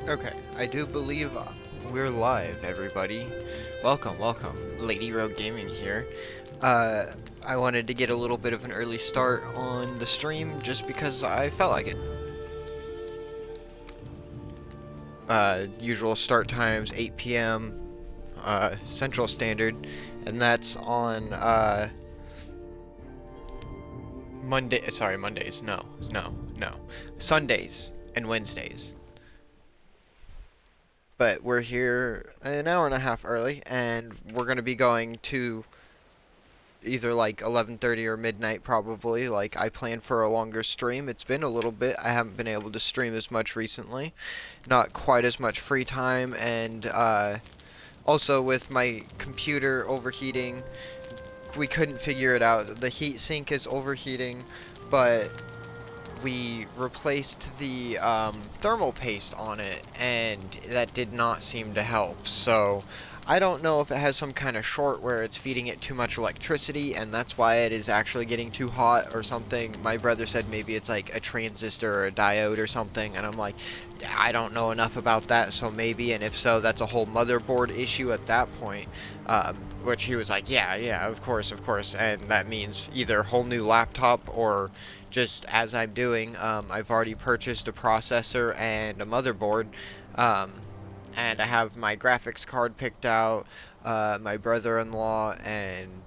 Okay, I do believe we're live, everybody. Welcome, welcome. Lady Rogue Gaming here. Uh, I wanted to get a little bit of an early start on the stream just because I felt like it. Usual start times 8 p.m. Central Standard, and that's on Mondays. No. Sundays and Wednesdays. But we're here an hour and a half early, and we're going to be going to either like 11:30 or midnight probably. Like, I plan for a longer stream. It's been a little bit. I haven't been able to stream as much recently. Not quite as much free time, and also with my computer overheating, we couldn't figure it out. The heat sink is overheating, but we replaced the thermal paste on it, and that did not seem to help. So I don't know if it has some kind of short where it's feeding it too much electricity, and that's why it is actually getting too hot or something. My brother said maybe it's like a transistor or a diode or something, and I'm like, I don't know enough about that, so maybe, and if so, that's a whole motherboard issue at that point. Which he was like, yeah, of course, and that means either a whole new laptop or just as I'm doing, I've already purchased a processor and a motherboard, and I have my graphics card picked out. My brother-in-law and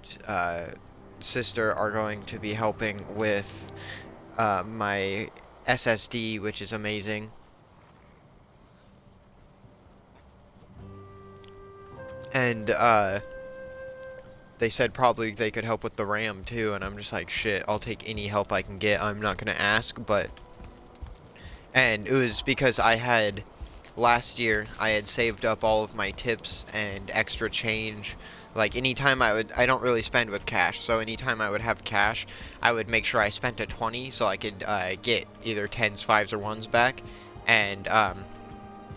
sister are going to be helping with my SSD, which is amazing. And they said probably they could help with the RAM too, and I'm just like, shit, I'll take any help I can get. I'm not gonna ask, but... And it was because last year, I had saved up all of my tips and extra change. Like, anytime I don't really spend with cash, so anytime I would have cash, I would make sure I spent a 20 so I could get either 10s, 5s, or 1s back. And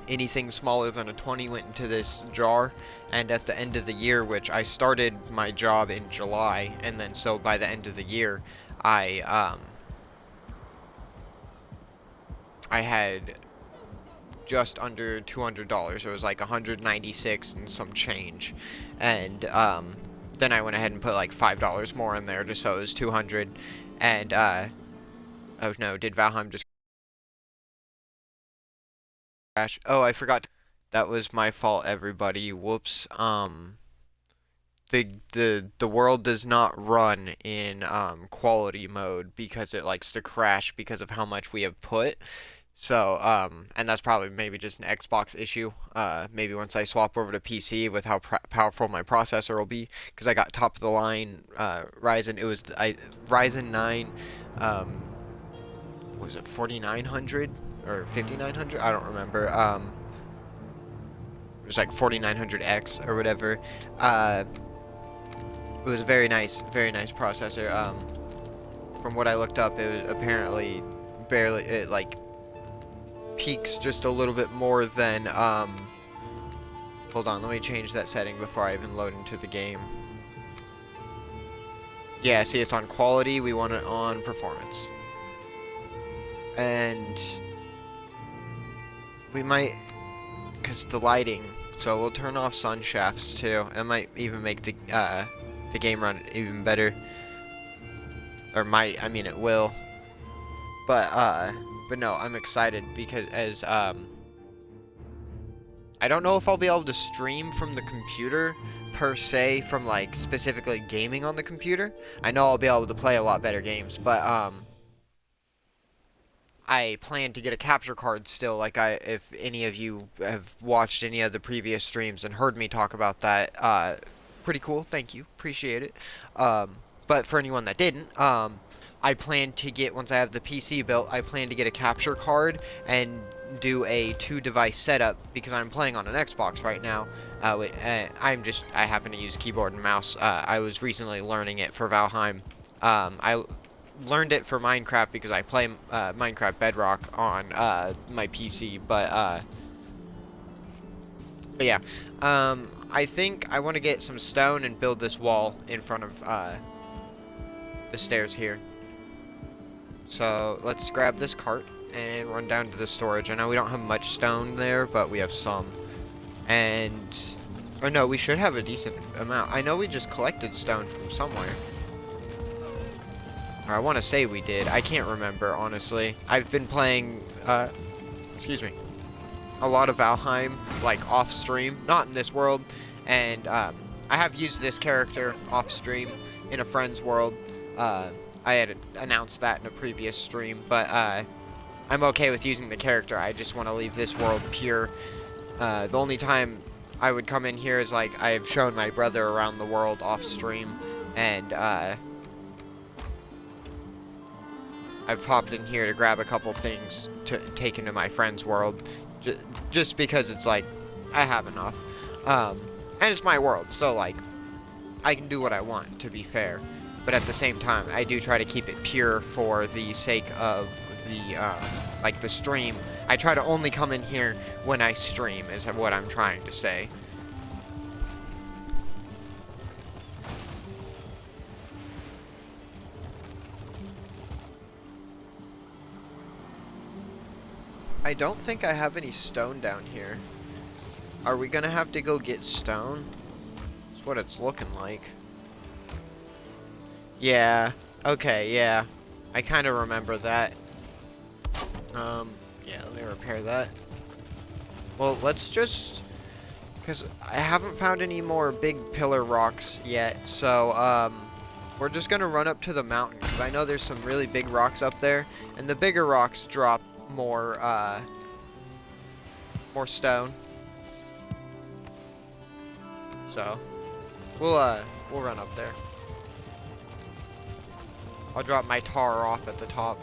anything smaller than a 20 went into this jar, and at the end of the year, which I started my job in July, and then so by the end of the year, I had just under $200. It was like 196 and some change, and then I went ahead and put like $5 more in there just so it was 200, and oh no, did Valheim just crash? Oh, I forgot. That was my fault, everybody. Whoops. The world does not run in quality mode because it likes to crash because of how much we have put. So and that's probably maybe just an Xbox issue. Maybe once I swap over to PC with how powerful my processor will be, because I got top of the line Ryzen. It was Ryzen 9. Was it 4900 or 5900? I don't remember. It was like 4900X or whatever. It was a very nice processor. From what I looked up, it was apparently barely, it like peaks just a little bit more than, hold on, let me change that setting before I even load into the game. Yeah, see, it's on quality, we want it on performance. And we might, because the lighting, so we'll turn off sun shafts too. It might even make the game run even better. Or might, I mean it will. But no, I'm excited because I don't know if I'll be able to stream from the computer per se, from like specifically gaming on the computer. I know I'll be able to play a lot better games, but I plan to get a capture card still. Like, if any of you have watched any of the previous streams and heard me talk about that, pretty cool. Thank you, appreciate it. But for anyone that didn't, I plan to get, once I have the PC built, I plan to get a capture card and do a 2-device setup, because I'm playing on an Xbox right now. I happen to use keyboard and mouse. I was recently learning it for Valheim. I learned it for Minecraft because I play Minecraft Bedrock on my PC, but yeah. I think I want to get some stone and build this wall in front of the stairs here. So let's grab this cart. and run down to the storage. I know we don't have much stone there, but we have some. And, or no, we should have a decent amount. I know we just collected stone from somewhere. Or I want to say we did. I can't remember, honestly. I've been playing, excuse me, a lot of Valheim, like, off-stream. Not in this world. And, I have used this character off-stream in a friend's world. I had announced that in a previous stream, but, I'm okay with using the character. I just want to leave this world pure. The only time I would come in here is, like, I've shown my brother around the world off-stream, and, I've popped in here to grab a couple things to take into my friend's world, just because it's like, I have enough. And it's my world, so like, I can do what I want, to be fair. But at the same time, I do try to keep it pure for the sake of the, like the stream. I try to only come in here when I stream, is what I'm trying to say. I don't think I have any stone down here. Are we gonna have to go get stone? That's what it's looking like. Yeah. Okay, yeah. I kind of remember that. Yeah, let me repair that. Well, let's just... because I haven't found any more big pillar rocks yet, so, we're just gonna run up to the mountain, because I know there's some really big rocks up there, and the bigger rocks drop more stone. So, we'll run up there. I'll drop my tar off at the top.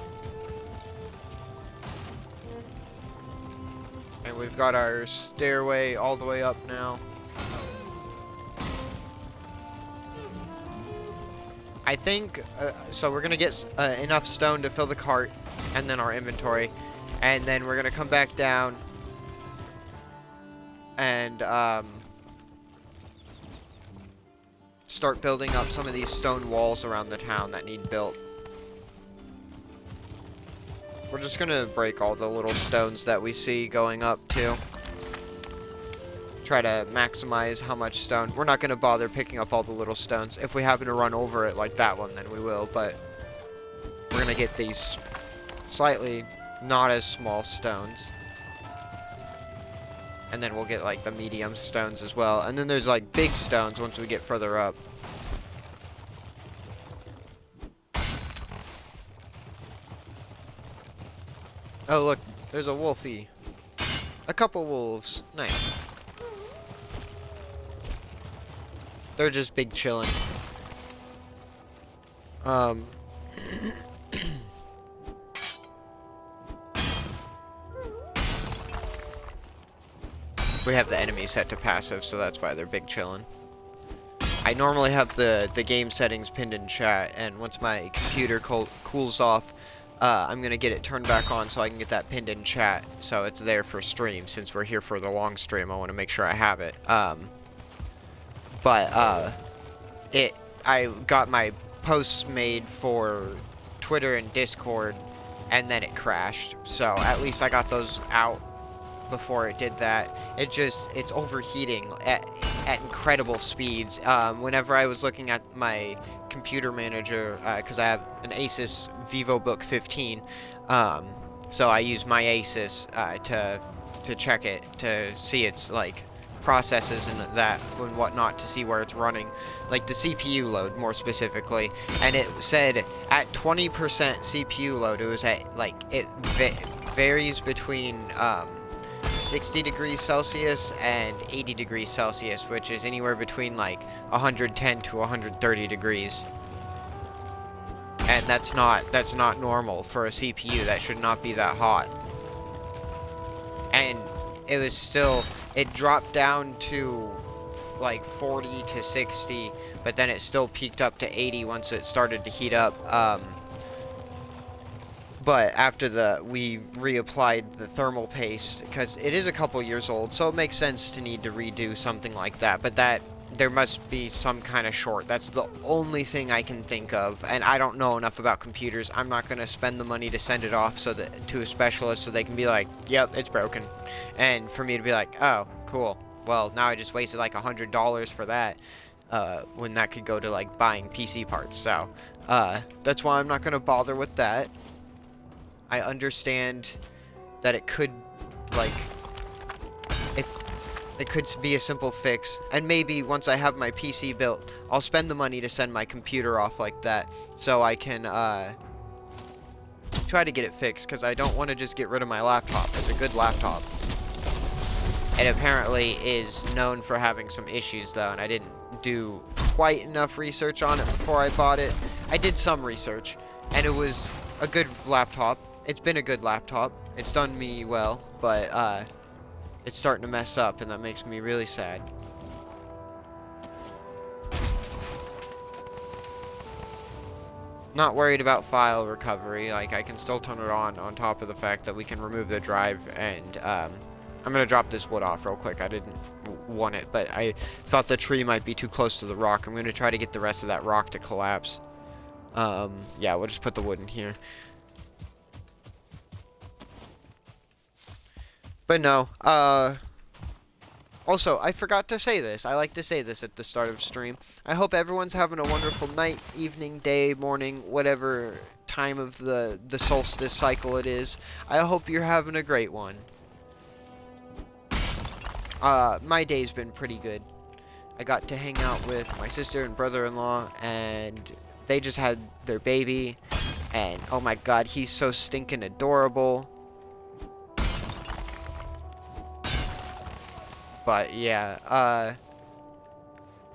And we've got our stairway all the way up now. I think, so we're gonna get enough stone to fill the cart, and then our inventory. And then we're gonna come back down and start building up some of these stone walls around the town that need built. We're just gonna break all the little stones that we see going up too. Try to maximize how much stone. We're not gonna bother picking up all the little stones. If we happen to run over it like that one, then we will, but we're gonna get these slightly not as small stones. And then we'll get like the medium stones as well. And then there's like big stones once we get further up. Oh look, there's a wolfie. A couple wolves. Nice. They're just big chillin'. We have the enemy set to passive, so that's why they're big chillin'. I normally have the game settings pinned in chat, and once my computer cools off, I'm gonna get it turned back on so I can get that pinned in chat, so it's there for stream. Since we're here for the long stream, I want to make sure I have it. I got my posts made for Twitter and Discord, and then it crashed. So at least I got those out before it did that. It's overheating at incredible speeds. Whenever I was looking at my computer manager, because I have an Asus VivoBook 15, so I use my Asus to check it, to see its like processes and that and whatnot, to see where it's running, like the CPU load more specifically, and it said at 20% CPU load, it was at like, it varies between 60 degrees Celsius and 80 degrees Celsius, which is anywhere between like 110 to 130 degrees. And that's not normal for a CPU. That should not be that hot. And it was still, it dropped down to like 40 to 60, but then it still peaked up to 80 once it started to heat up. But after we reapplied the thermal paste, because it is a couple years old, so it makes sense to need to redo something like that. But that there must be some kind of short. That's the only thing I can think of, and I don't know enough about computers. I'm not going to spend the money to send it off so that to a specialist so they can be like, yep, it's broken, and for me to be like, oh, cool. Well, now I just wasted like $100 for that, when that could go to like buying PC parts. So that's why I'm not going to bother with that. I understand that it could, like, if it could be a simple fix, and maybe once I have my PC built, I'll spend the money to send my computer off like that, so I can try to get it fixed, because I don't want to just get rid of my laptop. It's a good laptop. It apparently is known for having some issues, though, and I didn't do quite enough research on it before I bought it. I did some research, and it was a good laptop. It's been a good laptop. It's done me well, but it's starting to mess up, and that makes me really sad. Not worried about file recovery. Like, I can still turn it on top of the fact that we can remove the drive, and I'm gonna drop this wood off real quick. I didn't want it, but I thought the tree might be too close to the rock. I'm gonna try to get the rest of that rock to collapse. Yeah, we'll just put the wood in here. But no, also, I forgot to say this. I like to say this at the start of stream. I hope everyone's having a wonderful night, evening, day, morning, whatever time of the solstice cycle it is. I hope you're having a great one. My day's been pretty good. I got to hang out with my sister and brother-in-law, and they just had their baby, and oh my god, he's so stinking adorable. But yeah,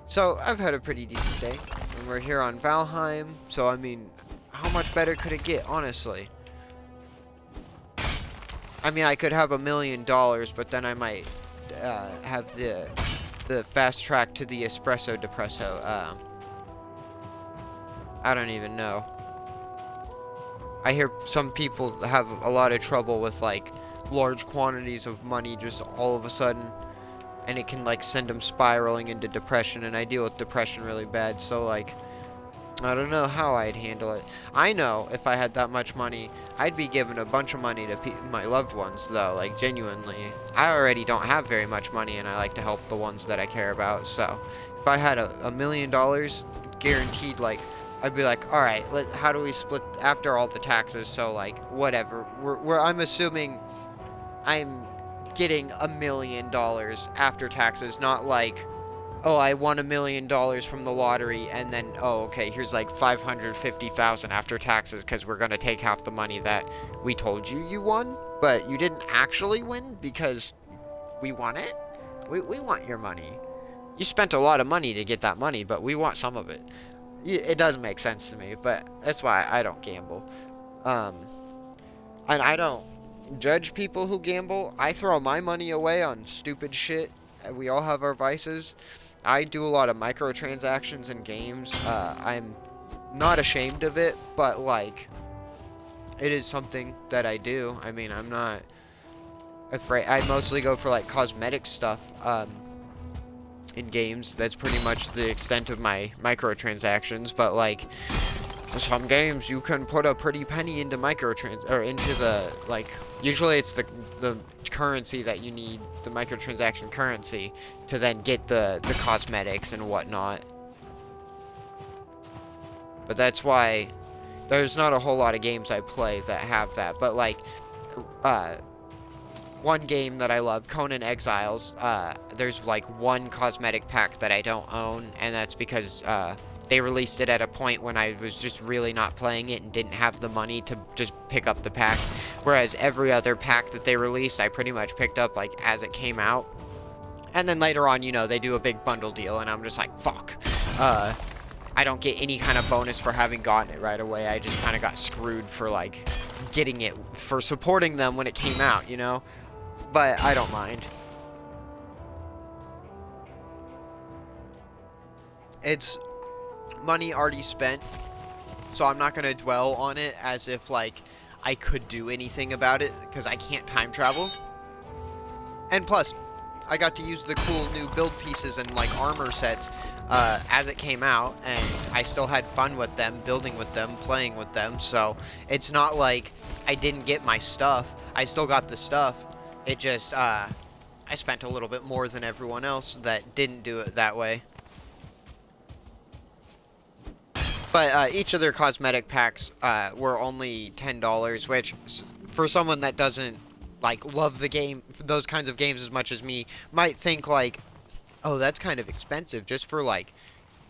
so I've had a pretty decent day, and we're here on Valheim, so I mean, how much better could it get, honestly? I mean, I could have $1 million, but then I might have the fast track to the espresso depresso. I don't even know. I hear some people have a lot of trouble with like large quantities of money just all of a sudden, and it can like send them spiraling into depression, and I deal with depression really bad, so like I don't know how I'd handle it. I know if I had that much money, I'd be giving a bunch of money to my loved ones, though, like genuinely. I already don't have very much money, and I like to help the ones that I care about, so if I had $1 million guaranteed, like I'd be like, all right, how do we split after all the taxes? So like whatever, I'm assuming I'm getting $1 million after taxes, not like, oh, I won $1 million from the lottery, and then, oh, okay, here's like 550,000 after taxes because we're gonna take half the money that we told you won, but you didn't actually win because we won it. We want your money. You spent a lot of money to get that money, but we want some of it. It doesn't make sense to me, but that's why I don't gamble. And I don't judge people who gamble. I throw my money away on stupid shit. We all have our vices. I do a lot of microtransactions in games. I'm not ashamed of it, but like, it is something that I do. I mean, I'm not afraid. I mostly go for like cosmetic stuff in games. That's pretty much the extent of my microtransactions, but like, some games you can put a pretty penny into into the, like, usually it's the currency that you need, the microtransaction currency, to then get the cosmetics and whatnot. But that's why there's not a whole lot of games I play that have that. But like, one game that I love, Conan Exiles, there's like one cosmetic pack that I don't own, and that's because they released it at a point when I was just really not playing it and didn't have the money to just pick up the pack. Whereas every other pack that they released, I pretty much picked up like as it came out. And then later on, you know, they do a big bundle deal, and I'm just like, fuck. I don't get any kind of bonus for having gotten it right away. I just kind of got screwed for like getting it, for supporting them when it came out, you know? But I don't mind. It's money already spent, so I'm not going to dwell on it as if like I could do anything about it, because I can't time travel. And plus, I got to use the cool new build pieces and like armor sets as it came out, and I still had fun with them, building with them, playing with them. So it's not like I didn't get my stuff. I still got the stuff. It just I spent a little bit more than everyone else that didn't do it that way. But each of their cosmetic packs were only $10, which for someone that doesn't like love the game, those kinds of games as much as me, might think like, oh, that's kind of expensive just for like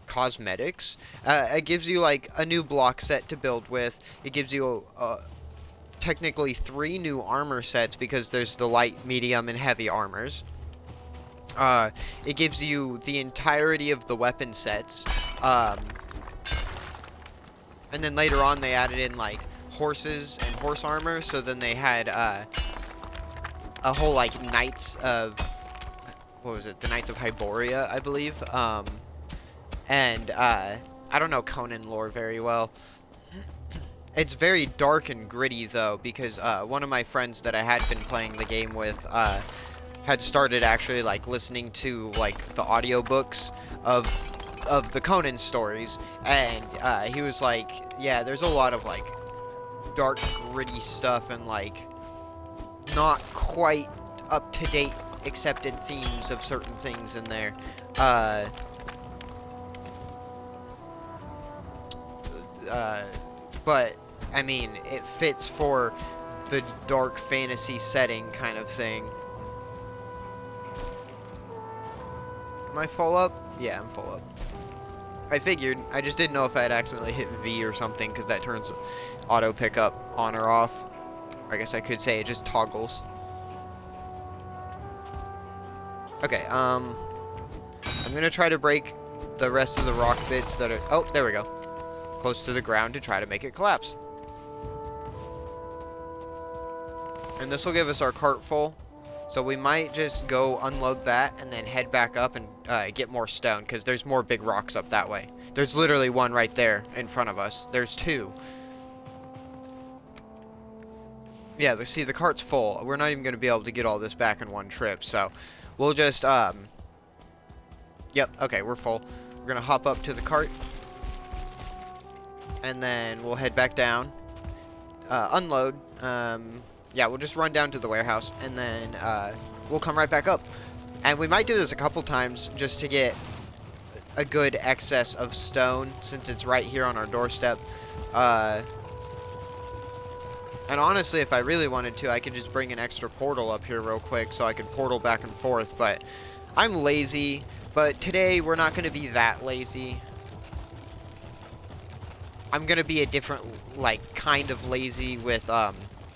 cosmetics. It gives you like a new block set to build with. It gives you technically 3 new armor sets because there's the light, medium, and heavy armors. It gives you the entirety of the weapon sets. And then later on they added in like horses and horse armor, so then they had a whole like Knights of, what was it, the Knights of Hyboria, I believe. And I don't know Conan lore very well. It's very dark and gritty though, because one of my friends that I had been playing the game with had started actually like listening to like the audiobooks of the Conan stories, and he was like, yeah, there's a lot of like dark, gritty stuff and like not quite up to date accepted themes of certain things in there. But I mean, it fits for the dark fantasy setting kind of thing. Am I full up? Yeah, I'm full up. I figured. I just didn't know if I had accidentally hit V or something, because that turns auto pickup on or off. Or I guess I could say it just toggles. Okay, I'm gonna try to break the rest of the rock bits that are... Oh, there we go. Close to the ground to try to make it collapse. And this will give us our cart full. So we might just go unload that and then head back up and get more stone, because there's more big rocks up that way. There's literally one right there in front of us. There's 2. Yeah, let's see, the cart's full. We're not even going to be able to get all this back in one trip, so we'll just, yep, okay, we're full. We're going to hop up to the cart, and then we'll head back down, unload, yeah, we'll just run down to the warehouse, and then we'll come right back up. And we might do this a couple times just to get a good excess of stone, since it's right here on our doorstep. And honestly, if I really wanted to, I could just bring an extra portal up here real quick so I could portal back and forth. But I'm lazy, but today we're not going to be that lazy. I'm going to be a different, like, kind of lazy with,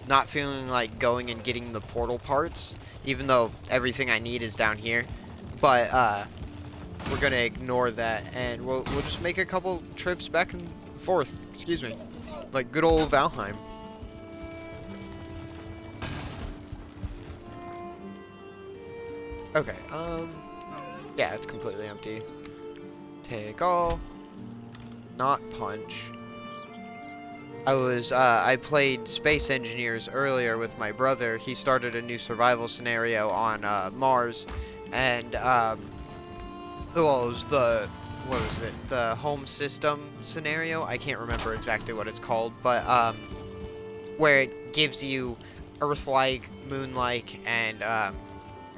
not feeling like going and getting the portal parts, even though everything I need is down here. But we're gonna ignore that, and we'll just make a couple trips back and forth. Excuse me, like good old Valheim. Okay. Yeah, it's completely empty. Take all. Not punch. I played Space Engineers earlier with my brother. He started a new survival scenario on Mars, and well, it was what was it? The home system scenario? I can't remember exactly what it's called, but where it gives you Earth-like, Moon-like, and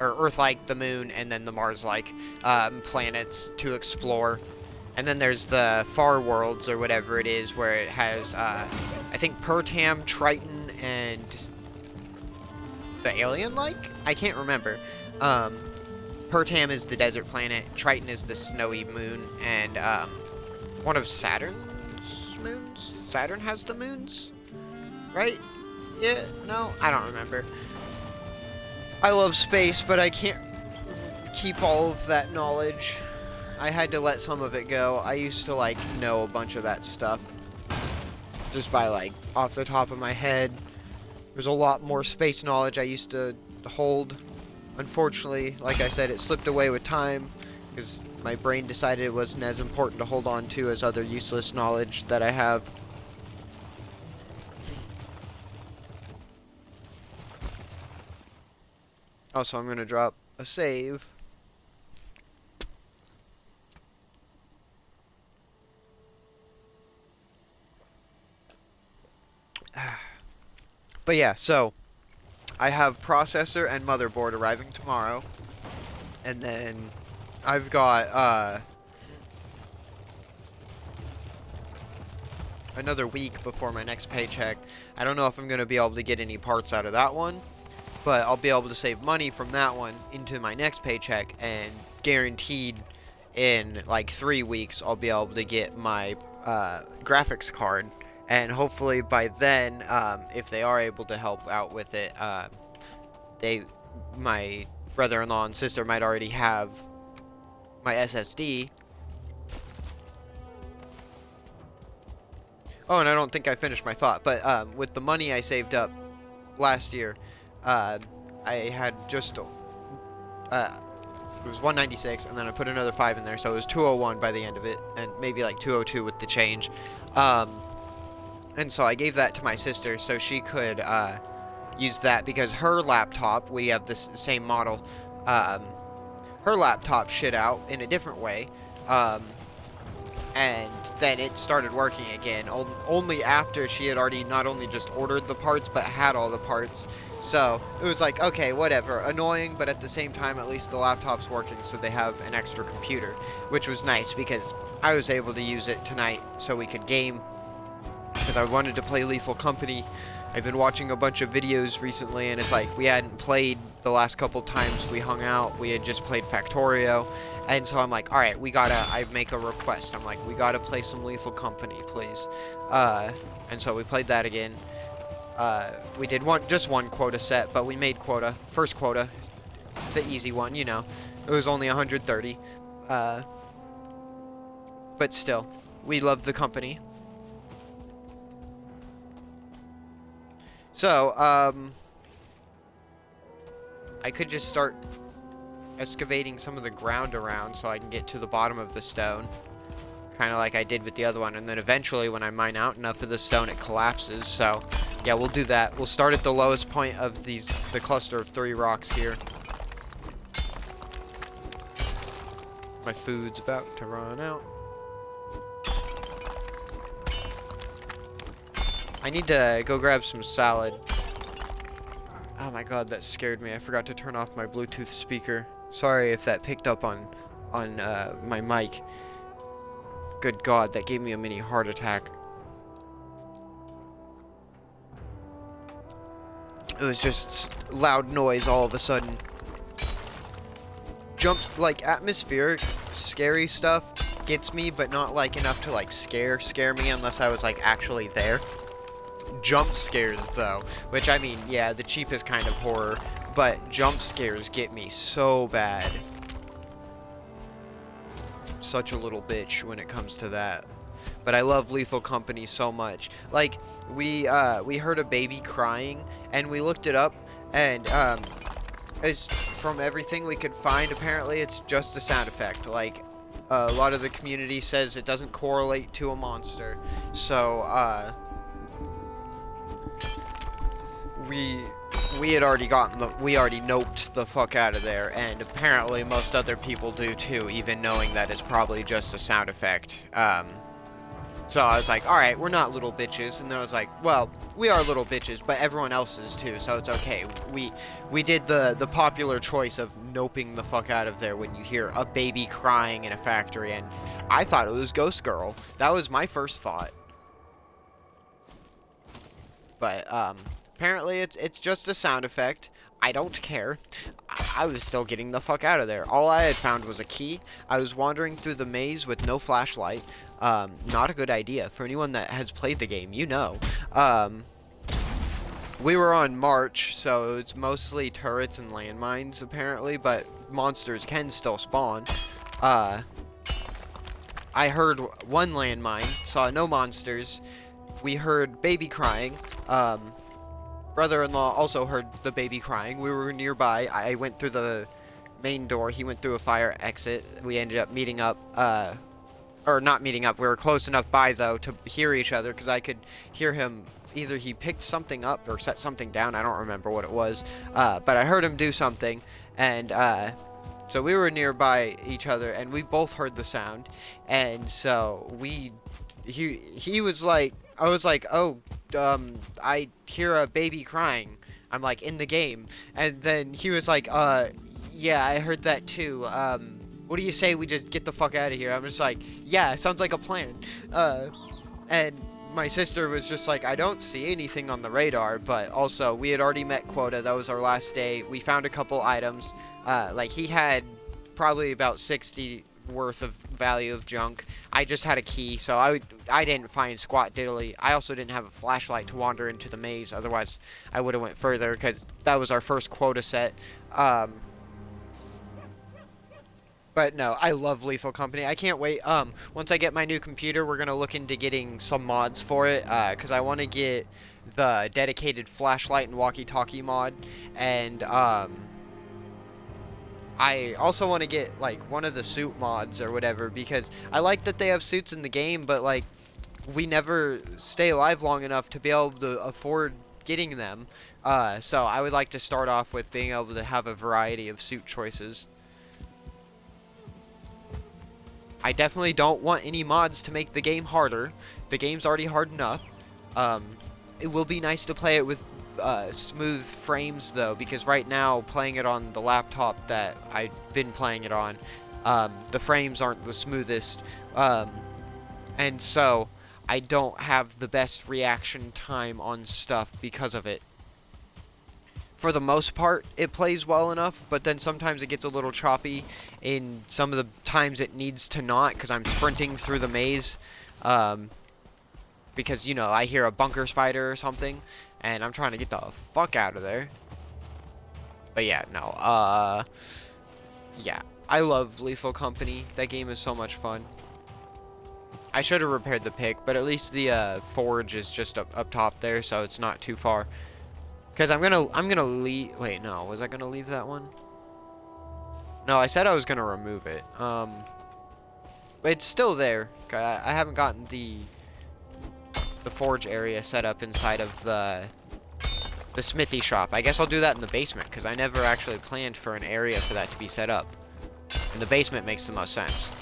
or Earth-like, the Moon, and then the Mars-like planets to explore. And then there's the Far Worlds, or whatever it is, where it has, I think, Pertam, Triton, and the Alien-like? I can't remember. Pertam is the desert planet, Triton is the snowy moon, and one of Saturn's moons? Saturn has the moons? Right? Yeah? No? I don't remember. I love space, but I can't keep all of that knowledge. I had to let some of it go. I used to, like, know a bunch of that stuff just by, like, off the top of my head. There's a lot more space knowledge I used to hold. Unfortunately, like I said, it slipped away with time because my brain decided it wasn't as important to hold on to as other useless knowledge that I have. Also, I'm going to drop a save. But yeah, so I have processor and motherboard arriving tomorrow, and then I've got another week before my next paycheck. I don't know if I'm going to be able to get any parts out of that one, but I'll be able to save money from that one into my next paycheck, and guaranteed in like 3 weeks I'll be able to get my graphics card. And hopefully by then, if they are able to help out with it, my brother-in-law and sister might already have my SSD. Oh, and I don't think I finished my thought, but with the money I saved up last year, I had just it was 196, and then I put another 5 in there, so it was 201 by the end of it, and maybe like 202 with the change. And so I gave that to my sister so she could use that, because her laptop, we have this same model, her laptop shit out in a different way, and then it started working again, only after she had already not only just ordered the parts, but had all the parts. So it was like, okay, whatever, annoying, but at the same time, at least the laptop's working, so they have an extra computer, which was nice, because I was able to use it tonight so we could game, because I wanted to play Lethal Company. I've been watching a bunch of videos recently, and it's like we hadn't played the last couple times we hung out. We had just played Factorio, and so I'm like, all right, I make a request. I'm like, we gotta play some Lethal Company, please. And so we played that again. We did just one quota set, but we made quota. First quota, the easy one, you know. It was only 130. But still, we love the company. So, I could just start excavating some of the ground around so I can get to the bottom of the stone. Kind of like I did with the other one. And then eventually, when I mine out enough of the stone, it collapses. So, yeah, we'll do that. We'll start at the lowest point of the cluster of 3 rocks here. My food's about to run out. I need to go grab some salad. Oh my god, that scared me. I forgot to turn off my Bluetooth speaker. Sorry if that picked up on my mic. Good god, that gave me a mini heart attack. It was just loud noise all of a sudden. Like atmospheric, scary stuff gets me, but not like enough to like scare me unless I was like actually there. Jump scares though, which I mean, yeah, the cheapest kind of horror, but jump scares get me so bad. Such a little bitch when it comes to that. But I love Lethal Company so much. Like, we heard a baby crying, and we looked it up, and from everything we could find, apparently it's just a sound effect. Like, a lot of the community says it doesn't correlate to a monster. So, we had already we already noped the fuck out of there, and apparently most other people do too, even knowing that it's probably just a sound effect. So I was like, alright, we're not little bitches, and then I was like, well, we are little bitches, but everyone else is too, so it's okay. We did the popular choice of noping the fuck out of there when you hear a baby crying in a factory, and I thought it was Ghost Girl. That was my first thought. But, apparently it's just a sound effect. I don't care. I was still getting the fuck out of there. All I had found was a key. I was wandering through the maze with no flashlight. Not a good idea. For anyone that has played the game, you know. We were on March, so it's mostly turrets and landmines, apparently, but monsters can still spawn. I heard one landmine, saw no monsters. We heard baby crying. Brother-in-law also heard the baby crying. We were nearby. I went through the main door. He went through a fire exit. We ended up meeting up, or not meeting up. We were close enough by, though, to hear each other, because I could hear him. Either he picked something up or set something down. I don't remember what it was. But I heard him do something, and so we were nearby each other, and we both heard the sound, and so he was like, I was like, oh, I hear a baby crying. I'm like in the game, and then he was like, yeah, I heard that too. What do you say we just get the fuck out of here? I'm just like, yeah, sounds like a plan. And my sister was just like, I don't see anything on the radar, but also we had already met quota. That was our last day. We found a couple items. Like he had probably about 60 worth of value of junk. I just had a key, so I didn't find squat diddly. I also didn't have a flashlight to wander into the maze. Otherwise, I would have went further because that was our first quota set. But no, I love Lethal Company. I can't wait. Once I get my new computer, we're gonna look into getting some mods for it. Cause I want to get the dedicated flashlight and walkie-talkie mod, and I also want to get like one of the suit mods or whatever, because I like that they have suits in the game, but like we never stay alive long enough to be able to afford getting them. So I would like to start off with being able to have a variety of suit choices. I definitely don't want any mods to make the game harder. The game's already hard enough. It will be nice to play it with smooth frames, though, because right now, playing it on the laptop that I've been playing it on, the frames aren't the smoothest. And so, I don't have the best reaction time on stuff because of it. For the most part, it plays well enough, but then sometimes it gets a little choppy in some of the times it needs to not, because I'm sprinting through the maze, because, you know, I hear a bunker spider or something, and I'm trying to get the fuck out of there. But yeah, no, yeah, I love Lethal Company. That game is so much fun. I should have repaired the pick, but at least the forge is just up top there, so it's not too far. Because I'm gonna leave. Wait, no, was I gonna leave that one? No, I said I was gonna remove it. But it's still there. I haven't gotten the forge area set up inside of the smithy shop. I guess I'll do that in the basement, because I never actually planned for an area for that to be set up. And the basement makes the most sense.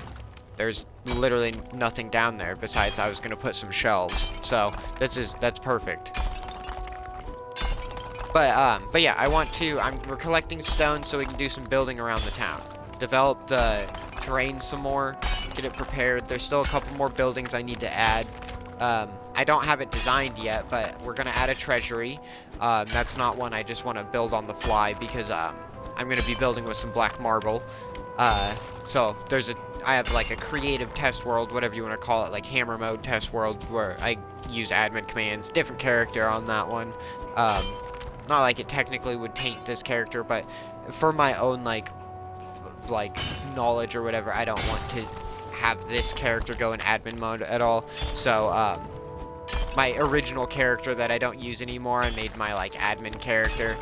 There's literally nothing down there besides I was gonna put some shelves. So that's perfect. But yeah, we're collecting stone so we can do some building around the town. Develop the terrain some more, get it prepared. There's still a couple more buildings I need to add. I don't have it designed yet, but we're gonna add a treasury. That's not one I just want to build on the fly, because I'm gonna be building with some black marble. So I have like a creative test world, whatever you want to call it, like hammer mode test world, where I use admin commands, different character on that one. Not like it technically would taint this character, but for my own like knowledge or whatever, I don't want to have this character go in admin mode at all. So my original character that I don't use anymore, I made my like admin character.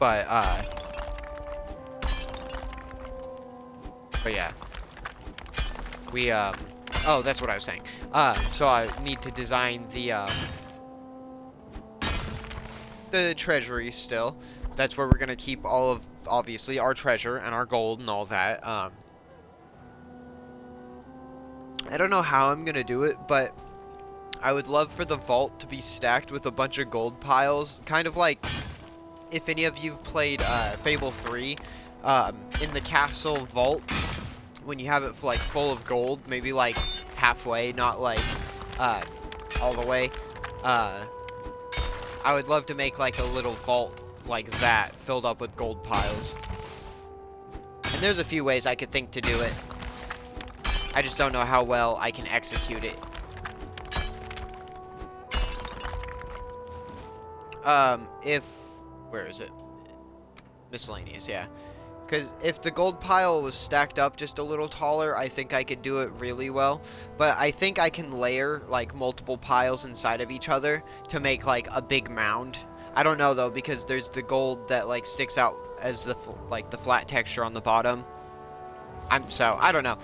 But yeah, we oh, that's what I was saying. So I need to design the treasury still. That's where we're gonna keep all of, obviously, our treasure and our gold and all that. I don't know how I'm gonna do it, but I would love for the vault to be stacked with a bunch of gold piles, kind of like if any of you've played Fable 3, in the castle vault, when you have it like full of gold, maybe like halfway, not like all the way. I would love to make like a little vault like that, filled up with gold piles. And there's a few ways I could think to do it. I just don't know how well I can execute it. Where is it? Miscellaneous, yeah. Because if the gold pile was stacked up just a little taller, I think I could do it really well. But I think I can layer, like, multiple piles inside of each other to make, like, a big mound. I don't know, though, because there's the gold that, like, sticks out as the flat texture on the bottom. So, I don't know.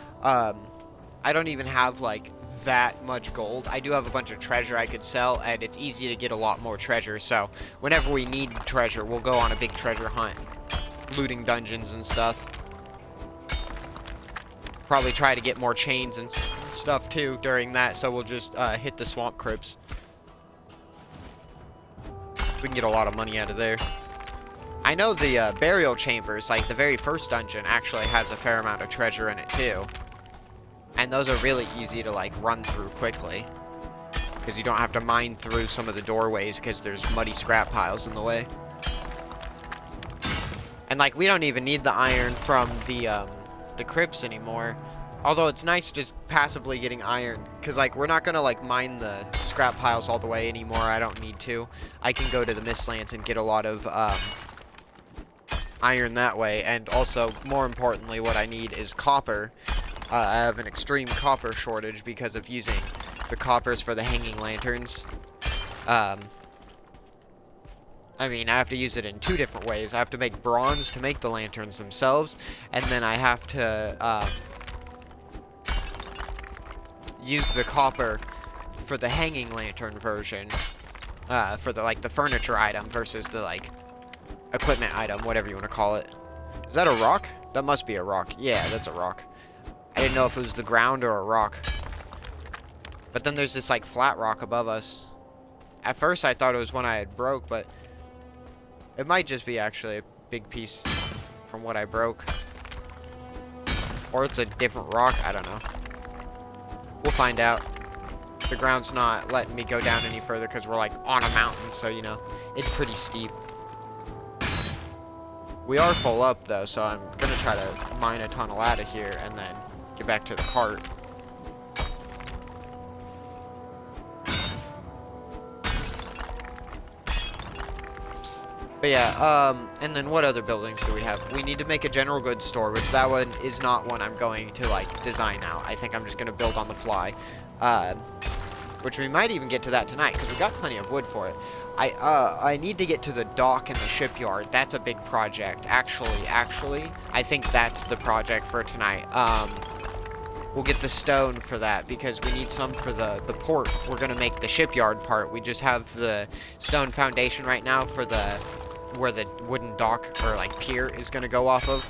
I don't even have, like, that much gold. I do have a bunch of treasure I could sell, and it's easy to get a lot more treasure, so whenever we need treasure, we'll go on a big treasure hunt, looting dungeons and stuff. Probably try to get more chains and stuff, too, during that, so we'll just hit the swamp crypts. We can get a lot of money out of there. I know the burial chambers, like the very first dungeon, actually has a fair amount of treasure in it, too. And those are really easy to, like, run through quickly. Because you don't have to mine through some of the doorways because there's muddy scrap piles in the way. And, like, we don't even need the iron from the crypts anymore. Although it's nice just passively getting iron. Because, like, we're not going to, like, mine the scrap piles all the way anymore. I don't need to. I can go to the Mistlands and get a lot of iron that way. And also, more importantly, what I need is copper. I have an extreme copper shortage because of using the coppers for the hanging lanterns. I mean, I have to use it in two different ways. I have to make bronze to make the lanterns themselves, and then I have to use the copper for the hanging lantern version, for the, like, the furniture item versus the, like, equipment item, whatever you want to call it. Is that a rock? That must be a rock. Yeah, that's a rock. I didn't know if it was the ground or a rock. But then there's this, like, flat rock above us. At first I thought it was one I had broke, but it might just be actually a big piece from what I broke. Or it's a different rock, I don't know. We'll find out. The ground's not letting me go down any further because we're, like, on a mountain, so, you know, it's pretty steep. We are full up, though, so I'm going to try to mine a tunnel out of here and then get back to the cart. But yeah, and then what other buildings do we have? We need to make a general goods store, which that one is not one I'm going to, like, design out. I think I'm just going to build on the fly. Which we might even get to that tonight, because we got plenty of wood for it. I need to get to the dock and the shipyard. That's a big project. Actually, I think that's the project for tonight. We'll get the stone for that, because we need some for the port. We're going to make the shipyard part. We just have the stone foundation right now for the where the wooden dock, or, like, pier is going to go off of.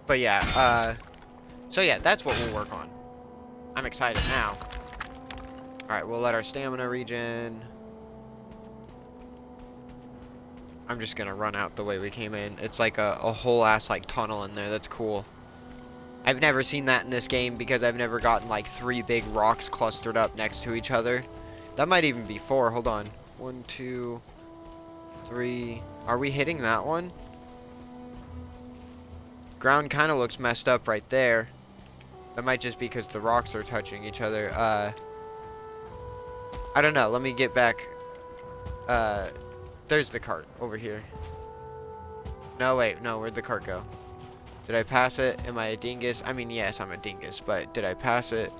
But yeah, so yeah, that's what we'll work on. I'm excited now. Alright, we'll let our stamina regen. I'm just gonna run out the way we came in. It's like a whole ass, like, tunnel in there. That's cool. I've never seen that in this game because I've never gotten, like, 3 big rocks clustered up next to each other. That might even be 4. Hold on. 1, 2, 3. Are we hitting that one? Ground kind of looks messed up right there. That might just be because the rocks are touching each other. I don't know. Let me get back. There's the cart over here. No, wait. No, where'd the cart go? Did I pass it? Am I a dingus? I mean, yes, I'm a dingus, but did I pass it?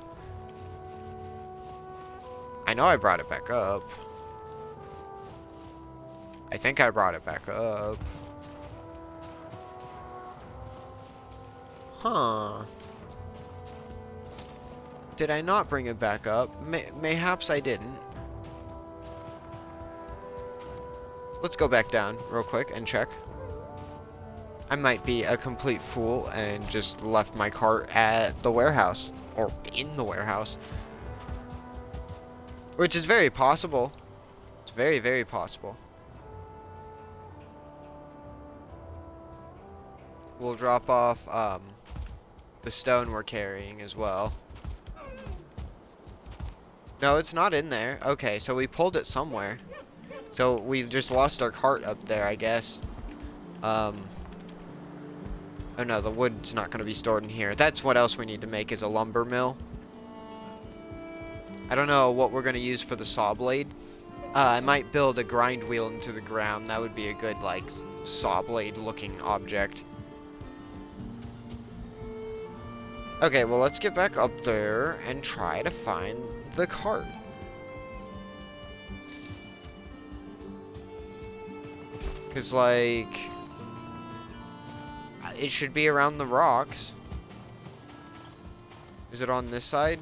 I know I brought it back up. I think I brought it back up. Huh. Did I not bring it back up? Mayhaps I didn't. Let's go back down real quick and check. I might be a complete fool and just left my cart at the warehouse. Or in the warehouse. Which is very possible. It's very, very possible. We'll drop off the stone we're carrying as well. No, it's not in there. Okay, so we pulled it somewhere. So we just lost our cart up there, I guess. Oh no, the wood's not going to be stored in here. That's what else we need to make, is a lumber mill. I don't know what we're going to use for the saw blade. I might build a grind wheel into the ground. That would be a good, like, saw blade looking object. Okay, well, let's get back up there and try to find the cart. Because, like, It should be around the rocks. Is it on this side?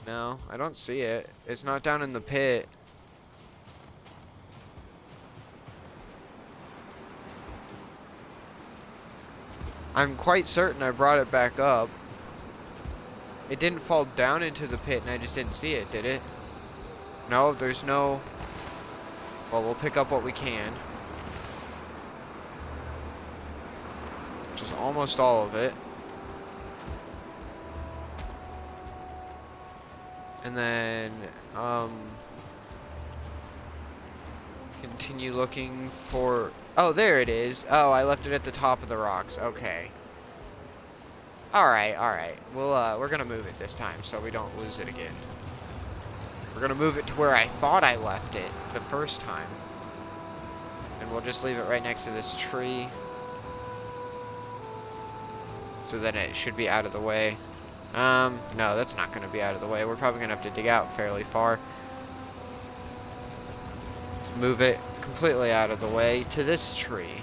No, I don't see it. It's not down in the pit. I'm quite certain I brought it back up. It didn't fall down into the pit and I just didn't see it, did it? No, there's no... Well, we'll pick up what we can. Which is almost all of it. And then, continue looking for... Oh, there it is. Oh, I left it at the top of the rocks. Okay. Alright. We're gonna move it this time so we don't lose it again. We're gonna move it to where I thought I left it the first time. And we'll just leave it right next to this tree. So then it should be out of the way. No, that's not gonna be out of the way. We're probably gonna have to dig out fairly far. Just move it completely out of the way to this tree.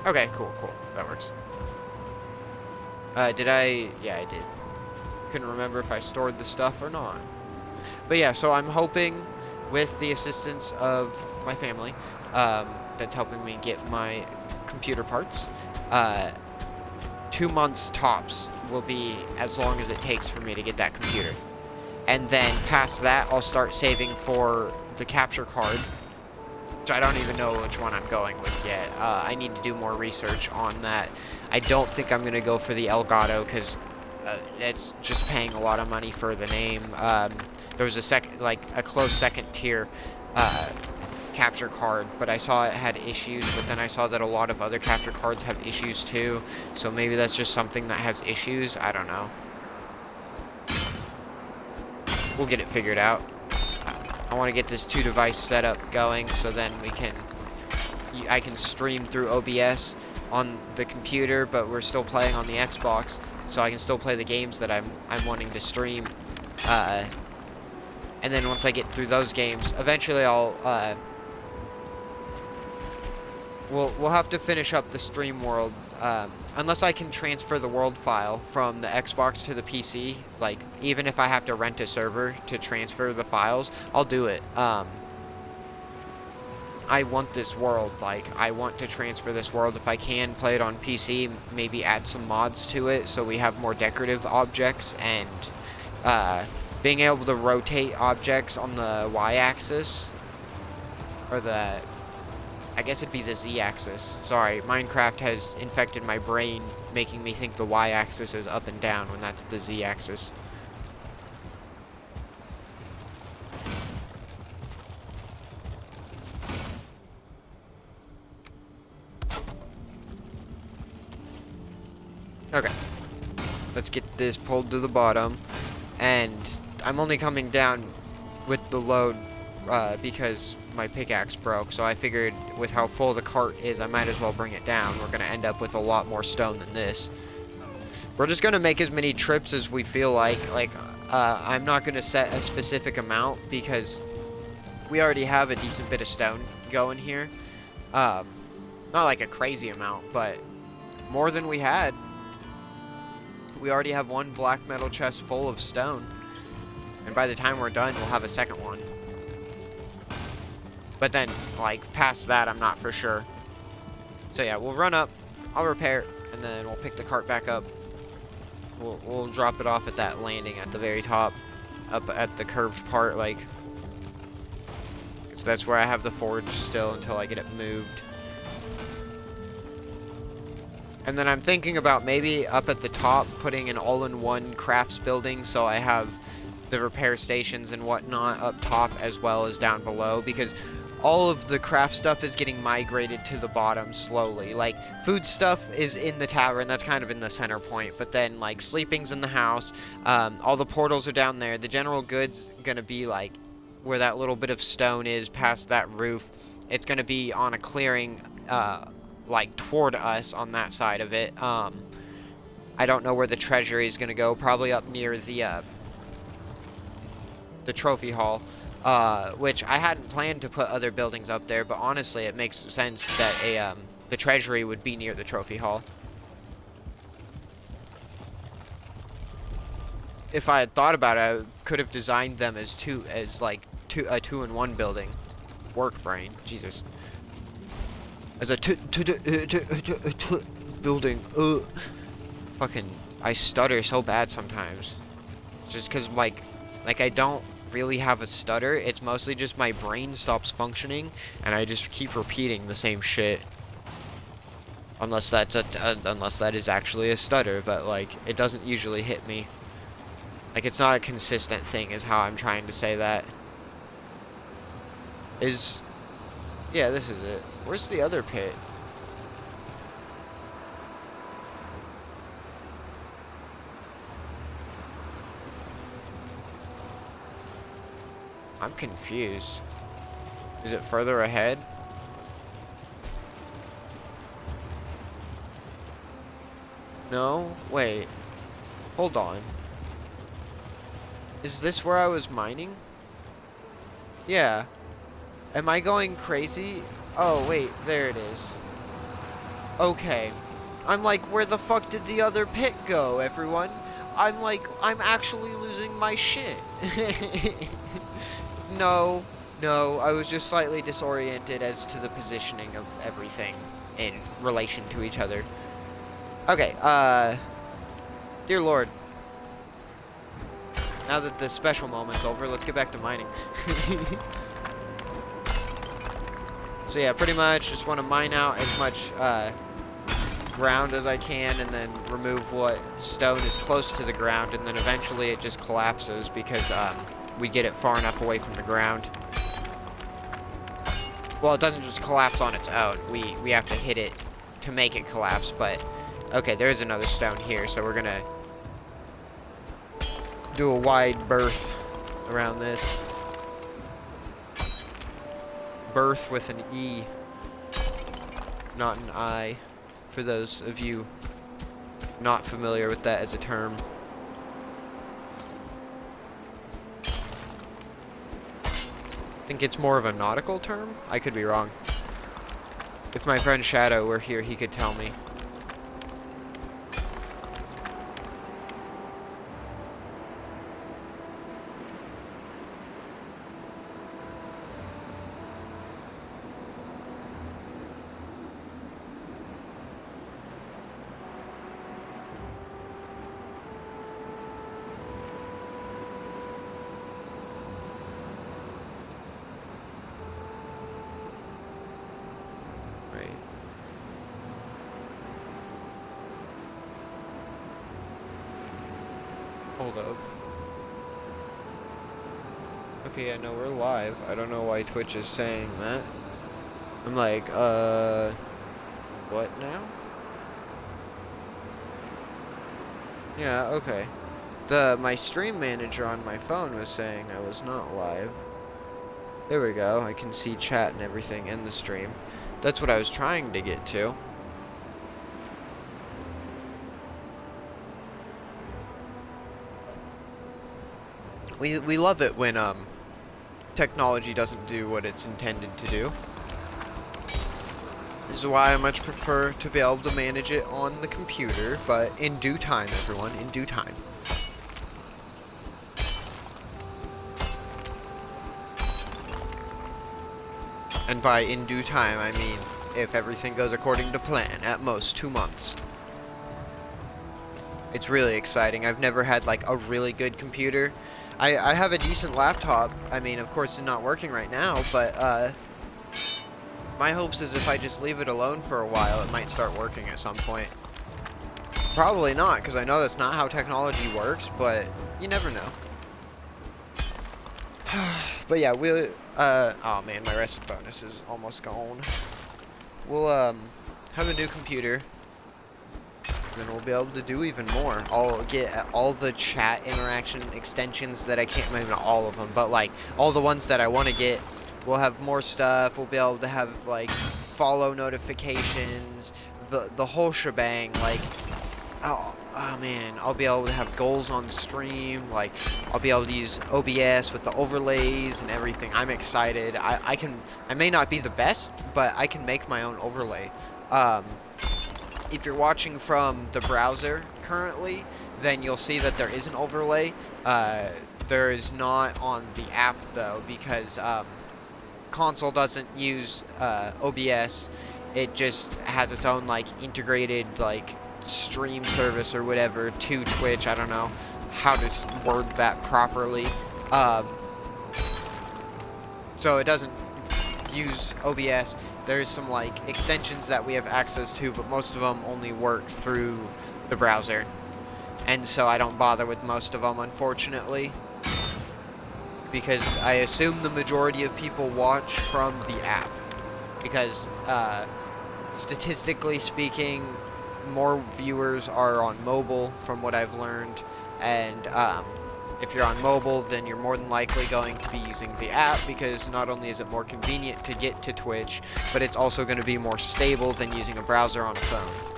Okay, cool. That works. Did I? Yeah, I did. Couldn't remember if I stored the stuff or not. But yeah, so I'm hoping with the assistance of my family, that's helping me get my computer parts, 2 months tops will be as long as it takes for me to get that computer. And then past that, I'll start saving for the capture card, which I don't even know which one I'm going with yet. I need to do more research on that. I don't think I'm going to go for the Elgato because it's just paying a lot of money for the name. There was a close second tier capture card, but I saw it had issues, but then I saw that a lot of other capture cards have issues too, so maybe that's just something that has issues. I don't know. We'll get it figured out. I want to get this 2-device setup going so then I can stream through OBS on the computer, but we're still playing on the Xbox, so I can still play the games that I'm wanting to stream. And then once I get through those games, eventually I'll we'll have to finish up the stream world. Unless I can transfer the world file from the Xbox to the PC, like, even if I have to rent a server to transfer the files, I'll do it. I want this world, like, I want to transfer this world. If I can play it on PC, maybe add some mods to it so we have more decorative objects, and being able to rotate objects on the Y-axis, or I guess it'd be the Z-axis. Sorry, Minecraft has infected my brain, making me think the Y-axis is up and down when that's the Z-axis. Okay. Let's get this pulled to the bottom. And I'm only coming down with the load because my pickaxe broke, so I figured with how full the cart is, I might as well bring it down. We're going to end up with a lot more stone than this. We're just going to make as many trips as we feel like. I'm not going to set a specific amount because we already have a decent bit of stone going here. Not like a crazy amount, but more than we had. We already have one black metal chest full of stone. And by the time we're done, we'll have a second one. But then, like, past that, I'm not for sure. So yeah, we'll run up, I'll repair, and then we'll pick the cart back up. We'll drop it off at that landing at the very top, up at the curved part, like. So that's where I have the forge still until I get it moved. And then I'm thinking about maybe up at the top putting an all-in-one crafts building, so I have the repair stations and whatnot up top as well as down below, because all of the craft stuff is getting migrated to the bottom slowly. Like, food stuff is in the tower, and that's kind of in the center point, but then, like, sleeping's in the house, all the portals are down there. The general goods gonna be, like, where that little bit of stone is past that roof. It's gonna be on a clearing, like, toward us on that side of it. I don't know where the treasury is gonna go, probably up near the trophy hall. which I hadn't planned to put other buildings up there, but honestly, it makes sense that the treasury would be near the trophy hall. If I had thought about it, I could have designed them as a two-in-one building. Work brain, Jesus. As a building. Fucking, I stutter so bad sometimes. Just because, like I don't really have a stutter. It's mostly just my brain stops functioning, and I just keep repeating the same shit. Unless unless that is actually a stutter, but like it doesn't usually hit me. Like it's not a consistent thing, is how I'm trying to say that. Yeah, this is it. Where's the other pit? I'm confused. Is it further ahead? No? Wait. Hold on. Is this where I was mining? Yeah. Am I going crazy? Oh, wait. There it is. Okay. I'm like, where the fuck did the other pit go, everyone? I'm like, I'm actually losing my shit. No, I was just slightly disoriented as to the positioning of everything in relation to each other. Okay, dear Lord. Now that the special moment's over, let's get back to mining. So yeah, pretty much just want to mine out as much ground as I can, and then remove what stone is close to the ground, and then eventually it just collapses because we get it far enough away from the ground. Well, it doesn't just collapse on its own. We have to hit it to make it collapse, but okay, there's another stone here, so we're gonna do a wide berth around this. Berth with an E, not an I, for those of you not familiar with that as a term. I think it's more of a nautical term? I could be wrong. If my friend Shadow were here, he could tell me. Hold up. Okay, yeah, no, we're live. I don't know why Twitch is saying that. I'm like, what now? Yeah, okay. My stream manager on my phone was saying I was not live. There we go. I can see chat and everything in the stream. That's what I was trying to get to. We love it when technology doesn't do what it's intended to do. This is why I much prefer to be able to manage it on the computer, but in due time, everyone, in due time. And by in due time, I mean if everything goes according to plan, at most 2 months. It's really exciting. I've never had like a really good computer. I have a decent laptop. I mean, of course, it's not working right now, but my hopes is if I just leave it alone for a while, it might start working at some point. Probably not, because I know that's not how technology works, but you never know. But yeah, we'll, oh man, my rest bonus is almost gone. We'll, have a new computer. And we'll be able to do even more. I'll get all the chat interaction extensions that I can't, maybe not all of them, but like all the ones that I want to get. We'll have more stuff. We'll be able to have like follow notifications, the whole shebang. Like, oh, oh man, I'll be able to have goals on stream. Like, I'll be able to use OBS with the overlays and everything. I'm excited. I may not be the best, but I can make my own overlay. Um, if you're watching from the browser currently, then you'll see that there is an overlay. There is not on the app though, because console doesn't use OBS. It just has its own like integrated like stream service or whatever to Twitch. I don't know how to word that properly. So it doesn't use OBS. There's some like extensions that we have access to, but most of them only work through the browser. And so I don't bother with most of them, unfortunately, because I assume the majority of people watch from the app, because statistically speaking, more viewers are on mobile from what I've learned, and if you're on mobile, then you're more than likely going to be using the app, because not only is it more convenient to get to Twitch, but it's also going to be more stable than using a browser on a phone.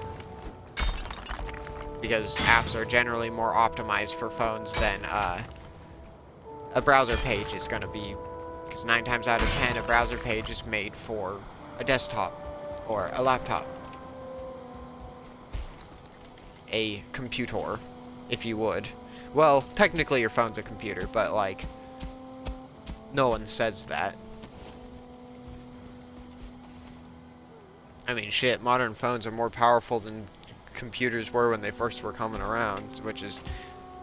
Because apps are generally more optimized for phones than a browser page is going to be. Because 9 times out of 10, a browser page is made for a desktop or a laptop. A computer, if you would. Well, technically your phone's a computer, but like, no one says that. I mean, shit, modern phones are more powerful than computers were when they first were coming around, which is,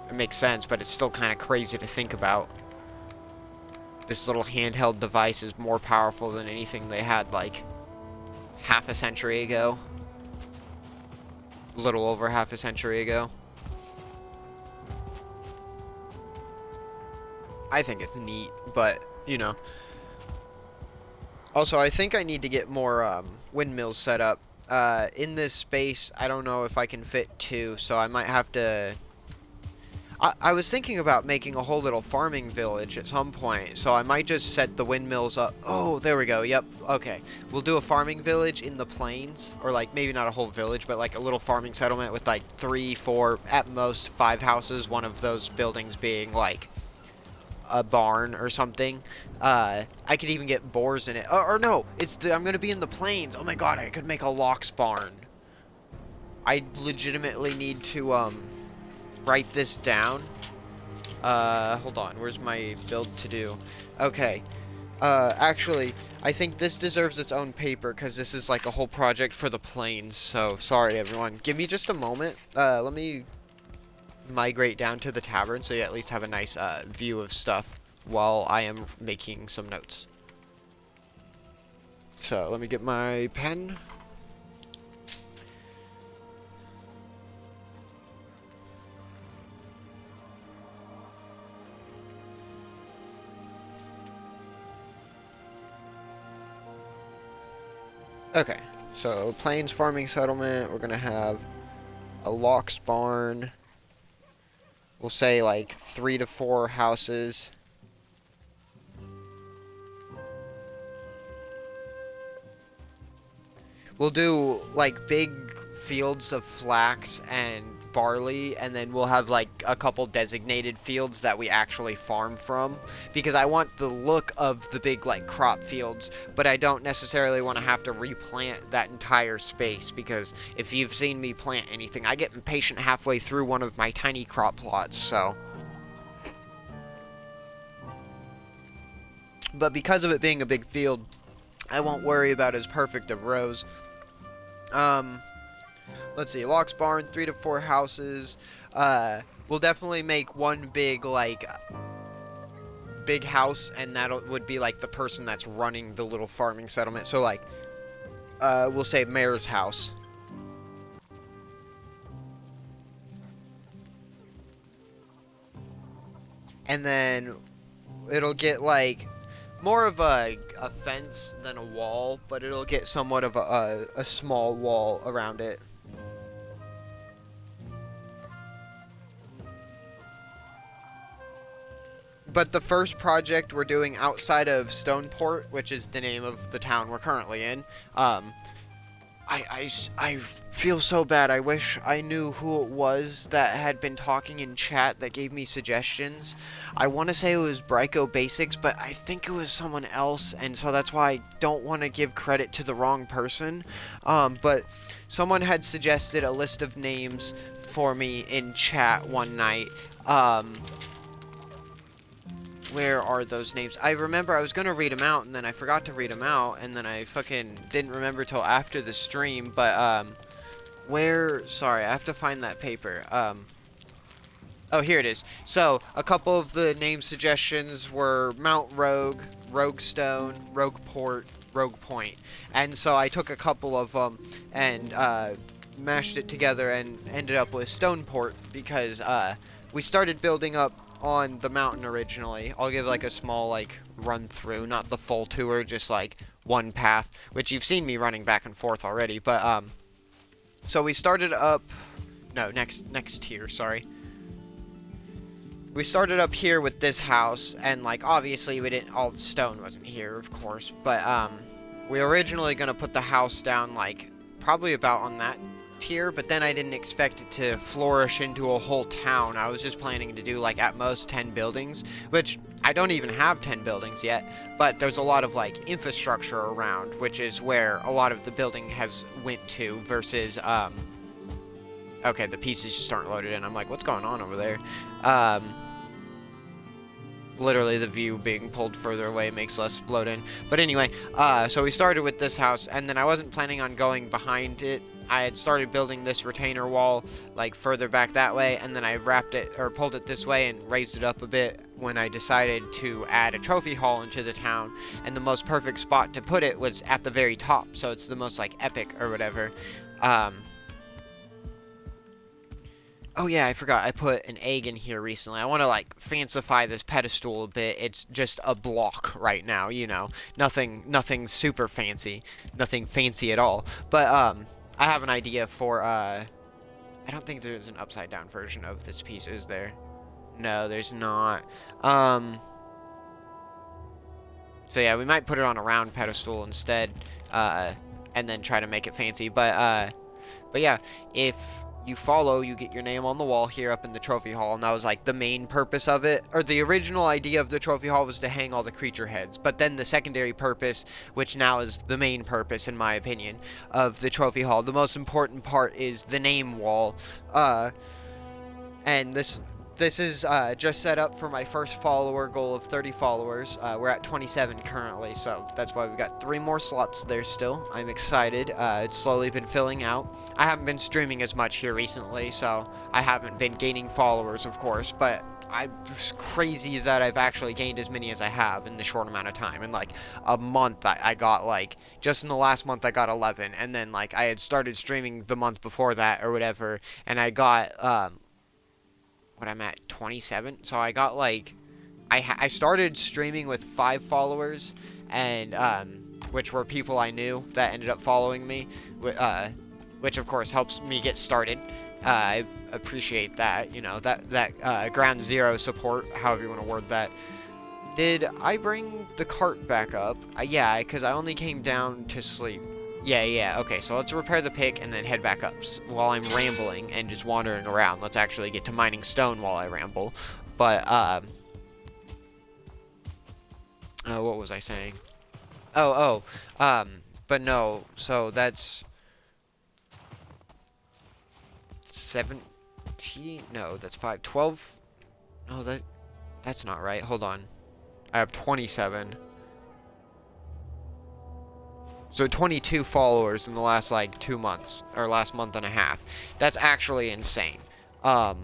it makes sense, but it's still kind of crazy to think about. This little handheld device is more powerful than anything they had like half a century ago. A little over half a century ago. I think it's neat, but, you know. Also, I think I need to get more windmills set up. In this space, I don't know if I can fit 2, so I might have to... I was thinking about making a whole little farming village at some point, so I might just set the windmills up. Oh, there we go. Yep. Okay. We'll do a farming village in the plains, or like maybe not a whole village, but like a little farming settlement with like 3, 4, at most 5 houses, one of those buildings being like a barn or something. I could even get boars in it. Or no, I'm gonna be in the plains. Oh my god, I could make a lox barn. I legitimately need to write this down. Hold on, where's my build to do? Okay. Actually, I think this deserves its own paper, because this is like a whole project for the plains, so sorry everyone. Give me just a moment. Let me migrate down to the tavern so you at least have a nice view of stuff while I am making some notes. So let me get my pen. Okay, so plains farming settlement, we're gonna have a lox barn. We'll say like 3 to 4 houses. We'll do like big fields of flax and barley, and then we'll have like a couple designated fields that we actually farm from, because I want the look of the big like crop fields, but I don't necessarily want to have to replant that entire space, because if you've seen me plant anything, I get impatient halfway through one of my tiny crop plots. So but because of it being a big field, I won't worry about as perfect of rows. Let's see, lox barn, 3 to 4 houses. We'll definitely make one big, like, big house, and that would be, like, the person that's running the little farming settlement. So, like, we'll say mayor's house. And then it'll get, like, more of a fence than a wall, but it'll get somewhat of a small wall around it. But the first project we're doing outside of Stoneport, which is the name of the town we're currently in, I feel so bad. I wish I knew who it was that had been talking in chat that gave me suggestions. I want to say it was Bryco Basics, but I think it was someone else, and so that's why I don't want to give credit to the wrong person. But someone had suggested a list of names for me in chat one night. Where are those names? I remember I was going to read them out, and then I forgot to read them out, and then I fucking didn't remember till after the stream, but, sorry, I have to find that paper. Oh, here it is. So, a couple of the name suggestions were Mount Rogue, Rogue Stone, Rogue Port, Rogue Point. And so I took a couple of them and, mashed it together and ended up with Stoneport because, we started building up on the mountain originally. I'll give like a small like run through, not the full tour, just like one path, which you've seen me running back and forth already. But so we started up, no, next tier, sorry. We started up here with this house, and like obviously we didn't, all the stone wasn't here, of course, but we were originally gonna put the house down like probably about on that tier, but then I didn't expect it to flourish into a whole town. I was just planning to do like at most 10 buildings, which I don't even have 10 buildings yet, but there's a lot of like infrastructure around, which is where a lot of the building has went to versus okay, the pieces just aren't loaded in. I'm like, what's going on over there? Literally the view being pulled further away makes less load in. But anyway, so we started with this house, and then I wasn't planning on going behind it. I had started building this retainer wall like further back that way, and then I wrapped it or pulled it this way and raised it up a bit when I decided to add a trophy hall into the town. And the most perfect spot to put it was at the very top, so it's the most like epic or whatever. Oh yeah, I forgot. I put an egg in here recently. I want to like fancify this pedestal a bit. It's just a block right now, you know. Nothing super fancy. Nothing fancy at all. But I have an idea for I don't think there's an upside down version of this piece, is there? No, there's not. So yeah, we might put it on a round pedestal instead, and then try to make it fancy. But yeah, if you follow, you get your name on the wall here up in the trophy hall, and that was like the main purpose of it. Or the original idea of the trophy hall was to hang all the creature heads, but then the secondary purpose, which now is the main purpose in my opinion, of the trophy hall, the most important part is the name wall. And this is just set up for my first follower goal of 30 followers. We're at 27 currently, so that's why we got 3 more slots there still. I'm excited. It's slowly been filling out. I haven't been streaming as much here recently, so I haven't been gaining followers, of course, but it's crazy that I've actually gained as many as I have in the short amount of time. In like a month, I got like, just in the last month I got 11, and then like I had started streaming the month before that or whatever, and I got what I'm at 27, so I got like I started streaming with 5 followers, and which were people I knew that ended up following me, which of course helps me get started. I appreciate that, you know, that ground zero support, however you want to word that. Did I bring the cart back up? Yeah, because I only came down to sleep. Yeah, okay, so let's repair the pick and then head back up while I'm rambling and just wandering around. Let's actually get to mining stone while I ramble. But, what was I saying? But no, so that's 17, no, that's 5, 12, no, that's not right, hold on. I have 27. So 22 followers in the last, like, 2 months, or last month and a half. That's actually insane. And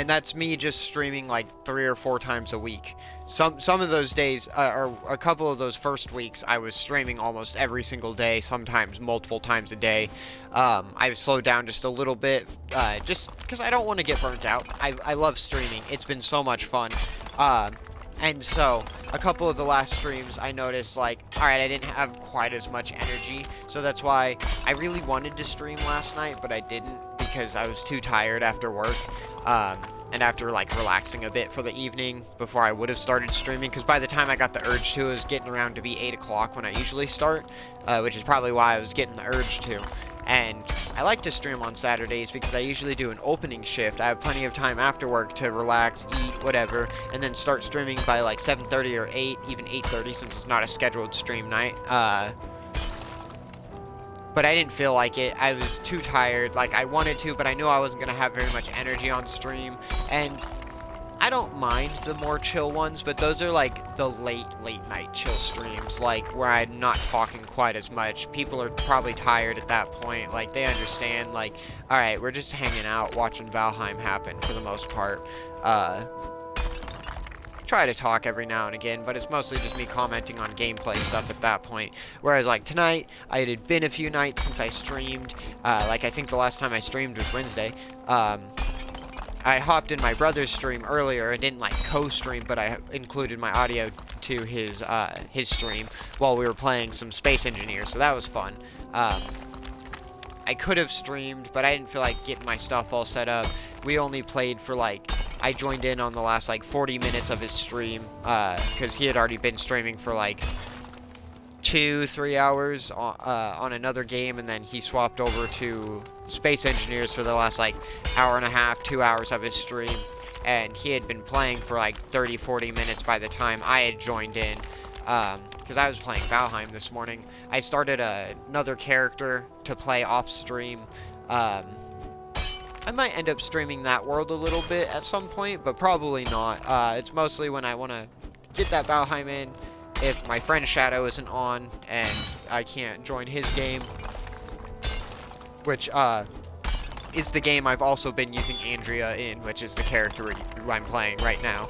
that's me just streaming, like, 3 or 4 times a week. Some of those days, or a couple of those first weeks, I was streaming almost every single day, sometimes multiple times a day. I've slowed down just a little bit, just because I don't want to get burnt out. I love streaming. It's been so much fun. And so, a couple of the last streams, I noticed, like, alright, I didn't have quite as much energy, so that's why I really wanted to stream last night, but I didn't, because I was too tired after work. and after like relaxing a bit for the evening before I would have started streaming, because by the time I got the urge to, it was getting around to be 8 o'clock when I usually start, which is probably why I was getting the urge to. And I like to stream on Saturdays because I usually do an opening shift. I have plenty of time after work to relax, eat, whatever, and then start streaming by like 7:30 or 8, even 8:30 since it's not a scheduled stream night. But I didn't feel like it. I was too tired. Like, I wanted to, but I knew I wasn't going to have very much energy on stream. And I don't mind the more chill ones, but those are like the late night chill streams, like where I'm not talking quite as much. People are probably tired at that point. Like, they understand, like, alright, we're just hanging out watching Valheim happen for the most part. Try to talk every now and again, but it's mostly just me commenting on gameplay stuff at that point. Whereas like tonight, it had been a few nights since I streamed. Like I think the last time I streamed was Wednesday. I hopped in my brother's stream earlier. I didn't like co-stream, but I included my audio to his stream while we were playing some Space Engineers, so that was fun. I could have streamed, but I didn't feel like getting my stuff all set up. We only played for like, I joined in on the last like 40 minutes of his stream, because he had already been streaming for like 2-3 hours on another game, and then he swapped over to Space Engineers for the last like hour and a half, 2 hours of his stream, and he had been playing for like 30-40 minutes by the time I had joined in, because I was playing Valheim this morning. I started another character to play off stream. I might end up streaming that world a little bit at some point, but probably not. It's mostly when I want to get that Valheim in, if my friend Shadow isn't on and I can't join his game, which is the game I've also been using Andrea in, which is the character I'm playing right now.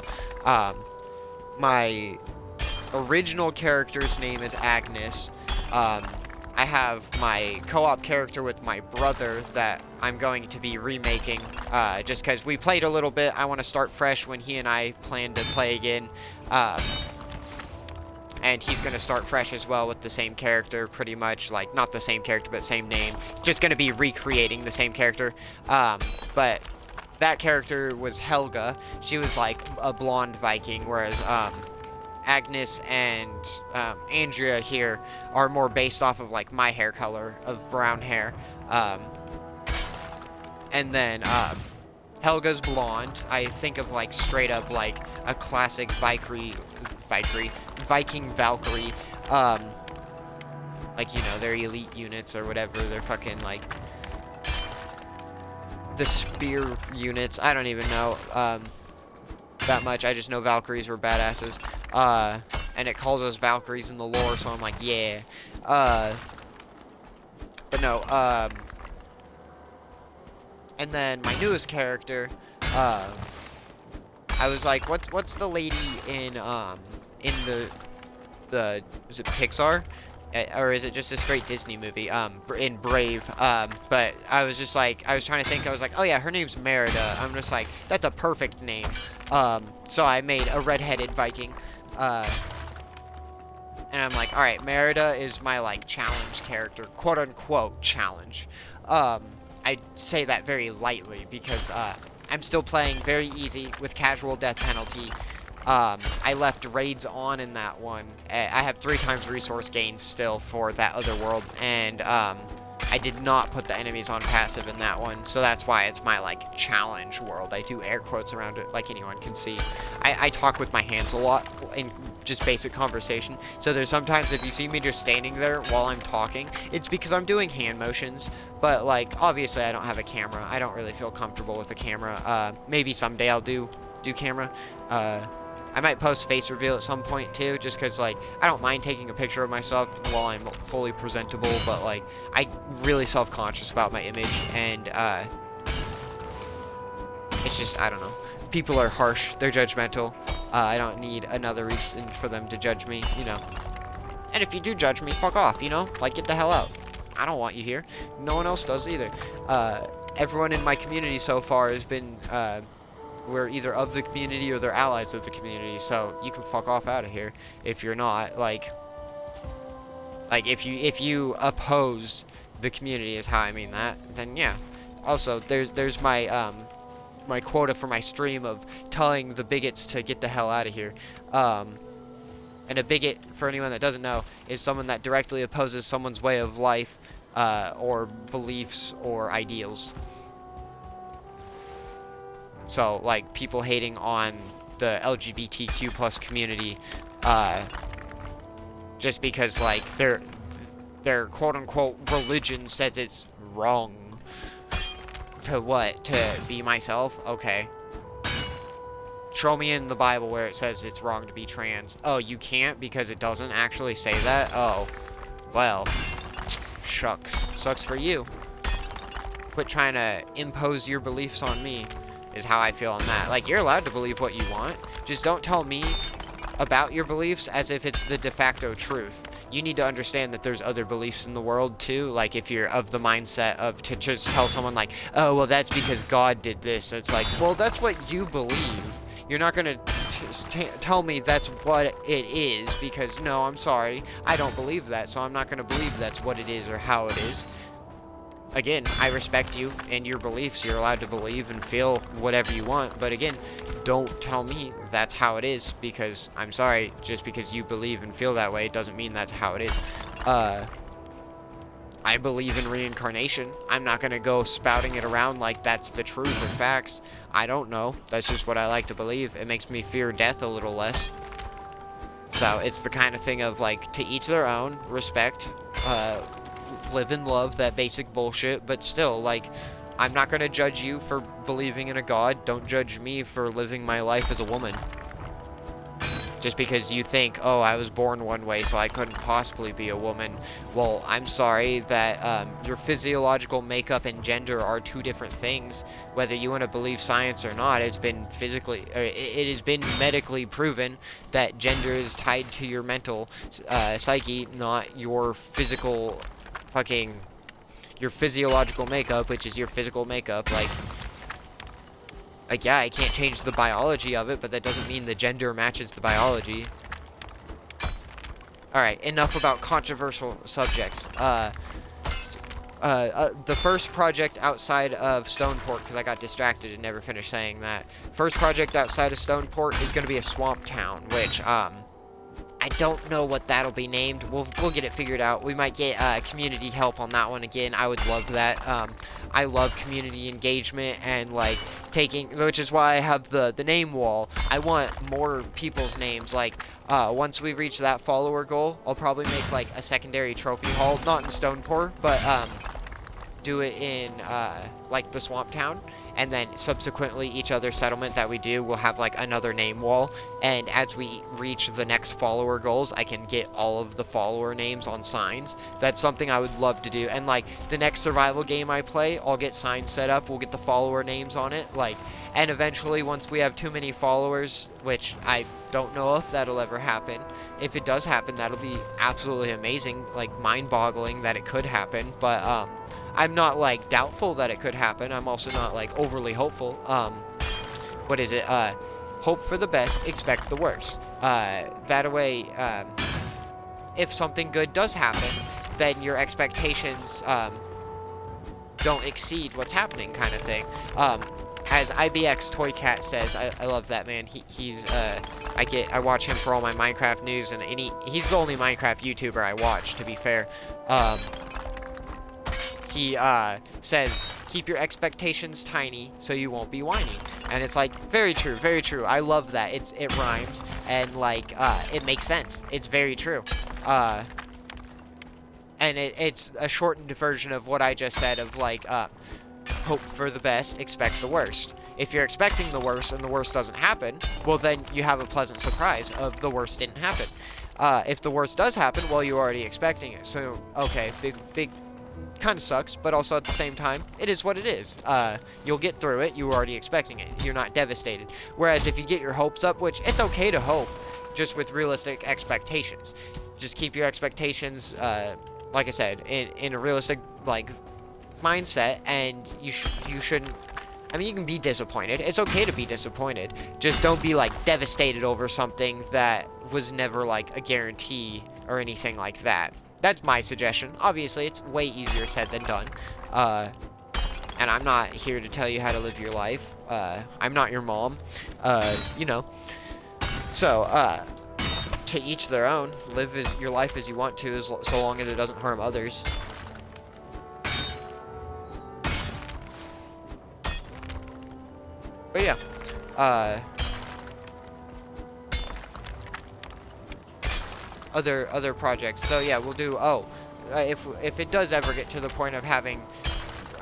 My original character's name is Agnes. I have my co-op character with my brother that I'm going to be remaking, just because we played a little bit. I want to start fresh when he and I plan to play again, and he's going to start fresh as well with the same character, pretty much, like, not the same character, but same name. Just going to be recreating the same character, but that character was Helga. She was, like, a blonde Viking, whereas, Agnes and Andrea here are more based off of like my hair color of brown hair, and then Helga's blonde. I think of like straight up like a classic Viking Valkyrie, like, you know, their elite units or whatever. They're fucking like the spear units. I don't even know that much. I just know Valkyries were badasses. And it calls us Valkyries in the lore, so I'm like, yeah. But no, and then my newest character, I was like, what's the lady in the is it Pixar? Or is it just a straight Disney movie, in Brave, but I was just like, I was trying to think, I was like, oh yeah, her name's Merida. I'm just like, that's a perfect name. So I made a redheaded Viking, and I'm like, alright, Merida is my, like, challenge character, quote-unquote challenge. I say that very lightly, because, I'm still playing very easy with casual death penalty. I left raids on in that one. I have 3 times resource gains still for that other world, and I did not put the enemies on passive in that one, so that's why it's my, like, challenge world. I do air quotes around it, like anyone can see. I talk with my hands a lot in just basic conversation, so there's sometimes if you see me just standing there while I'm talking, it's because I'm doing hand motions, but, like, obviously I don't have a camera. I don't really feel comfortable with a camera. Maybe someday I'll do camera. I might post face reveal at some point too, just because, like, I don't mind taking a picture of myself while I'm fully presentable, but, like, I'm really self-conscious about my image, and it's just, I don't know. People are harsh. They're judgmental. I don't need another reason for them to judge me, you know. And if you do judge me, fuck off, you know? Like, get the hell out. I don't want you here. No one else does either. Everyone in my community so far has been, we're either of the community or they're allies of the community, so you can fuck off out of here if you're not. Like if you oppose the community is how I mean that, then yeah. Also, there's my my quota for my stream of telling the bigots to get the hell out of here. And a bigot, for anyone that doesn't know, is someone that directly opposes someone's way of life, or beliefs or ideals. So, like, people hating on the LGBTQ plus community, just because, like, their quote-unquote religion says it's wrong. To what? To be myself? Okay. Show me in the Bible where it says it's wrong to be trans. Oh, you can't because it doesn't actually say that? Oh. Well. Shucks. Sucks for you. Quit trying to impose your beliefs on me, is how I feel on that. Like, you're allowed to believe what you want. Just don't tell me about your beliefs as if it's the de facto truth. You need to understand that there's other beliefs in the world too. Like, if you're of the mindset of to just tell someone like, oh, well, that's because God did this. It's like, well, that's what you believe. You're not going to tell me that's what it is, because, no, I'm sorry, I don't believe that, so I'm not going to believe that's what it is or how it is. Again, I respect you and your beliefs. You're allowed to believe and feel whatever you want, but again, don't tell me that's how it is, because, I'm sorry, just because you believe and feel that way doesn't mean that's how it is. I believe in reincarnation. I'm not going to go spouting it around like that's the truth or facts. I don't know. That's just what I like to believe. It makes me fear death a little less. So it's the kind of thing of, like, to each their own, respect, live and love, that basic bullshit, but still, like, I'm not going to judge you for believing in a god. Don't judge me for living my life as a woman. Just because you think, oh, I was born one way, so I couldn't possibly be a woman. Well, I'm sorry that your physiological makeup and gender are two different things. Whether you want to believe science or not, it's been it has been medically proven that gender is tied to your mental psyche, not your physical your physiological makeup, which is your physical makeup. Like, yeah, I can't change the biology of it, but that doesn't mean the gender matches the biology. Alright, enough about controversial subjects. The first project outside of Stoneport, because I got distracted and never finished saying that. First project outside of Stoneport is going to be a swamp town, which, I don't know what that'll be named. We'll get it figured out. We might get community help on that one again. I would love that. I love community engagement and, like, which is why I have the name wall. I want more people's names. Like, once we reach that follower goal, I'll probably make, like, a secondary trophy hall. Not in Stoneport, but, do it in, like, the swamp town, and then subsequently each other settlement that we do will have, like, another name wall, and as we reach the next follower goals, I can get all of the follower names on signs. That's something I would love to do, and, like, the next survival game I play, I'll get signs set up, we'll get the follower names on it, like, and eventually, once we have too many followers, which I don't know if that'll ever happen, if it does happen, that'll be absolutely amazing, like, mind-boggling that it could happen, but, I'm not, like, doubtful that it could happen. I'm also not, like, overly hopeful. What is it? Hope for the best, expect the worst. That way, if something good does happen, then your expectations, don't exceed what's happening, kind of thing. As IBX Toycat says, I love that man. He's, I watch him for all my Minecraft news, and he's the only Minecraft YouTuber I watch, to be fair. He says, keep your expectations tiny so you won't be whiny. And it's like, very true, very true. I love that. It rhymes, and, like, it makes sense. It's very true. And it's a shortened version of what I just said of, like, hope for the best, expect the worst. If you're expecting the worst and the worst doesn't happen, well, then you have a pleasant surprise of the worst didn't happen. If the worst does happen, well, you're already expecting it. So, okay, big kind of sucks, but also at the same time, it is what it is. You'll get through it. You were already expecting it. You're not devastated. Whereas if you get your hopes up, which it's okay to hope, just with realistic expectations. Just keep your expectations, like I said, in a realistic, like, mindset, and you shouldn't. I mean, you can be disappointed. It's okay to be disappointed. Just don't be, like, devastated over something that was never, like, a guarantee or anything like that. That's my suggestion. Obviously, it's way easier said than done. and I'm not here to tell you how to live your life. I'm not your mom. You know. So, to each their own. Live your life as you want to, so long as it doesn't harm others. But yeah, other projects. So yeah, we'll do. If it does ever get to the point of having,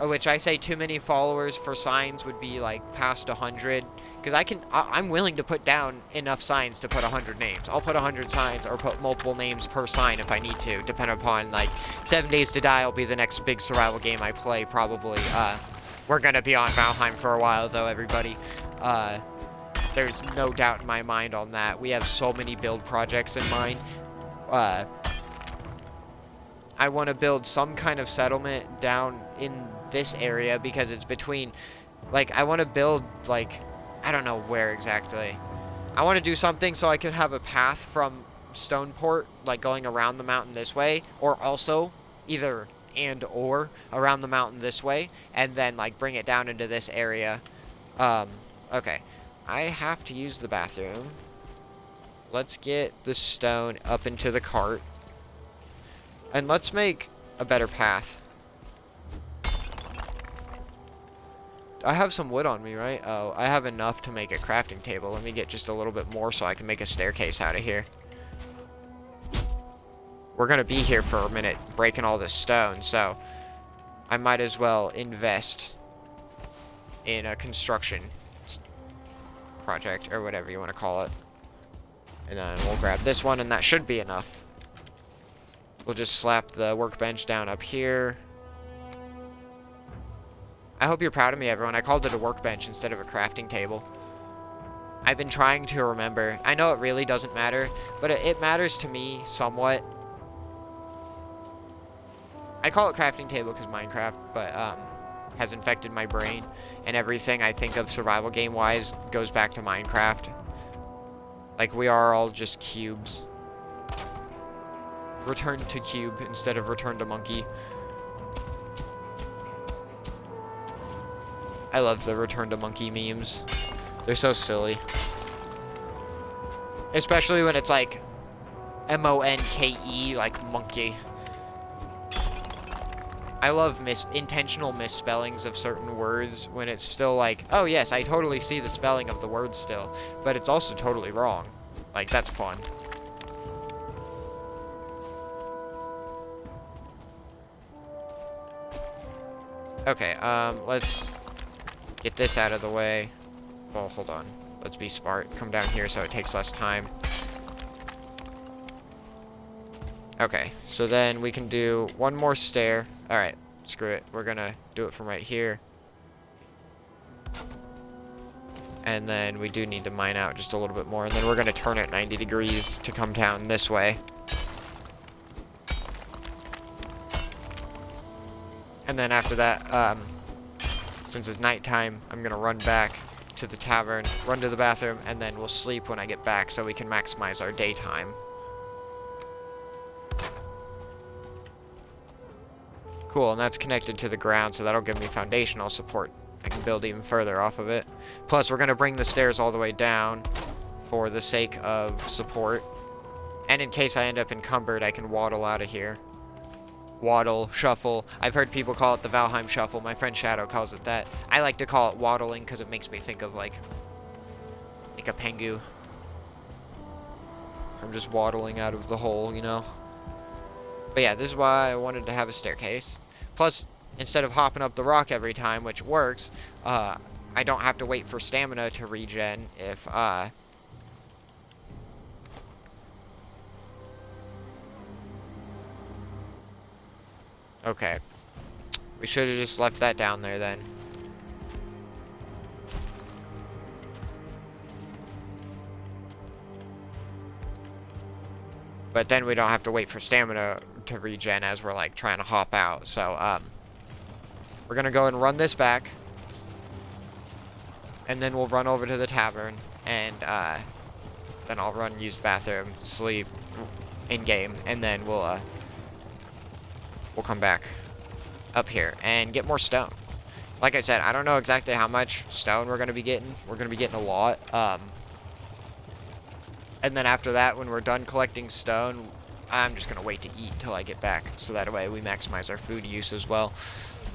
which I say too many followers for signs would be like past 100, because I'm willing to put down enough signs to put 100 names. I'll put 100 signs or put multiple names per sign if I need to, depending upon, like, 7 Days to Die will be the next big survival game I play probably. We're gonna be on Valheim for a while though, everybody. There's no doubt in my mind on that. We have so many build projects in mind. I want to build some kind of settlement down in this area because it's between, like, I want to build, like, I don't know where exactly. I want to do something so I can have a path from Stoneport, like, going around the mountain this way, or also either and or around the mountain this way, and then, like, bring it down into this area. Okay. I have to use the bathroom. Let's get the stone up into the cart. And let's make a better path. I have some wood on me, right? Oh, I have enough to make a crafting table. Let me get just a little bit more so I can make a staircase out of here. We're going to be here for a minute breaking all this stone, so I might as well invest in a construction project, or whatever you want to call it. And then we'll grab this one, and that should be enough. We'll just slap the workbench down up here. I hope you're proud of me, everyone. I called it a workbench instead of a crafting table. I've been trying to remember. I know it really doesn't matter, but it matters to me somewhat. I call it crafting table because Minecraft, but has infected my brain, and everything I think of survival game-wise goes back to Minecraft. Like, we are all just cubes. Return to cube instead of return to monkey. I love the return to monkey memes. They're so silly. Especially when it's like M-O-N-K-E, like monkey. I love intentional misspellings of certain words when it's still like, oh yes, I totally see the spelling of the word still, but it's also totally wrong. Like, that's fun. Okay, let's get this out of the way. Well, hold on. Let's be smart. Come down here so it takes less time. Okay, so then we can do one more stair. Alright, screw it. We're gonna do it from right here. And then we do need to mine out just a little bit more. And then we're gonna turn it 90 degrees to come down this way. And then after that, since it's nighttime, I'm gonna run back to the tavern, run to the bathroom, and then we'll sleep when I get back so we can maximize our daytime. Cool, and that's connected to the ground, so that'll give me foundational support. I can build even further off of it. Plus, we're going to bring the stairs all the way down for the sake of support. And in case I end up encumbered, I can waddle out of here. Waddle, shuffle. I've heard people call it the Valheim shuffle. My friend Shadow calls it that. I like to call it waddling because it makes me think of like a pengu. I'm just waddling out of the hole, you know? But yeah, this is why I wanted to have a staircase. Plus, instead of hopping up the rock every time, which works, I don't have to wait for stamina to regen if, Okay. We should have just left that down there then. But then we don't have to wait for stamina to regen as we're like trying to hop out. So we're gonna go and run this back, and then we'll run over to the tavern, and then I'll run, use the bathroom, sleep in game, and then we'll come back up here and get more stone. like I said, I don't know exactly how much stone we're gonna be getting. We're gonna be getting a lot. And then after that, when we're done collecting stone, I'm just gonna wait to eat till I get back, so that way we maximize our food use as well.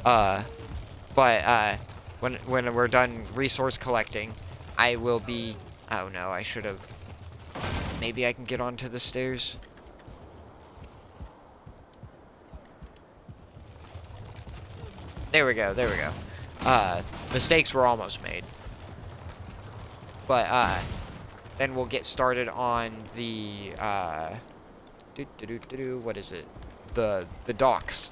But when we're done resource collecting, I will be. Oh no, I should have. Maybe I can get onto the stairs. There we go. There we go. Mistakes were almost made. But then we'll get started on the what is it? The docks.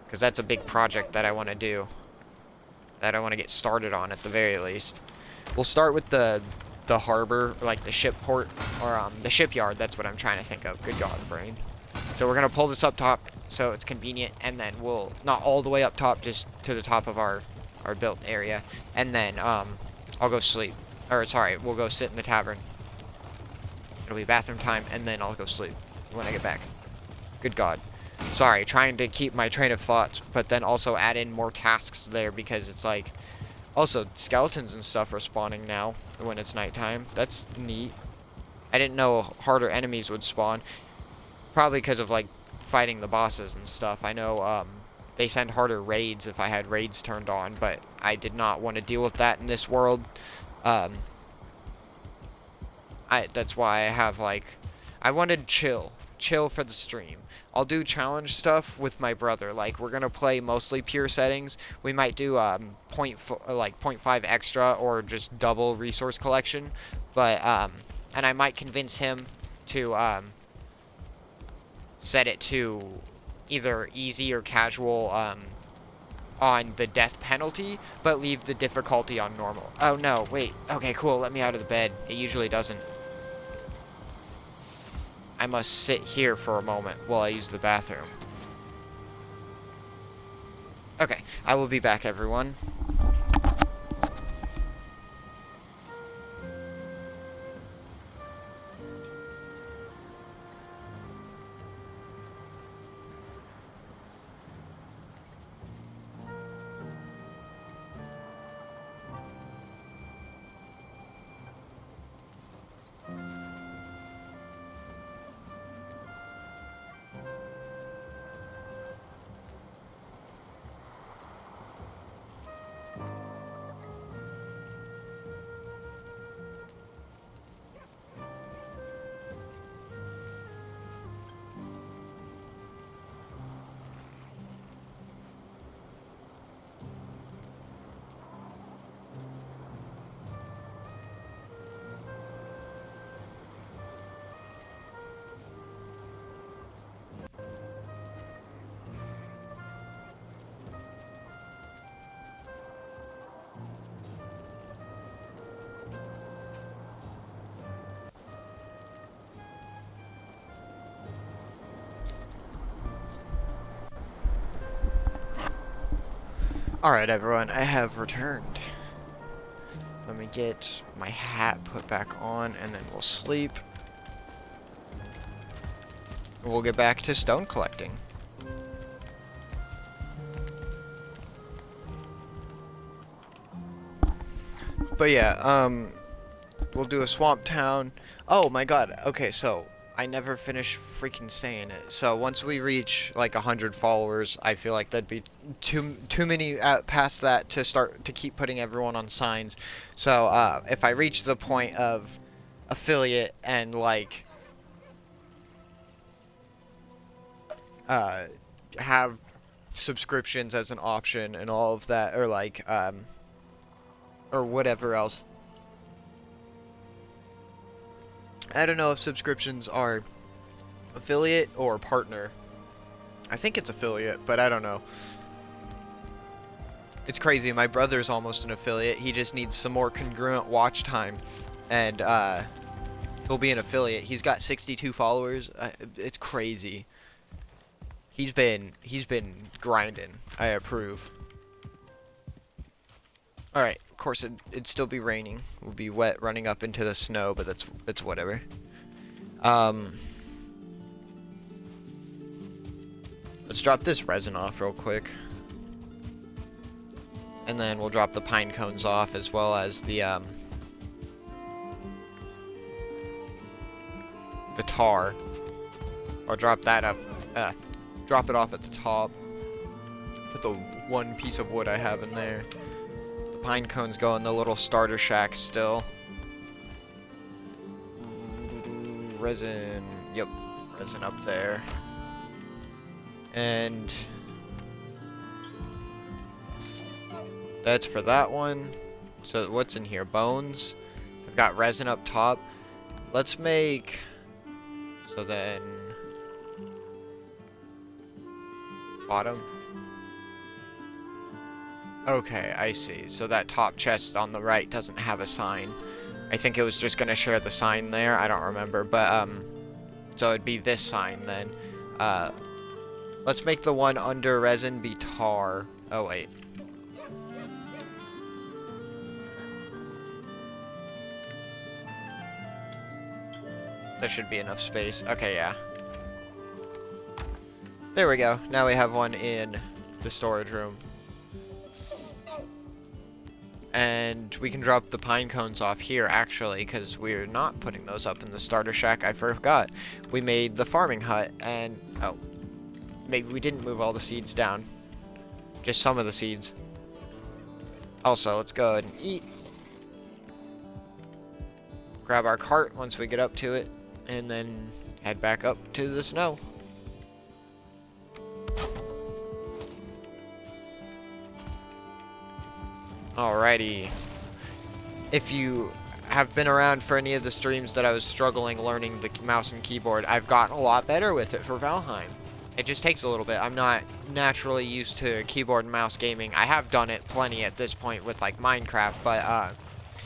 Because that's a big project that I want to do. That I want to get started on at the very least. We'll start with the harbor, like the ship port, or the shipyard. That's what I'm trying to think of. Good God, brain. So we're gonna pull this up top so it's convenient, and then we'll not all the way up top, just to the top of our built area, and then I'll go sleep. Or sorry, we'll go sit in the tavern. It'll be bathroom time, and then I'll go sleep when I get back. Good God. Sorry, trying to keep my train of thoughts, but then also add in more tasks there, because it's like, also skeletons and stuff are spawning now when it's nighttime. That's neat. I didn't know harder enemies would spawn, probably because of like fighting the bosses and stuff. I know they send harder raids if I had raids turned on, but I did not want to deal with that in this world. That's why I have like, I wanted chill for the stream. I'll do challenge stuff with my brother. Like, we're gonna play mostly pure settings. We might do like 0.5 extra or just double resource collection. But and I might convince him to set it to either easy or casual on the death penalty, but leave the difficulty on normal. Oh no, wait. Okay, cool. Let me out of the bed. It usually doesn't. I must sit here for a moment while I use the bathroom. Okay, I will be back, everyone. Alright, everyone, I have returned. Let me get my hat put back on, and then we'll sleep. We'll get back to stone collecting. But yeah, we'll do a swamp town. Oh my God, okay, so I never finished freaking saying it. So once we reach like 100 followers, I feel like that'd be too many past that to start to keep putting everyone on signs. So if I reach the point of affiliate and like have subscriptions as an option and all of that, or like or whatever else. I don't know if subscriptions are affiliate or partner. I think it's affiliate, but I don't know. It's crazy. My brother's almost an affiliate. He just needs some more congruent watch time, and he'll be an affiliate. He's got 62 followers. It's crazy. He's been grinding. I approve. All right. Of course, it'd still be raining. We'll be wet running up into the snow, but it's whatever. Let's drop this resin off real quick. And then we'll drop the pine cones off, as well as the tar. I'll drop that up, drop it off at the top. Put the one piece of wood I have in there. The pine cones go in the little starter shack still. Resin, yep, resin up there. And that's for that one. So what's in here? Bones. I've got resin up top. Let's make, so then bottom. Okay, I see. So that top chest on the right doesn't have a sign. I think it was just gonna share the sign there. I don't remember, but so it'd be this sign then. Let's make the one under resin be tar. Oh wait. There should be enough space. Okay, yeah. There we go. Now we have one in the storage room. And we can drop the pine cones off here, actually, because we're not putting those up in the starter shack. I forgot. We made the farming hut, and oh, maybe we didn't move all the seeds down. Just some of the seeds. Also, let's go ahead and eat. Grab our cart once we get up to it, and then head back up to the snow. Alrighty. If you have been around for any of the streams that I was struggling learning the mouse and keyboard, I've gotten a lot better with it for Valheim. It just takes a little bit. I'm not naturally used to keyboard and mouse gaming. I have done it plenty at this point with like Minecraft, but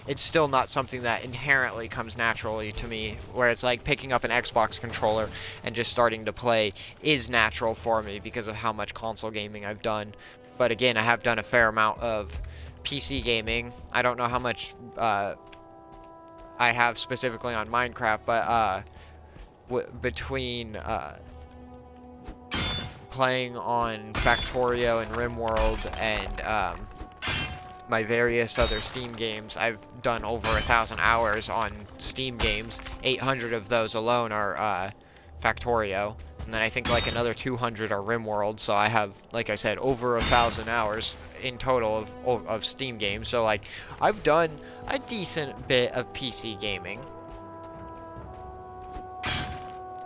it's still not something that inherently comes naturally to me, where it's like picking up an Xbox controller and just starting to play is natural for me because of how much console gaming I've done. But again, I have done a fair amount of PC gaming. I don't know how much I have specifically on Minecraft, but between playing on Factorio and RimWorld and my various other Steam games, I've done over 1,000 hours on Steam games. 800 of those alone are Factorio, and then I think like another 200 are RimWorld. So I have, like I said, over 1,000 hours in total of Steam games. So like I've done a decent bit of PC gaming.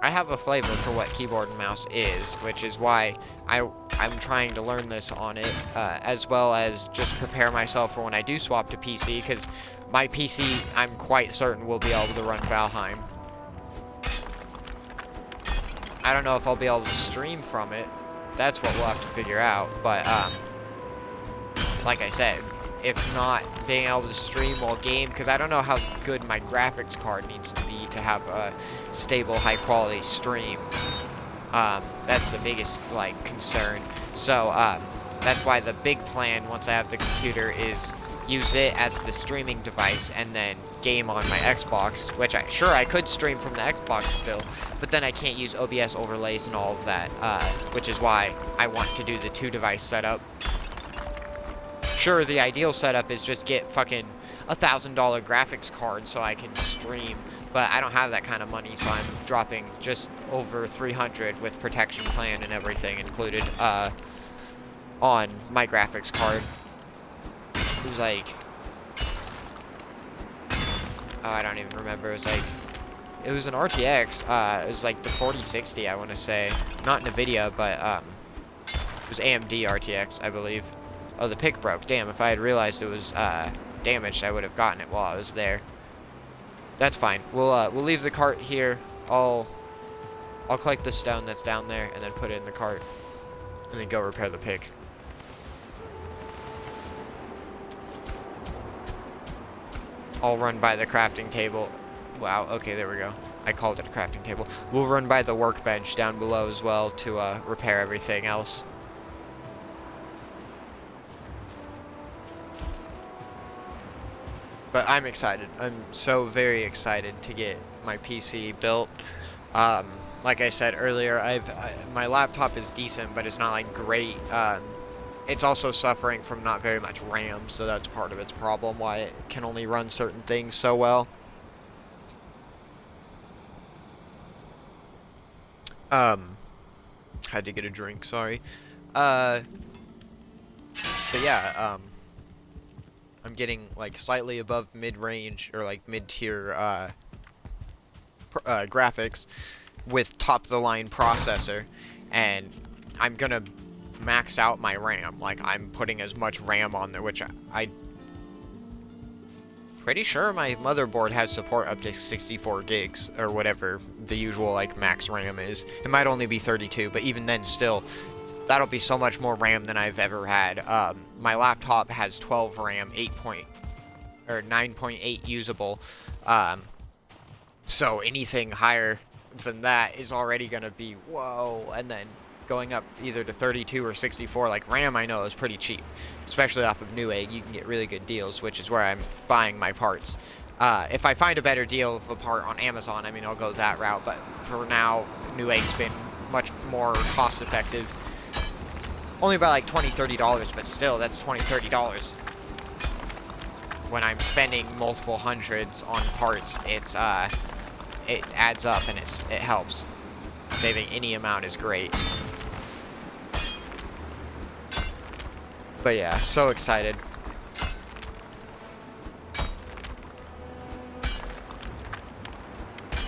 I have a flavor for what keyboard and mouse is, which is why I'm trying to learn this on it, as well as just prepare myself for when I do swap to PC, because my PC, I'm quite certain, will be able to run Valheim. I don't know if I'll be able to stream from it. That's what we'll have to figure out, but like I said, if not being able to stream while game, because I don't know how good my graphics card needs to be to have a stable, high-quality stream. That's the biggest, like, concern. So, that's why the big plan, once I have the computer, is use it as the streaming device and then game on my Xbox, which I could stream from the Xbox still, but then I can't use OBS overlays and all of that, which is why I want to do the two-device setup. Sure, the ideal setup is just get fucking $1,000 graphics card so I can stream, but I don't have that kind of money, so I'm dropping just over 300 with protection plan and everything included on my graphics card. It was like, oh, I don't even remember. It was an RTX. It was like the 4060, I want to say, not NVIDIA, but it was AMD RTX, I believe. Oh, the pick broke. Damn, if I had realized it was damaged, I would have gotten it while I was there. That's fine. We'll leave the cart here. I'll collect the stone that's down there and then put it in the cart, and then go repair the pick. I'll run by the crafting table. Wow, okay, there we go. I called it a crafting table. We'll run by the workbench down below as well to repair everything else. But I'm excited. I'm so very excited to get my PC built. Like I said earlier, my laptop is decent, but it's not like great. it's also suffering from not very much RAM, so that's part of its problem, why it can only run certain things so well. Had to get a drink, sorry. But yeah, I'm getting, like, slightly above mid-range, or, like, mid-tier, graphics with top-of-the-line processor, and I'm gonna max out my RAM. Like, I'm putting as much RAM on there, which I pretty sure my motherboard has support up to 64 gigs, or whatever the usual, like, max RAM is. It might only be 32, but even then, still, that'll be so much more RAM than I've ever had. My laptop has 12 RAM, 9.8 usable, so anything higher than that is already gonna be whoa, and then going up either to 32 or 64, like RAM I know is pretty cheap, especially off of Newegg. You can get really good deals, which is where I'm buying my parts. If I find a better deal of a part on Amazon, I mean, I'll go that route, but for now, Newegg's been much more cost effective. Only by like $20-$30, but still, that's $20-$30. When I'm spending multiple hundreds on parts, it adds up and it helps. Saving any amount is great. But yeah, so excited.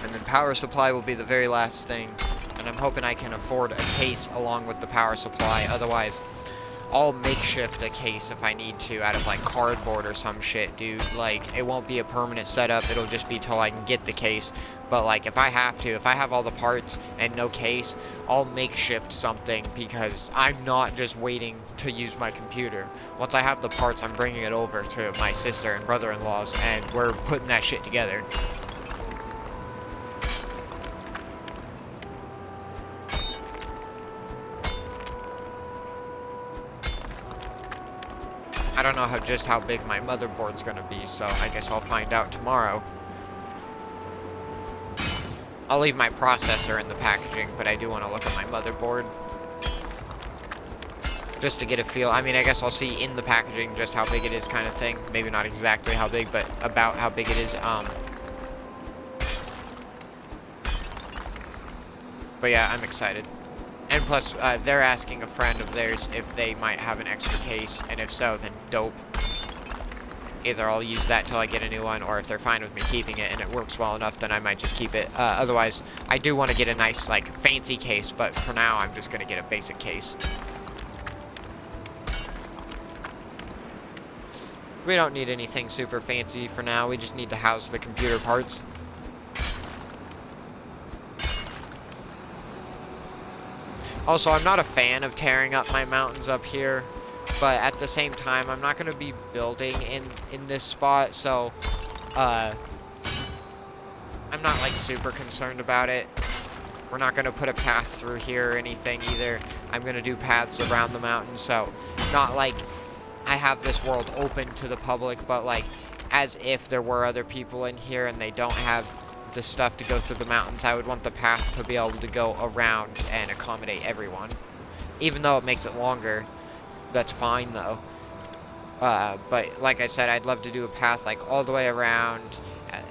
And then power supply will be the very last thing. And I'm hoping I can afford a case along with the power supply. Otherwise, I'll makeshift a case if I need to out of like cardboard or some shit, dude. Like, it won't be a permanent setup. It'll just be till I can get the case. But like, if I have all the parts and no case, I'll makeshift something, because I'm not just waiting to use my computer. Once I have the parts, I'm bringing it over to my sister and brother-in-law's, and we're putting that shit together. I don't know just how big my motherboard's gonna be, so I guess I'll find out tomorrow. I'll leave my processor in the packaging, but I do want to look at my motherboard, just to get a feel. I mean, I guess I'll see in the packaging just how big it is, kind of thing. Maybe not exactly how big, but about how big it is. But yeah, I'm excited. And plus, they're asking a friend of theirs if they might have an extra case, and if so, then dope. Either I'll use that till I get a new one, or if they're fine with me keeping it and it works well enough, then I might just keep it. Otherwise, I do want to get a nice, like, fancy case, but for now, I'm just going to get a basic case. We don't need anything super fancy for now. We just need to house the computer parts. Also, I'm not a fan of tearing up my mountains up here, but at the same time, I'm not going to be building in this spot, so I'm not, like, super concerned about it. We're not going to put a path through here or anything either. I'm going to do paths around the mountain, so not like I have this world open to the public, but like as if there were other people in here and they don't have the stuff to go through the mountains. I would want the path to be able to go around and accommodate everyone. Even though it makes it longer, that's fine though. But like I said, I'd love to do a path like all the way around,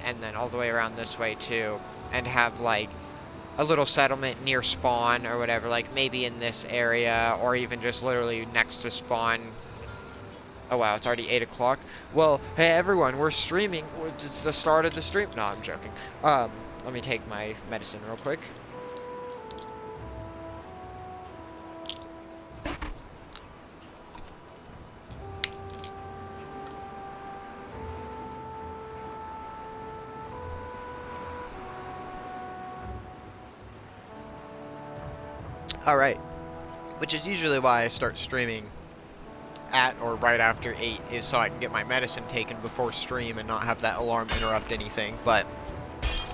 and then all the way around this way too, and have like a little settlement near spawn or whatever, like maybe in this area, or even just literally next to spawn. Oh wow, it's already 8 o'clock. Well, hey everyone, we're streaming. It's the start of the stream. No, I'm joking. Let me take my medicine real quick. Alright. Which is usually why I start streaming at or right after 8, is so I can get my medicine taken before stream and not have that alarm interrupt anything, but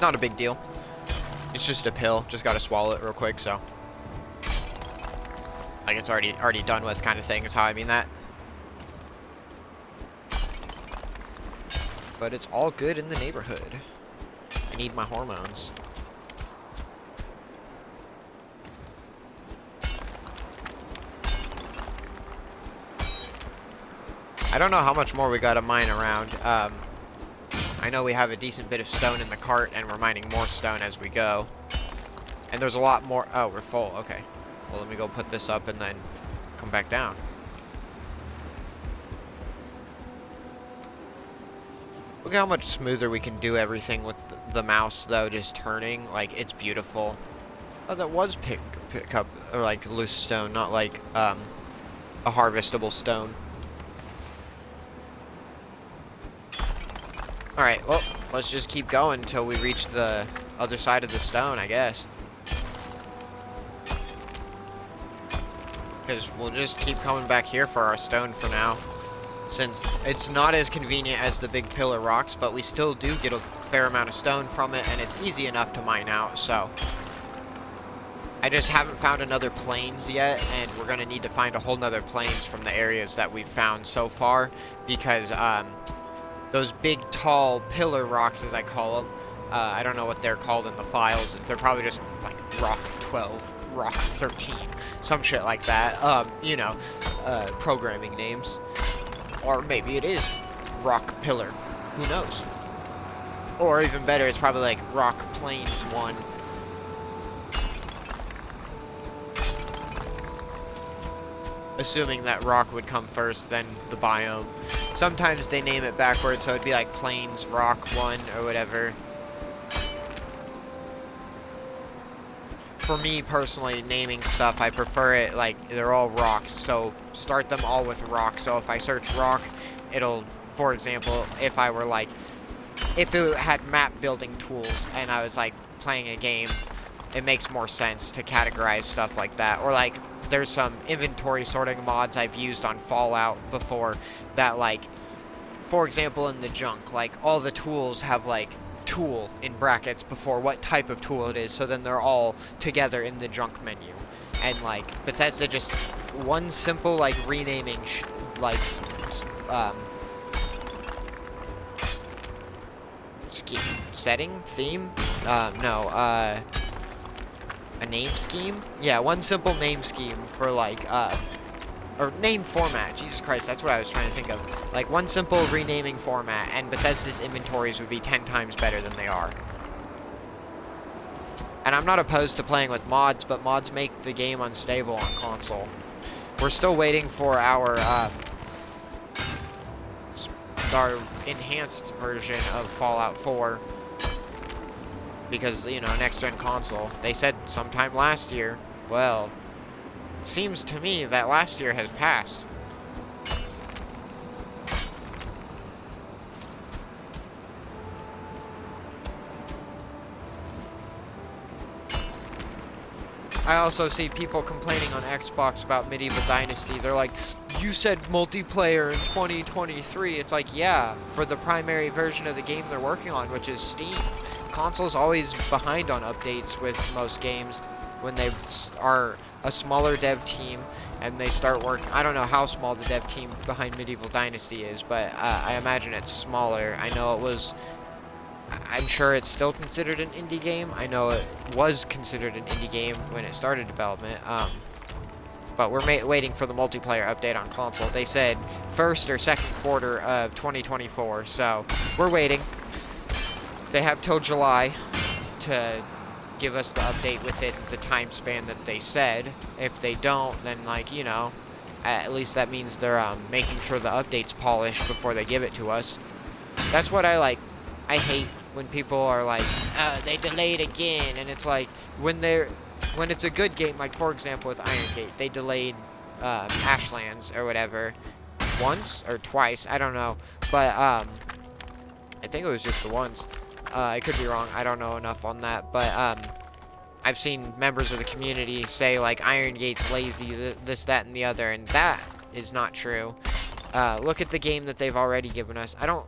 not a big deal. It's just a pill, just gotta swallow it real quick, so like it's already done with kind of thing is how I mean that. But it's all good in the neighborhood. I need my hormones. I don't know how much more we gotta mine around. I know we have a decent bit of stone in the cart, and we're mining more stone as we go. And there's a lot more. Oh, we're full. Okay. Well, let me go put this up and then come back down. Look how much smoother we can do everything with the mouse, though, just turning. Like, it's beautiful. Oh, that was pick up, or like, loose stone, not like, a harvestable stone. Alright, well, let's just keep going until we reach the other side of the stone, I guess. Because we'll just keep coming back here for our stone for now. Since it's not as convenient as the big pillar rocks, but we still do get a fair amount of stone from it, and it's easy enough to mine out, so. I just haven't found another plains yet, and we're going to need to find a whole nother plains from the areas that we've found so far, because, those big, tall pillar rocks, as I call them, I don't know what they're called in the files. They're probably just, like, Rock 12, Rock 13, some shit like that. You know, programming names. Or maybe it is Rock Pillar. Who knows? Or even better, it's probably like Rock Plains 1. Assuming that rock would come first, then the biome. Sometimes they name it backwards, so it'd be like Plains Rock 1 or whatever. For me personally, naming stuff, I prefer it like they're all rocks, so start them all with rock. So if I search rock, it'll, for example, if I were like, if it had map building tools and I was like playing a game, it makes more sense to categorize stuff like that. Or like, there's some inventory sorting mods I've used on Fallout before that, like, for example, in the junk, like, all the tools have, like, tool in brackets before what type of tool it is, so then they're all together in the junk menu. And, like, Bethesda just, one simple, like, renaming, setting? Theme? A name scheme? Yeah, one simple name scheme for, like, or name format. Jesus Christ, that's what I was trying to think of. Like, one simple renaming format, and Bethesda's inventories would be 10 times better than they are. And I'm not opposed to playing with mods, but mods make the game unstable on console. We're still waiting for our enhanced version of Fallout 4. Because, you know, next-gen console. They said sometime last year. Well, it seems to me that last year has passed. I also see people complaining on Xbox about Medieval Dynasty. They're like, you said multiplayer in 2023. It's like, yeah, for the primary version of the game they're working on, which is Steam. Console's always behind on updates with most games when they are a smaller dev team and they start working. I don't know how small the dev team behind Medieval Dynasty is, but I imagine it's smaller. I know it was, I'm sure it's still considered an indie game. I know it was considered an indie game when it started development. But we're waiting for the multiplayer update on console. They said first or second quarter of 2024, so we're waiting. They have till July to give us the update within the time span that they said. If they don't, then, like, you know, at least that means they're making sure the update's polished before they give it to us. That's what I like. I hate when people are like, they delayed again, and it's like, when it's a good game, like, for example, with Iron Gate, they delayed Ashlands or whatever once or twice, I don't know, but I think it was just the once. I could be wrong. I don't know enough on that. But I've seen members of the community say, like, Iron Gate's lazy, this, that, and the other. And that is not true. Look at the game that they've already given us. I don't...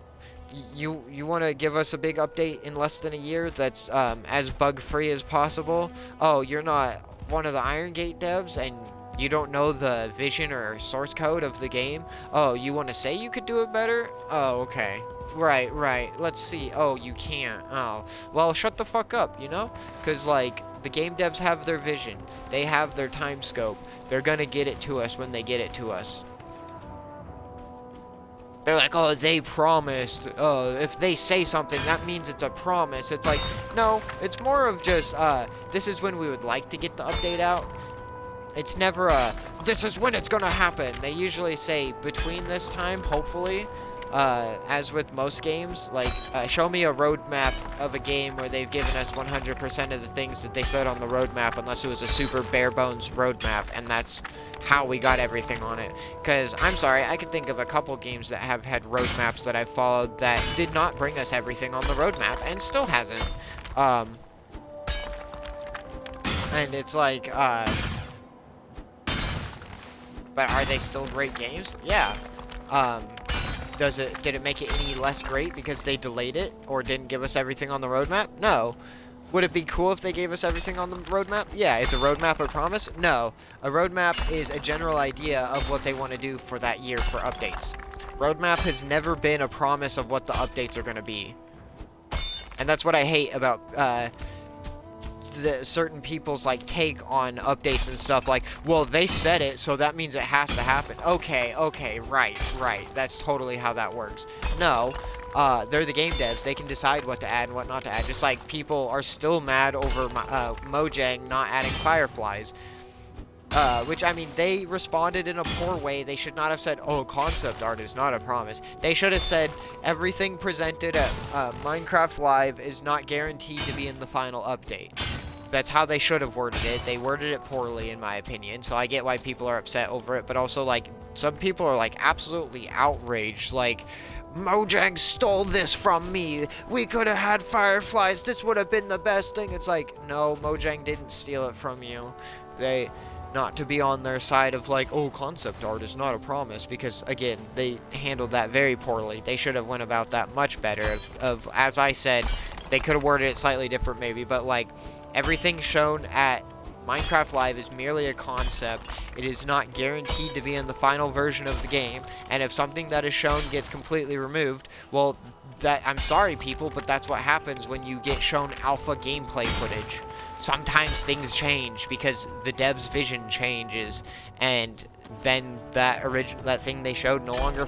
You want to give us a big update in less than a year that's as bug-free as possible? Oh, you're not one of the Iron Gate devs, and you don't know the vision or source code of the game? Oh, you want to say you could do it better? Oh, okay. Right. Let's see. Oh, you can't. Oh. Well, shut the fuck up, you know? Because, like, the game devs have their vision. They have their time scope. They're gonna get it to us when they get it to us. They're like, oh, they promised. If they say something, that means it's a promise. It's like, no, it's more of just, this is when we would like to get the update out. It's never this is when it's gonna happen. They usually say between this time, hopefully. As with most games, like, show me a roadmap of a game where they've given us 100% of the things that they said on the roadmap, unless it was a super bare bones roadmap, and that's how we got everything on it. Because, I'm sorry, I could think of a couple games that have had roadmaps that I've followed that did not bring us everything on the roadmap, and still hasn't. And it's like, but are they still great games? Yeah. Did it make it any less great because they delayed it or didn't give us everything on the roadmap? No. Would it be cool if they gave us everything on the roadmap? Yeah. Is a roadmap a promise? No. A roadmap is a general idea of what they want to do for that year for updates. Roadmap has never been a promise of what the updates are going to be. And that's what I hate about certain people's like take on updates and stuff. Like, well, they said it, so that means it has to happen. Okay, right. That's totally how that works. No, they're the game devs. They can decide what to add and what not to add. Just like people are still mad over Mojang not adding fireflies. Which, I mean, they responded in a poor way. They should not have said, oh, concept art is not a promise. They should have said, everything presented at Minecraft Live is not guaranteed to be in the final update. That's how they should have worded it. They worded it poorly, in my opinion, so I get why people are upset over it, but also, like, some people are, like, absolutely outraged, like, Mojang stole this from me. We could have had fireflies. This would have been the best thing. It's like, no, Mojang didn't steal it from you. Not to be on their side of like, oh, concept art is not a promise, because again, they handled that very poorly. They should have went about that much better. As I said, they could have worded it slightly different maybe, but like, everything shown at Minecraft Live is merely a concept. It is not guaranteed to be in the final version of the game, and if something that is shown gets completely removed, well, I'm sorry people, but that's what happens when you get shown alpha gameplay footage. Sometimes things change because the dev's vision changes, and then that thing they showed no longer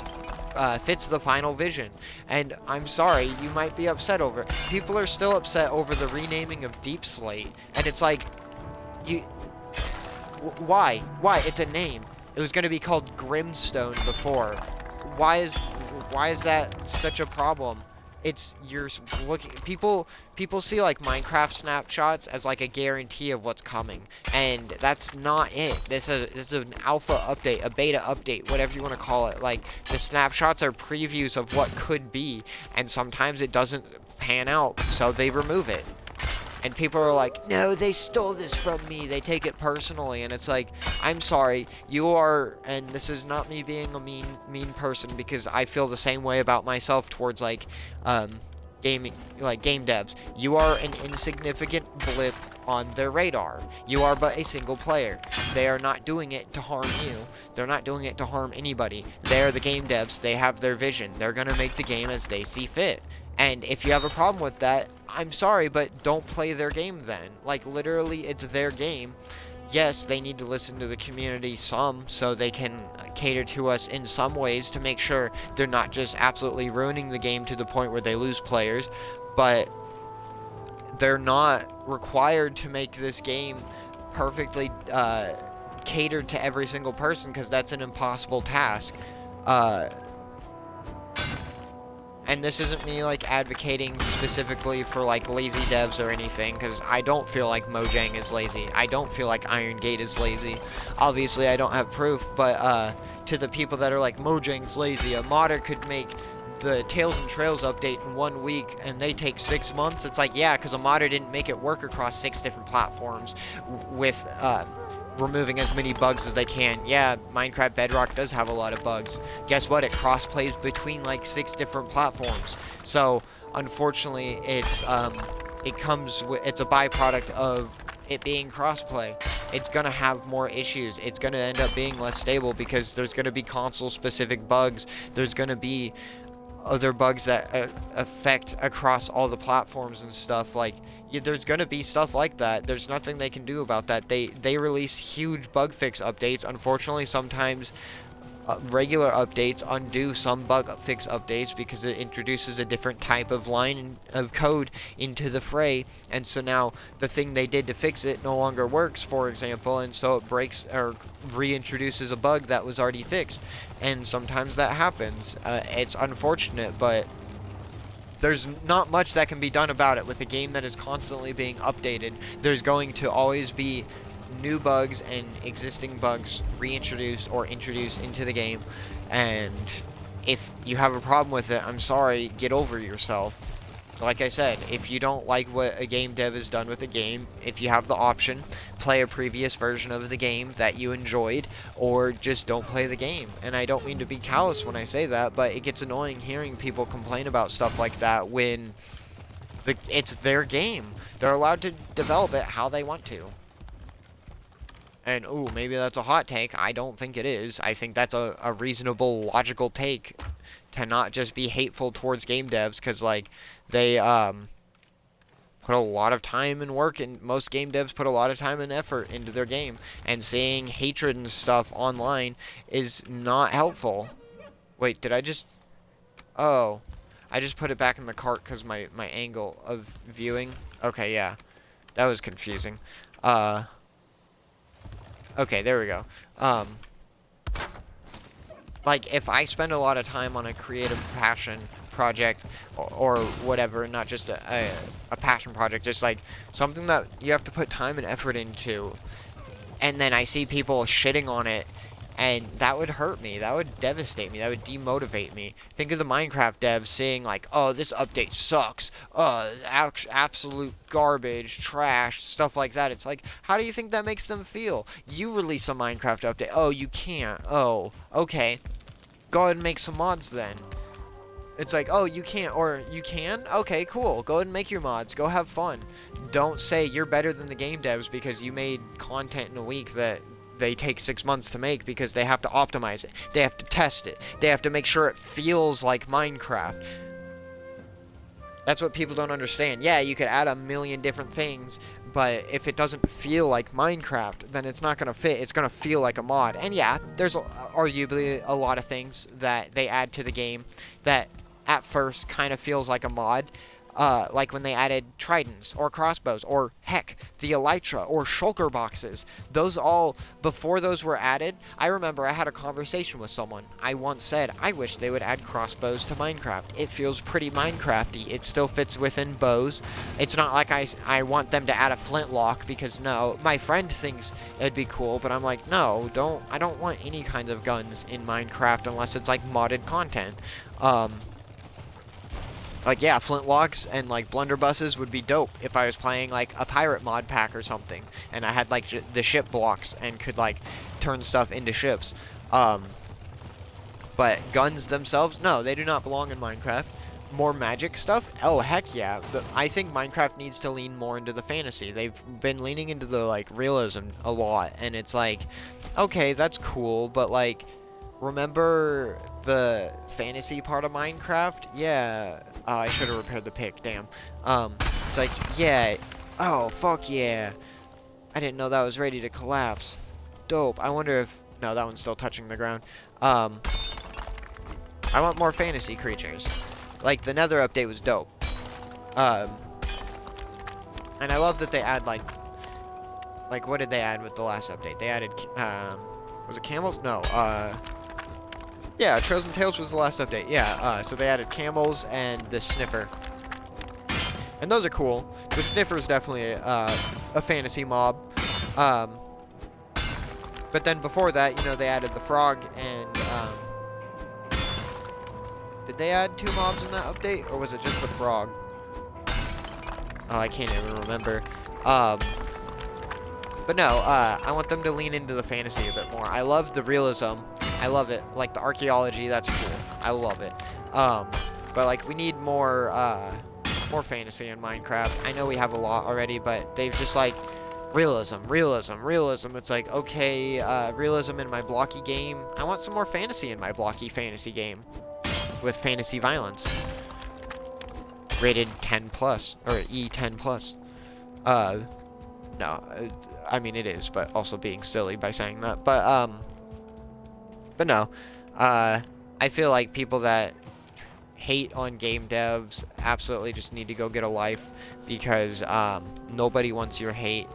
fits the final vision. And I'm sorry, you might be upset over it. People are still upset over the renaming of Deep Slate, and it's like, why? It's a name. It was going to be called Grimstone before. Why is that such a problem? You're looking, people see like Minecraft snapshots as like a guarantee of what's coming, and that's not it. This is an alpha update, a beta update, whatever you want to call it. Like, the snapshots are previews of what could be, and sometimes it doesn't pan out, so they remove it. And people are like, no, they stole this from me. They take it personally. And it's like, I'm sorry, you are, and this is not me being a mean person, because I feel the same way about myself towards like game devs. You are an insignificant blip on their radar. You are but a single player. They are not doing it to harm you. They're not doing it to harm anybody. They are the game devs. They have their vision. They're gonna make the game as they see fit. And if you have a problem with that, I'm sorry, but don't play their game then. Like, literally, it's their game. Yes, they need to listen to the community some, so they can cater to us in some ways to make sure they're not just absolutely ruining the game to the point where they lose players, but they're not required to make this game perfectly catered to every single person, because that's an impossible task. And this isn't me, like, advocating specifically for, like, lazy devs or anything, because I don't feel like Mojang is lazy. I don't feel like Iron Gate is lazy. Obviously, I don't have proof, but, to the people that are like, Mojang's lazy, a modder could make the Tales and Trails update in 1 week, and they take 6 months. It's like, yeah, because a modder didn't make it work across 6 different platforms with, removing as many bugs as they can. Yeah, Minecraft Bedrock does have a lot of bugs. Guess what? It cross-plays between like 6 different platforms. So, unfortunately, it's a byproduct of it being crossplay. It's gonna have more issues. It's gonna end up being less stable because there's gonna be console-specific bugs. There's gonna be other bugs that affect across all the platforms and stuff. Like, yeah, there's gonna be stuff like that. There's nothing they can do about that. They release huge bug fix updates. Unfortunately, sometimes regular updates undo some bug fix updates because it introduces a different type of line of code into the fray, and so now the thing they did to fix it no longer works, for example, and so it breaks or reintroduces a bug that was already fixed. And sometimes that happens. It's unfortunate, but there's not much that can be done about it with a game that is constantly being updated. There's going to always be new bugs and existing bugs reintroduced or introduced into the game, and if you have a problem with it, I'm sorry, get over yourself. Like I said, if you don't like what a game dev has done with a game, if you have the option, play a previous version of the game that you enjoyed, or just don't play the game. And I don't mean to be callous when I say that, but it gets annoying hearing people complain about stuff like that when it's their game. They're allowed to develop it how they want to. And, ooh, maybe that's a hot take. I don't think it is. I think that's a reasonable, logical take to not just be hateful towards game devs, because, like, they put a lot of time and work, and most game devs put a lot of time and effort into their game, and saying hatred and stuff online is not helpful. Wait, did I just... Oh, I just put it back in the cart because my angle of viewing. Okay, yeah, that was confusing. Okay, there we go. Like, if I spend a lot of time on a creative passion project or whatever, not just a passion project, just like something that you have to put time and effort into, and then I see people shitting on it, and that would hurt me, that would devastate me, that would demotivate me. Think of the Minecraft devs saying like, oh, this update sucks, absolute garbage, trash, stuff like that. It's like, how do you think that makes them feel? You release a Minecraft update, oh, you can't, oh, okay, go ahead and make some mods then. It's like, oh, you can't, or you can? Okay, cool, go ahead and make your mods, go have fun. Don't say you're better than the game devs because you made content in a week that they take 6 months to make, because they have to optimize it, they have to test it, they have to make sure it feels like Minecraft. That's what people don't understand. Yeah, you could add a million different things, but if it doesn't feel like Minecraft, then it's not going to fit. It's going to feel like a mod. And yeah, there's arguably a lot of things that they add to the game that at first kind of feels like a mod. Like when they added tridents or crossbows or heck, the elytra or shulker boxes. Those all, before those were added, I remember I had a conversation with someone. I once said, I wish they would add crossbows to Minecraft. It feels pretty Minecrafty. It still fits within bows. It's not like I want them to add a flintlock, because no, my friend thinks it'd be cool, but I'm like, no, I don't want any kinds of guns in Minecraft unless it's like modded content. Like, yeah, flintlocks and, like, blunderbusses would be dope if I was playing, like, a pirate mod pack or something, and I had, like, the ship blocks and could, like, turn stuff into ships. But guns themselves, no, they do not belong in Minecraft. More magic stuff? Oh, heck yeah. I think Minecraft needs to lean more into the fantasy. They've been leaning into the, like, realism a lot, and it's like, okay, that's cool, but, like, remember the fantasy part of Minecraft? Yeah. I should have repaired the pick, damn. It's like, yeah. Oh, fuck yeah. I didn't know that was ready to collapse. Dope. I wonder if... No, that one's still touching the ground. I want more fantasy creatures. Like, the Nether update was dope. And I love that they add, like, what did they add with the last update? They added, was it camels? No, yeah, Trails and Tales was the last update. Yeah, so they added camels and the sniffer. And those are cool. The sniffer is definitely a fantasy mob. But then before that, you know, they added the frog and, did they add 2 mobs in that update? Or was it just the frog? Oh, I can't even remember. But no, I want them to lean into the fantasy a bit more. I love the realism. I love it. Like, the archaeology, that's cool. I love it. But, like, we need more fantasy in Minecraft. I know we have a lot already, but they've just, like, realism. It's like, okay, realism in my blocky game. I want some more fantasy in my blocky fantasy game. With fantasy violence. Rated 10+, or E10+. No, I mean, it is, but also being silly by saying that. But, But no, I feel like people that hate on game devs absolutely just need to go get a life, because nobody wants your hate.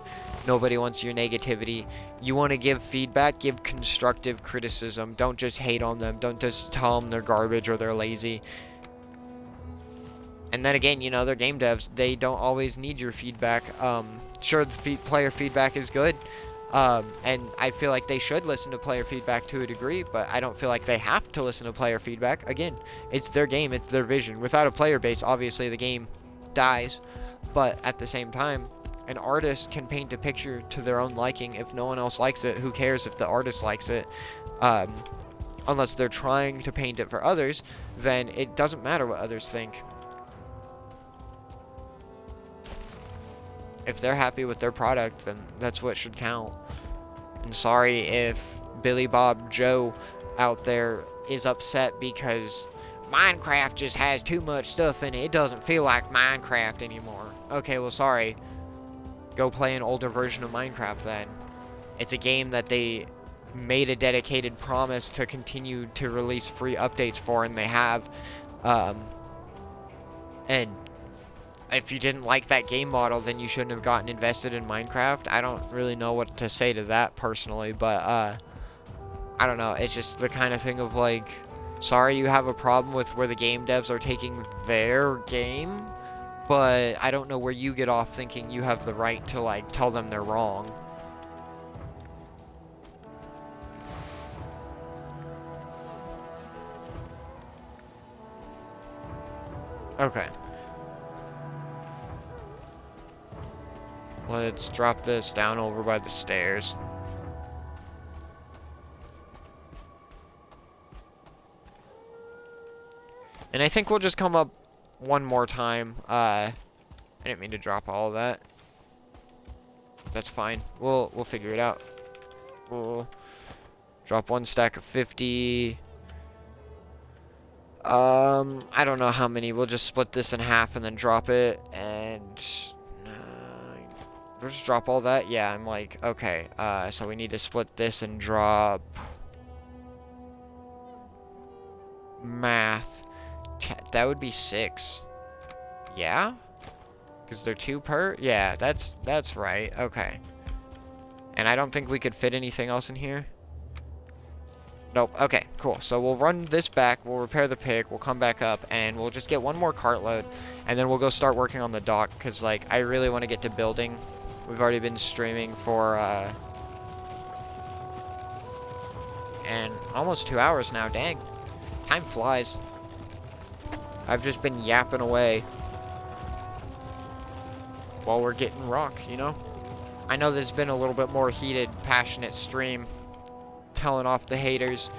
Nobody wants your negativity. You want to give feedback, give constructive criticism. Don't just hate on them. Don't just tell them they're garbage or they're lazy. And then again, you know, they're game devs. They don't always need your feedback. Sure, the player feedback is good. And I feel like they should listen to player feedback to a degree, but I don't feel like they have to listen to player feedback. Again, it's their game, it's their vision. Without a player base, obviously the game dies. But at the same time, an artist can paint a picture to their own liking. If no one else likes it, who cares if the artist likes it? Unless they're trying to paint it for others, then it doesn't matter what others think. If they're happy with their product, then that's what should count. And sorry if Billy Bob Joe out there is upset because Minecraft just has too much stuff in it. It doesn't feel like Minecraft anymore. Okay, well, sorry. Go play an older version of Minecraft then. It's a game that they made a dedicated promise to continue to release free updates for, and they have. And if you didn't like that game model, then you shouldn't have gotten invested in Minecraft. I don't really know what to say to that personally, but I don't know. It's just the kind of thing of like, sorry you have a problem with where the game devs are taking their game, but I don't know where you get off thinking you have the right to like tell them they're wrong. Okay. Let's drop this down over by the stairs. And I think we'll just come up one more time. I didn't mean to drop all of that. That's fine. We'll figure it out. We'll drop one stack of 50. I don't know how many. We'll just split this in half and then drop it, and we'll just drop all that. Yeah, I'm like, okay. So we need to split this and drop math. That would be 6. Yeah? Because they're 2 per? Yeah, that's right. Okay. And I don't think we could fit anything else in here. Nope. Okay, cool. So we'll run this back, we'll repair the pick, we'll come back up, and we'll just get one more cartload, and then we'll go start working on the dock, because, like, I really want to get to building. We've already been streaming for, and almost 2 hours now. Dang. Time flies. I've just been yapping away while we're getting rock, you know? I know there's been a little bit more heated, passionate stream, telling off the haters,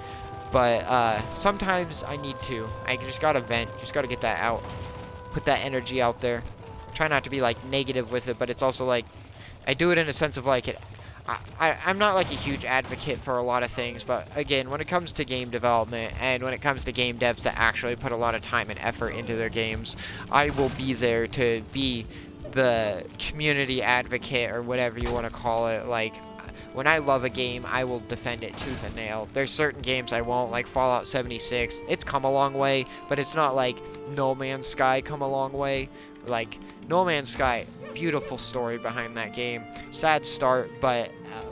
but sometimes I need to. I just gotta vent, just gotta get that out, put that energy out there. Try not to be like negative with it, but it's also like I do it in a sense of like I'm not like a huge advocate for a lot of things, but again, when it comes to game development and when it comes to game devs that actually put a lot of time and effort into their games, I will be there to be the community advocate or whatever you want to call it. Like, when I love a game, I will defend it tooth and nail. There's certain games I won't, like Fallout 76. It's come a long way, but it's not like No Man's Sky come a long way. Like, No Man's Sky, beautiful story behind that game. Sad start, but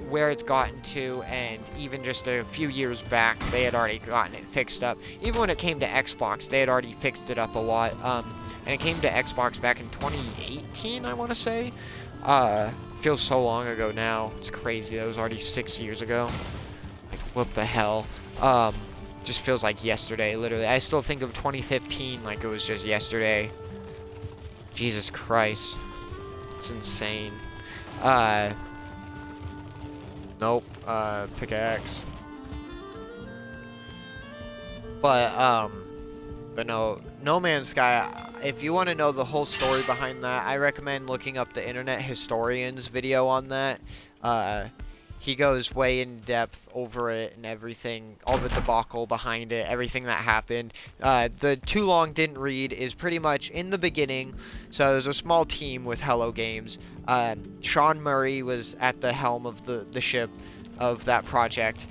where it's gotten to, and even just a few years back, they had already gotten it fixed up. Even when it came to Xbox, they had already fixed it up a lot. And it came to Xbox back in 2018, I want to say. Feels so long ago now. It's crazy. That was already 6 years ago. Like, what the hell? Just feels like yesterday, literally. I still think of 2015 like it was just yesterday. Jesus Christ. It's insane. Nope. Pickaxe. But no, No Man's Sky, if you want to know the whole story behind that, I recommend looking up the Internet Historian's video on that. He goes way in depth over it and everything, all the debacle behind it, everything that happened. The Too Long Didn't Read is pretty much in the beginning. So there's a small team with Hello Games. Sean Murray was at the helm of the ship of that project.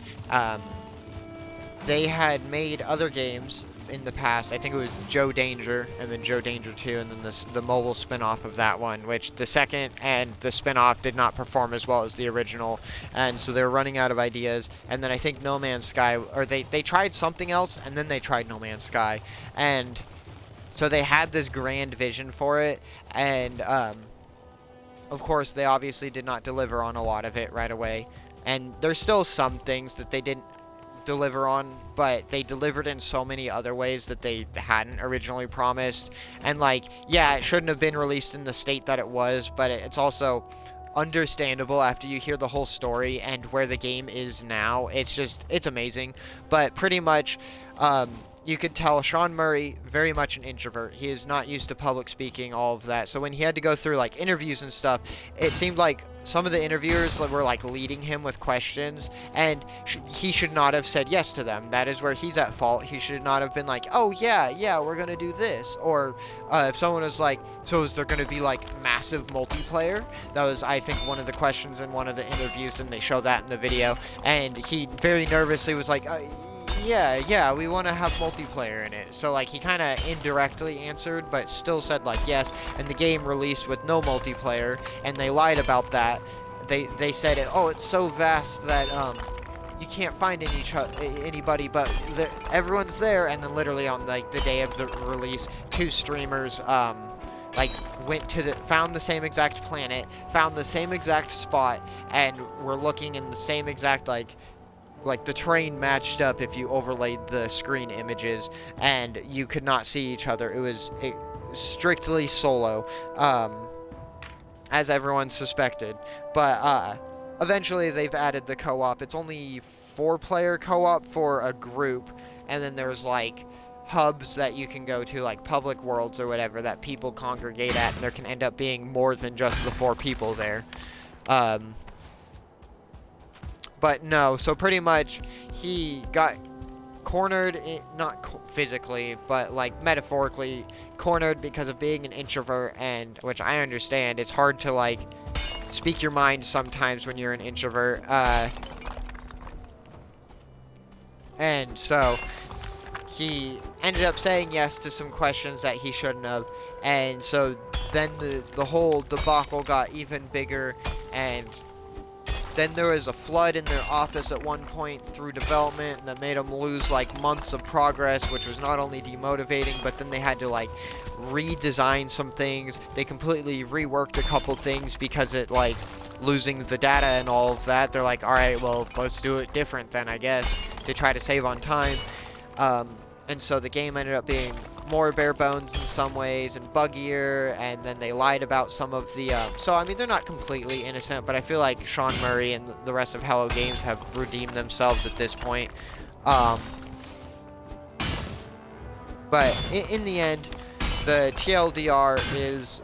they had made other games in the past. I think it was Joe Danger, and then Joe Danger 2, and then the mobile spin-off of that one, which the second and the spin-off did not perform as well as the original, and so they were running out of ideas. And then I think No Man's Sky, or they tried something else, and then they tried No Man's Sky, and so they had this grand vision for it, and of course they obviously did not deliver on a lot of it right away, and there's still some things that they didn't deliver on, but they delivered in so many other ways that they hadn't originally promised. And like, yeah, it shouldn't have been released in the state that it was, but it's also understandable after you hear the whole story and where the game is now. It's amazing. But pretty much you could tell Sean Murray, very much an introvert. He is not used to public speaking, all of that. So when he had to go through like interviews and stuff, it seemed like some of the interviewers were like leading him with questions, and he should not have said yes to them. That is where he's at fault. He should not have been like, oh yeah, we're gonna do this. Or if someone was like, so is there gonna be like massive multiplayer? That was, I think, one of the questions in one of the interviews, and they show that in the video. And he very nervously was like, yeah, we want to have multiplayer in it. So like he kind of indirectly answered, but still said like yes. And the game released with no multiplayer, and they lied about that. They said it's so vast that you can't find anybody, but everyone's there. And then literally on like the day of the release, 2 streamers like went to found the same exact planet, found the same exact spot, and were looking in the same exact like the terrain matched up if you overlaid the screen images, and you could not see each other. It was strictly solo, as everyone suspected. But eventually they've added the co-op. It's only 4-player co-op for a group, and then there's like hubs that you can go to, like public worlds or whatever, that people congregate at, and there can end up being more than just the 4 people there. But no, so pretty much he got cornered, not physically, but like metaphorically cornered because of being an introvert, and which I understand. It's hard to like speak your mind sometimes when you're an introvert. And so he ended up saying yes to some questions that he shouldn't have, and so then the whole debacle got even bigger. And then there was a flood in their office at one point through development that made them lose like months of progress, which was not only demotivating, but then they had to like redesign some things. They completely reworked a couple things because it like losing the data and all of that. They're like, all right, well, let's do it different then, I guess, to try to save on time. And so the game ended up being more bare bones in some ways and buggier, and then they lied about some of the so I mean, they're not completely innocent, but I feel like Sean Murray and the rest of Hello Games have redeemed themselves at this point. But in the end, the TLDR is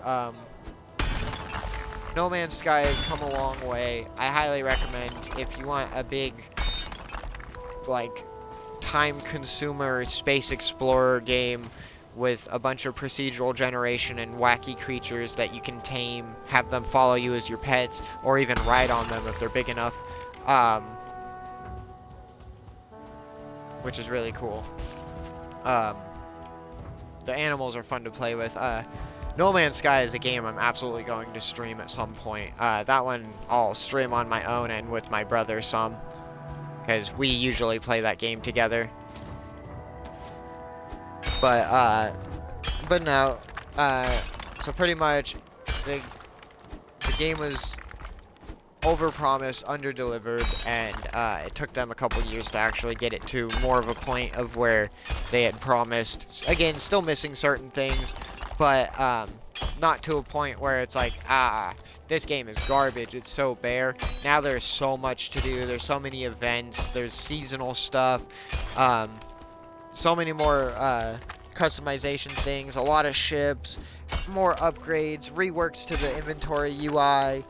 No Man's Sky has come a long way. I highly recommend, if you want a big like time consumer space explorer game with a bunch of procedural generation and wacky creatures that you can tame, have them follow you as your pets, or even ride on them if they're big enough, which is really cool. The animals are fun to play with. No Man's Sky is a game I'm absolutely going to stream at some point. That one I'll stream on my own and with my brother some, because we usually play that game together. But no, so pretty much the game was overpromised, underdelivered, and it took them a couple years to actually get it to more of a point of where they had promised. Again, still missing certain things, but not to a point where it's like, this game is garbage, it's so bare. Now there's so much to do, there's so many events, there's seasonal stuff, so many more customization things, a lot of ships, more upgrades, reworks to the inventory UI,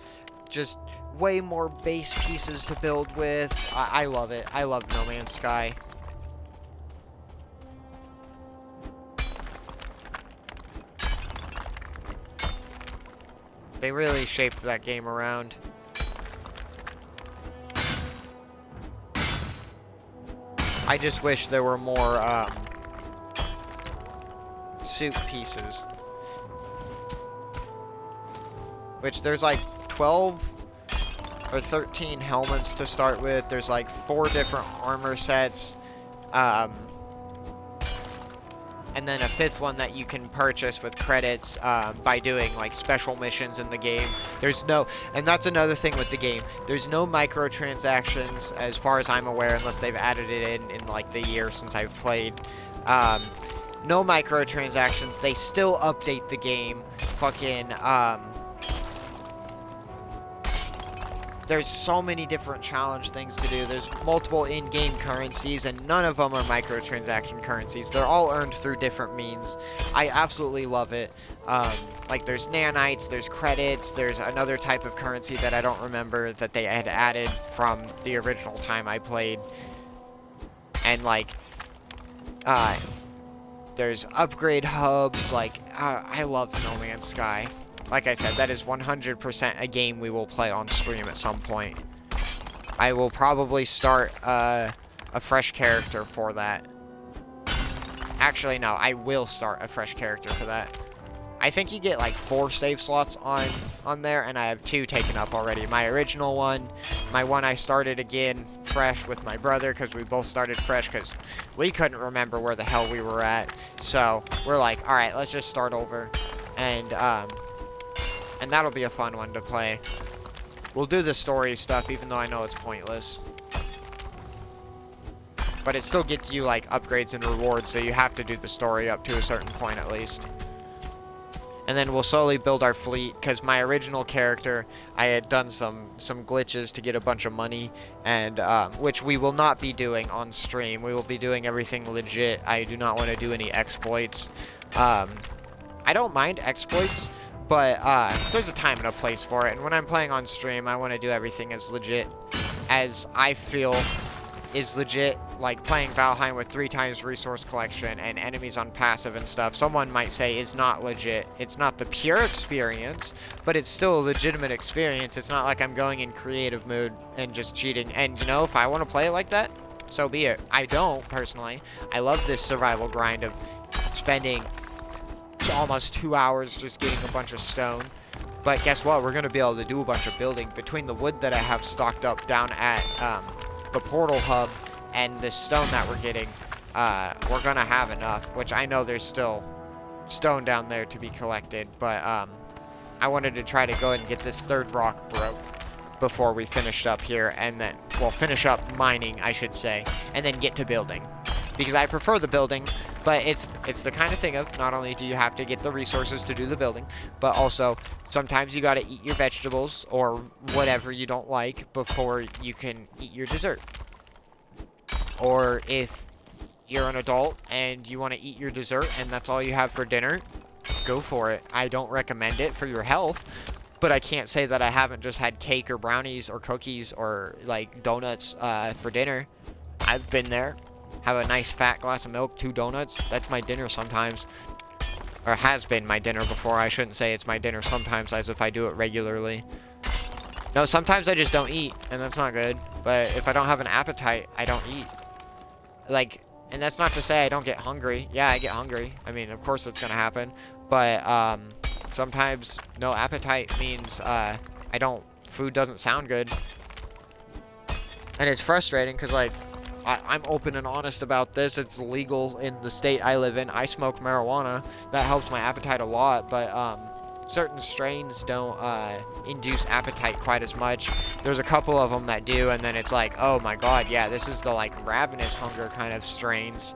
just way more base pieces to build with. I love it. I love No Man's Sky. They really shaped that game around. I just wish there were more suit pieces. Which there's like 12 or 13 helmets to start with. There's like 4 different armor sets. And then a 5th one that you can purchase with credits by doing like special missions in the game. There's no, and that's another thing with the game. There's no microtransactions as far as I'm aware, unless they've added it in like the year since I've played. No microtransactions. They still update the game. Fucking there's so many different challenge things to do. There's multiple in-game currencies, and none of them are microtransaction currencies. They're all earned through different means. I absolutely love it. Like, there's nanites, there's credits, there's another type of currency that I don't remember that they had added from the original time I played. And, like, there's upgrade hubs. Like, I love No Man's Sky. Like I said, that is 100% a game we will play on stream at some point. I will probably start a fresh character for that. Actually, no, I will start a fresh character for that. I think you get like 4 save slots on there, and I have 2 taken up already. My original one, my one I started again fresh with my brother, because we both started fresh because we couldn't remember where the hell we were at. So we're like, all right, let's just start over. And that'll be a fun one to play. We'll do the story stuff, even though I know it's pointless. But it still gets you, like, upgrades and rewards, so you have to do the story up to a certain point, at least. And then we'll slowly build our fleet, because my original character, I had done some glitches to get a bunch of money, and which we will not be doing on stream. We will be doing everything legit. I do not want to do any exploits. I don't mind exploits, but there's a time and a place for it, and when I'm playing on stream, I want to do everything as legit as I feel is legit. Like playing Valheim with 3 times resource collection and enemies on passive and stuff, someone might say is not legit. It's not the pure experience, but it's still a legitimate experience. It's not like I'm going in creative mode and just cheating. And you know, if I want to play it like that, so be it. I don't, personally. I love this survival grind of spending almost 2 hours just getting a bunch of stone. But guess what? We're going to be able to do a bunch of building. Between the wood that I have stocked up down at the portal hub and the stone that we're getting, we're going to have enough. Which I know there's still stone down there to be collected. But I wanted to try to go and get this 3rd rock broke before we finished up here. And then, well, finish up mining, I should say. And then get to building. Because I prefer the building, but it's the kind of thing of not only do you have to get the resources to do the building, but also sometimes you gotta eat your vegetables or whatever you don't like before you can eat your dessert. Or if you're an adult and you want to eat your dessert and that's all you have for dinner, go for it. I don't recommend it for your health, but I can't say that I haven't just had cake or brownies or cookies or like donuts for dinner. I've been there. Have a nice fat glass of milk, 2 donuts. That's my dinner sometimes. Or has been my dinner before. I shouldn't say it's my dinner sometimes, as if I do it regularly. No, sometimes I just don't eat, and that's not good. But if I don't have an appetite, I don't eat. Like, and that's not to say I don't get hungry. Yeah, I get hungry. I mean, of course it's gonna happen. But sometimes no appetite means food doesn't sound good. And it's frustrating because, like, I'm open and honest about this. It's legal in the state I live in. I smoke marijuana. That helps my appetite a lot, but certain strains don't induce appetite quite as much. There's a couple of them that do, and then it's like, oh my god, yeah, this is the like ravenous hunger kind of strains.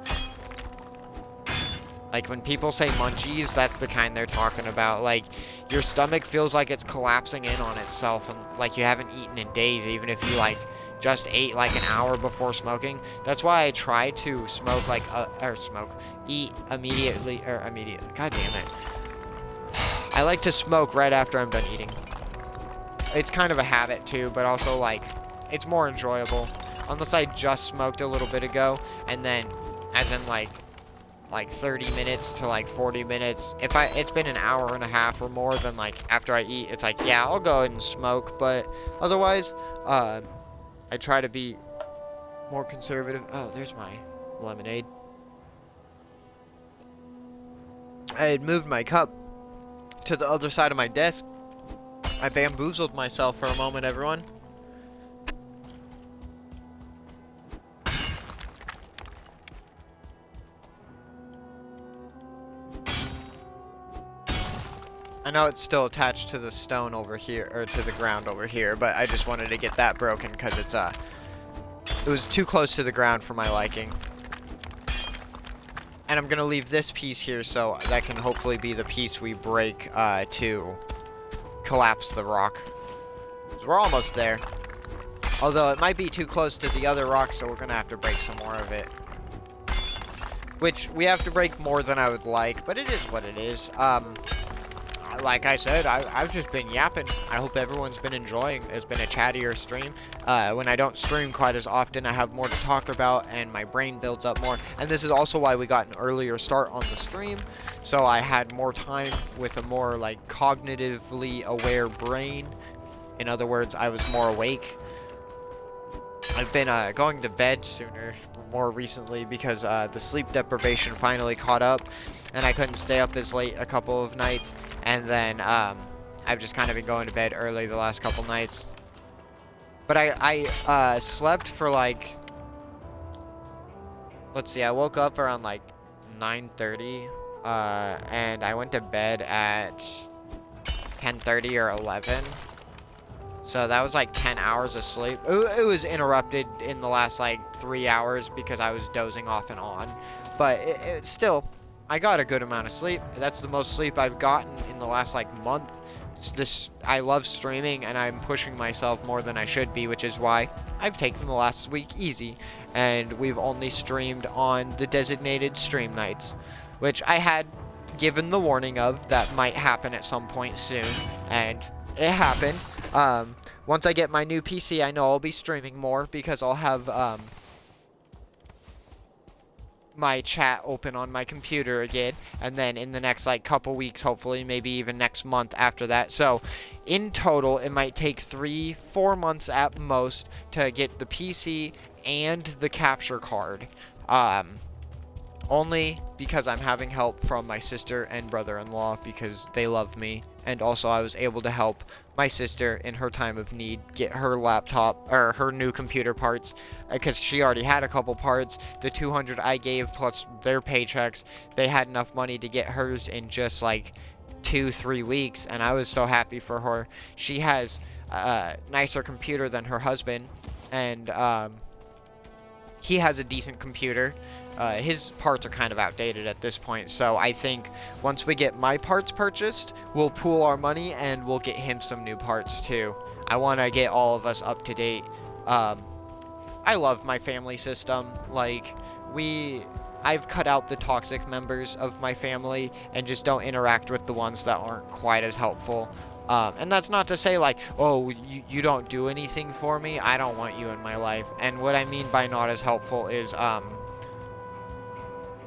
Like when people say munchies, that's the kind they're talking about. Like your stomach feels like it's collapsing in on itself, and like you haven't eaten in days, even if you like just ate like an hour before smoking. That's why I try to smoke like eat immediately. God damn it. I like to smoke right after I'm done eating. It's kind of a habit too, but also like it's more enjoyable. Unless I just smoked a little bit ago, and then as in like 30 minutes to like 40 minutes. If it's been an hour and a half or more, then like after I eat, it's like, yeah, I'll go ahead and smoke. But otherwise, I try to be more conservative. Oh, there's my lemonade. I had moved my cup to the other side of my desk. I bamboozled myself for a moment, everyone. I know it's still attached to the stone over here, or to the ground over here, but I just wanted to get that broken because it was too close to the ground for my liking. And I'm gonna leave this piece here so that can hopefully be the piece we break to collapse the rock. So we're almost there. Although it might be too close to the other rock, so we're gonna have to break some more of it. Which we have to break more than I would like, but it is what it is. Like I said, I've just been yapping. I hope everyone's been enjoying. It's been a chattier stream. When I don't stream quite as often, I have more to talk about, and my brain builds up more. And this is also why we got an earlier start on the stream, so I had more time with a more, like, cognitively aware brain. In other words, I was more awake. I've been going to bed sooner more recently because the sleep deprivation finally caught up, and I couldn't stay up as late a couple of nights. And then I've just kind of been going to bed early the last couple nights. But I slept for like, let's see, I woke up around like 9:30, and I went to bed at 10:30 or 11. So that was like 10 hours of sleep. It was interrupted in the last like 3 hours because I was dozing off and on. But it still, I got a good amount of sleep. That's the most sleep I've gotten in the last like month. I love streaming, and I'm pushing myself more than I should be, which is why I've taken the last week easy. And we've only streamed on the designated stream nights, which I had given the warning of that might happen at some point soon, and it happened. Once I get my new PC, I know I'll be streaming more because I'll have my chat open on my computer again, and then in the next like couple weeks, hopefully maybe even next month after that. So in total it might take 3-4 months at most to get the PC and the capture card, only because I'm having help from my sister and brother-in-law because they love me, and also I was able to help my sister in her time of need get her laptop or her new computer parts because she already had a couple parts. The 200 I gave plus their paychecks, they had enough money to get hers in just like 2-3 weeks, and I was so happy for her. She has a nicer computer than her husband, and he has a decent computer. His parts are kind of outdated at this point, so I think once we get my parts purchased, we'll pool our money and we'll get him some new parts too. I want to get all of us up to date. I love my family system. Like, I've cut out the toxic members of my family and just don't interact with the ones that aren't quite as helpful. And that's not to say like, oh, you don't do anything for me. I don't want you in my life. And what I mean by not as helpful is,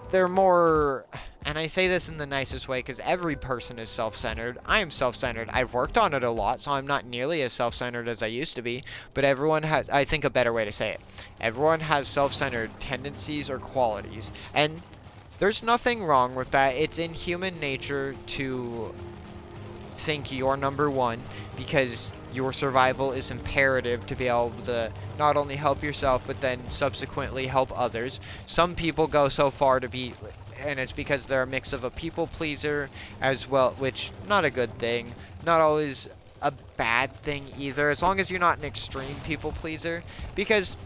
they're more, and I say this in the nicest way because every person is self-centered. I am self-centered. I've worked on it a lot, so I'm not nearly as self-centered as I used to be. But everyone has, I think a better way to say it, everyone has self-centered tendencies or qualities. And there's nothing wrong with that. It's in human nature to think you're number one because your survival is imperative to be able to not only help yourself but then subsequently help others. Some people go so far to be, and it's because they're a mix of a people pleaser as well, which not a good thing, not always a bad thing either, as long as you're not an extreme people pleaser. Because,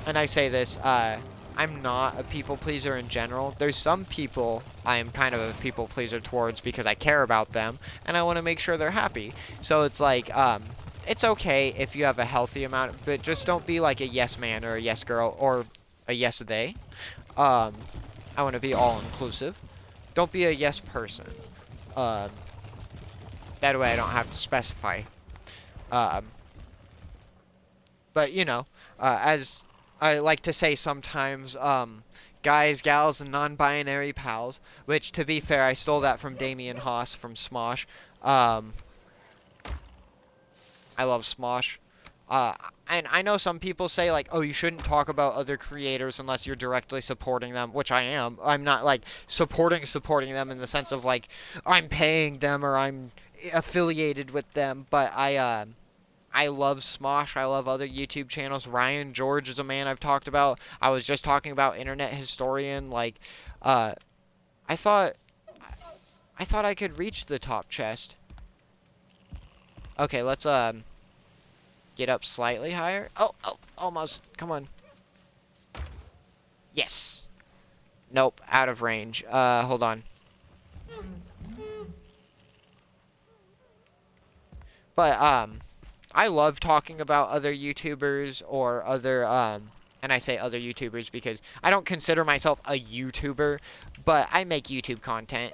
and I say this, I'm not a people pleaser in general. There's some people I am kind of a people pleaser towards because I care about them and I want to make sure they're happy. So it's like, it's okay if you have a healthy amount, but just don't be like a yes man or a yes girl or a yes they. I want to be all inclusive. Don't be a yes person. That way I don't have to specify. But you know, as I like to say sometimes, guys, gals, and non-binary pals, which, to be fair, I stole that from Damien Haas from Smosh. I love Smosh. and I know some people say, like, oh, you shouldn't talk about other creators unless you're directly supporting them, which I am. I'm not, like, supporting them in the sense of, like, I'm paying them or I'm affiliated with them, but I love Smosh. I love other YouTube channels. Ryan George is a man I've talked about. I was just talking about Internet Historian. Like, I thought I could reach the top chest. Okay, let's get up slightly higher. Oh, almost. Come on. Yes. Nope, out of range. Hold on. But I love talking about other YouTubers or other and I say other YouTubers because I don't consider myself a YouTuber, but I make YouTube content.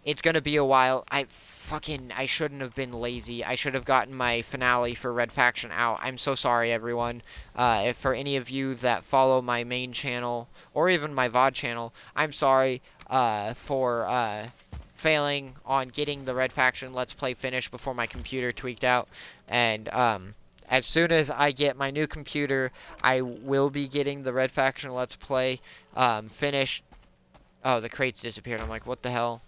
It's gonna be a while. I shouldn't have been lazy. I should have gotten my finale for Red Faction out. I'm so sorry, everyone. If for any of you that follow my main channel or even my VOD channel, I'm sorry for failing on getting the Red Faction Let's Play finished before my computer tweaked out. And as soon as I get my new computer, I will be getting the Red Faction Let's Play finished. Oh, the crates disappeared. I'm like, what the hell?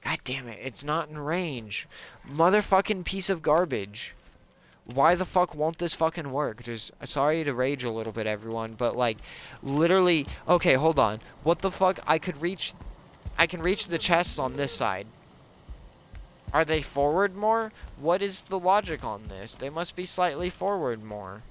God damn it, it's not in range. Motherfucking piece of garbage. Why the fuck won't this fucking work? Just, sorry to rage a little bit, everyone, but, like, literally... Okay, hold on. What the fuck? I can reach the chests on this side. Are they forward more? What is the logic on this? They must be slightly forward more.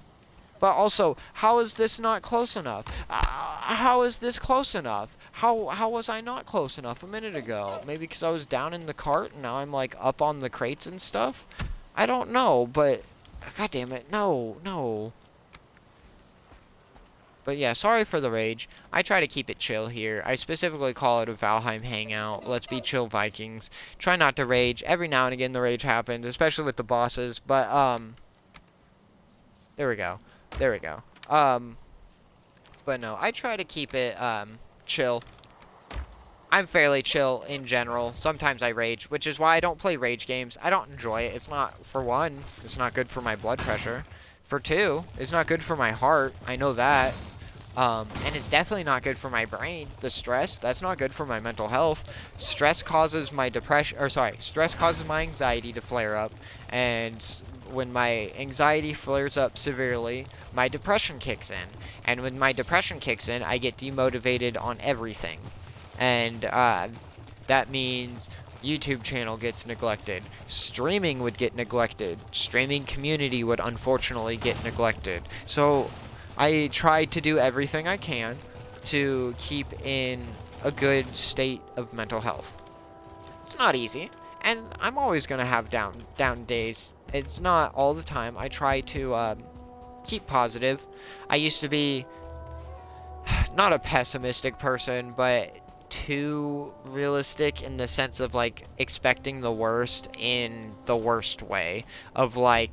But also, how is this not close enough? How is this close enough? How was I not close enough a minute ago? Maybe because I was down in the cart and now I'm, like, up on the crates and stuff? I don't know, but... God damn it, no. But yeah, sorry for the rage. I try to keep it chill here. I specifically call it a Valheim Hangout. Let's be chill Vikings. Try not to rage. Every now and again the rage happens, especially with the bosses. But, there we go. But no, I try to keep it, chill. I'm fairly chill in general. Sometimes I rage, which is why I don't play rage games. I don't enjoy it. It's not, for one, it's not good for my blood pressure. For two, it's not good for my heart. I know that. And it's definitely not good for my brain. The stress, that's not good for my mental health. Stress causes my stress causes my anxiety to flare up. And when my anxiety flares up severely, my depression kicks in. And when my depression kicks in, I get demotivated on everything. And that means YouTube channel gets neglected. Streaming would get neglected. Streaming community would unfortunately get neglected. So I try to do everything I can to keep in a good state of mental health. It's not easy, and I'm always going to have down days. It's not all the time. I try to keep positive. I used to be not a pessimistic person, but too realistic in the sense of, like, expecting the worst in the worst way. Of, like,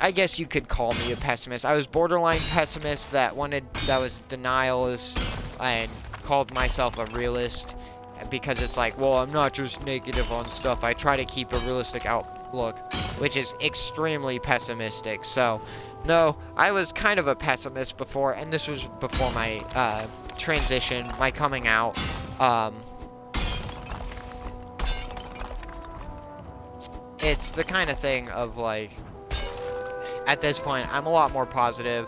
I guess you could call me a pessimist. I was borderline pessimist that was denialist and called myself a realist because it's like, well, I'm not just negative on stuff. I try to keep a realistic outlook, which is extremely pessimistic. So, no, I was kind of a pessimist before, and this was before my transition, my coming out. It's the kind of thing of, like, at this point, I'm a lot more positive.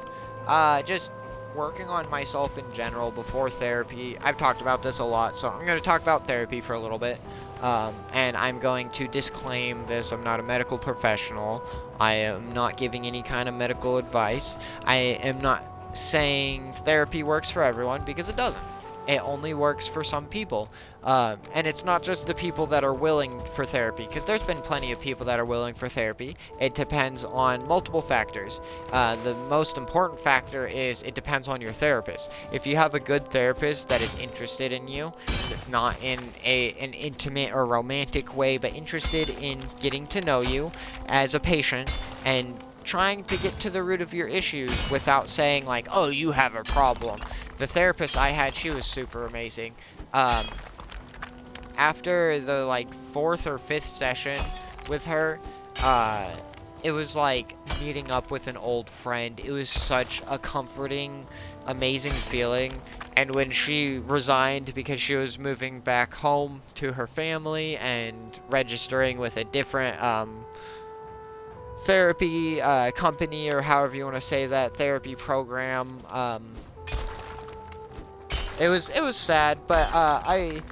Just working on myself in general before therapy. I've talked about this a lot, so I'm going to talk about therapy for a little bit. And I'm going to disclaim this. I'm not a medical professional. I am not giving any kind of medical advice. I am not saying therapy works for everyone, because it doesn't. It only works for some people. And it's not just the people that are willing for therapy, because there's been plenty of people that are willing for therapy. It depends on multiple factors. The most important factor is it depends on your therapist. If you have a good therapist that is interested in you, not in an intimate or romantic way, but interested in getting to know you as a patient and trying to get to the root of your issues without saying, like, oh, you have a problem. The therapist I had, she was super amazing. After the, like, 4th or 5th session with her, it was like meeting up with an old friend. It was such a comforting, amazing feeling. And when she resigned because she was moving back home to her family and registering with a different therapy company, or however you want to say that, therapy program, it was sad, but I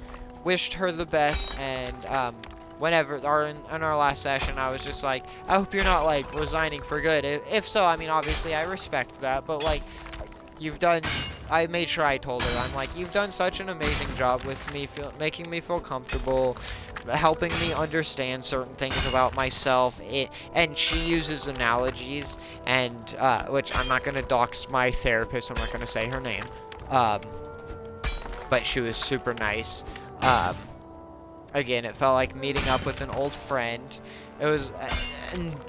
wished her the best. And whenever in our last session, I was just like, I hope you're not like resigning for good. If so, I mean, obviously I respect that, but like, you've done. I made sure I told her, I'm like, you've done such an amazing job with me, making me feel comfortable, helping me understand certain things about myself. And she uses analogies, and which I'm not gonna dox my therapist. I'm not gonna say her name. But she was super nice. Again, it felt like meeting up with an old friend. It was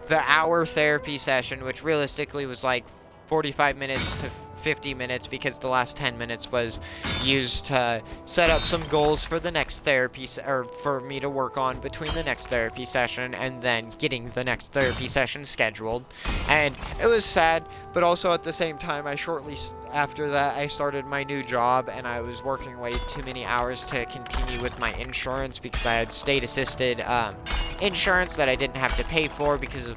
the hour therapy session, which realistically was like 45 minutes to 50 minutes, because the last 10 minutes was used to set up some goals for the next therapy, or for me to work on between the next therapy session and then getting the next therapy session scheduled. And it was sad, but also at the same time, shortly after that, I started my new job, and I was working way too many hours to continue with my insurance, because I had state-assisted insurance that I didn't have to pay for because of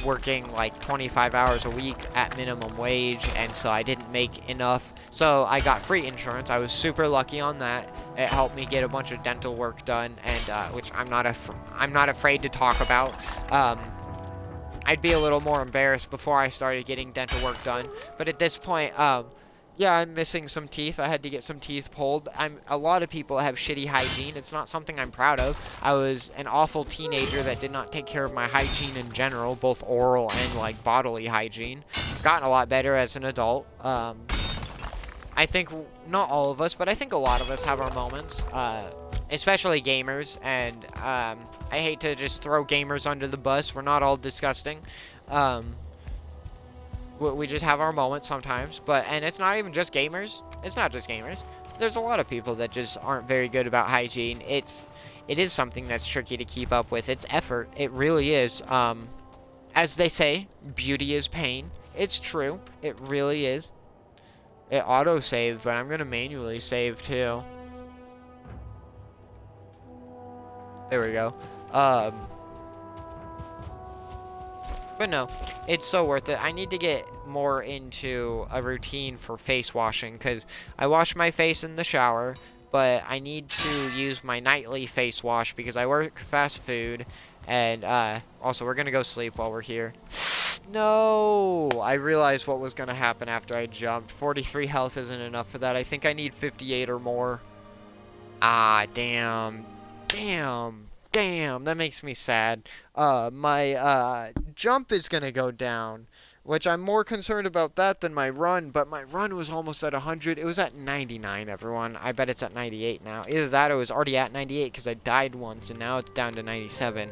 working like 25 hours a week at minimum wage, and so I didn't make enough. So I got free insurance. I was super lucky on that. It helped me get a bunch of dental work done, and which I'm not afraid to talk about. I'd be a little more embarrassed before I started getting dental work done, but at this point, yeah, I'm missing some teeth. I had to get some teeth pulled. A lot of people have shitty hygiene. It's not something I'm proud of. I was an awful teenager that did not take care of my hygiene in general, both oral and like bodily hygiene. Gotten a lot better as an adult. I think not all of us, but I think a lot of us have our moments, especially gamers. And I hate to just throw gamers under the bus. We're not all disgusting. We just have our moments sometimes, and it's not even just gamers. It's not just gamers. There's a lot of people that just aren't very good about hygiene. It is something that's tricky to keep up with. It's effort. It really is. As they say, beauty is pain. It's true. It really is. It auto-saves, but I'm gonna manually save too. There we go. But no, it's so worth it. I need to get more into a routine for face washing, because I wash my face in the shower, but I need to use my nightly face wash because I work fast food. And also, we're going to go sleep while we're here. No! I realized what was going to happen after I jumped. 43 health isn't enough for that. I think I need 58 or more. Ah, damn. Damn, that makes me sad. My jump is gonna go down, which I'm more concerned about that than my run, but my run was almost at 100. It was at 99, everyone. I bet it's at 98 now. Either that or it was already at 98 because I died once, and now it's down to 97.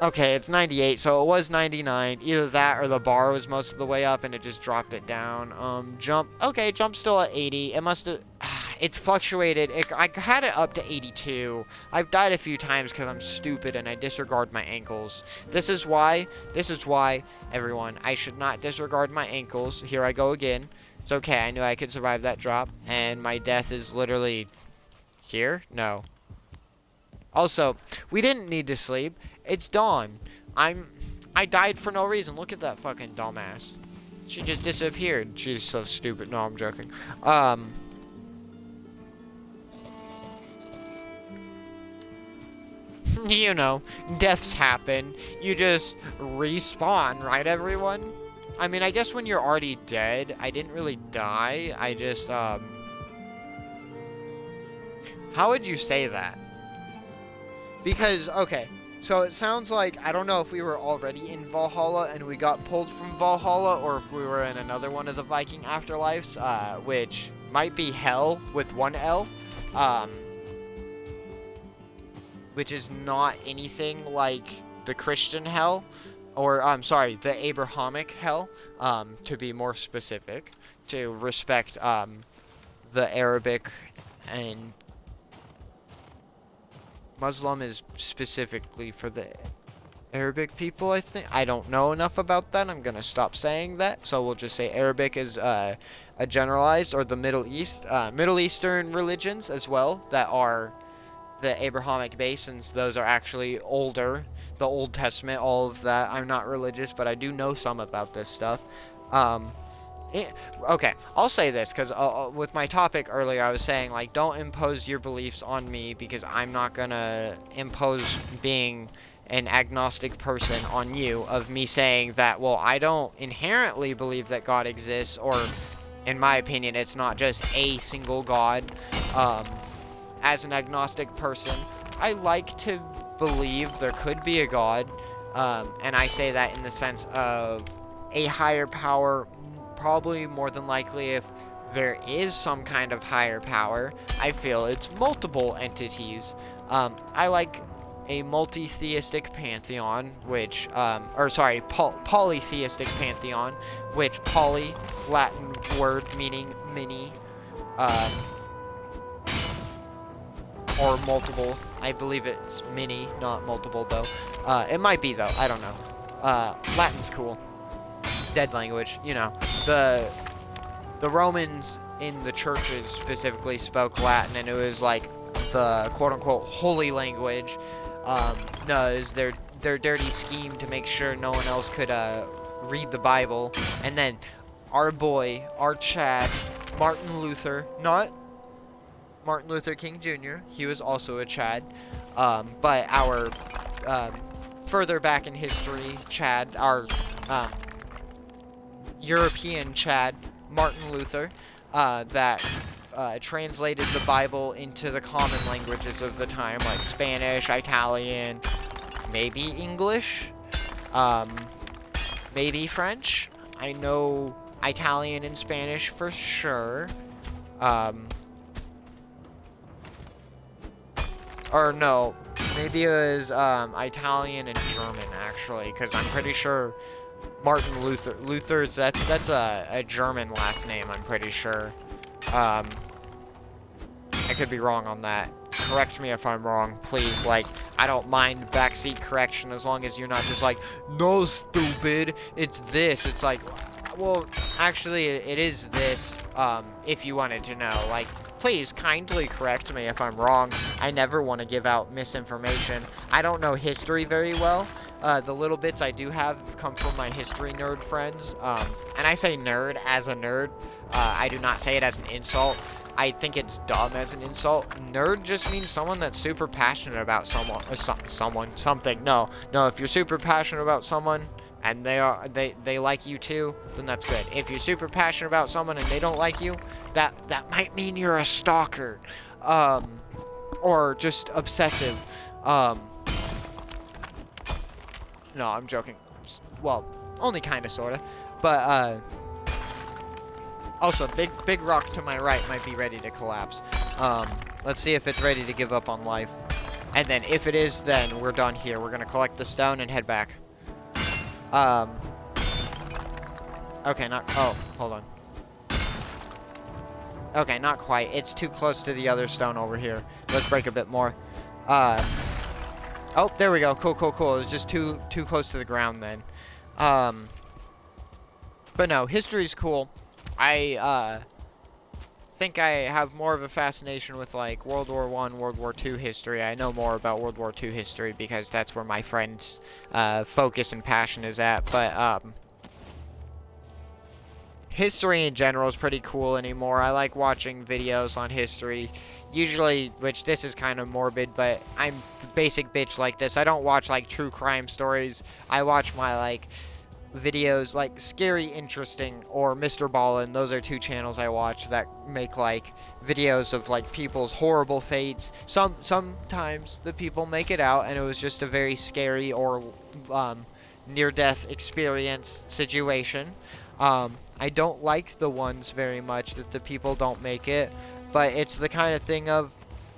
Okay, it's 98, so it was 99. Either that or the bar was most of the way up and it just dropped it down. Jump. Okay, jump's still at 80. It must have... It's fluctuated. I had it up to 82. I've died a few times because I'm stupid and I disregard my ankles. This is why, everyone, I should not disregard my ankles. Here I go again. It's okay, I knew I could survive that drop. And my death is literally... here? No. Also, we didn't need to sleep. It's dawn. I died for no reason. Look at that fucking dumbass. She just disappeared. She's so stupid. No, I'm joking. You know, deaths happen. You just respawn, right, everyone? I mean, I guess when you're already dead, I didn't really die. I just, how would you say that? Because, okay. So it sounds like, I don't know if we were already in Valhalla and we got pulled from Valhalla, or if we were in another one of the Viking afterlives, which might be hell with one L, which is not anything like the Christian hell, or, I'm sorry, the Abrahamic hell, to be more specific, to respect, the Arabic and Muslim is specifically for the Arabic people, I think. I don't know enough about that. I'm gonna stop saying that. So we'll just say Arabic is a generalized, or the Middle East, Middle Eastern religions as well that are the Abrahamic basins. Those are actually older. The Old Testament, all of that. I'm not religious, but I do know some about this stuff. Um, okay, I'll say this because with my topic earlier, I was saying like don't impose your beliefs on me because I'm not gonna impose being an agnostic person on you of me saying that well I don't inherently believe that God exists, or in my opinion it's not just a single God. Um, as an agnostic person, I like to believe there could be a God, and I say that in the sense of a higher power. Probably more than likely, if there is some kind of higher power, I feel it's multiple entities. I like a multi-theistic pantheon, which, polytheistic pantheon, which poly, Latin word meaning many, um, or multiple. I believe it's many, not multiple, though. It might be, though. I don't know. Latin's cool. Dead language, you know. The Romans in the churches specifically spoke Latin, and it was like the quote-unquote holy language. No, it was their dirty scheme to make sure no one else could read the Bible. And then our boy, our Chad, Martin Luther, not Martin Luther King Jr., he was also a Chad, but our further back in history, Chad, our European Chad, Martin Luther, that translated the Bible into the common languages of the time, like Spanish, Italian, maybe English, maybe French. I know Italian and Spanish for sure. Or no, maybe it was Italian and German, actually, because I'm pretty sure Martin Luther's that's a German last name, I'm pretty sure. I could be wrong on that. Correct me if I'm wrong, please. Like, I don't mind backseat correction as long as you're not just like, no, stupid, it's this. It's like, well, actually, it is this, if you wanted to know. Like, please kindly correct me if I'm wrong. I never want to give out misinformation. I don't know history very well. The little bits I do have come from my history nerd friends. And I say nerd as a nerd. I do not say it as an insult. I think it's dumb as an insult. Nerd just means someone that's super passionate about something. No, if you're super passionate about someone and they like you too, then that's good. If you're super passionate about someone and they don't like you, that might mean you're a stalker, or just obsessive. No, I'm joking. Well, only kind of, sort of. But, also, big rock to my right might be ready to collapse. Let's see if it's ready to give up on life. And then if it is, then we're done here. We're going to collect the stone and head back. Okay, oh, hold on. Okay, not quite. It's too close to the other stone over here. Let's break a bit more. Oh, there we go. Cool. It was just too close to the ground then. But no, history's cool. I think I have more of a fascination with like World War I, World War II history. I know more about World War II history because that's where my friend's focus and passion is at. But history in general is pretty cool anymore. I like watching videos on history. Usually, which this is kind of morbid, but I'm the basic bitch like this. I don't watch like true crime stories. I watch my like videos like Scary Interesting or Mr. Ballin. Those are two channels I watch that make like videos of like people's horrible fates. Sometimes the people make it out and it was just a very scary or near-death experience situation. I don't like the ones very much that the people don't make it, but it's the kind of thing of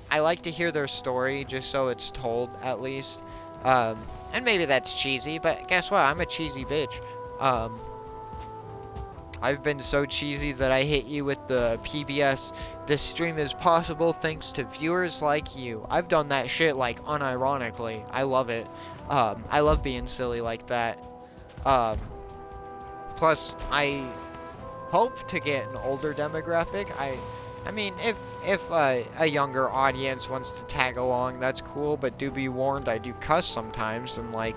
I like to hear their story just so it's told at least. And maybe that's cheesy, but guess what? I'm a cheesy bitch. I've been so cheesy that I hit you with the PBS. This stream is possible thanks to viewers like you. I've done that shit, like, unironically. I love it. I love being silly like that. Plus, I hope to get an older demographic. I mean, if a younger audience wants to tag along, that's cool, but do be warned, I do cuss sometimes, and, like,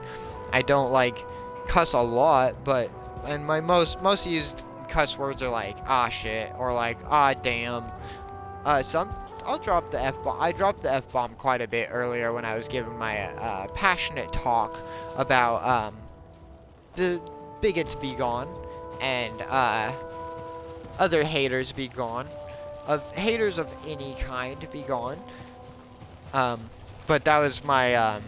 I don't, like, cuss a lot, but, and my most used cuss words are, like, ah, shit, or, like, ah, damn. I'll drop the F-bomb. I dropped the F-bomb quite a bit earlier when I was giving my, passionate talk about, the bigots be gone, and, other haters be gone. Of haters of any kind be gone. But that was my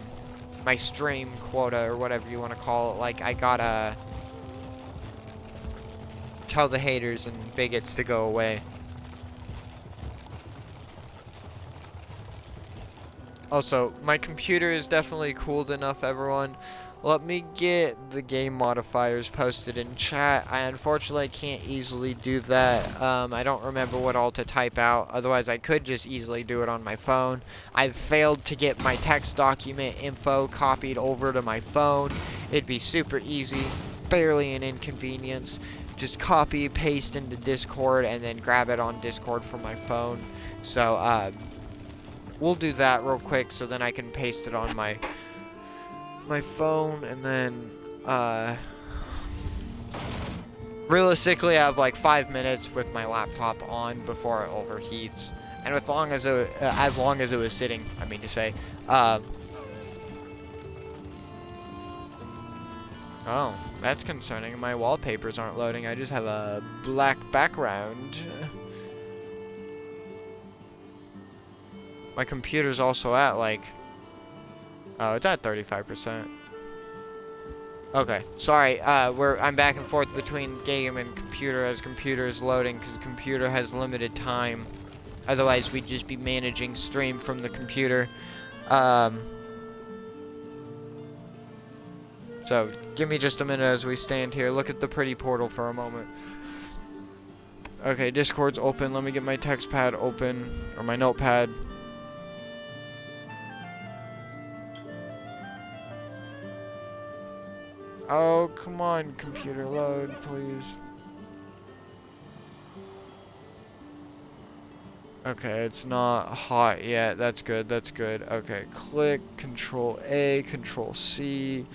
my stream quota, or whatever you want to call it. Like, I gotta tell the haters and bigots to go away. Also, my computer is definitely cooled enough, everyone. Let me get the game modifiers posted in chat. I unfortunately can't easily do that. I don't remember what all to type out. Otherwise, I could just easily do it on my phone. I've failed to get my text document info copied over to my phone. It'd be super easy, barely an inconvenience. Just copy, paste into Discord, and then grab it on Discord from my phone. So, we'll do that real quick so then I can paste it on my phone, and then realistically I have like 5 minutes with my laptop on before it overheats, and as long as it was sitting, I mean to say. Oh, that's concerning. My wallpapers aren't loading. I just have a black background. My computer's also at like, oh, it's at 35%. Okay, sorry. I'm back and forth between game and computer as computer is loading, because the computer has limited time. Otherwise, we'd just be managing stream from the computer. So give me just a minute as we stand here. Look at the pretty portal for a moment. Okay, Discord's open. Let me get my text pad open, or my notepad. Oh, come on, computer, load, please. Okay, it's not hot yet. That's good, that's good. Okay, click, Control A, Control C.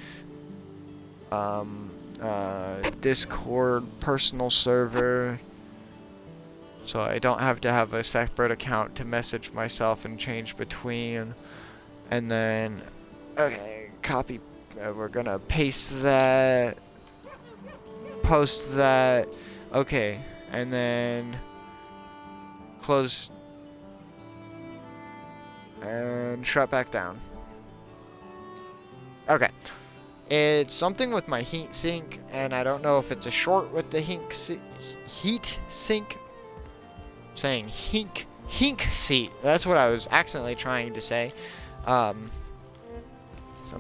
Discord, personal server. So I don't have to have a separate account to message myself and change between. And then, okay, copy. We're gonna paste that, post that, okay, and then close and shut back down. Okay, it's something with my heat sink, and I don't know if it's a short with the heat sink. I'm saying hink seat. That's what I was accidentally trying to say. I'm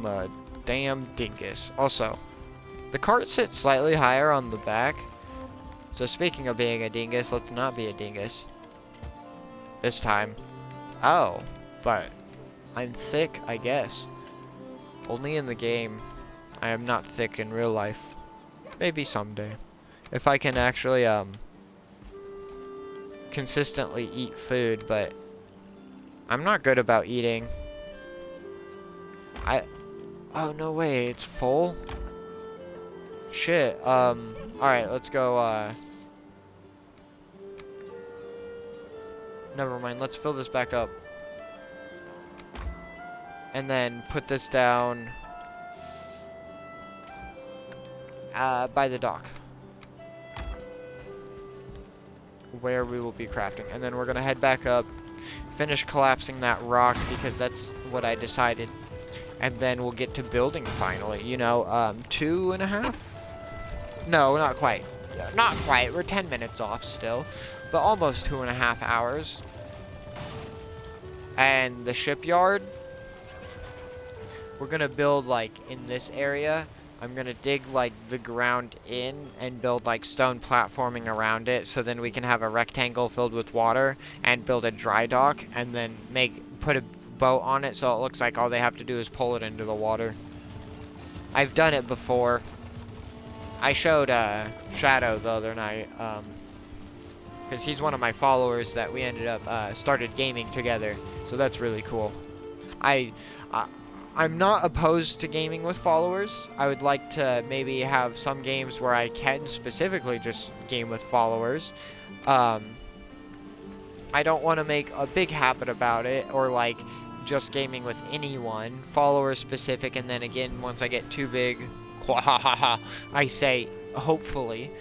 a damn dingus. Also, the cart sits slightly higher on the back. So speaking of being a dingus, let's not be a dingus. This time. Oh, but I'm thick, I guess. Only in the game. I am not thick in real life. Maybe someday. If I can actually, consistently eat food, but I'm not good about eating. Oh, no way, it's full? Shit, alright, let's go, never mind, let's fill this back up. And then put this down, by the dock. Where we will be crafting. And then we're gonna head back up, finish collapsing that rock, because that's what I decided. And then we'll get to building finally. You know, 2.5? No, not quite. Not quite. We're 10 minutes off still. But almost 2.5 hours. And the shipyard, we're going to build, like, in this area. I'm gonna dig like the ground in and build like stone platforming around it, so then we can have a rectangle filled with water and build a dry dock and then put a boat on it so it looks like all they have to do is pull it into the water. I've done it before. I showed Shadow the other night, because he's one of my followers that we ended up started gaming together, so that's really cool. I'm not opposed to gaming with followers. I would like to maybe have some games where I can specifically just game with followers. I don't want to make a big habit about it, or like just gaming with anyone, follower specific, and then again, once I get too big, I say, hopefully,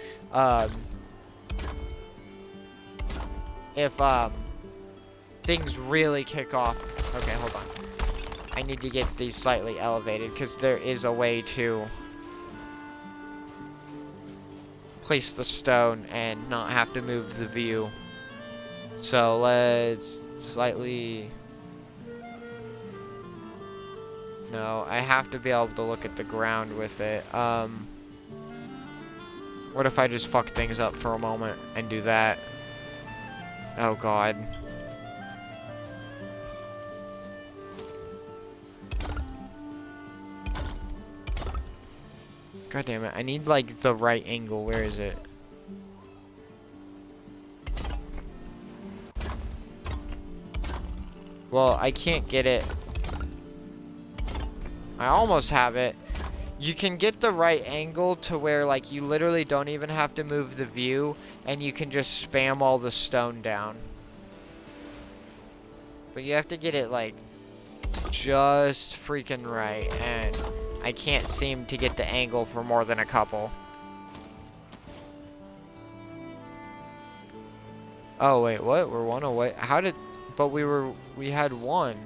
if things really kick off. Okay, hold on. I need to get these slightly elevated because there is a way to place the stone and not have to move the view. So let's slightly... No, I have to be able to look at the ground with it. What if I just fuck things up for a moment and do that? Oh god. God damn it, I need like the right angle. Where is it? Well, I can't get it. I almost have it. You can get the right angle to where like you literally don't even have to move the view and you can just spam all the stone down. But you have to get it like just freaking right, and I can't seem to get the angle for more than a couple. Oh wait, what? We're one away. How did... But we had one.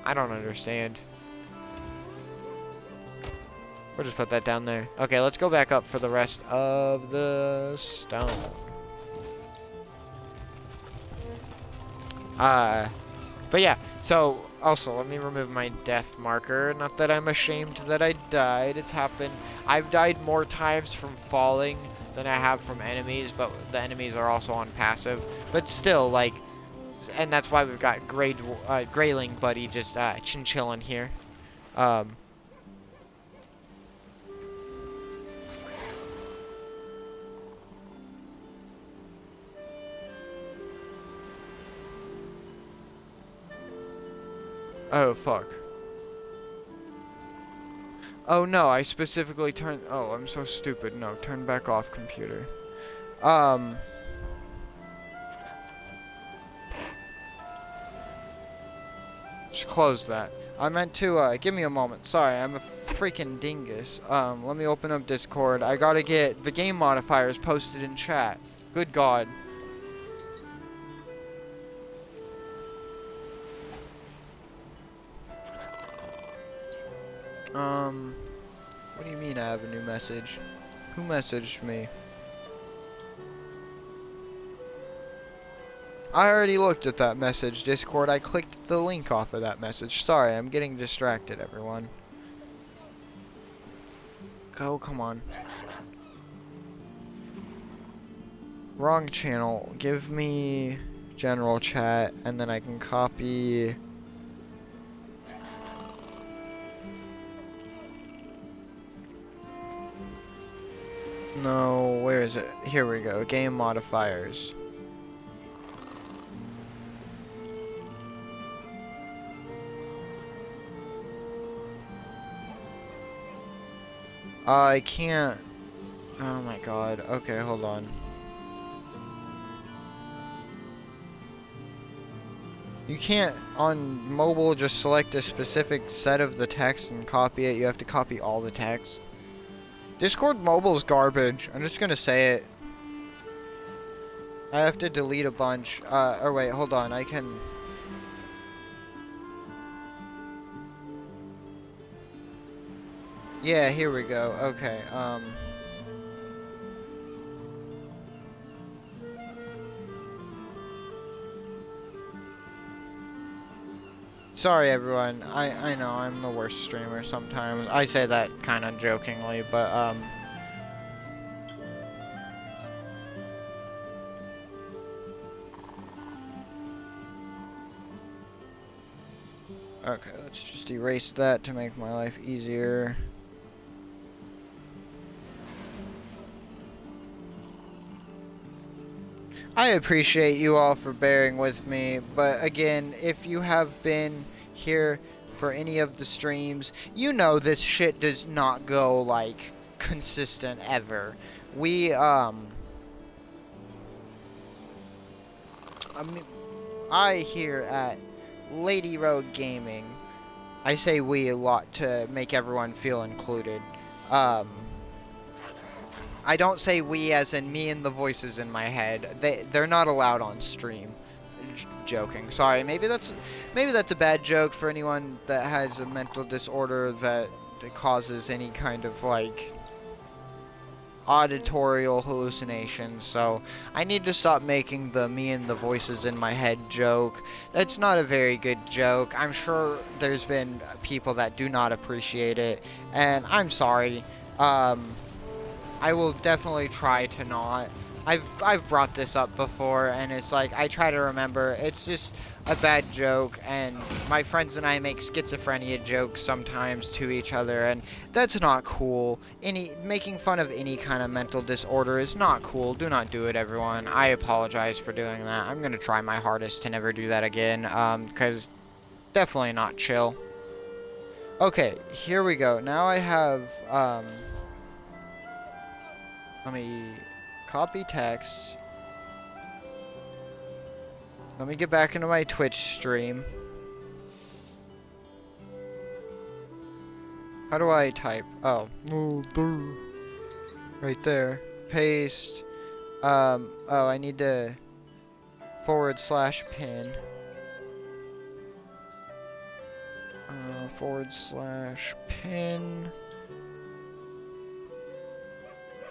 I don't understand. We'll just put that down there. Okay, let's go back up for the rest of the stone. But yeah, so also let me remove my death marker. Not that I'm ashamed that I died. It's happened. I've died more times from falling than I have from enemies, but the enemies are also on passive. But still, like, and that's why we've got Grayling Buddy just chin-chilling here. Oh, fuck. Oh, no, I specifically turned... Oh, I'm so stupid. No, turn back off, computer. Just close that. I meant to, give me a moment. Sorry, I'm a freaking dingus. Let me open up Discord. I gotta get the game modifiers posted in chat. Good God. What do you mean I have a new message? Who messaged me? I already looked at that message, Discord. I clicked the link off of that message. Sorry, I'm getting distracted, everyone. Go, come on. Wrong channel. Give me general chat, and then I can copy... No, where is it? Here we go. Game modifiers. I can't... Oh my god. Okay, hold on. You can't, on mobile, just select a specific set of the text and copy it. You have to copy all the text. Discord mobile's garbage. I'm just gonna say it. I have to delete a bunch. Or wait, hold on. I can... Yeah, here we go. Okay, Sorry, everyone. I know I'm the worst streamer sometimes. I say that kind of jokingly, but, okay, let's just erase that to make my life easier. I appreciate you all for bearing with me, but again, if you have been here for any of the streams, you know this shit does not go, like, consistent ever. I here at Lady Rogue Gaming, I say we a lot to make everyone feel included. I don't say we as in me and the voices in my head. They're not allowed on stream. Joking. Sorry. Maybe that's a bad joke for anyone that has a mental disorder that causes any kind of like auditorial hallucinations. So I need to stop making the me and the voices in my head joke. That's not a very good joke. I'm sure there's been people that do not appreciate it, and I'm sorry. I will definitely try to not. I've brought this up before, and it's like I try to remember. It's just a bad joke, and my friends and I make schizophrenia jokes sometimes to each other, and that's not cool. Making fun of any kind of mental disorder is not cool. Do not do it, everyone. I apologize for doing that. I'm gonna try my hardest to never do that again, because definitely not chill. Okay, here we go. Now I have, let me copy text. Let me get back into my Twitch stream. How do I type? Oh. Right there. Paste. Oh, I need to /pin. /pin.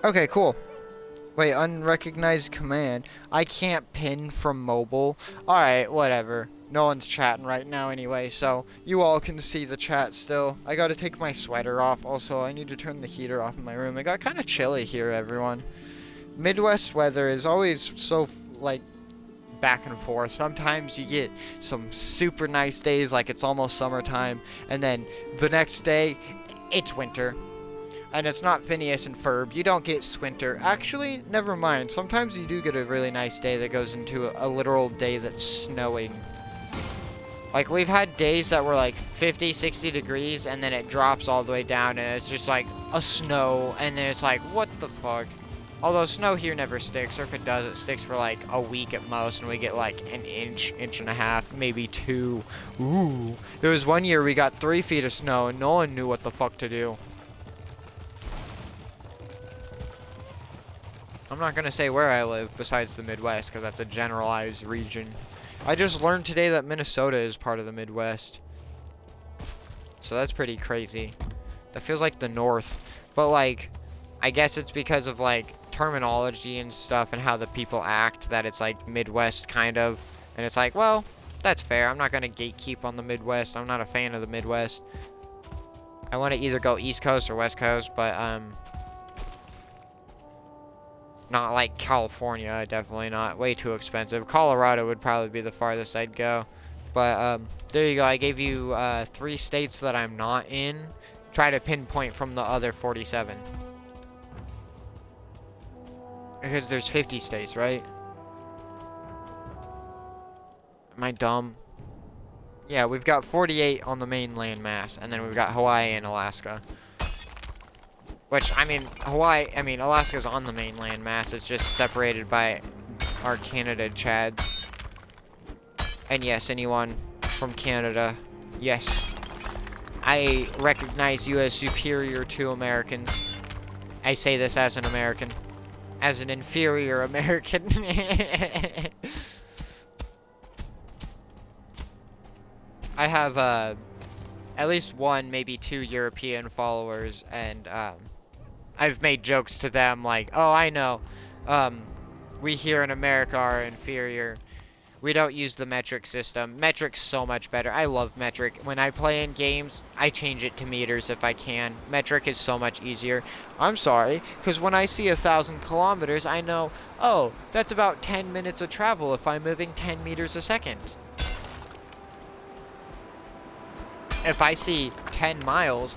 Okay, cool. Wait, unrecognized command. I can't pin from mobile. Alright, whatever. No one's chatting right now anyway, so you all can see the chat still. I gotta take my sweater off. Also, I need to turn the heater off in my room. It got kind of chilly here, everyone. Midwest weather is always so, like, back and forth. Sometimes you get some super nice days, like it's almost summertime, and then the next day, it's winter. And it's not Phineas and Ferb. You don't get Swinter. Actually, never mind. Sometimes you do get a really nice day that goes into a literal day that's snowing. Like, we've had days that were like 50, 60 degrees, and then it drops all the way down, and it's just like a snow, and then it's like, what the fuck? Although snow here never sticks, or if it does, it sticks for like a week at most, and we get like an inch, inch and a half, maybe 2. Ooh. There was one year we got 3 feet of snow, and no one knew what the fuck to do. I'm not going to say where I live besides the Midwest, because that's a generalized region. I just learned today that Minnesota is part of the Midwest. So that's pretty crazy. That feels like the North. But, like, I guess it's because of, like, terminology and stuff and how the people act that it's, like, Midwest kind of. And it's like, well, that's fair. I'm not going to gatekeep on the Midwest. I'm not a fan of the Midwest. I want to either go East Coast or West Coast, but, not like California, definitely not. Way too expensive. Colorado would probably be the farthest I'd go. But, there you go. I gave you, 3 states that I'm not in. Try to pinpoint from the other 47. Because there's 50 states, right? Am I dumb? Yeah, we've got 48 on the mainland mass. And then we've got Hawaii and Alaska. Which, I mean, Alaska's on the mainland mass. It's just separated by our Canada Chads. And yes, anyone from Canada, yes. I recognize you as superior to Americans. I say this as an American. As an inferior American. I have, at least 1, maybe 2 European followers, and, I've made jokes to them like, oh, I know, we here in America are inferior. We don't use the metric system. Metric's so much better. I love metric. When I play in games, I change it to meters if I can. Metric is so much easier. I'm sorry, because when I see 1,000 kilometers, I know, oh, that's about 10 minutes of travel if I'm moving 10 meters a second. If I see 10 miles,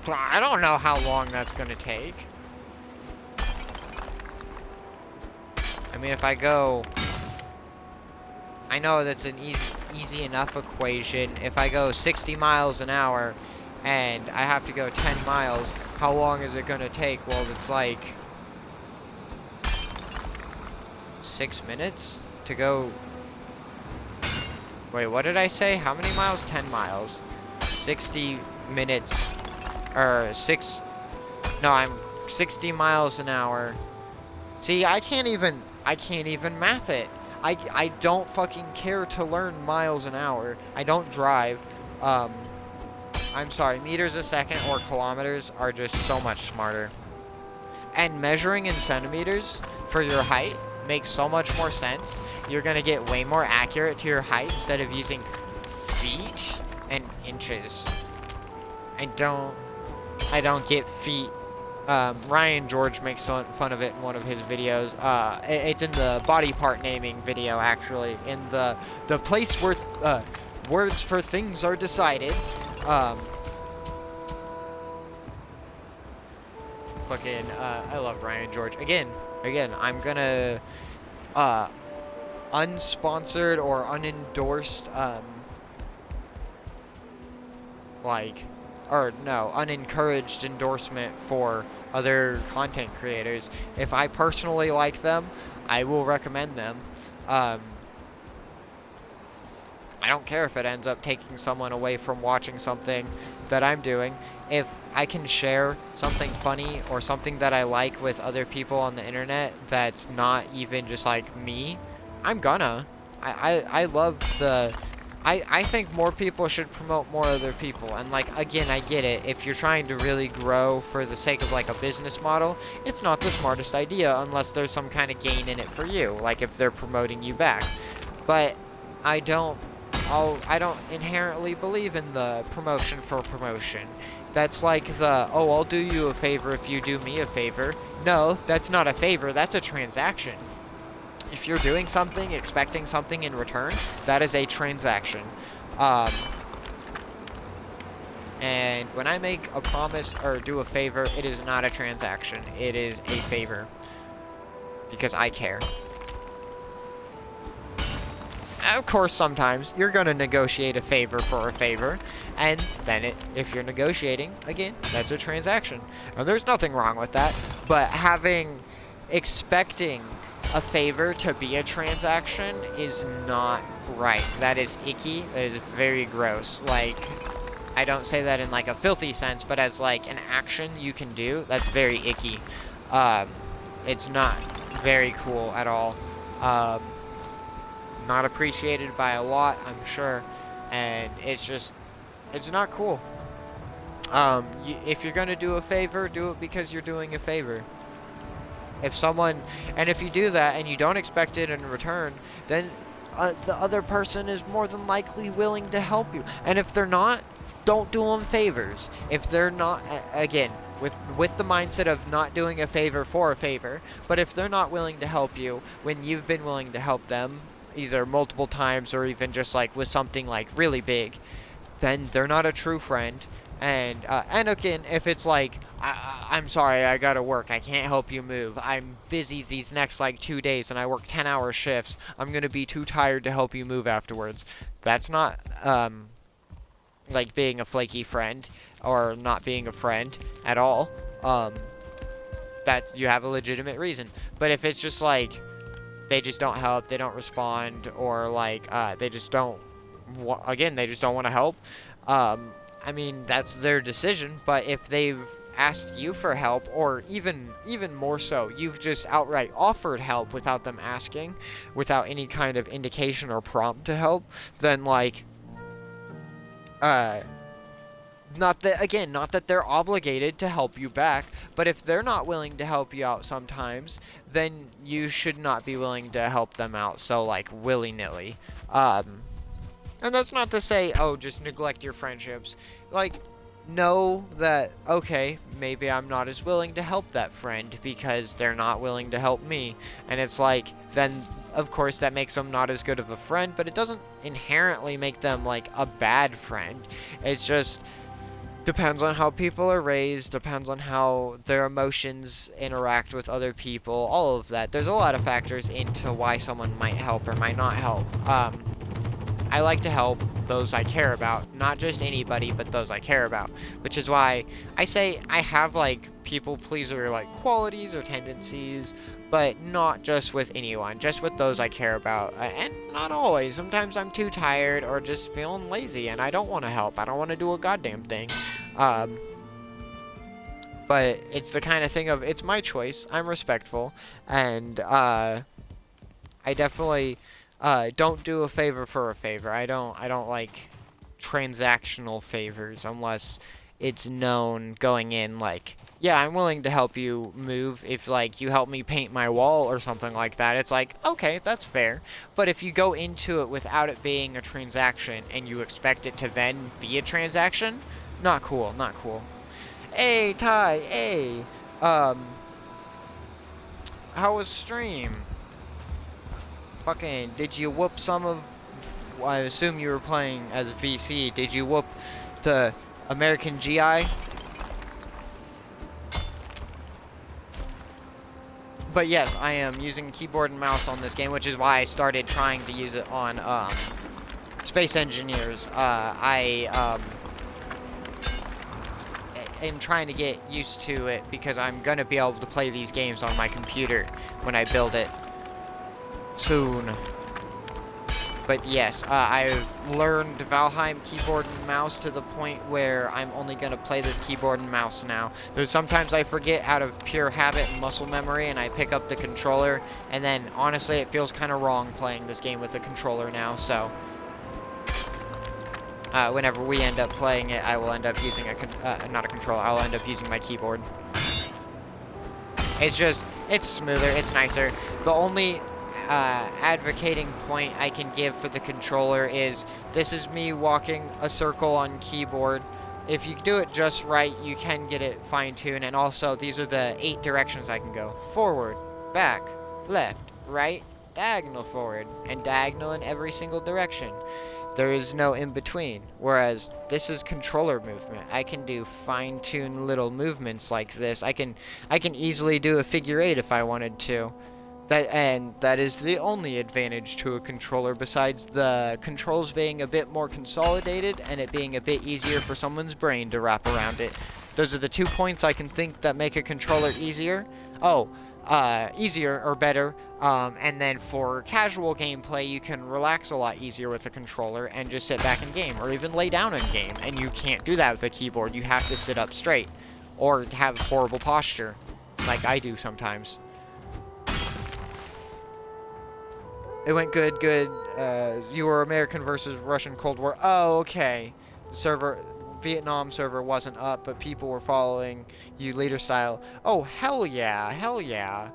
I don't know how long that's going to take. I mean, if I go... I know that's an easy enough equation. If I go 60 miles an hour and I have to go 10 miles, how long is it going to take? Well, it's like 6 minutes to go... Wait, what did I say? How many miles? 10 miles. 60 minutes. Or 6... No, I'm 60 miles an hour. See, I can't even math it. I don't fucking care to learn miles an hour. I don't drive. I'm sorry, meters a second or kilometers are just so much smarter. And measuring in centimeters for your height makes so much more sense. You're gonna get way more accurate to your height instead of using feet and inches. I don't get feet. Ryan George makes fun of it in one of his videos. It's in the body part naming video, actually. In the place where words for things are decided. Fucking, I love Ryan George. Again, I'm gonna, unsponsored or unendorsed, unencouraged endorsement for other content creators. If I personally like them, I will recommend them. I don't care if it ends up taking someone away from watching something that I'm doing. If I can share something funny or something that I like with other people on the internet that's not even just like me, I'm gonna. I love the... I think more people should promote more other people. And, like, again, I get it. If you're trying to really grow for the sake of, like, a business model, it's not the smartest idea unless there's some kind of gain in it for you. Like, if they're promoting you back. But I don't inherently believe in the promotion for promotion. That's like the, oh, I'll do you a favor if you do me a favor. No, that's not a favor. That's a transaction. If you're doing something, expecting something in return, that is a transaction. And when I make a promise or do a favor, it is not a transaction. It is a favor. Because I care. Of course, sometimes you're going to negotiate a favor for a favor. And then if you're negotiating, again, that's a transaction. And there's nothing wrong with that. But expecting a favor to be a transaction is not right. That is icky. That is very gross. Like, I don't say that in like a filthy sense, but as like an action you can do, that's very icky. It's not very cool at all. Not appreciated by a lot, I'm sure. And it's not cool. If you're gonna do a favor, do it because you're doing a favor. If you do that and you don't expect it in return, then the other person is more than likely willing to help you. And if they're not, don't do them favors. If they're not, again, with the mindset of not doing a favor for a favor, but if they're not willing to help you when you've been willing to help them, either multiple times or even just like with something like really big, then they're not a true friend. And again, if it's like, I'm sorry, I gotta work, I can't help you move, I'm busy these next like 2 days and I work 10-hour shifts, I'm gonna be too tired to help you move afterwards. That's not like being a flaky friend or not being a friend at all. That you have a legitimate reason. But if it's just like they just don't help, they don't respond, or like they just don't want to help, I mean, that's their decision. But if they've asked you for help, or even more so, you've just outright offered help without them asking, without any kind of indication or prompt to help, then like Not that, again, not that they're obligated to help you back, but if they're not willing to help you out sometimes, then you should not be willing to help them out so, like, willy-nilly. And that's not to say, oh, just neglect your friendships. Like, know that, okay, maybe I'm not as willing to help that friend because they're not willing to help me. And it's like, then, of course, that makes them not as good of a friend, but it doesn't inherently make them, like, a bad friend. It's just depends on how people are raised, depends on how their emotions interact with other people, all of that. There's a lot of factors into why someone might help or might not help. I like to help those I care about, not just anybody, but those I care about, which is why I say I have, like, people pleaser, like, qualities or tendencies, but not just with anyone, just with those I care about, and not always. Sometimes I'm too tired or just feeling lazy, and I don't want to help. I don't want to do a goddamn thing. But it's the kind of thing of, it's my choice, I'm respectful, and, I definitely, don't do a favor for a favor. I don't like transactional favors unless it's known going in, like, yeah, I'm willing to help you move if, like, you help me paint my wall or something like that. It's like, okay, that's fair. But if you go into it without it being a transaction and you expect it to then be a transaction, not cool, not cool. Hey, Ty, hey. How was stream? Fucking, did you whoop some of... Well, I assume you were playing as VC. Did you whoop the American GI? But yes, I am using keyboard and mouse on this game, which is why I started trying to use it on Space Engineers. I am trying to get used to it because I'm going to be able to play these games on my computer when I build it soon. But yes, I've learned Valheim keyboard and mouse to the point where I'm only going to play this keyboard and mouse now. There's sometimes I forget out of pure habit and muscle memory and I pick up the controller, and then honestly it feels kind of wrong playing this game with the controller now, so whenever we end up playing it, I will end up using not a controller, I'll end up using my keyboard. It's just, it's smoother, it's nicer. The only advocating point I can give for the controller is this is me walking a circle on keyboard. If you do it just right, you can get it fine-tuned, and also these are the 8 directions I can go. Forward, back, left, right, diagonal forward, and diagonal in every single direction. There is no in-between, whereas this is controller movement. I can do fine-tuned little movements like this. I can easily do a figure 8 if I wanted to. That is the only advantage to a controller, besides the controls being a bit more consolidated and it being a bit easier for someone's brain to wrap around it. Those are the 2 points I can think that make a controller easier. Easier or better. And then for casual gameplay, you can relax a lot easier with a controller and just sit back and game, or even lay down and game. And you can't do that with a keyboard. You have to sit up straight or have horrible posture, like I do sometimes. It went good. You were American versus Russian Cold War. Oh, okay. The Vietnam server wasn't up, but people were following you leader style. Oh, hell yeah.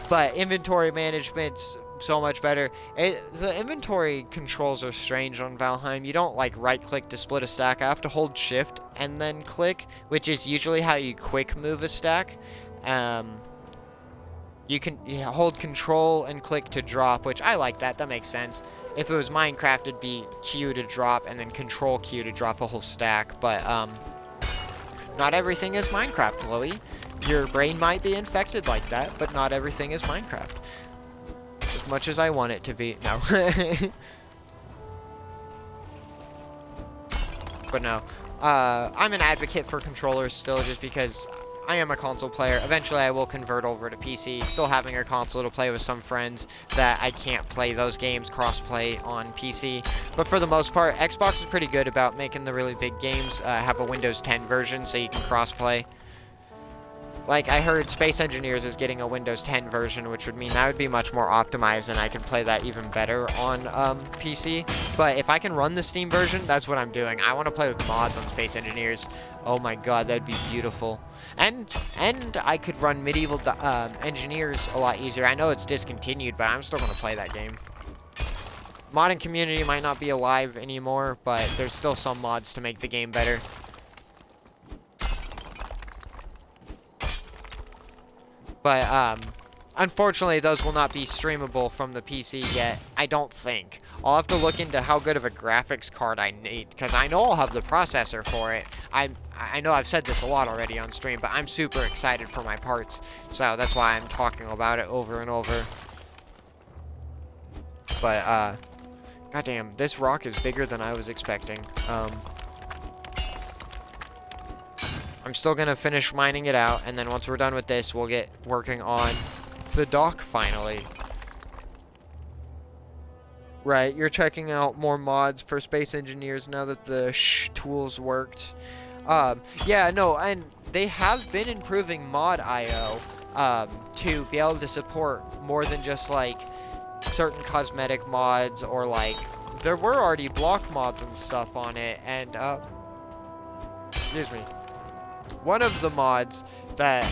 But inventory management's so much better. The inventory controls are strange on Valheim. You don't, like, right-click to split a stack. I have to hold shift and then click, which is usually how you quick move a stack. You can hold control and click to drop, which I like that. That makes sense. If it was Minecraft, it'd be Q to drop and then control Q to drop a whole stack. But not everything is Minecraft, Louie. Your brain might be infected like that, but not everything is Minecraft. As much as I want it to be. No. But no. I'm an advocate for controllers still, just because I am a console player. Eventually I will convert over to PC, still having a console to play with some friends that I can't play those games cross-play on PC. But for the most part, Xbox is pretty good about making the really big games have a Windows 10 version so you can cross-play. Like, I heard Space Engineers is getting a Windows 10 version, which would mean that would be much more optimized and I can play that even better on PC. But if I can run the Steam version, that's what I'm doing. I want to play with mods on Space Engineers. Oh my god, that'd be beautiful. And I could run Medieval Engineers a lot easier. I know it's discontinued, but I'm still going to play that game. Modding community might not be alive anymore, but there's still some mods to make the game better. But, unfortunately, those will not be streamable from the PC yet, I don't think. I'll have to look into how good of a graphics card I need, because I know I'll have the processor for it. I know I've said this a lot already on stream, but I'm super excited for my parts, so that's why I'm talking about it over and over. But, goddamn, this rock is bigger than I was expecting. I'm still going to finish mining it out, and then once we're done with this, we'll get working on the dock finally. Right, you're checking out more mods for Space Engineers now that the tools worked. Yeah, no, and they have been improving mod IO to be able to support more than just, like, certain cosmetic mods or, like, there were already block mods and stuff on it, and, excuse me. One of the mods that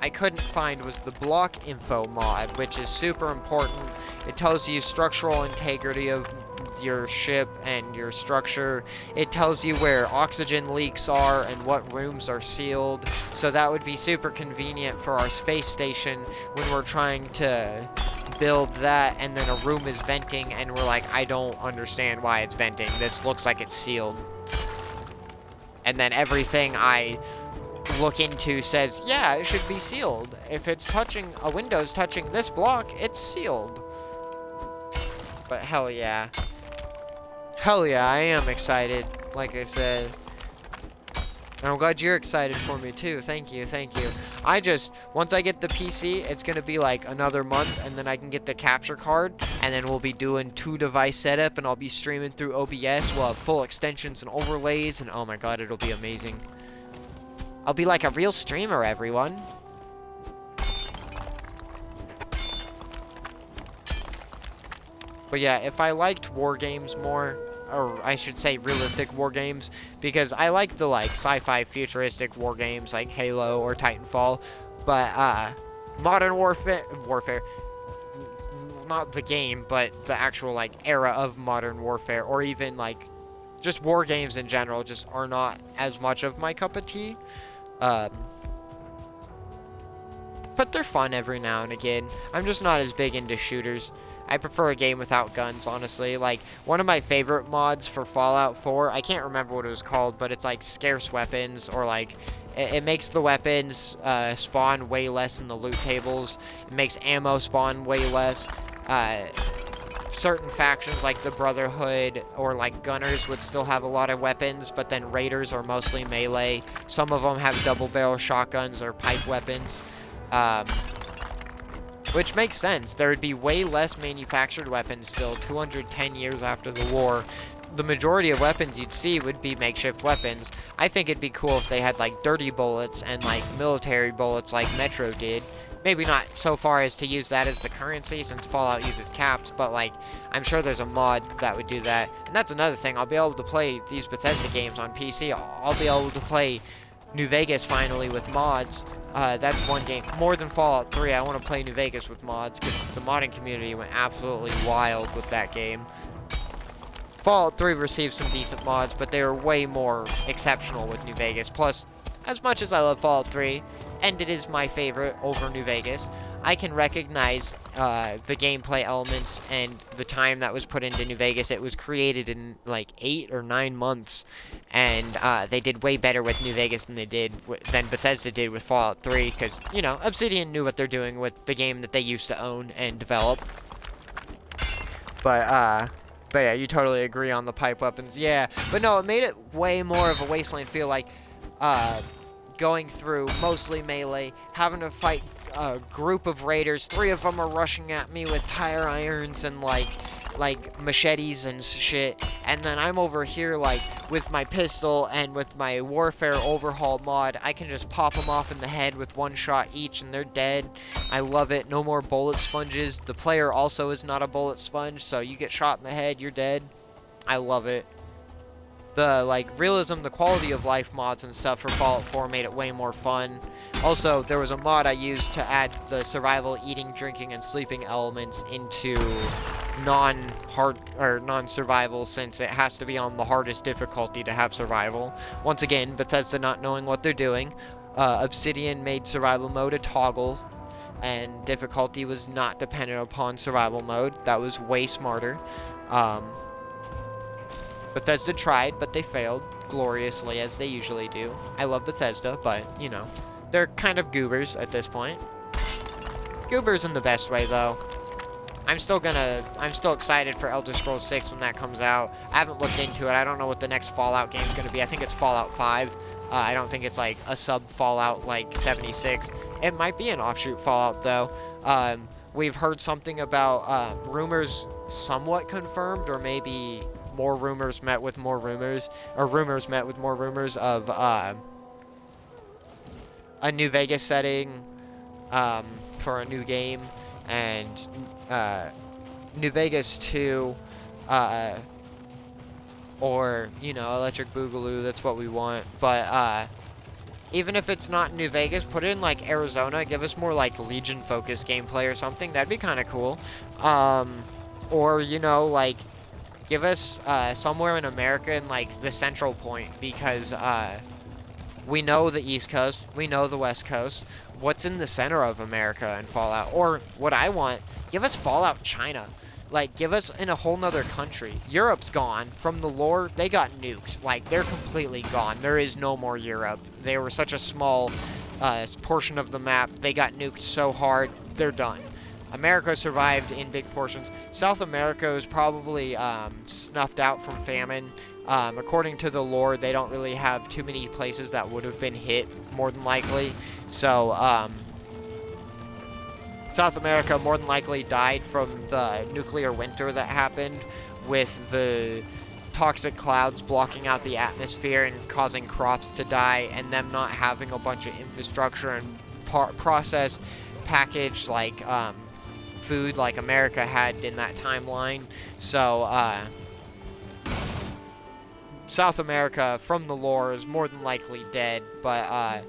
I couldn't find was the block info mod, which is super important. It tells you structural integrity of your ship and your structure. It tells you where oxygen leaks are and what rooms are sealed. So that would be super convenient for our space station when we're trying to build that and then a room is venting and we're like, I don't understand why it's venting. This looks like it's sealed. And then everything I look into says, yeah, it should be sealed. If it's touching, a window's touching this block, it's sealed. But hell yeah. Hell yeah, I am excited, like I said. And I'm glad you're excited for me too. Thank you, thank you. Once I get the PC, it's gonna be like another month, and then I can get the capture card, and then we'll be doing 2-device setup, and I'll be streaming through OBS. We'll have full extensions and overlays, and oh my god, it'll be amazing. I'll be like a real streamer, everyone. But yeah, if I liked war games more, or I should say realistic war games, because I like the like sci-fi futuristic war games like Halo or Titanfall, but Modern Warfare, not the game, but the actual like era of Modern Warfare, or even like just war games in general, just are not as much of my cup of tea. But they're fun every now and again. I'm just not as big into shooters. I prefer a game without guns, honestly. Like, one of my favorite mods for Fallout 4, I can't remember what it was called, but it's like scarce weapons, or like, it makes the weapons spawn way less in the loot tables. It makes ammo spawn way less. Certain factions like the Brotherhood or like Gunners would still have a lot of weapons, but then Raiders are mostly melee. Some of them have double barrel shotguns or pipe weapons. Which makes sense. There would be way less manufactured weapons still 210 years after the war. The majority of weapons you'd see would be makeshift weapons. I think it'd be cool if they had like dirty bullets and like military bullets like Metro did. Maybe not so far as to use that as the currency since Fallout uses caps, but like I'm sure there's a mod that would do that. And that's another thing. I'll be able to play these Bethesda games on PC. I'll be able to play New Vegas finally with mods. That's one game. More than Fallout 3, I want to play New Vegas with mods, because the modding community went absolutely wild with that game. Fallout 3 received some decent mods, but they were way more exceptional with New Vegas. Plus, as much as I love Fallout 3, and it is my favorite over New Vegas, I can recognize the gameplay elements and the time that was put into New Vegas. It was created in like 8 or 9 months, and they did way better with New Vegas than Bethesda did with Fallout 3, because, you know, Obsidian knew what they're doing with the game that they used to own and develop. But yeah, you totally agree on the pipe weapons. Yeah, but no, it made it way more of a wasteland feel, like going through mostly melee, having to fight a group of raiders. 3 of them are rushing at me with tire irons and like like machetes and shit, and then I'm over here like with my pistol and with my Warfare Overhaul mod, I can just pop them off in the head with one shot each and they're dead. I love it. No more bullet sponges. The player also is not a bullet sponge, so you get shot in the head, you're dead. I love it. The like realism, the quality of life mods and stuff for Fallout 4 made it way more fun. Also, there was a mod I used to add the survival, eating, drinking, and sleeping elements into non-hard or non-survival, since it has to be on the hardest difficulty to have survival. Once again, Bethesda not knowing what they're doing. Obsidian made survival mode a toggle, and difficulty was not dependent upon survival mode. That was way smarter. Bethesda tried, but they failed gloriously, as they usually do. I love Bethesda, but, you know, they're kind of goobers at this point. Goobers in the best way, though. I'm still excited for Elder Scrolls 6 when that comes out. I haven't looked into it. I don't know what the next Fallout game is going to be. I think it's Fallout 5. I don't think it's like a sub-Fallout like 76. It might be an offshoot Fallout, though. We've heard something about rumors somewhat confirmed, or maybe more rumors met with more rumors, or rumors met with more rumors of a New Vegas setting for a new game, and New Vegas 2, or, you know, Electric Boogaloo. That's what we want. But even if it's not New Vegas, put it in like Arizona. Give us more like Legion focused gameplay or something. That'd be kind of cool. Or, you know, like give us somewhere in America in like the central point, because we know the East Coast, we know the West Coast. What's in the center of America in Fallout? Or what I want, give us Fallout China. Like, give us in a whole nother country. Europe's gone. From the lore, they got nuked. Like, they're completely gone. There is no more Europe. They were such a small portion of the map. They got nuked so hard, they're done. America survived in big portions. South America is probably snuffed out from famine. According to the lore, they don't really have too many places that would have been hit, more than likely. So, South America more than likely died from the nuclear winter that happened, with the toxic clouds blocking out the atmosphere and causing crops to die, and them not having a bunch of infrastructure and process package like food like America had in that timeline. So South America, from the lore, is more than likely dead, but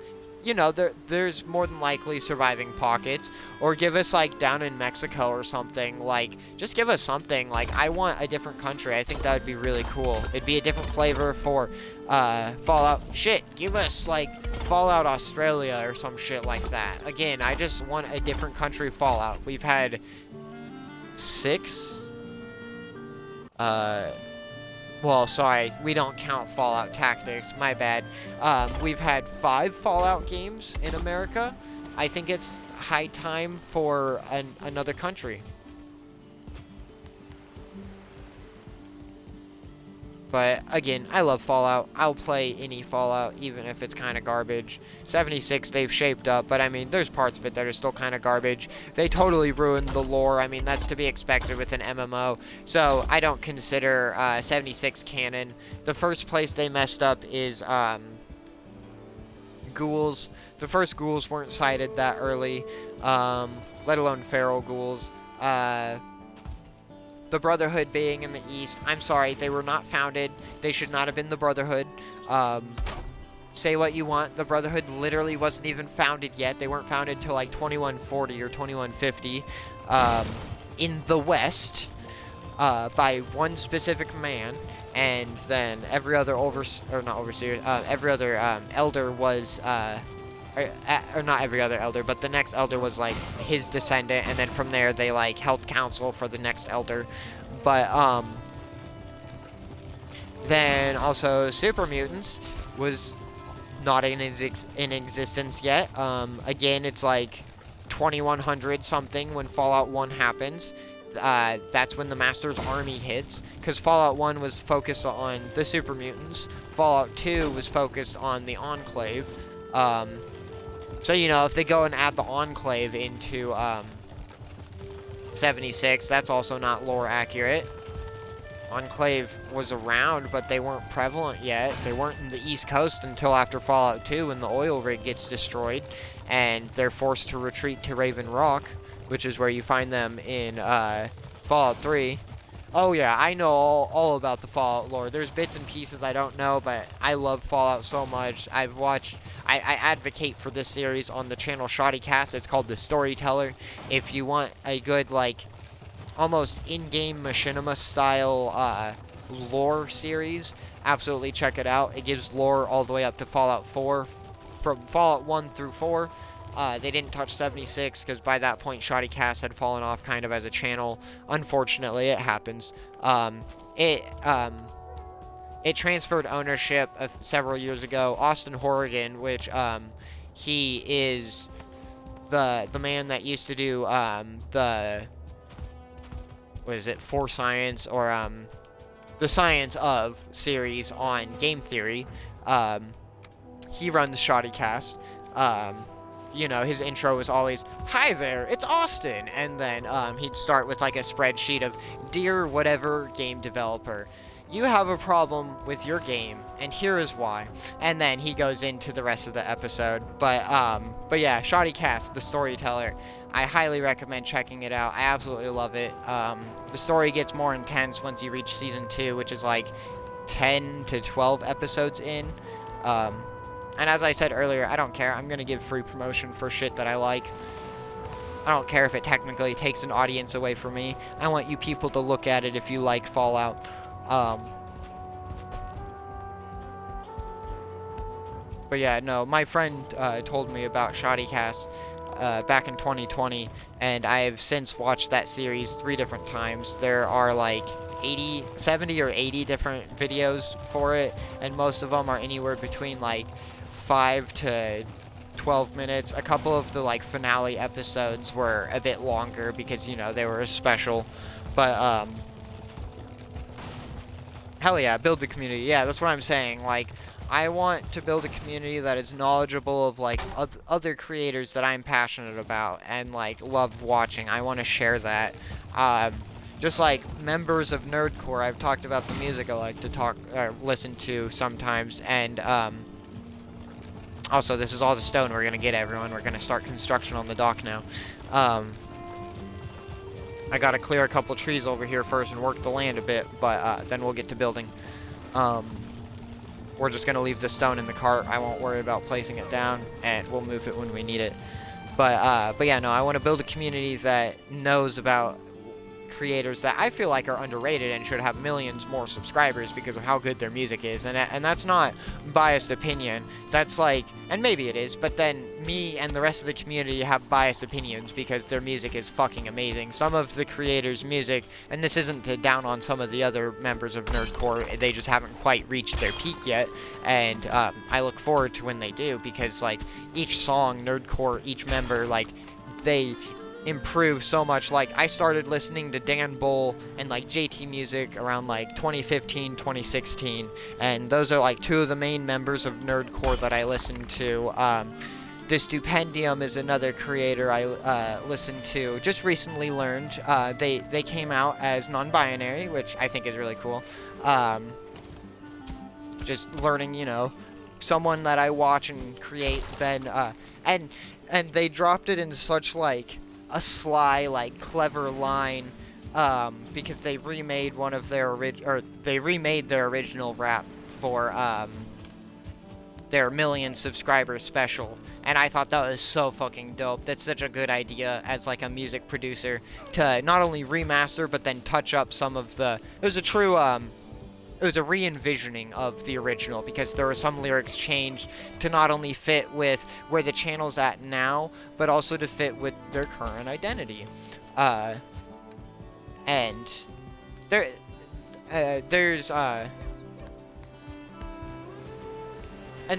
you know, there's more than likely surviving pockets. Or give us like down in Mexico or something. Like, just give us something. Like, I want a different country. I think that would be really cool. It'd be a different flavor for Fallout. Shit, give us like Fallout Australia or some shit like that. Again, I just want a different country Fallout. We've had 6 well, sorry, we don't count Fallout Tactics, my bad. We've had 5 Fallout games in America. I think it's high time for another country. But, again, I love Fallout. I'll play any Fallout, even if it's kind of garbage. 76, they've shaped up, but, I mean, there's parts of it that are still kind of garbage. They totally ruined the lore. I mean, that's to be expected with an MMO. So, I don't consider 76 canon. The first place they messed up is ghouls. The first ghouls weren't cited that early, let alone feral ghouls. The Brotherhood being in the East, I'm sorry, they were not founded. They should not have been the Brotherhood. Say what you want, the Brotherhood literally wasn't even founded yet. They weren't founded till like 2140 or 2150 in the West by one specific man, and then every other every other elder was or not every other elder, but the next elder was like his descendant, and then from there they like held council for the next elder. But then also super mutants was not in existence yet. Again, it's like 2100 something when Fallout 1 happens. That's when the Master's army hits, because Fallout 1 was focused on the super mutants. Fallout 2 was focused on the Enclave. So, you know, if they go and add the Enclave into 76, that's also not lore accurate. Enclave was around, but they weren't prevalent yet. They weren't in the East Coast until after Fallout 2 when the oil rig gets destroyed, and they're forced to retreat to Raven Rock, which is where you find them in Fallout 3. Oh yeah, I know all about the Fallout lore. There's bits and pieces I don't know, but I love Fallout so much. I advocate for this series on the channel Shoddycast. It's called The Storyteller. If you want a good, like, almost in-game machinima style lore series, absolutely check it out. It gives lore all the way up to Fallout 4, from Fallout 1 through 4. They didn't touch 76 because by that point Shoddycast had fallen off kind of as a channel. Unfortunately, it happens. It transferred ownership several years ago. Austin Horrigan, which he is the man that used to do the, what is it, For Science, or the Science of series on Game Theory. He runs Shoddycast. You know, his intro was always, "Hi there, it's Austin," and then he'd start with like a spreadsheet of, "Dear whatever game developer, you have a problem with your game, and here is why." And then he goes into the rest of the episode. But yeah, Shoddycast, The Storyteller. I highly recommend checking it out. I absolutely love it. The story gets more intense once you reach season 2, which is like 10 to 12 episodes in. And as I said earlier, I don't care. I'm going to give free promotion for shit that I like. I don't care if it technically takes an audience away from me. I want you people to look at it if you like Fallout. But yeah, no, my friend told me about Shoddycast back in 2020, and I have since watched that series 3 different times. There are like 70 or 80 different videos for it, and most of them are anywhere between like 5 to 12 minutes. A couple of the like finale episodes were a bit longer because, you know, they were a special. But hell yeah, build the community. Yeah, that's what I'm saying. Like, I want to build a community that is knowledgeable of like other creators that I'm passionate about and like love watching. I want to share that. Just like members of Nerdcore, I've talked about the music I like to listen to sometimes, and also, this is all the stone we're gonna get, everyone. We're gonna start construction on the dock now. I gotta clear a couple trees over here first and work the land a bit, but then we'll get to building. We're just gonna leave the stone in the cart. I won't worry about placing it down, and we'll move it when we need it. But yeah, no, I want to build a community that knows about creators that I feel like are underrated and should have millions more subscribers because of how good their music is, and that's not biased opinion. That's like, and maybe it is, but then me and the rest of the community have biased opinions because their music is fucking amazing. Some of the creators' music, and this isn't to down on some of the other members of Nerdcore, they just haven't quite reached their peak yet, and I look forward to when they do, because like each song, Nerdcore, each member, like they improve so much. Like, I started listening to Dan Bull and like JT Music around like 2015, 2016, and those are like 2 of the main members of Nerdcore that I listen to. The Stupendium is another creator I listened to. Just recently learned they came out as non-binary, which I think is really cool. Just learning, you know, someone that I watch and create, then and they dropped it in such like a sly, like, clever line, because they remade one of their original rap for their million subscriber special, and I thought that was so fucking dope. That's such a good idea as like a music producer to not only remaster but then touch up some of the. It was a true it was a re-envisioning of the original, because there were some lyrics changed to not only fit with where the channel's at now, but also to fit with their current identity. And there's and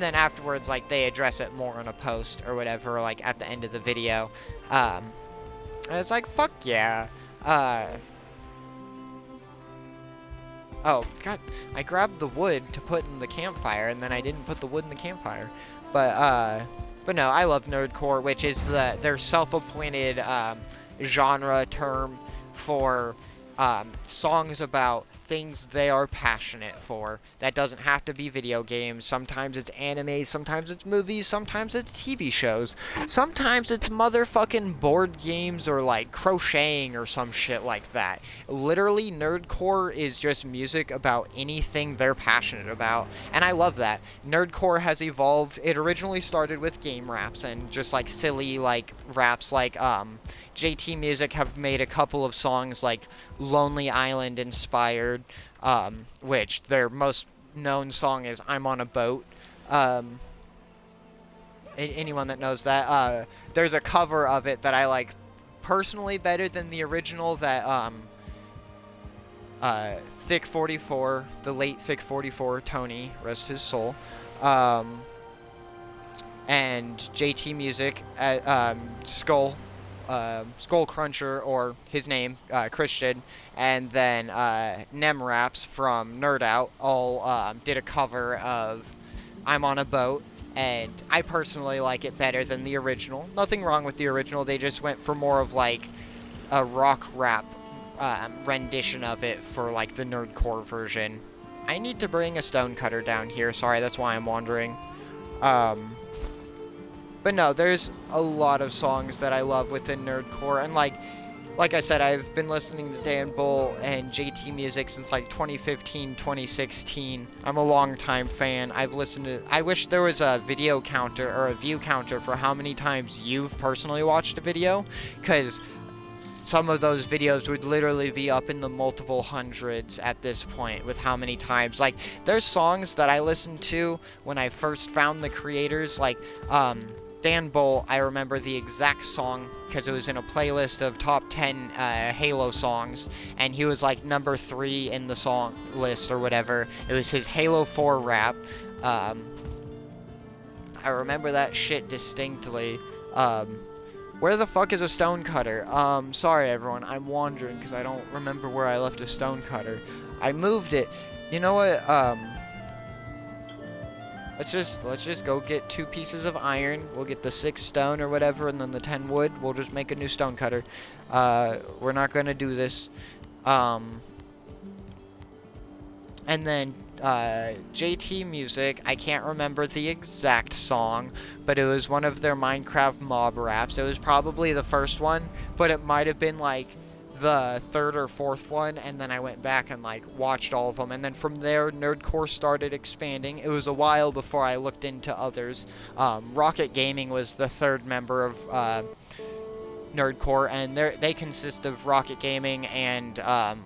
then afterwards, like, they address it more on a post or whatever, like at the end of the video. And it's like, fuck yeah. Oh, God, I grabbed the wood to put in the campfire, and then I didn't put the wood in the campfire. But no, I love Nerdcore, which is their self-appointed genre term for songs about things they are passionate for. That doesn't have to be video games. Sometimes it's anime, sometimes it's movies, sometimes it's TV shows. Sometimes it's motherfucking board games or like crocheting or some shit like that. Literally, nerdcore is just music about anything they're passionate about, and I love that. Nerdcore has evolved. It originally started with game raps and just like silly like raps like JT Music have made a couple of songs like Lonely Island inspired, which their most known song is I'm on a Boat. Anyone that knows that, there's a cover of it that I like personally better than the original that Thick 44, the late Thick 44, Tony, rest his soul, and JT Music, Skull Cruncher, or his name, Christian, and then Nem Raps from Nerd Out all did a cover of I'm on a Boat, and I personally like it better than the original. Nothing wrong with the original, they just went for more of like a rock rap rendition of it for like the nerdcore version. I need to bring a stonecutter down here, sorry, that's why I'm wandering. But no, there's a lot of songs that I love within nerdcore, and like I said, I've been listening to Dan Bull and JT Music since like 2015, 2016. I'm a long-time fan. I've listened to... I wish there was a video counter or a view counter for how many times you've personally watched a video, because some of those videos would literally be up in the multiple hundreds at this point with how many times. Like, there's songs that I listened to when I first found the creators, like, Dan Bull, I remember the exact song because it was in a playlist of top 10 Halo songs, and he was like number 3 in the song list or whatever. It was his Halo 4 rap. I remember that shit distinctly. Where the fuck is a stonecutter? Sorry everyone, I'm wandering because I don't remember where I left a stonecutter. I moved it. You know what? Let's just go get 2 pieces of iron. We'll get the 6 stone or whatever, and then the 10 wood. We'll just make a new stonecutter. We're not gonna do this. And then JT Music, I can't remember the exact song, but it was one of their Minecraft mob raps. It was probably the first one, but it might have been like the 3rd or 4th one, and then I went back and like watched all of them, and then from there nerdcore started expanding. It was a while before I looked into others. Rocket Gaming was the 3rd member of nerdcore, and they consist of Rocket Gaming and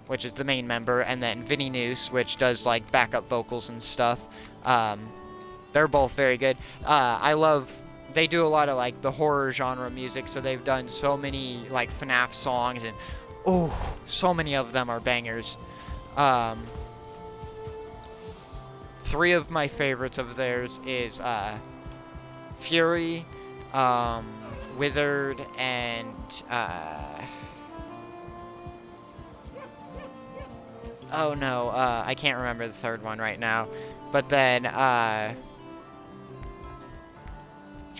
which is the main member, and then Vinny Noose, which does like backup vocals and stuff. They're both very good. They do a lot of like the horror genre music, so they've done so many like FNAF songs, and so many of them are bangers. 3 of my favorites of theirs is Fury, Withered, and oh no, I can't remember the 3rd one right now. But then so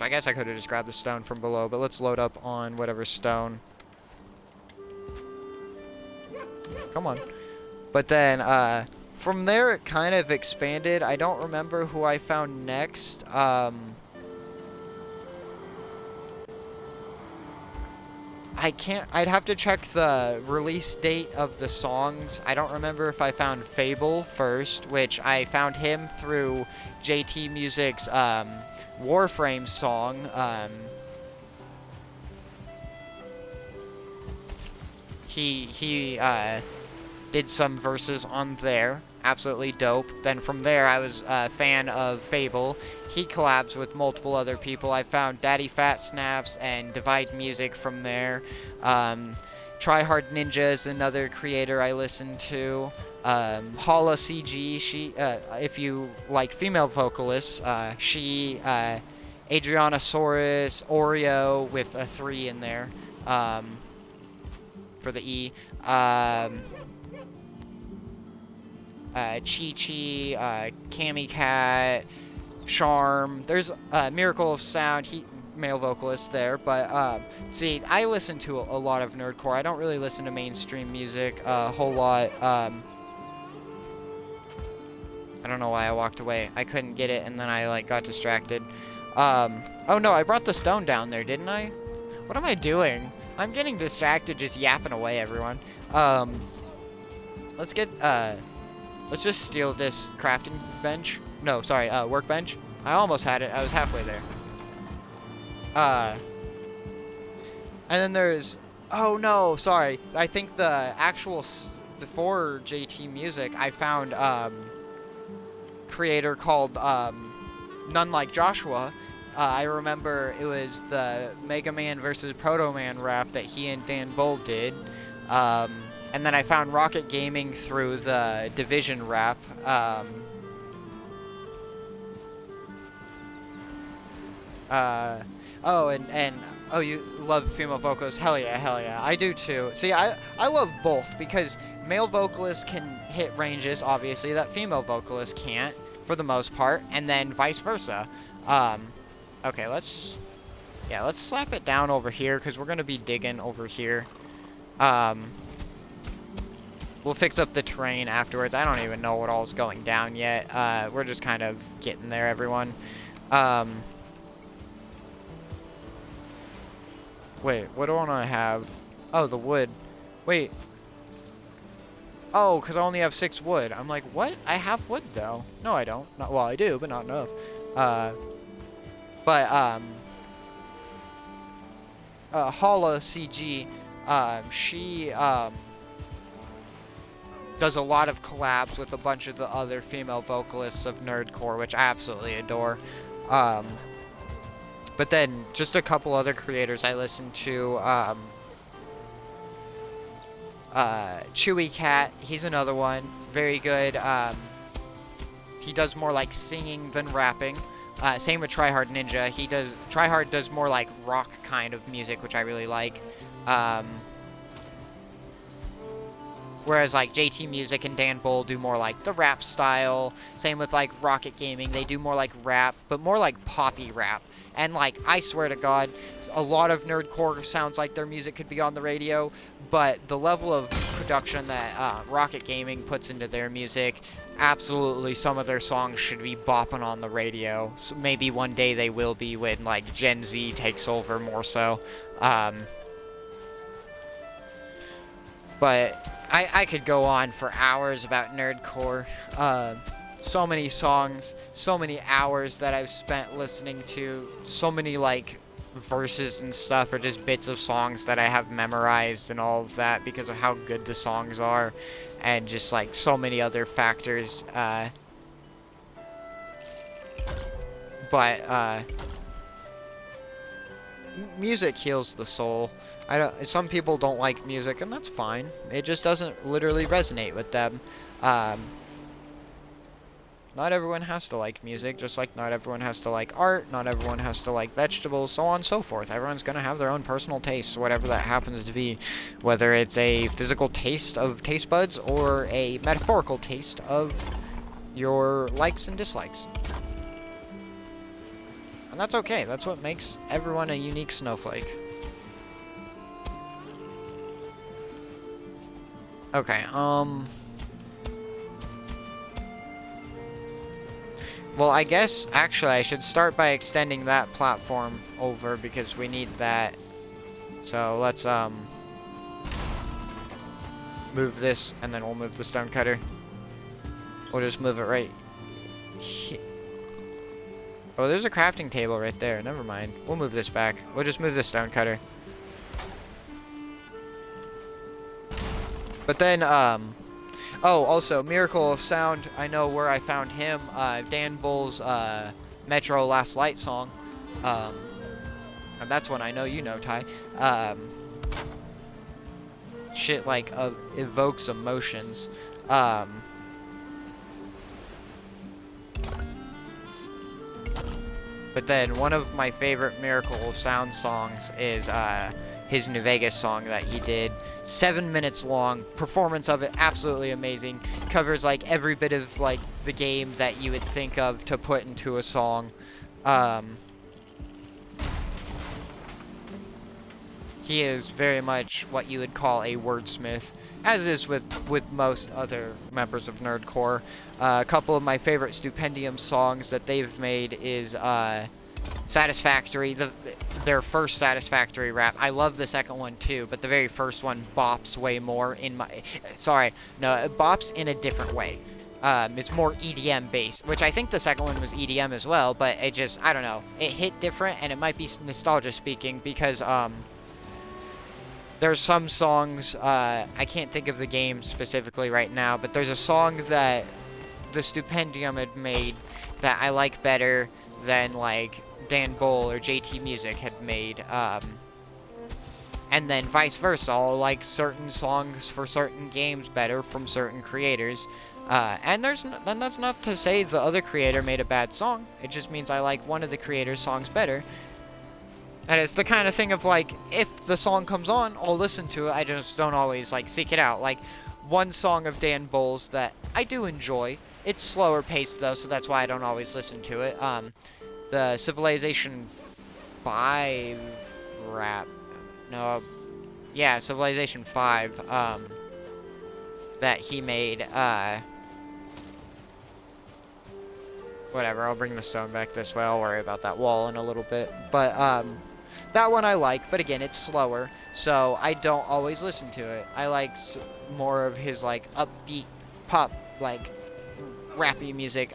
I guess I could have just grabbed the stone from below, but let's load up on whatever stone. Come on. But then from there it kind of expanded. I don't remember who I found next. I'd have to check the release date of the songs. I don't remember if I found Fable first, which I found him through JT Music's Warframe song. He did some verses on there. Absolutely dope. Then from there, I was a fan of Fable. He collabs with multiple other people. I found Daddy Fat Snaps and Divide Music from there. Tryhard Ninja is another creator I listen to. Hala CG, she, if you like female vocalists, she, Adrianasaurus, Oreo with a 3 in there, for the E. Chi-Chi, Cammy Cat, Charm. There's Miracle of Sound, male vocalist there. But see, I listen to a lot of nerdcore. I don't really listen to mainstream music a whole lot. I don't know why I walked away. I couldn't get it, and then I, like, got distracted. Oh no, I brought the stone down there, didn't I? What am I doing? I'm getting distracted just yapping away, everyone. Let's get, let's just steal this crafting bench. No, sorry, workbench. I almost had it. I was halfway there. And then there's, oh no, sorry. I think the actual, before JT Music, I found, creator called, None Like Joshua. I remember it was the Mega Man versus Proto Man rap that he and Dan Bull did. And then I found Rocket Gaming through the Division rap. Oh, oh, you love female vocalists? Hell yeah, hell yeah. I do too. See, I love both because male vocalists can hit ranges, obviously, that female vocalists can't, for the most part, and then vice versa. Okay, let's slap it down over here because we're going to be digging over here. We'll fix up the terrain afterwards. I don't even know what all's going down yet. We're just kind of getting there, everyone. Wait, what do I have? Oh, the wood. Wait. Oh, because I only have 6 wood. I'm like, what? I have wood, though. No, I don't. Not, well, I do, but not enough. Hala CG, she, does a lot of collabs with a bunch of the other female vocalists of nerdcore, which I absolutely adore. But then just a couple other creators I listen to. Chewy Cat, he's another one, very good. He does more like singing than rapping. Same with Tryhard Ninja. Tryhard does more like rock kind of music, which I really like. Whereas like JT Music and Dan Bull do more like the rap style. Same with like Rocket Gaming. They do more like rap, but more like poppy rap. And like, I swear to God, a lot of nerdcore sounds like their music could be on the radio, but the level of production that Rocket Gaming puts into their music, absolutely some of their songs should be bopping on the radio. So maybe one day they will be when like Gen Z takes over more so. But I could go on for hours about nerdcore. So many songs, so many hours that I've spent listening to, so many like verses and stuff, or just bits of songs that I have memorized and all of that because of how good the songs are, and just like so many other factors. Music heals the soul. Some people don't like music, and that's fine. It just doesn't literally resonate with them. Not everyone has to like music, just like not everyone has to like art, not everyone has to like vegetables, so on and so forth. Everyone's gonna have their own personal tastes, whatever that happens to be. Whether it's a physical taste of taste buds, or a metaphorical taste of your likes and dislikes. And that's okay, that's what makes everyone a unique snowflake. Okay, well, I guess, actually, I should start by extending that platform over, because we need that. So, let's, move this, and then we'll move the stone cutter. We'll just move it right here. Oh, there's a crafting table right there. Never mind. We'll move this back. We'll just move the stone cutter. But then, oh, also, Miracle of Sound, I know where I found him, Dan Bull's, Metro Last Light song, and that's one I know you know, Ty. Shit, like, evokes emotions. But then, one of my favorite Miracle of Sound songs is, his New Vegas song that he did. 7 minutes long. Performance of it absolutely amazing. Covers like every bit of like the game that you would think of to put into a song. He is very much what you would call a wordsmith. as is with most other members of Nerdcore. A couple of my favorite Stupendium songs that they've made is Satisfactory, their first Satisfactory rap. I love the second one too, but the very first one bops way more in my... Sorry, no, it bops in a different way. It's more EDM based, which I think the second one was EDM as well, but it just, I don't know, it hit different, and it might be nostalgia speaking, because, there's some songs, I can't think of the game specifically right now, but there's a song that the Stupendium had made that I like better than, like, Dan Bull or JT Music had made, and then vice versa. I'll like certain songs for certain games better from certain creators. And that's not to say the other creator made a bad song. It just means I like one of the creator's songs better. And it's the kind of thing of, like, if the song comes on, I'll listen to it. I just don't always, like, seek it out. Like, one song of Dan Bull's that I do enjoy. It's slower paced, though, so that's why I don't always listen to it. The Civilization 5 rap. No, yeah, Civilization 5, that he made, whatever, I'll bring the stone back this way. I'll worry about that wall in a little bit. But, that one I like, but again, it's slower, so I don't always listen to it. I like more of his, like, upbeat pop, like, rappy music.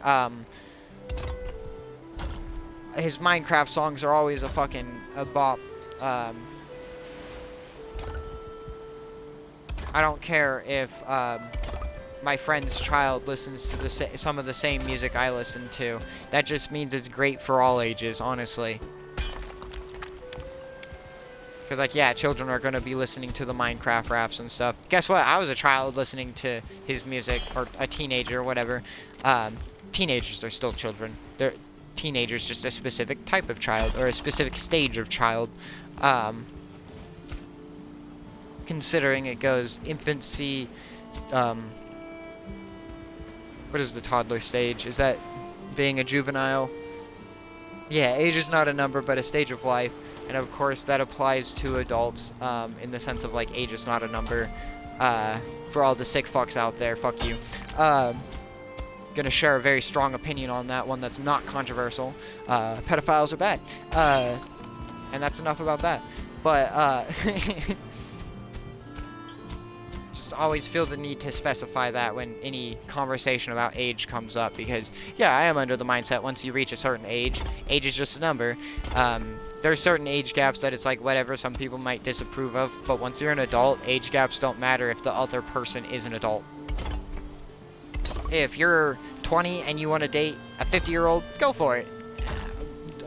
His Minecraft songs are always a bop. I don't care if my friend's child listens to some of the same music I listen to. That just means it's great for all ages, honestly. Because, like, yeah, children are going to be listening to the Minecraft raps and stuff. Guess what? I was a child listening to his music, or a teenager, or whatever. Teenagers are still children. They're teenagers, just a specific type of child, or a specific stage of child. Considering it goes infancy, what is the toddler stage? Is that being a juvenile? Yeah, age is not a number, but a stage of life. And of course, that applies to adults, in the sense of, like, age is not a number. For all the sick fucks out there, fuck you. Gonna share a very strong opinion on that one that's not controversial. Pedophiles are bad. And that's enough about that. But, just always feel the need to specify that when any conversation about age comes up, because, yeah, I am under the mindset once you reach a certain age is just a number. There are certain age gaps that it's like, whatever, some people might disapprove of, but once you're an adult, age gaps don't matter if the other person is an adult. If you're 20 and you want to date a 50-year-old, go for it.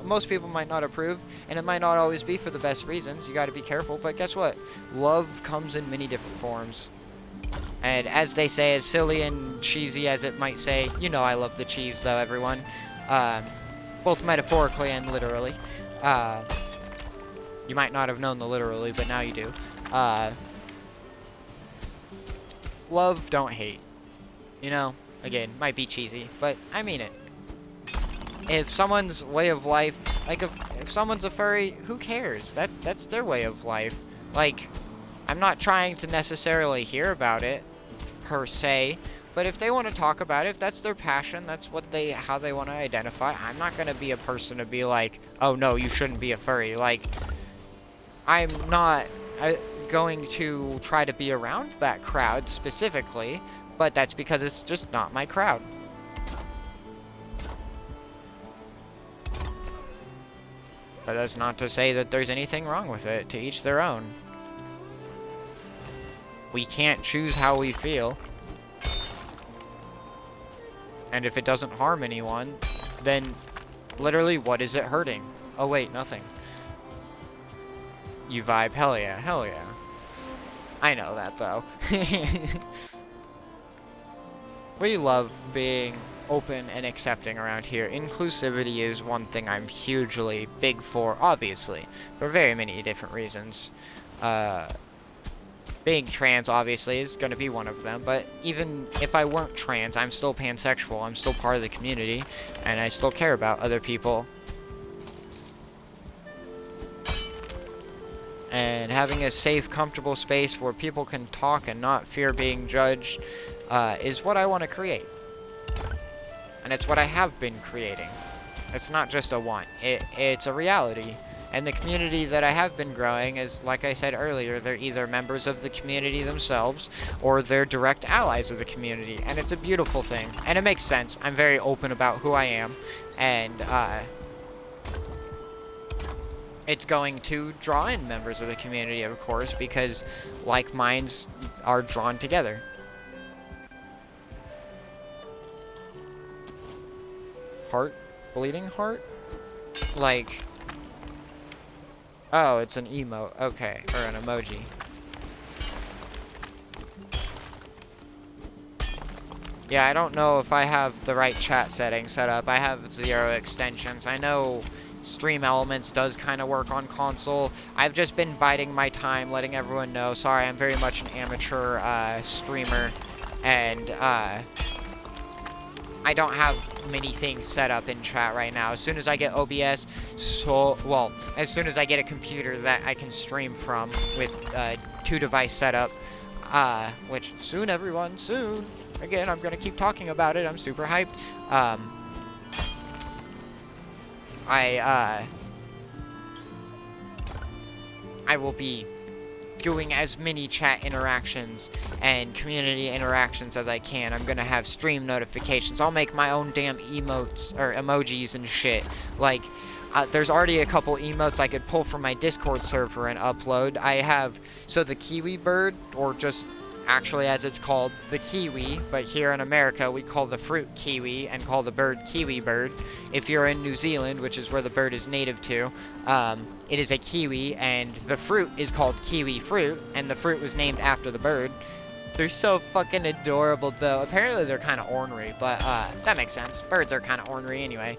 Most people might not approve, and it might not always be for the best reasons. You got to be careful, but guess what? Love comes in many different forms. And as they say, as silly and cheesy as it might say, you know I love the cheese, though, everyone. Both metaphorically and literally. You might not have known the literally, but now you do. Love, don't hate. You know? Again, might be cheesy, but I mean it. If someone's way of life, like if someone's a furry, who cares? That's their way of life. Like, I'm not trying to necessarily hear about it, per se, but if they want to talk about it, if that's their passion, that's how they want to identify, I'm not going to be a person to be like, oh no, you shouldn't be a furry. Like, I'm not going to try to be around that crowd specifically, but that's because it's just not my crowd. But that's not to say that there's anything wrong with it. To each their own. We can't choose how we feel. And if it doesn't harm anyone, then literally, what is it hurting? Oh wait, nothing. You vibe? Hell yeah, hell yeah. I know that, though. We love being open and accepting around here. Inclusivity is one thing I'm hugely big for, obviously, for very many different reasons. Being trans, obviously, is going to be one of them, but even if I weren't trans, I'm still pansexual, I'm still part of the community, and I still care about other people. And having a safe, comfortable space where people can talk and not fear being judged is what I want to create. And it's what I have been creating. It's not just a want. It's a reality. And the community that I have been growing is, like I said earlier, they're either members of the community themselves or they're direct allies of the community. And it's a beautiful thing. And it makes sense. I'm very open about who I am. And it's going to draw in members of the community, of course, because like minds are drawn together. Heart? Bleeding heart? Like... Oh, it's an emote. Okay, or an emoji. Yeah, I don't know if I have the right chat settings set up. I have 0 extensions. I know Stream Elements does kind of work on console. I've just been biding my time, letting everyone know. Sorry, I'm very much an amateur streamer, and I don't have many things set up in chat right now. As soon as I get OBS, as soon as I get a computer that I can stream from with 2-device setup, which soon, everyone, soon. Again, I'm gonna keep talking about it. I'm super hyped. I will be doing as many chat interactions and community interactions as I can. I'm gonna have stream notifications. I'll make my own damn emotes or emojis and shit. Like, there's already a couple emotes I could pull from my Discord server and upload. I have, so the kiwi bird, or just actually as it's called, the kiwi, but here in America we call the fruit kiwi and call the bird kiwi bird. If you're in New Zealand, which is where the bird is native to, it is a kiwi, and the fruit is called kiwi fruit, and the fruit was named after the bird. They're so fucking adorable, though. Apparently they're kind of ornery, but that makes sense. Birds are kind of ornery anyway.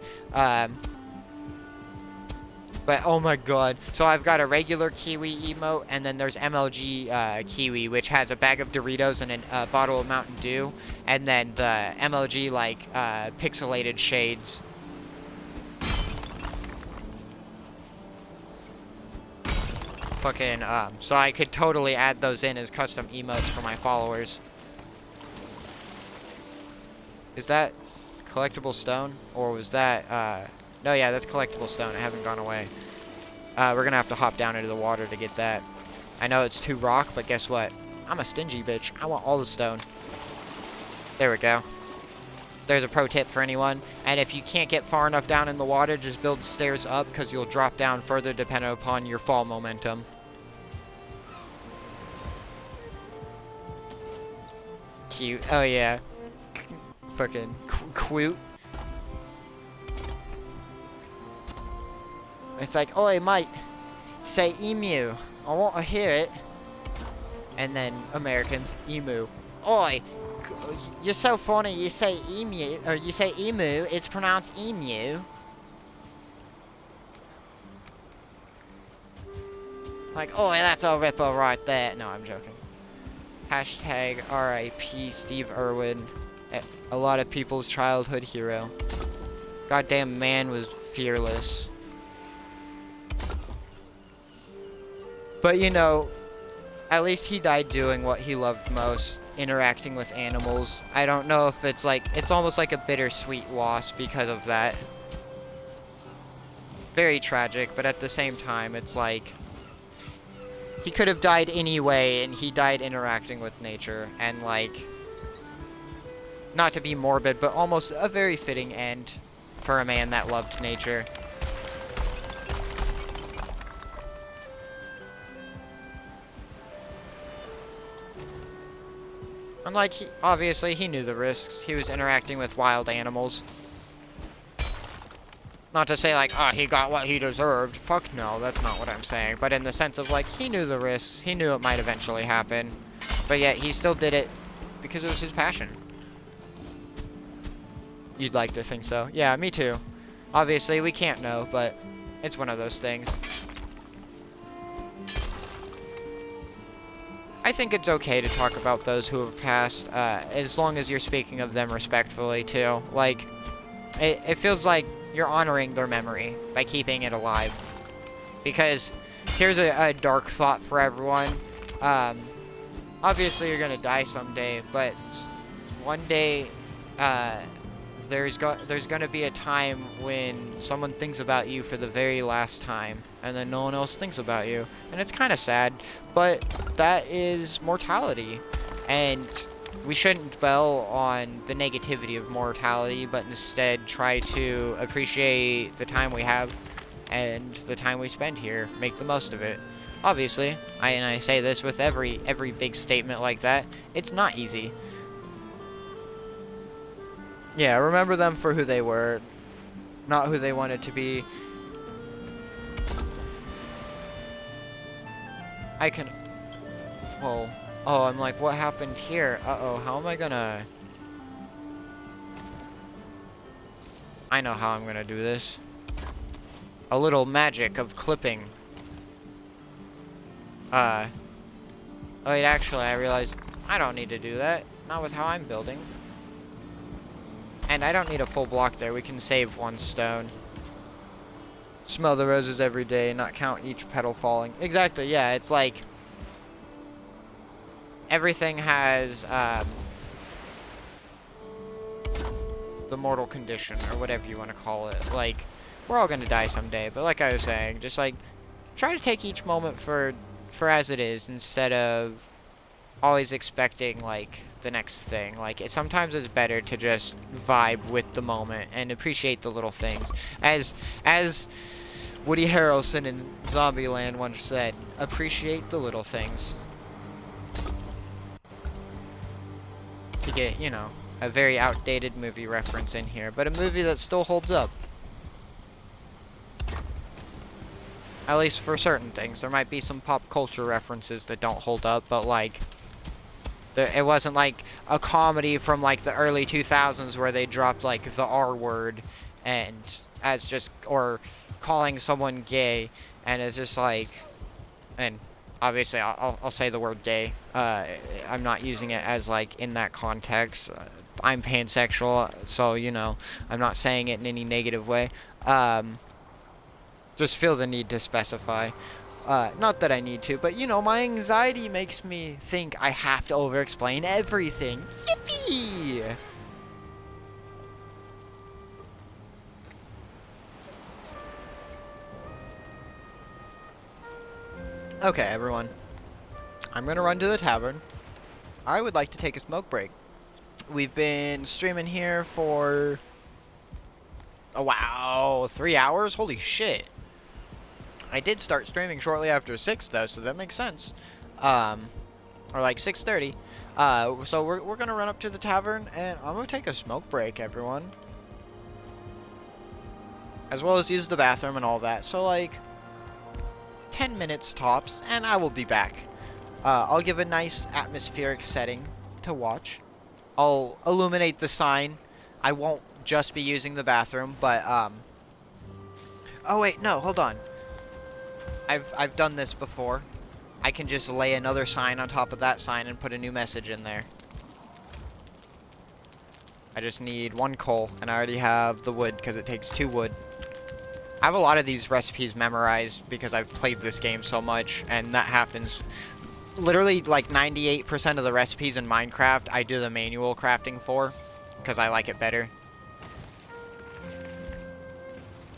But oh my god. So I've got a regular kiwi emote, and then there's MLG kiwi, which has a bag of Doritos and a bottle of Mountain Dew, and then the MLG like pixelated shades. Fucking so I could totally add those in as custom emotes for my followers. Is that collectible stone, or was that no, yeah, that's collectible stone. It hasn't gone away. We're gonna have to hop down into the water to get that. I know it's 2 rock, but guess what? I'm a stingy bitch. I want all the stone. There we go. There's a pro tip for anyone. And if you can't get far enough down in the water, just build stairs up, because you'll drop down further depending upon your fall momentum. Cute. Oh, yeah. Fucking cute. It's like, oi, mate, say emu. I want to hear it. And then Americans, emu. Oi, you're so funny. You say emu, or you say emu. It's pronounced emu. Like, oi, that's a ripper right there. No, I'm joking. Hashtag RIP Steve Irwin. A lot of people's childhood hero. Goddamn man was fearless. But, you know, at least he died doing what he loved most, interacting with animals. I don't know if it's like, it's almost like a bittersweet loss because of that. Very tragic, but at the same time, it's like, he could have died anyway, and he died interacting with nature, and like, not to be morbid, but almost a very fitting end for a man that loved nature. And like, obviously, he knew the risks. He was interacting with wild animals. Not to say, like, oh, he got what he deserved. Fuck no, that's not what I'm saying. But in the sense of, like, he knew the risks. He knew it might eventually happen. But yet, he still did it because it was his passion. You'd like to think so. Yeah, me too. Obviously, we can't know, but it's one of those things. I think it's okay to talk about those who have passed, as long as you're speaking of them respectfully, too. Like, it feels like you're honoring their memory by keeping it alive. Because Here's a dark thought for everyone. Um, Obviously, you're gonna die someday, but one day, uh, there's gonna be a time when someone thinks about you for the very last time, and then no one else thinks about you, and it's kind of sad, but that is mortality, and we shouldn't dwell on the negativity of mortality, but instead try to appreciate the time we have and the time we spend here, make the most of it. Obviously, I say this with every big statement like that, it's not easy. Yeah, remember them for who they were, not who they wanted to be. I can... Whoa. Oh, I'm like, what happened here? Uh-oh, how am I gonna... I know how I'm gonna do this. A little magic of clipping. Wait, actually, I realized I don't need to do that. Not with how I'm building. And I don't need a full block there. We can save one stone. Smell the roses every day, not count each petal falling. Exactly, yeah, it's like... Everything has, the mortal condition, or whatever you want to call it. Like, we're all gonna die someday, but like I was saying, just like, try to take each moment for as it is, instead of always expecting, like, the next thing. Like, sometimes it's better to just vibe with the moment and appreciate the little things. As Woody Harrelson in Zombieland once said, appreciate the little things. To get, you know, a very outdated movie reference in here, but a movie that still holds up. At least for certain things. There might be some pop culture references that don't hold up, but like, it wasn't like a comedy from like the early 2000s where they dropped like the R word and as just, or calling someone gay, and it's just like, and obviously I'll say the word gay. I'm not using it as like in that context. I'm pansexual, so you know, I'm not saying it in any negative way. Just feel the need to specify. Not that I need to, but you know, my anxiety makes me think I have to over-explain everything. Yippee! Okay, everyone. I'm gonna run to the tavern. I would like to take a smoke break. We've been streaming here for... Oh, wow, 3 hours? Holy shit. I did start streaming shortly after 6, though, so that makes sense. Or like 6:30. So we're gonna run up to the tavern, and I'm gonna take a smoke break, everyone. As well as use the bathroom and all that. So, like, 10 minutes tops, and I will be back. I'll give a nice atmospheric setting to watch. I'll illuminate the sign. I won't just be using the bathroom, but, Oh, wait, no, hold on. I've done this before. I can just lay another sign on top of that sign and put a new message in there. I just need 1 coal, and I already have the wood, because it takes 2 wood. I have a lot of these recipes memorized because I've played this game so much, and that happens. Literally, like 98% of the recipes in Minecraft, I do the manual crafting for, because I like it better.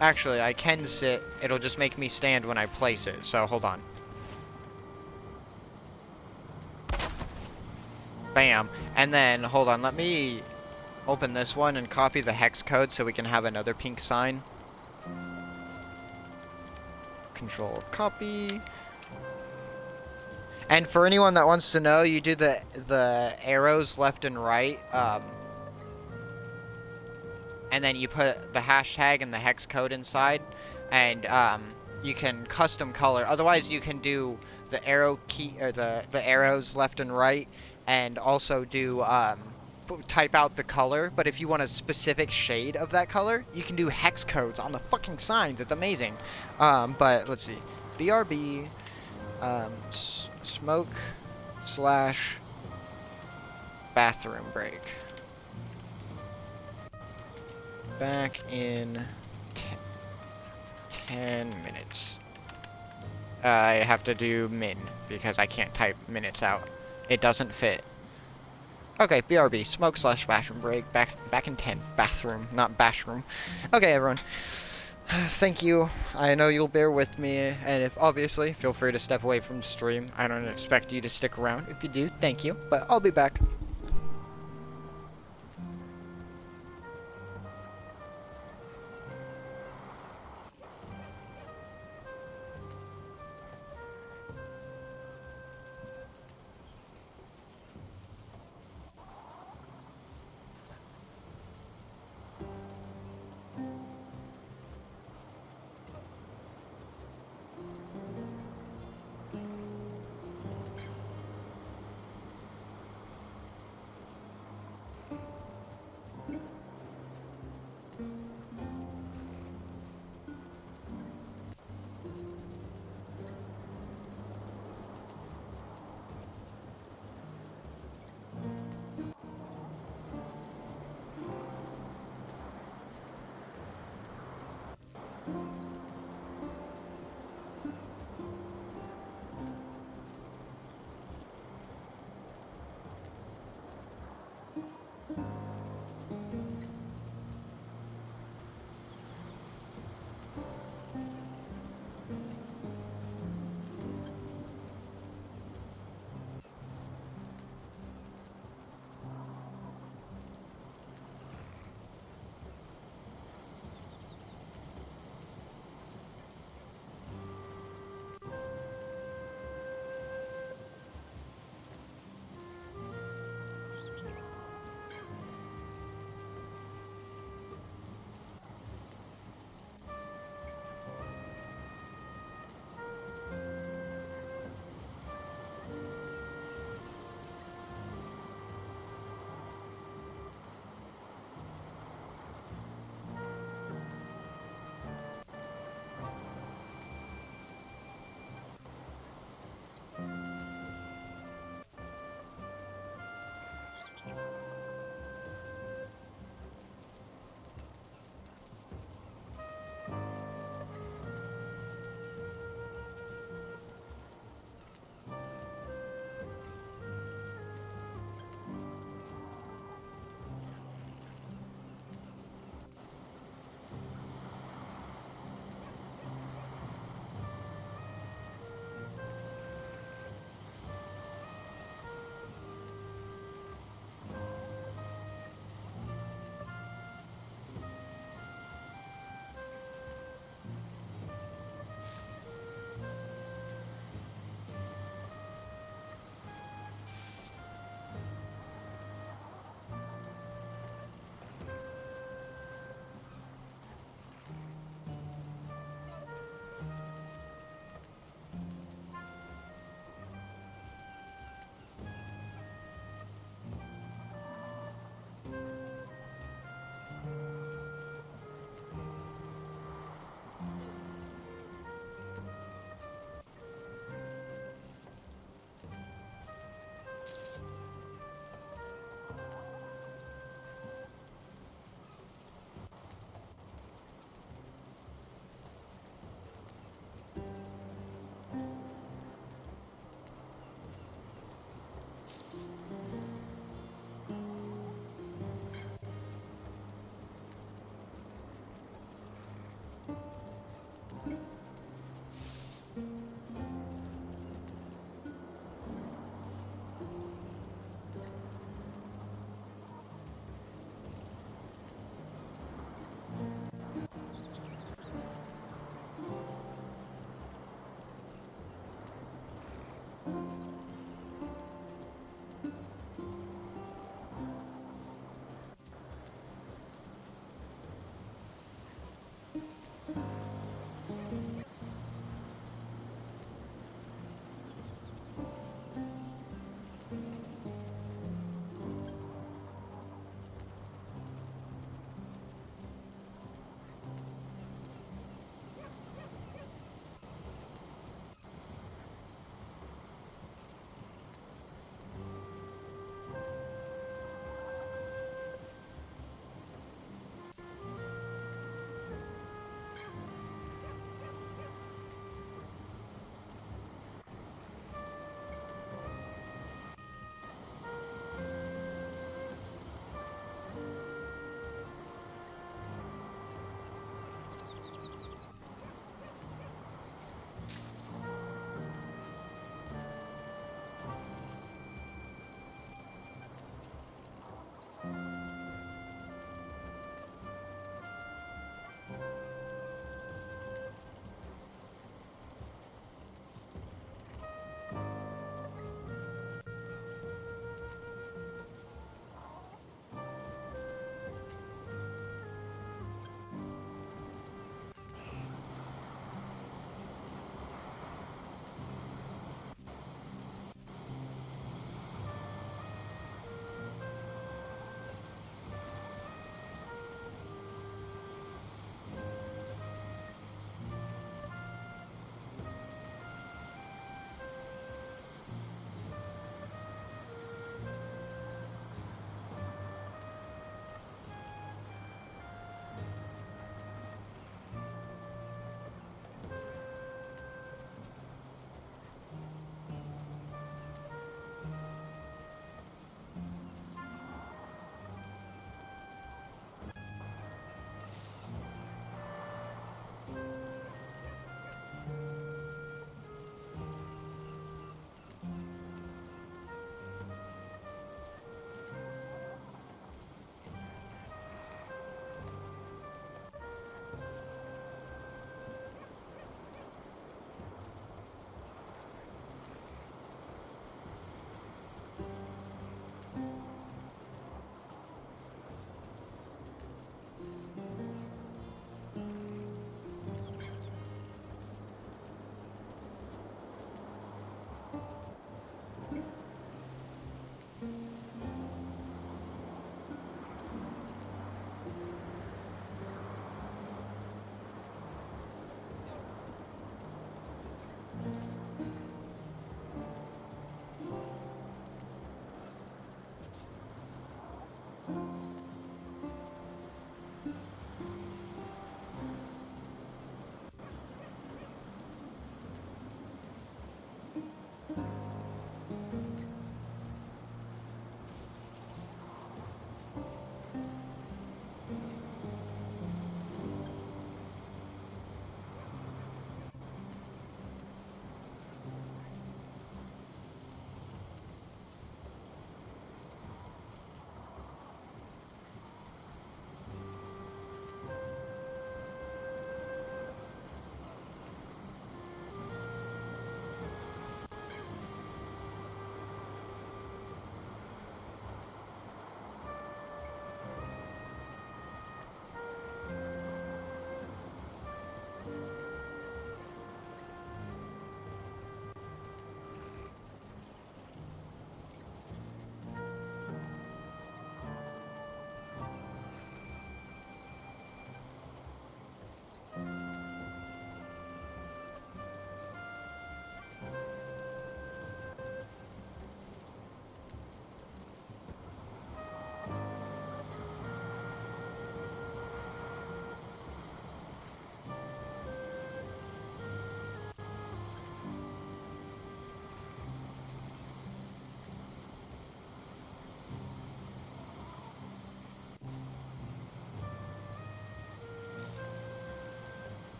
Actually, I can sit. It'll just make me stand when I place it, so hold on. Bam. And then, hold on, let me open this one and copy the hex code so we can have another pink sign. Control copy. And for anyone that wants to know, you do the arrows left and right, and then you put the hashtag and the hex code inside, and you can custom color. Otherwise, you can do the arrow key, or the arrows left and right, and also do type out the color. But if you want a specific shade of that color, you can do hex codes on the fucking signs. It's amazing. But let's see, BRB, smoke / bathroom break. Back in 10 minutes. I have to do min because I can't type minutes out. It doesn't fit. Okay, BRB, smoke slash bathroom break. Back in 10. Bathroom, not bashroom. Okay, everyone. Thank you. I know you'll bear with me, and if obviously, feel free to step away from the stream. I don't expect you to stick around. If you do, thank you. But I'll be back.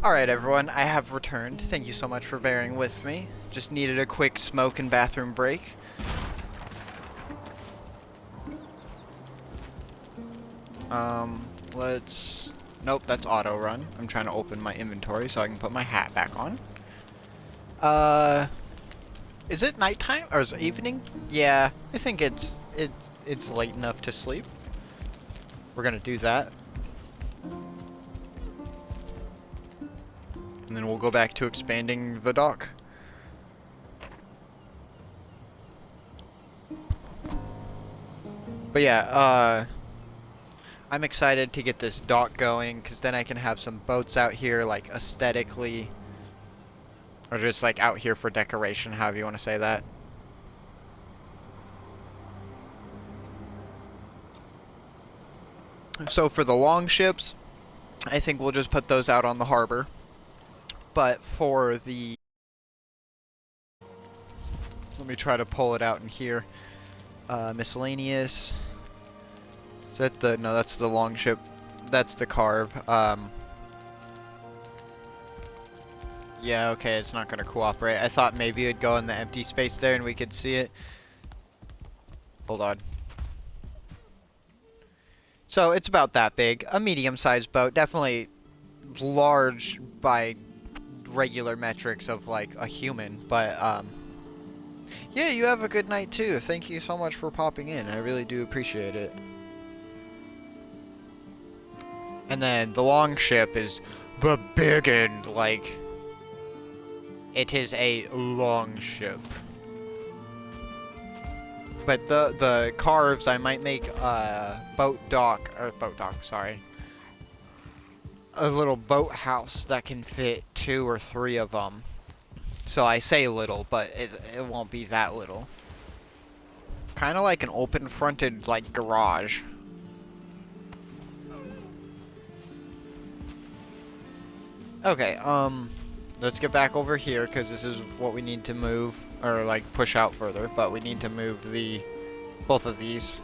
Alright everyone, I have returned. Thank you so much for bearing with me. Just needed a quick smoke and bathroom break. Let's... Nope, that's auto run. I'm trying to open my inventory so I can put my hat back on. Is it nighttime? Or is it evening? Yeah, I think it's late enough to sleep. We're gonna do that. And then we'll go back to expanding the dock. But yeah, I'm excited to get this dock going, because then I can have some boats out here, like, aesthetically. Or just, like, out here for decoration, however you want to say that. So for the long ships, I think we'll just put those out on the harbor. But for the... Let me try to pull it out in here. Miscellaneous. Is that the... No, that's the long ship. That's the carve. Yeah, okay, it's not going to cooperate. I thought maybe it'd go in the empty space there and we could see it. Hold on. So, it's about that big. A medium-sized boat. Definitely large by regular metrics of, like, a human. But, yeah, you have a good night, too. Thank you so much for popping in. I really do appreciate it. And then the long ship is the big end, like... It is a long ship. But the carves, I might make a boat dock, sorry. A little boat house that can fit 2 or 3 of them. So I say little, but it won't be that little. Kind of like an open-fronted, like, garage. Okay, let's get back over here, because this is what we need to move, or, like, push out further, but we need to move both of these.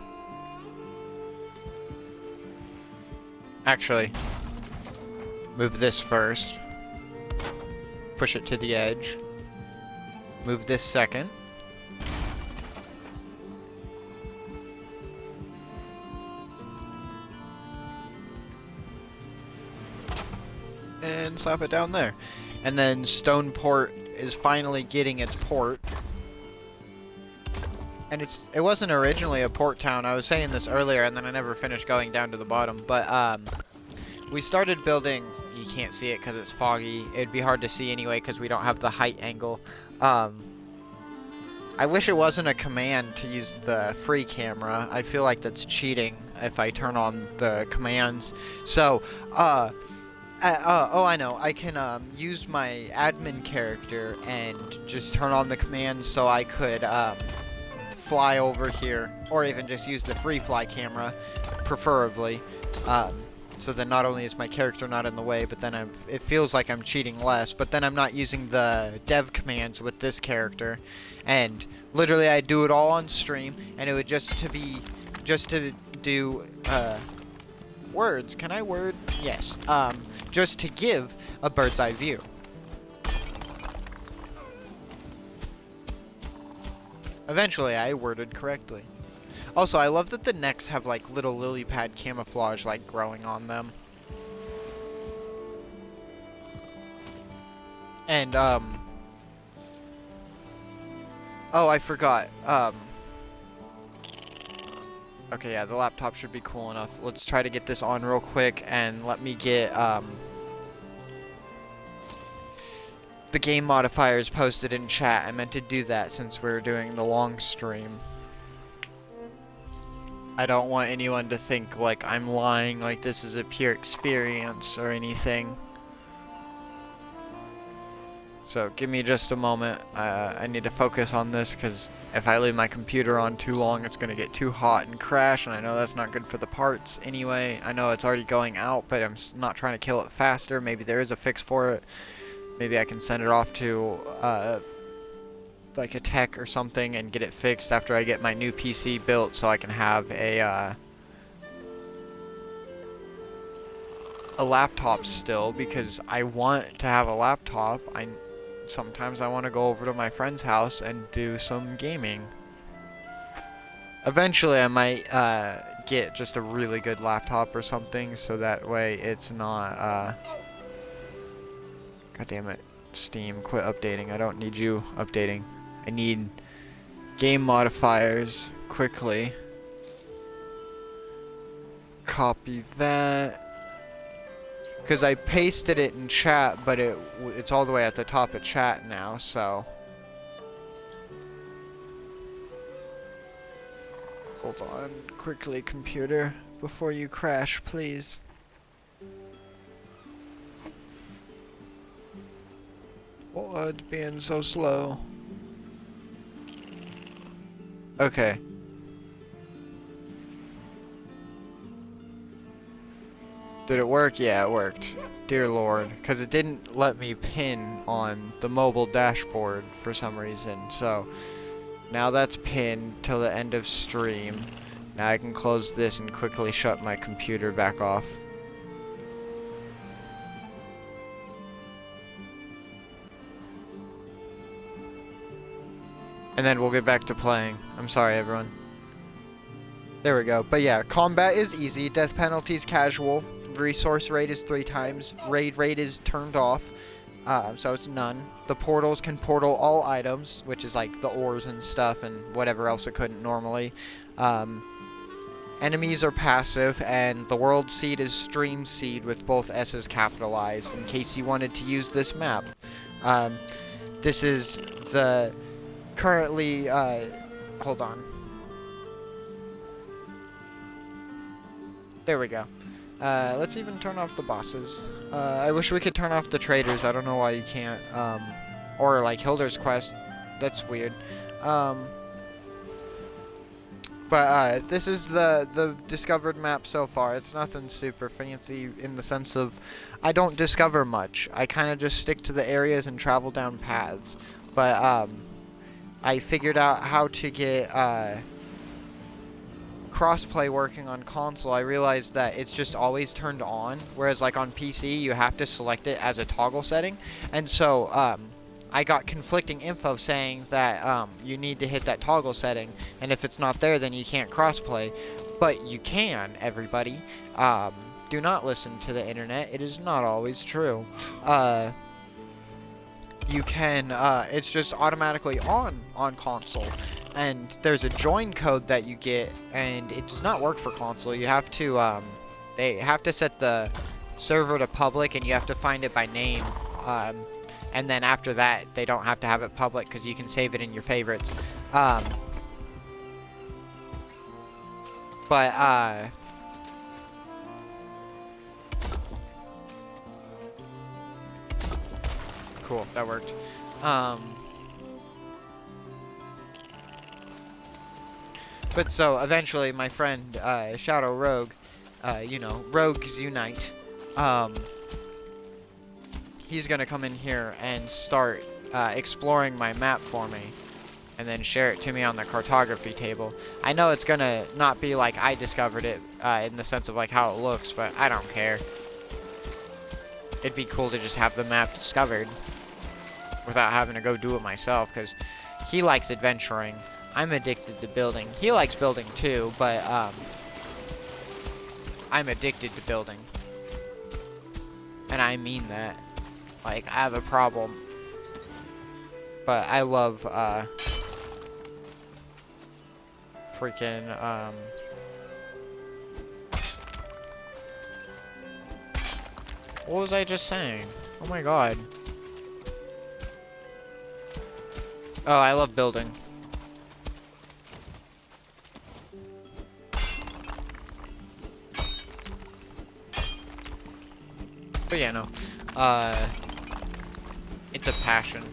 Actually, move this first. Push it to the edge. Move this second. And slap it down there. And then Stoneport is finally getting its port. And it wasn't originally a port town. I was saying this earlier and then I never finished going down to the bottom. But we started building, you can't see it because it's foggy. It'd be hard to see anyway because we don't have the height angle. I wish it wasn't a command to use the free camera. I feel like that's cheating if I turn on the commands. So, oh, I know. I can use my admin character and just turn on the commands so I could fly over here, or even just use the free fly camera, preferably. So then not only is my character not in the way, but then it feels like I'm cheating less. But then I'm not using the dev commands with this character, and literally I do it all on stream, and it would just to do words. Can I word? Yes. Just to give a bird's eye view. Eventually, I worded correctly. Also, I love that the necks have like little lily pad camouflage like growing on them. And oh, I forgot. Okay, yeah, the laptop should be cool enough. Let's try to get this on real quick and let me get the game modifiers posted in chat. I meant to do that since we're doing the long stream. I don't want anyone to think like I'm lying, like this is a pure experience or anything. So give me just a moment. I need to focus on this because if I leave my computer on too long, it's going to get too hot and crash, and I know that's not good for the parts anyway. I know it's already going out, but I'm not trying to kill it faster. Maybe there is a fix for it. Maybe I can send it off to like a tech or something and get it fixed after I get my new PC built so I can have a a laptop still because I want to have a laptop. Sometimes I want to go over to my friend's house and do some gaming. Eventually I might get just a really good laptop or something so that way it's not God damn it. Steam, quit updating. I don't need you updating. I need game modifiers quickly. Copy that. Because I pasted it in chat, but it's all the way at the top of chat now, so. Hold on, quickly, computer, before you crash, please. What? Being so slow. Okay. Did it work? Yeah, it worked. Dear Lord. Because it didn't let me pin on the mobile dashboard for some reason. So, now that's pinned till the end of stream. Now I can close this and quickly shut my computer back off. And then we'll get back to playing. I'm sorry, everyone. There we go. But yeah, combat is easy. Death penalty is casual. Resource rate is 3 times. Raid rate is turned off. So it's none. The portals can portal all items, which is like the ores and stuff and whatever else it couldn't normally. Enemies are passive, and the world seed is stream seed with both S's capitalized in case you wanted to use this map. This is the currently, hold on. There we go. Let's even turn off the bosses. I wish we could turn off the traders. I don't know why you can't. Or like Hilder's quest. That's weird. But this is the discovered map so far. It's nothing super fancy in the sense of I don't discover much. I kind of just stick to the areas and travel down paths. But I figured out how to get crossplay working on console. I realized that it's just always turned on, whereas like on PC you have to select it as a toggle setting. And so I got conflicting info saying that you need to hit that toggle setting, and if it's not there then you can't crossplay. But you can, everybody. Do not listen to the internet. It is not always true. You can, it's just automatically on console. And there's a join code that you get, and it does not work for console. You have to, they have to set the server to public, and you have to find it by name. And then after that, they don't have to have it public, because you can save it in your favorites. Cool, that worked. But so, eventually, my friend, Shadow Rogue, you know, Rogues Unite, he's gonna come in here and start exploring my map for me, and then share it to me on the cartography table. I know it's gonna not be like I discovered it, in the sense of like how it looks, but I don't care. It'd be cool to just have the map discovered without having to go do it myself, because he likes adventuring. I'm addicted to building. He likes building too, but I'm addicted to building. And I mean that. Like, I have a problem. But I love freaking what was I just saying? Oh my god. Oh, I love building. But yeah, no. It's a passion.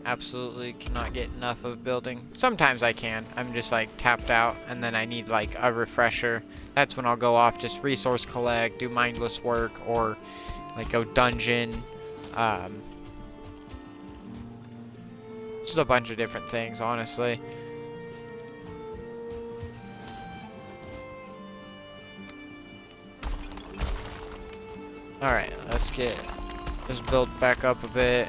Absolutely cannot get enough of building. Sometimes I can. I'm just like tapped out, and then I need like a refresher. That's when I'll go off, just resource collect, do mindless work, or like go dungeon. Just a bunch of different things, honestly. Alright, let's get this build back up a bit.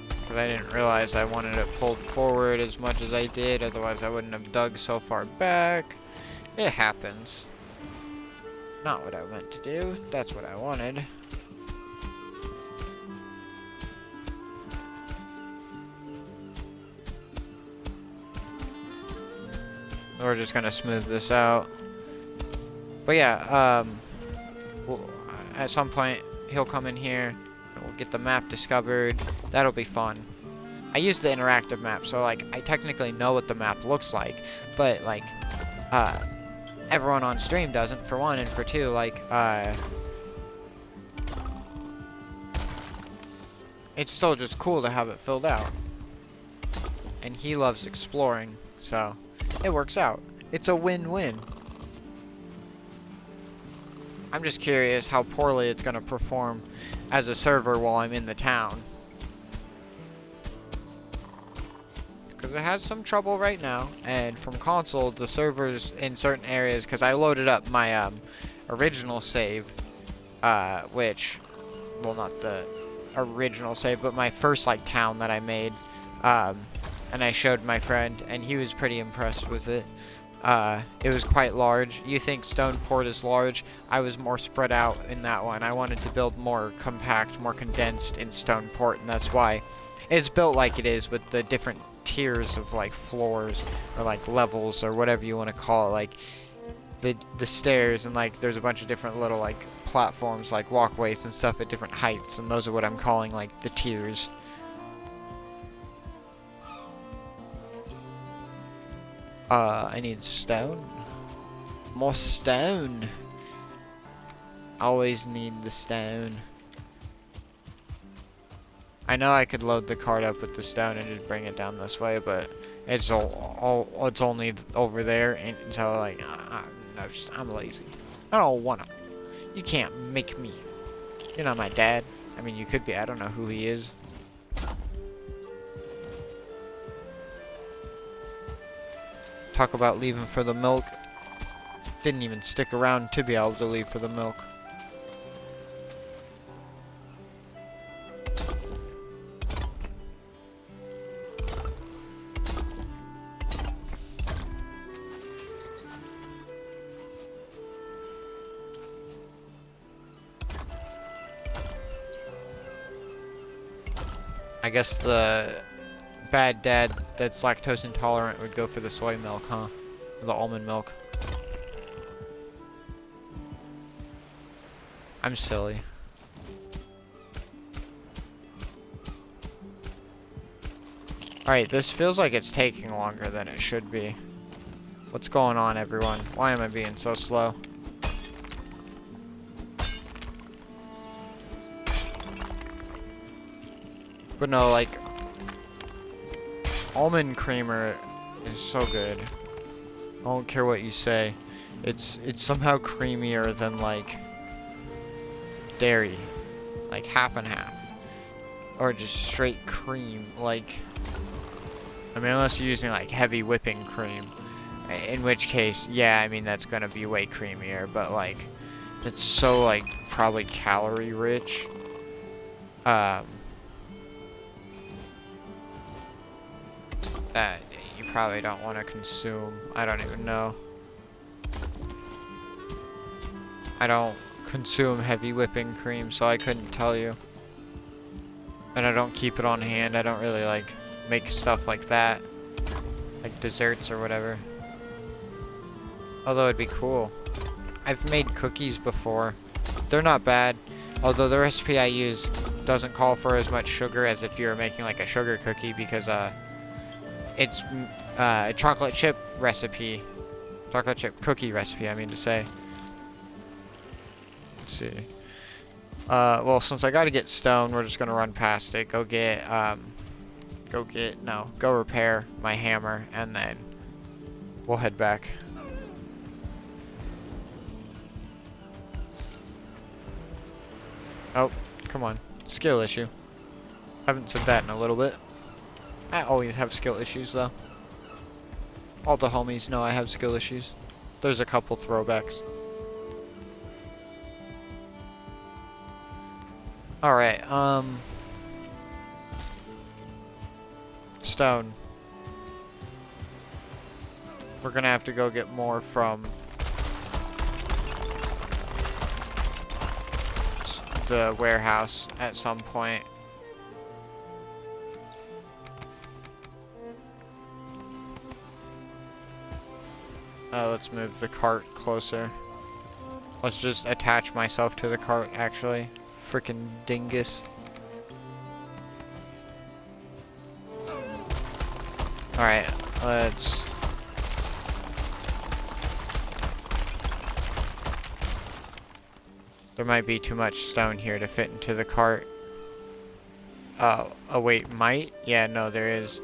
Because I didn't realize I wanted it pulled forward as much as I did, otherwise I wouldn't have dug so far back. It happens. Not what I meant to do, that's what I wanted. We're just gonna smooth this out. But yeah, at some point he'll come in here, and we'll get the map discovered. That'll be fun. I use the interactive map, so like I technically know what the map looks like, but like everyone on stream doesn't, for one, and for two, like it's still just cool to have it filled out. And he loves exploring, so it works out. It's a win-win. I'm just curious how poorly it's gonna perform as a server while I'm in the town. Because it has some trouble right now, and from console, the servers in certain areas, because I loaded up my original save, which, well, not the original save, but my first like town that I made, and I showed my friend, and he was pretty impressed with it. It was quite large. You think Stoneport is large? I was more spread out in that one. I wanted to build more compact, more condensed in Stoneport, and that's why it's built like it is, with the different tiers of like floors or like levels or whatever you want to call it, like the stairs, and like there's a bunch of different little like platforms, like walkways and stuff at different heights, and those are what I'm calling like the tiers. I need stone. More stone. Always need the stone. I know I could load the cart up with the stone and just bring it down this way, but it's it's only over there, and so like I'm lazy. I don't wanna. You can't make me. You're not my dad. I mean, you could be. I don't know who he is. Talk about leaving for the milk. Didn't even stick around to be able to leave for the milk. I guess the bad dad that's lactose intolerant would go for the soy milk, huh? The almond milk. I'm silly. Alright, this feels like it's taking longer than it should be. What's going on, everyone? Why am I being so slow? But no, like, almond creamer is so good. I don't care what you say. It's somehow creamier than like dairy, like half and half, or just straight cream. Like, I mean, unless you're using like heavy whipping cream, in which case, yeah, I mean that's gonna be way creamier. But like, it's so like probably calorie rich. That you probably don't want to consume. I don't even know. I don't consume heavy whipping cream, so I couldn't tell you. And I don't keep it on hand. I don't really like make stuff like that, like desserts or whatever. Although it'd be cool. I've made cookies before. They're not bad, although the recipe I use doesn't call for as much sugar as if you were making like a sugar cookie, because it's a chocolate chip recipe. Chocolate chip cookie recipe, I mean to say. Let's see. Well, since I gotta get stone, we're just gonna run past it. Go repair my hammer, and then we'll head back. Oh, come on. Skill issue. Haven't said that in a little bit. I always have skill issues, though. All the homies know I have skill issues. There's a couple throwbacks. Alright, stone. We're gonna have to go get more from the warehouse at some point. Let's move the cart closer. Let's just attach myself to the cart, actually. Frickin' dingus. Alright, let's... There might be too much stone here to fit into the cart. Oh, wait, might? Yeah, no, there is.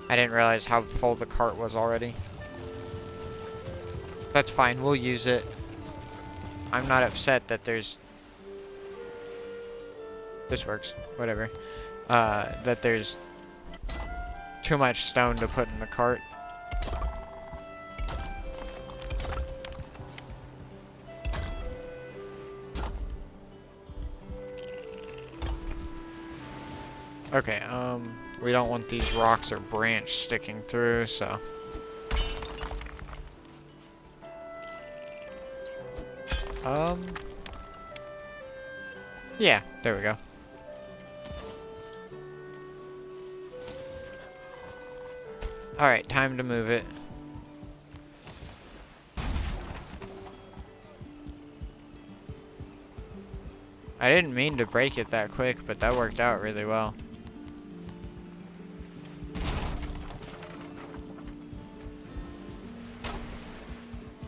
I didn't realize how full the cart was already. That's fine, we'll use it. I'm not upset that there's... This works, whatever. That there's too much stone to put in the cart. Okay, we don't want these rocks or branch sticking through, so... Yeah, there we go. Alright, time to move it. I didn't mean to break it that quick, but that worked out really well.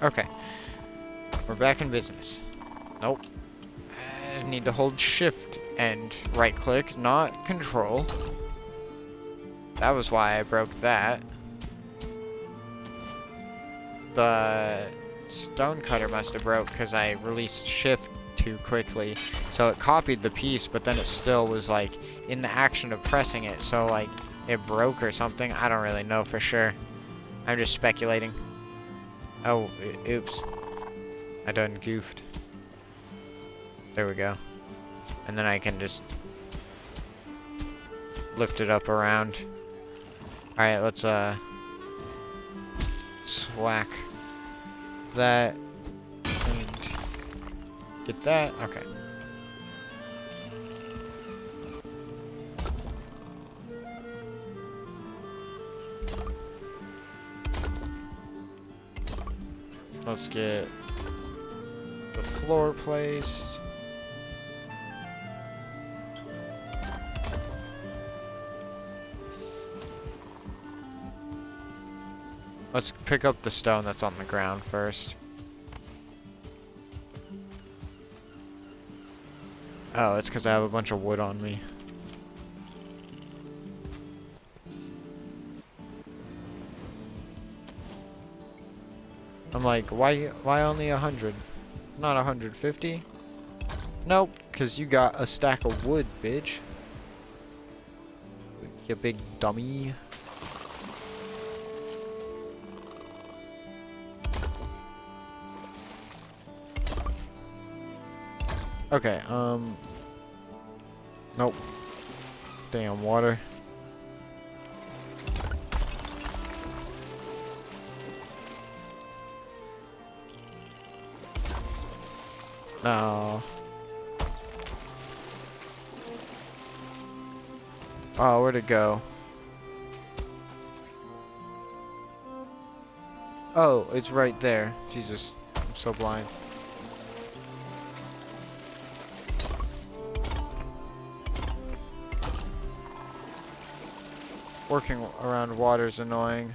Okay. We're back in business. Nope. I need to hold shift and right click, not control. That was why I broke that. The stone cutter must have broke because I released shift too quickly. So it copied the piece, but then it still was like in the action of pressing it. So like it broke or something. I don't really know for sure. I'm just speculating. Oh, oops. I done goofed. There we go. And then I can just lift it up around. Alright, let's swack that and get that. Okay. Let's get the floor placed. Let's pick up the stone that's on the ground first. Oh, it's because I have a bunch of wood on me. I'm like, why only 100? Not 150? Nope, because you got a stack of wood, bitch. You big dummy. Okay, nope. Damn, water. No. Oh, where'd it go? Oh, it's right there. Jesus, I'm so blind. Working around water's annoying.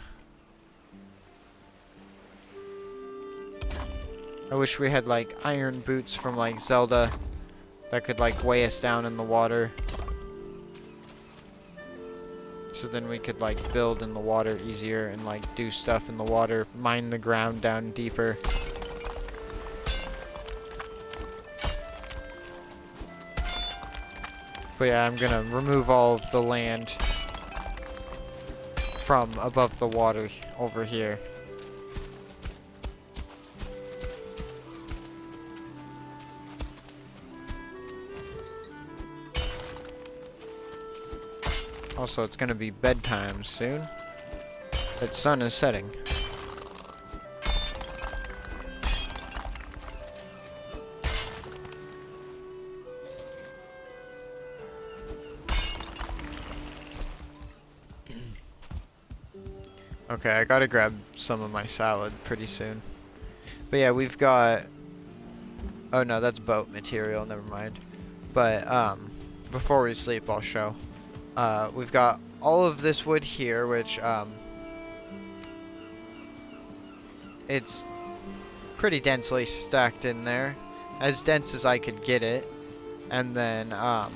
I wish we had like iron boots from like Zelda that could like weigh us down in the water. So then we could like build in the water easier and like do stuff in the water, mine the ground down deeper. But yeah, I'm gonna remove all of the land from above the water over here. Also, it's gonna be bedtime soon. The sun is setting. Okay, I gotta grab some of my salad pretty soon. But yeah, we've got... Oh no, that's boat material, never mind. But, before we sleep, I'll show. We've got all of this wood here, which, it's pretty densely stacked in there. As dense as I could get it. And then, no.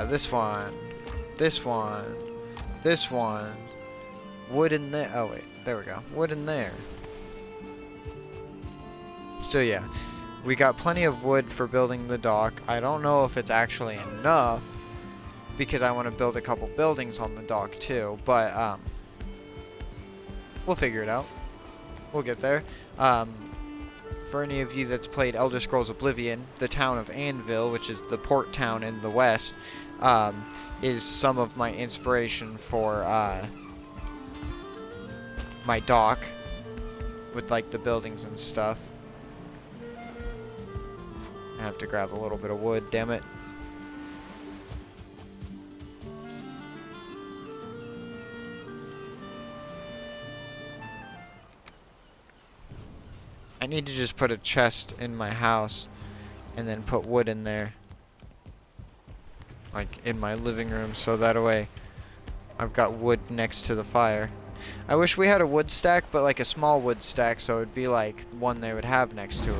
This one. This one. This one. Wood in there. Oh, wait. There we go. Wood in there. So, yeah. We got plenty of wood for building the dock. I don't know if it's actually enough, because I want to build a couple buildings on the dock, too. But, we'll figure it out. We'll get there. For any of you that's played Elder Scrolls Oblivion, the town of Anvil, which is the port town in the west, is some of my inspiration for my dock, with like the buildings and stuff. I have to grab a little bit of wood, damn it. I need to just put a chest in my house and then put wood in there. Like in my living room, so that way I've got wood next to the fire. I wish we had a wood stack, but like a small wood stack, so it'd be like one they would have next to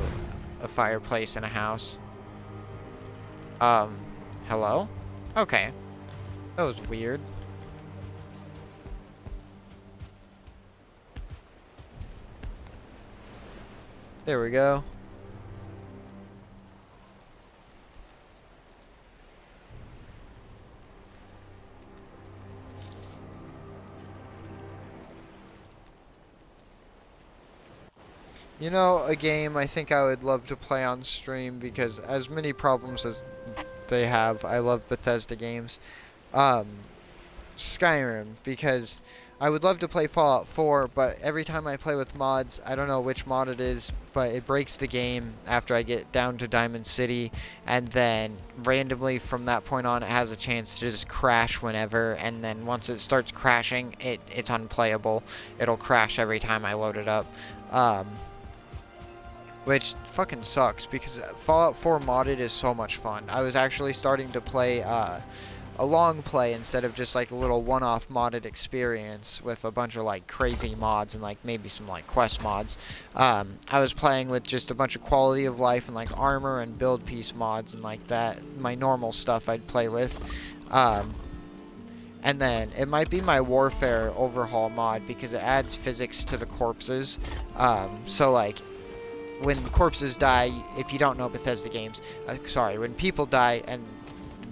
a fireplace in a house. Hello? Okay. That was weird. There we go. You know, a game I think I would love to play on stream, because as many problems as they have, I love Bethesda games. Skyrim, because I would love to play Fallout 4, but every time I play with mods, I don't know which mod it is, but it breaks the game after I get down to Diamond City, and then randomly from that point on it has a chance to just crash whenever, and then once it starts crashing, it's unplayable. It'll crash every time I load it up. Which fucking sucks, because Fallout 4 modded is so much fun. I was actually starting to play a long play instead of just like a little one-off modded experience with a bunch of like crazy mods and like maybe some like quest mods. I was playing with just a bunch of quality of life and like armor and build piece mods and like that, my normal stuff I'd play with. And then it might be my Warfare overhaul mod, because it adds physics to the corpses. So like, when corpses die, if you don't know Bethesda games, when people die and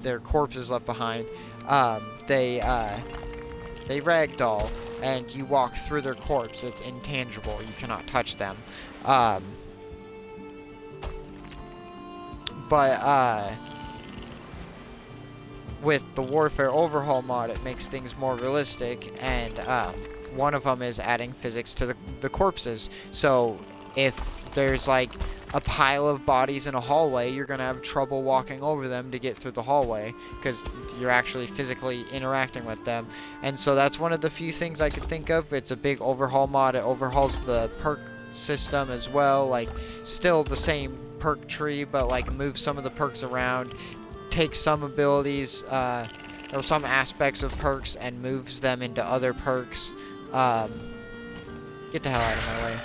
their corpse is left behind, they ragdoll, and you walk through their corpse. It's intangible. You cannot touch them. With the Warfare Overhaul mod, it makes things more realistic, and one of them is adding physics to the corpses. So if there's like a pile of bodies in a hallway, you're gonna have trouble walking over them to get through the hallway, because you're actually physically interacting with them. And so that's one of the few things I could think of. It's a big overhaul mod. It overhauls the perk system as well, like still the same perk tree, but like moves some of the perks around, takes some abilities or some aspects of perks and moves them into other perks. Get the hell out of my way.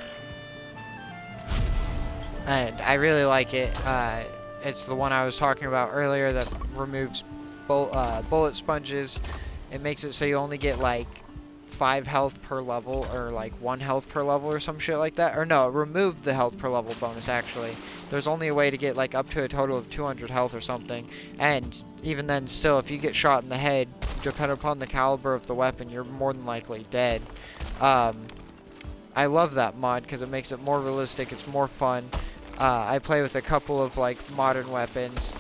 And I really like it. It's the one I was talking about earlier that removes bullet sponges. It makes it so you only get like 5 health per level, or like 1 health per level or some shit like that. Or no, it removed the health per level bonus actually. There's only a way to get like up to a total of 200 health or something. And even then still, if you get shot in the head, depending upon the caliber of the weapon, you're more than likely dead. I love that mod because it makes it more realistic. It's more fun. I play with a couple of like modern weapons.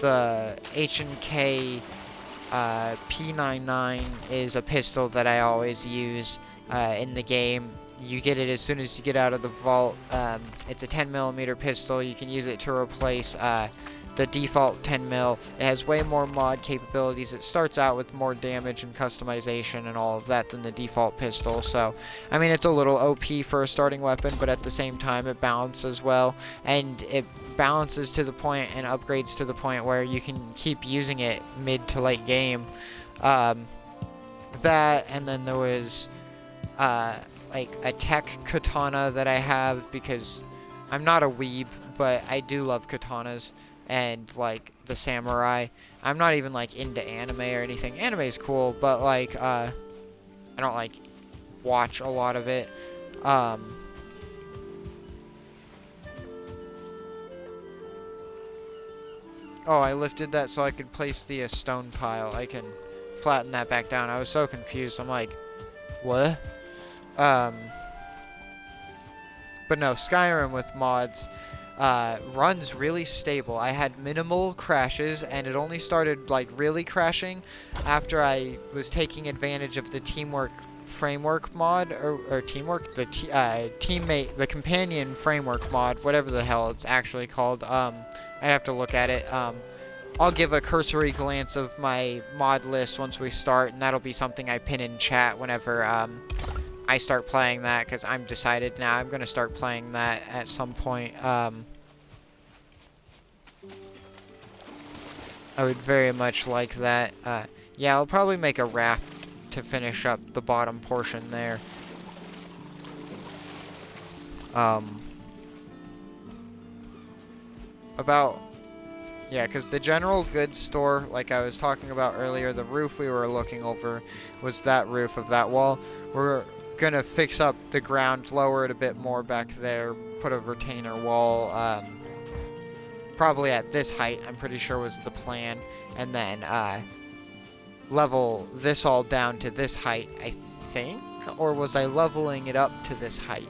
the H&K P99 is a pistol that I always use in the game. You get it as soon as you get out of the vault. It's a 10mm pistol. You can use it to replace the default 10mm. It has way more mod capabilities. It starts out with more damage and customization and all of that than the default pistol. So, I mean, it's a little OP for a starting weapon, but at the same time, it balances well. And it balances to the point and upgrades to the point where you can keep using it mid to late game. That, and then there was like a tech katana that I have because I'm not a weeb, but I do love katanas and like the samurai. I'm not even like into anime or anything. Anime is cool, but like I don't like watch a lot of it. Oh, I lifted that so I could place the stone pile. I can flatten that back down. I was so confused. I'm like, what? But no, Skyrim with mods runs really stable. I had minimal crashes, and it only started like really crashing after I was taking advantage of the teamwork framework mod, or teamwork, the teammate, the companion framework mod, whatever the hell it's actually called. I'd have to look at it. I'll give a cursory glance of my mod list once we start, and that'll be something I pin in chat whenever I start playing that, because I'm decided now I'm going to start playing that at some point. I would very much like that. Yeah, I'll probably make a raft to finish up the bottom portion there. Yeah, because the general goods store, like I was talking about earlier, the roof we were looking over was that roof of that wall. We're gonna fix up the ground, lower it a bit more back there, put a retainer wall, probably at this height, I'm pretty sure was the plan, and then level this all down to this height, I think, or was I leveling it up to this height?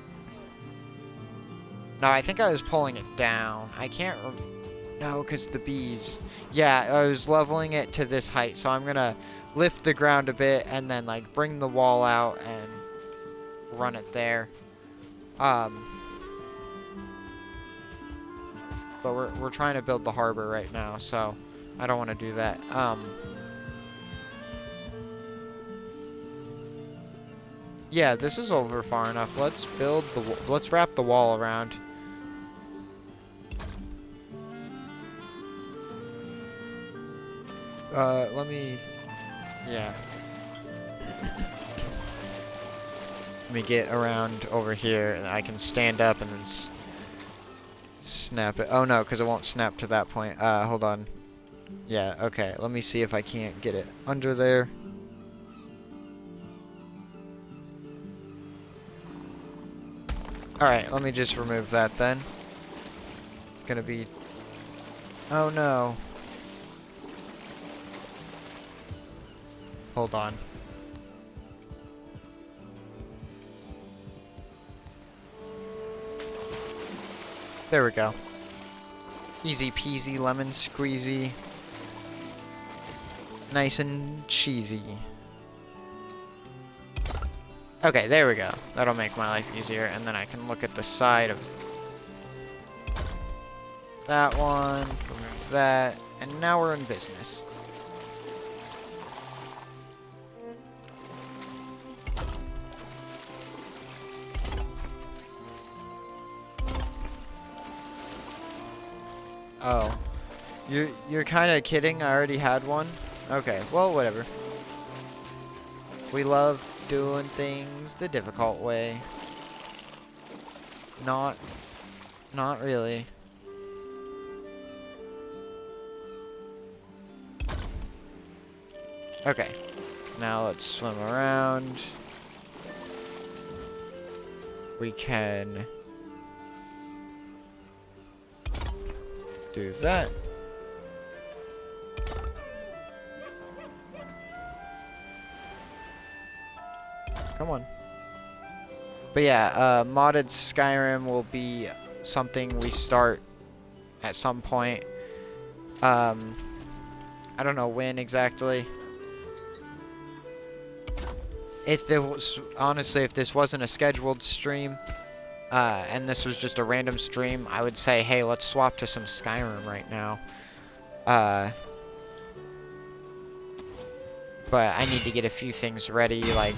No, I think I was pulling it down. I can't no, because the bees. Yeah, I was leveling it to this height, so I'm gonna lift the ground a bit and then like bring the wall out and run it there. But we're trying to build the harbor right now, so I don't want to do that. Yeah, this is over far enough. Let's wrap the wall around. Yeah. Let me get around over here, and I can stand up and then snap it. Oh no, because it won't snap to that point. Hold on. Yeah, okay. Let me see if I can't get it under there. Alright, let me just remove that then. It's gonna be... Oh no. Hold on. There we go. Easy peasy lemon squeezy. Nice and cheesy. Okay, there we go. That'll make my life easier, and then I can look at the side of that one, remove that, and now we're in business. Oh. You're kind of kidding? I already had one? Okay, well, whatever. We love doing things the difficult way. Not really. Okay. Now let's swim around. We can do that. Come on. But yeah, modded Skyrim will be something we start at some point. I don't know when exactly. If there was, honestly, if this wasn't a scheduled stream, and this was just a random stream, I would say, hey, let's swap to some Skyrim right now. But I need to get a few things ready, like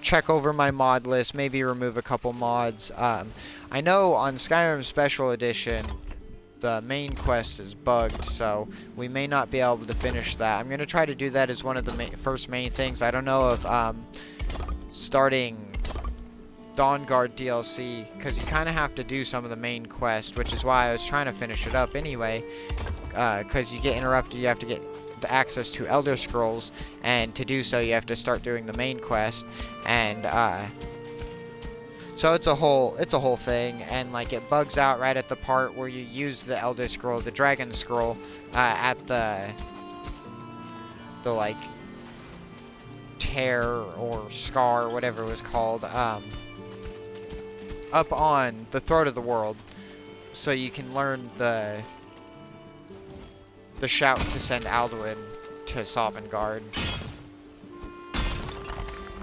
check over my mod list, maybe remove a couple mods. I know on Skyrim Special Edition, the main quest is bugged, so we may not be able to finish that. I'm going to try to do that as one of the first main things. I don't know if starting Dawnguard DLC, because you kind of have to do some of the main quest, which is why I was trying to finish it up anyway, because you get interrupted, you have to get the access to Elder Scrolls, and to do so you have to start doing the main quest, and so it's a whole thing, and like it bugs out right at the part where you use the Elder Scroll, the Dragon Scroll, at the like tear or scar, whatever it was called, up on the throat of the world, so you can learn the shout to send Alduin to Sovngarde,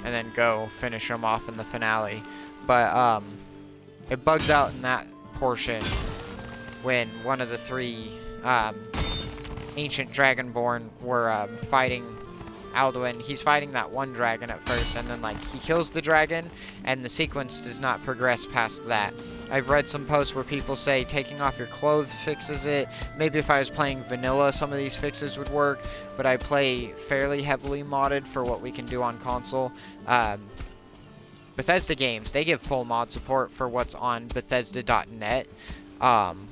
and then go finish him off in the finale. But it bugs out in that portion when one of the three ancient Dragonborn were fighting Alduin. He's fighting that one dragon at first, and then like he kills the dragon, and the sequence does not progress past that. I've read some posts where people say taking off your clothes fixes it. Maybe if I was playing vanilla, some of these fixes would work, but I play fairly heavily modded for what we can do on console. Bethesda games, they give full mod support for what's on Bethesda.net.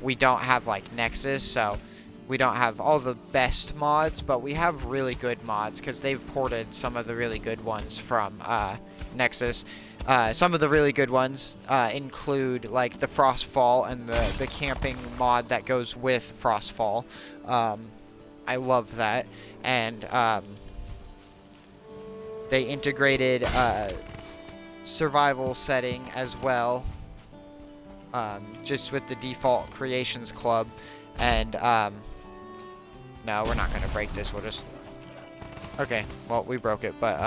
We don't have like Nexus, so we don't have all the best mods, but we have really good mods because they've ported some of the really good ones from Nexus. Some of the really good ones include like the Frostfall and the camping mod that goes with Frostfall. I love that. And they integrated survival setting as well, just with the default creations club. And no, we're not gonna break this, we'll just, okay, well, we broke it, but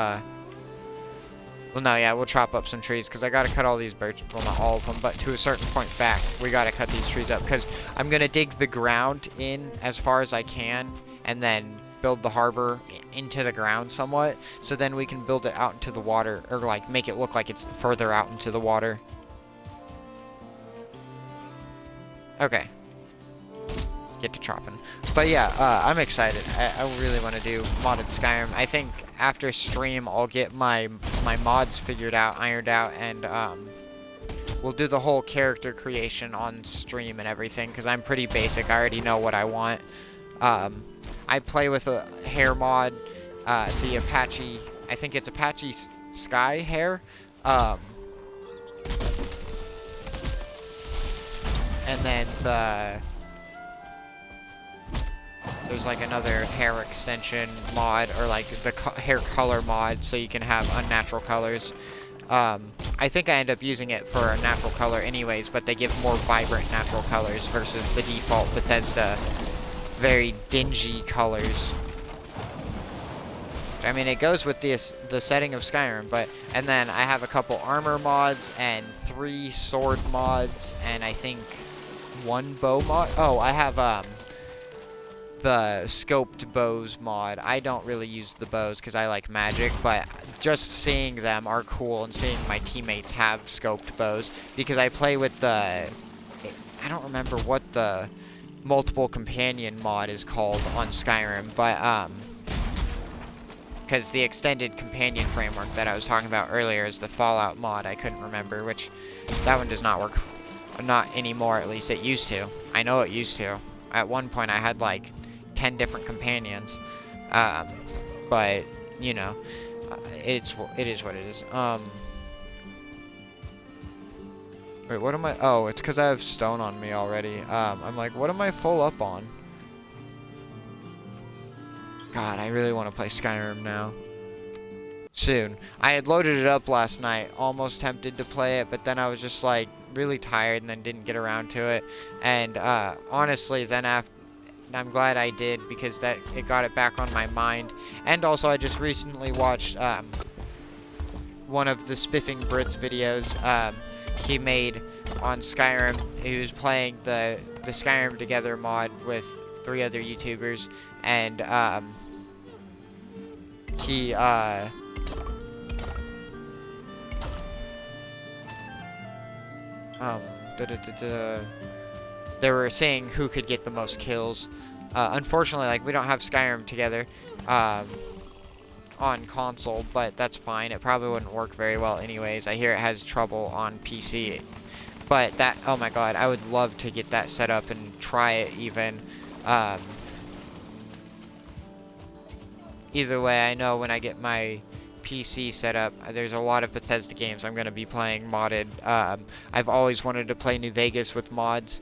well, no, yeah, we'll chop up some trees, because I gotta cut all these birch, well, not all of them, but to a certain point back, we gotta cut these trees up, because I'm gonna dig the ground in as far as I can, and then build the harbor into the ground somewhat, so then we can build it out into the water, or like make it look like it's further out into the water. Okay. Get to chopping. But yeah, I'm excited. I really want to do modded Skyrim. I think after stream I'll get my mods figured out, ironed out, and we'll do the whole character creation on stream and everything, because I'm pretty basic. I already know what I want. I play with a hair mod, the Apache, I think it's Apache Sky hair, and then there's like another hair extension mod, or like the hair color mod, so you can have unnatural colors. I think I end up using it for a natural color anyways, but they give more vibrant natural colors versus the default Bethesda very dingy colors. I mean, it goes with the setting of Skyrim, but, and then I have a couple armor mods and 3 sword mods, and I think 1 bow mod. Oh, I have the scoped bows mod. I don't really use the bows because I like magic, but just seeing them are cool, and seeing my teammates have scoped bows, because I play with the, I don't remember what the multiple companion mod is called on Skyrim, but because the extended companion framework that I was talking about earlier is the Fallout mod, I couldn't remember, which that one does not work, not anymore, at least it used to. I know it used to. At one point I had like 10 different companions, but you know, it is what it is. Wait, what am I? Oh, it's because I have stone on me already. I'm like, what am I full up on? God, I really want to play Skyrim now. Soon. I had loaded it up last night, almost tempted to play it, but then I was just like really tired and then didn't get around to it. And honestly, then I'm glad I did, because it got it back on my mind. And also, I just recently watched one of the Spiffing Brits videos he made on Skyrim. He was playing the Skyrim Together mod with 3 other YouTubers, and he they were saying who could get the most kills. Unfortunately, like, we don't have Skyrim Together on console, but that's fine. It probably wouldn't work very well anyways. I hear it has trouble on PC. But that, oh my god, I would love to get that set up and try it even. Either way, I know when I get my PC set up, there's a lot of Bethesda games I'm going to be playing modded. I've always wanted to play New Vegas with mods.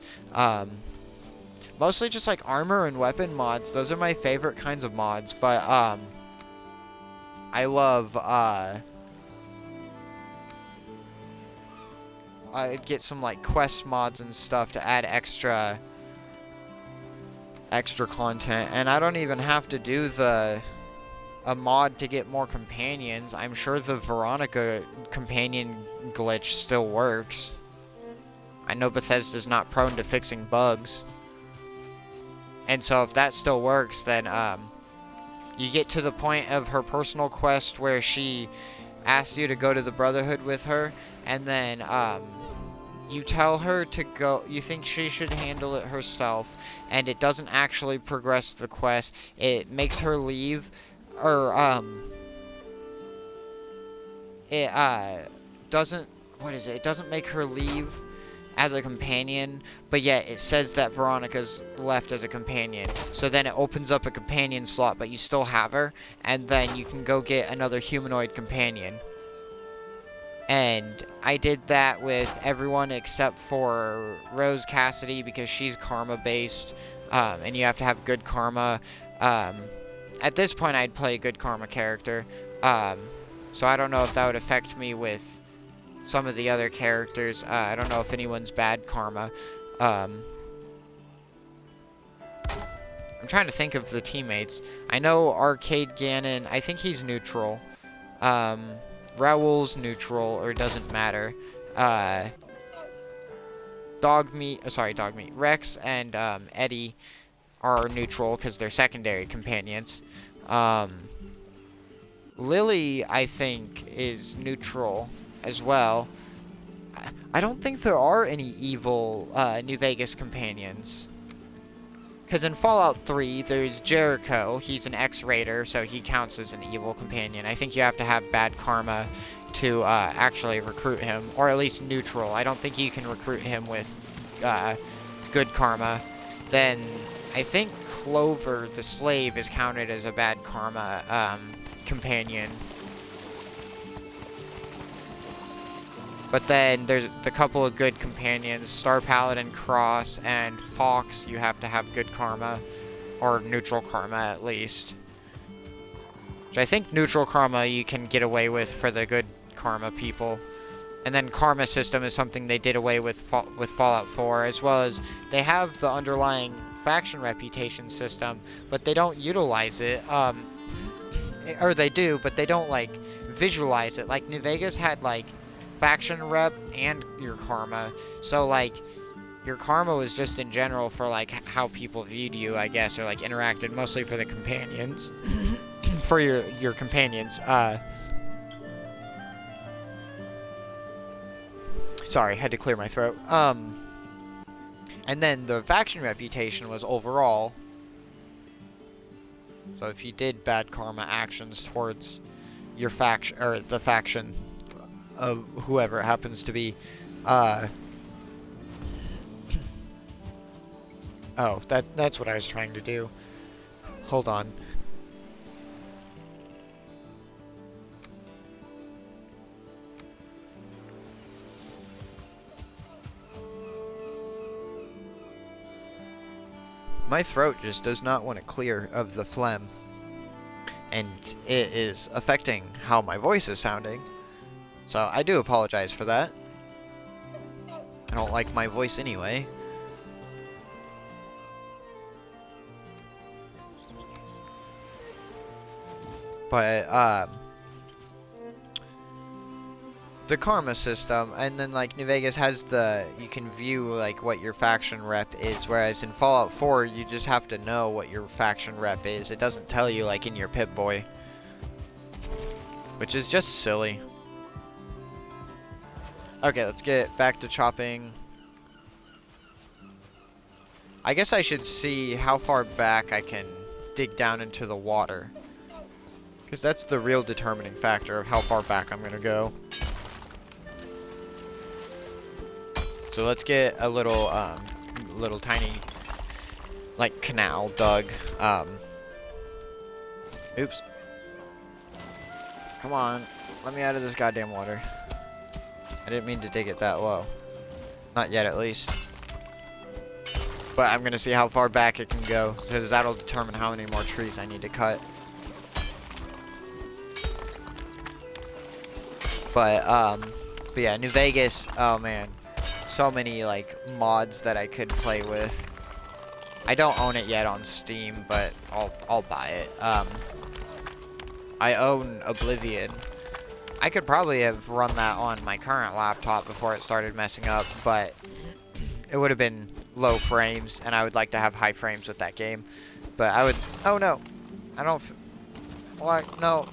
Mostly just like armor and weapon mods. Those are my favorite kinds of mods. But I love I'd get some like quest mods and stuff to add extra content, and I don't even have to do a mod to get more companions. I'm sure the Veronica companion glitch still works. I know Bethesda's not prone to fixing bugs. And so if that still works, then you get to the point of her personal quest where she asks you to go to the Brotherhood with her, and then you tell her to go, you think she should handle it herself, and it doesn't actually progress the quest. It makes her leave, or it doesn't, what is it? It doesn't make her leave as a companion, but yet it says that Veronica's left as a companion. So then it opens up a companion slot, but you still have her, and then you can go get another humanoid companion. And I did that with everyone except for Rose Cassidy, because she's karma based, and you have to have good karma. At this point, I'd play a good karma character, so I don't know if that would affect me with some of the other characters. I don't know if anyone's bad karma. I'm trying to think of the teammates. I know Arcade Ganon, I think he's neutral. Raoul's neutral, or doesn't matter. Dogmeat. Rex and Eddie are neutral because they're secondary companions. Lily, I think, is neutral as well. I don't think there are any evil New Vegas companions. Because in Fallout 3, there's Jericho. He's an ex-raider, so he counts as an evil companion. I think you have to have bad karma to actually recruit him, or at least neutral. I don't think you can recruit him with good karma. Then I think Clover, the slave, is counted as a bad karma companion. But then there's the couple of good companions, Star Paladin, Cross, and Fox. You have to have good karma, or neutral karma at least. Which I think neutral karma you can get away with for the good karma people. And then karma system is something they did away with Fallout 4, as well as they have the underlying faction reputation system, but they don't utilize it. Or they do, but they don't like visualize it. Like New Vegas had like faction rep and your karma, so like your karma was just in general for like how people viewed you, I guess, or like interacted, mostly for the companions. For your companions. Sorry, had to clear my throat. And then the faction reputation was overall. So if you did bad karma actions towards your faction, or the faction of whoever it happens to be, oh, that's what I was trying to do. Hold on. My throat just does not want to clear of the phlegm, and it is affecting how my voice is sounding. So I do apologize for that. I don't like my voice anyway. But the karma system, and then like New Vegas has you can view like what your faction rep is, whereas in Fallout 4 you just have to know what your faction rep is. It doesn't tell you like in your Pip-Boy, which is just silly. Okay, let's get back to chopping. I guess I should see how far back I can dig down into the water, because that's the real determining factor of how far back I'm gonna go. So let's get a little tiny, like, canal dug. Oops. Come on, let me out of this goddamn water. I didn't mean to dig it that low. Not yet, at least. But I'm gonna see how far back it can go, because that'll determine how many more trees I need to cut. But yeah, New Vegas, oh man. So many like mods that I could play with. I don't own it yet on Steam, but I'll buy it. I own Oblivion. I could probably have run that on my current laptop before it started messing up, but it would have been low frames, and I would like to have high frames with that game. But I would. Oh no, I don't. What? No,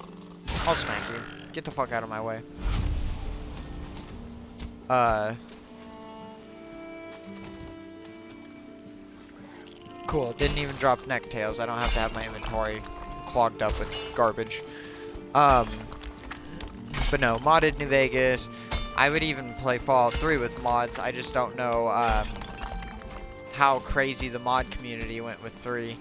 I'll smack you. Get the fuck out of my way. Cool, didn't even drop necktails. I don't have to have my inventory clogged up with garbage. But no, modded New Vegas. I would even play Fallout 3 with mods. I just don't know how crazy the mod community went with 3.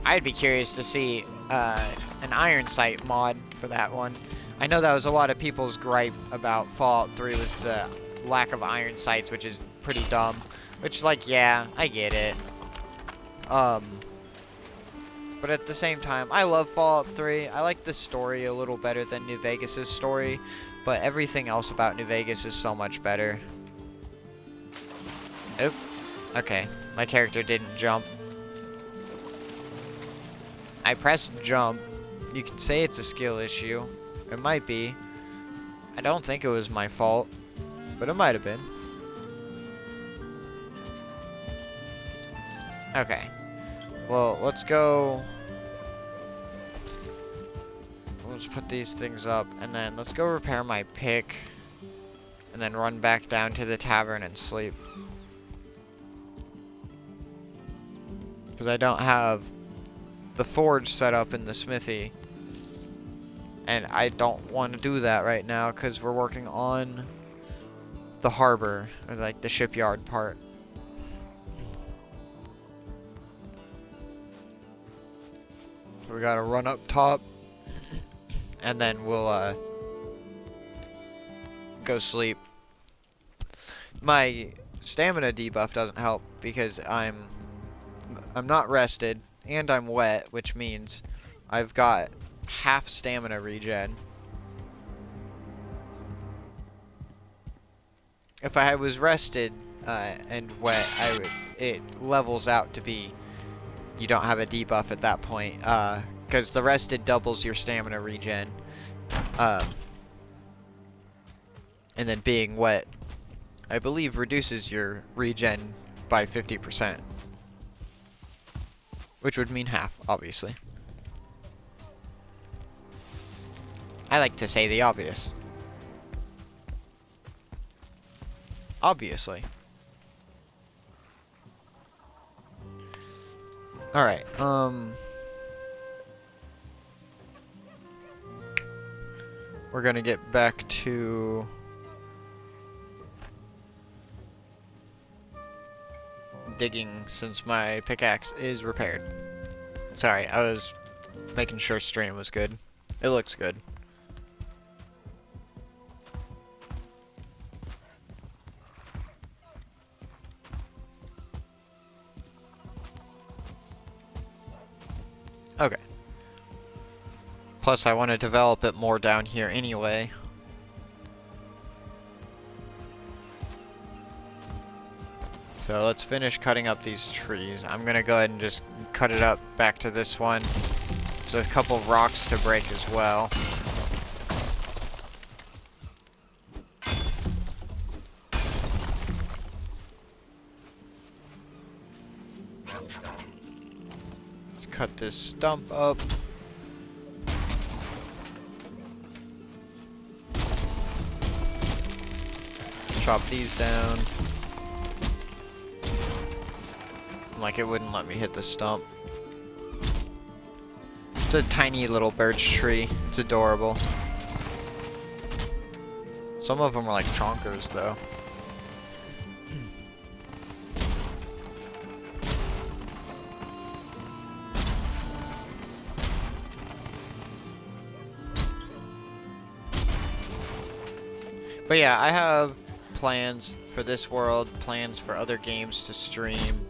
I'd be curious to see an Iron Sight mod for that one. I know that was a lot of people's gripe about Fallout 3 was the lack of iron sights, which is pretty dumb. Which, like, yeah, I get it. But at the same time, I love Fallout 3. I like the story a little better than New Vegas' story. But everything else about New Vegas is so much better. Oop. Okay, my character didn't jump. I pressed jump. You could say it's a skill issue. It might be. I don't think it was my fault, but it might have been. Okay. Well, let's go. Let's put these things up, and then let's go repair my pick, and then run back down to the tavern and sleep. Because I don't have the forge set up in the smithy. And I don't want to do that right now because we're working on the harbor, or like the shipyard part. So we gotta run up top, and then we'll go sleep. My stamina debuff doesn't help because I'm not rested and I'm wet, which means I've got half stamina regen. If I was rested and wet, it levels out to be you don't have a debuff at that point, because the rested doubles your stamina regen, and then being wet, I believe, reduces your regen by 50%, which would mean half, obviously. I like to say the obvious. Obviously. Alright, we're gonna get back to digging since my pickaxe is repaired. Sorry, I was making sure stream was good. It looks good. Okay. Plus, I want to develop it more down here anyway. So let's finish cutting up these trees. I'm gonna go ahead and just cut it up back to this one. There's a couple of rocks to break as well. Let's cut this stump up. Chop these down. Like it wouldn't let me hit the stump. It's a tiny little birch tree. It's adorable. Some of them are like chonkers though. But yeah, I have plans for this world, plans for other games to stream.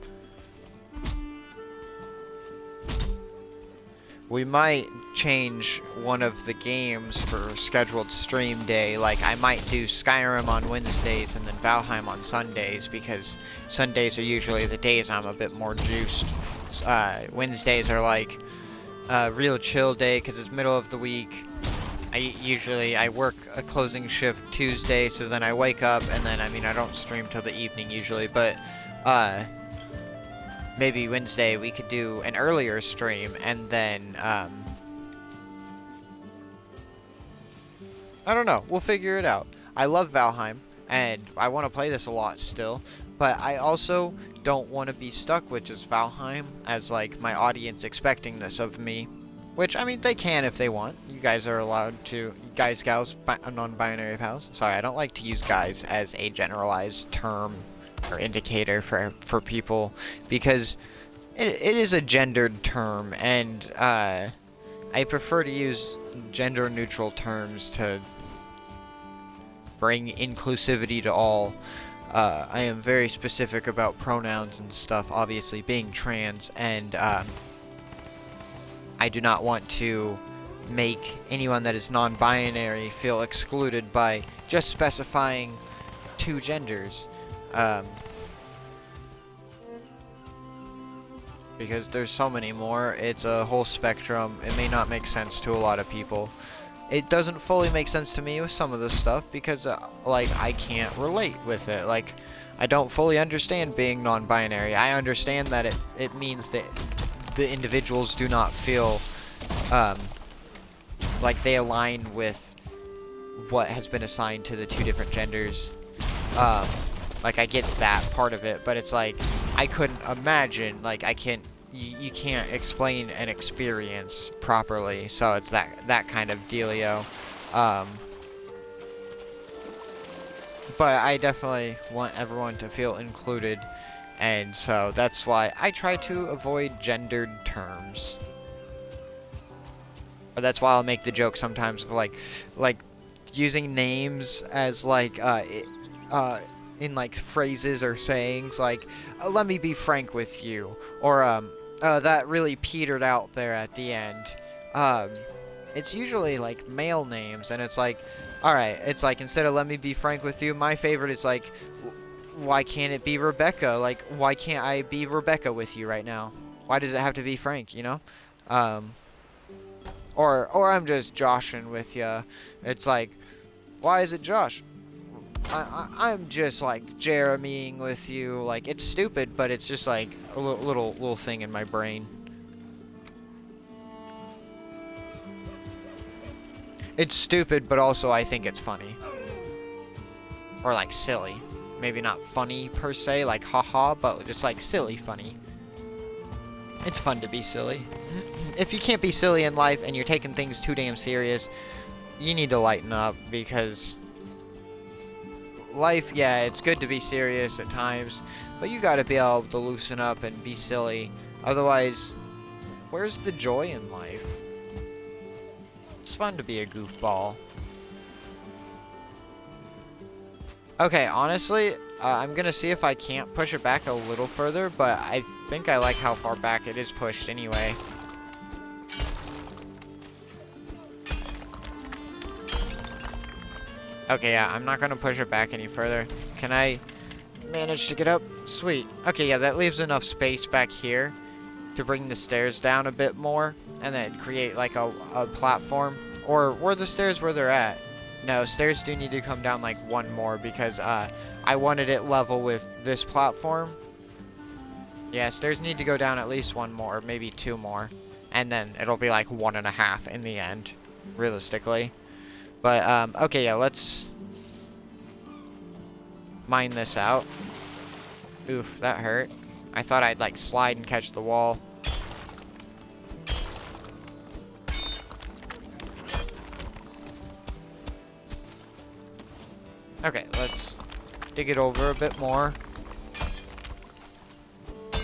We might change one of the games for scheduled stream day. Like, I might do Skyrim on Wednesdays and then Valheim on Sundays, because Sundays are usually the days I'm a bit more juiced. Wednesdays are like a real chill day because it's middle of the week. I work a closing shift Tuesday, so then I wake up and then, I mean, I don't stream till the evening usually, but maybe Wednesday we could do an earlier stream, and then, I don't know, we'll figure it out. I love Valheim, and I want to play this a lot still, but I also don't want to be stuck with just Valheim as, like, my audience expecting this of me. Which, I mean, they can if they want. You guys are allowed to, guys, gals, non-binary pals. Sorry, I don't like to use guys as a generalized term or indicator for people, because it is a gendered term, and I prefer to use gender-neutral terms to bring inclusivity to all. I am very specific about pronouns and stuff, obviously being trans, and I do not want to make anyone that is non-binary feel excluded by just specifying two genders. Because there's so many more. It's a whole spectrum. It may not make sense to a lot of people. It doesn't fully make sense to me with some of this stuff because, like, I can't relate with it. Like, I don't fully understand being non-binary. I understand that it means that the individuals do not feel like they align with what has been assigned to the two different genders. Like, I get that part of it, but it's like, I couldn't imagine, like, you can't explain an experience properly, so it's that kind of dealio. But I definitely want everyone to feel included, and so that's why I try to avoid gendered terms. Or that's why I'll make the joke sometimes of like using names as like in like phrases or sayings, like let me be frank with you, or that really petered out there at the end. It's usually like male names, and it's like, alright, it's like, instead of let me be frank with you, my favorite is like, why can't it be Rebecca? Like, why can't I be Rebecca with you right now? Why does it have to be Frank, you know? Or I'm just joshing with you. It's like, why is it Josh? I'm just like Jeremying with you. Like, it's stupid, but it's just like a little thing in my brain. It's stupid, but also I think it's funny. Or like silly. Maybe not funny per se, like haha, but just like silly funny. It's fun to be silly. If you can't be silly in life and you're taking things too damn serious, you need to lighten up, because life, yeah, it's good to be serious at times, but you gotta be able to loosen up and be silly. Otherwise, where's the joy in life? It's fun to be a goofball. Okay, honestly, I'm gonna see if I can't push it back a little further, but I think I like how far back it is pushed anyway. Okay, yeah, I'm not gonna push it back any further. Can I manage to get up? Sweet. Okay, yeah, that leaves enough space back here to bring the stairs down a bit more. and then create like a platform, or were the stairs where they're at? No, stairs do need to come down like one more because I wanted it level with this platform. Yeah, stairs need to go down at least one more, maybe two more, and then it'll be like 1.5 in the end, realistically. But okay, yeah, let's mine this out. Oof, that hurt. I thought I'd like slide and catch the wall. Okay, let's dig it over a bit more.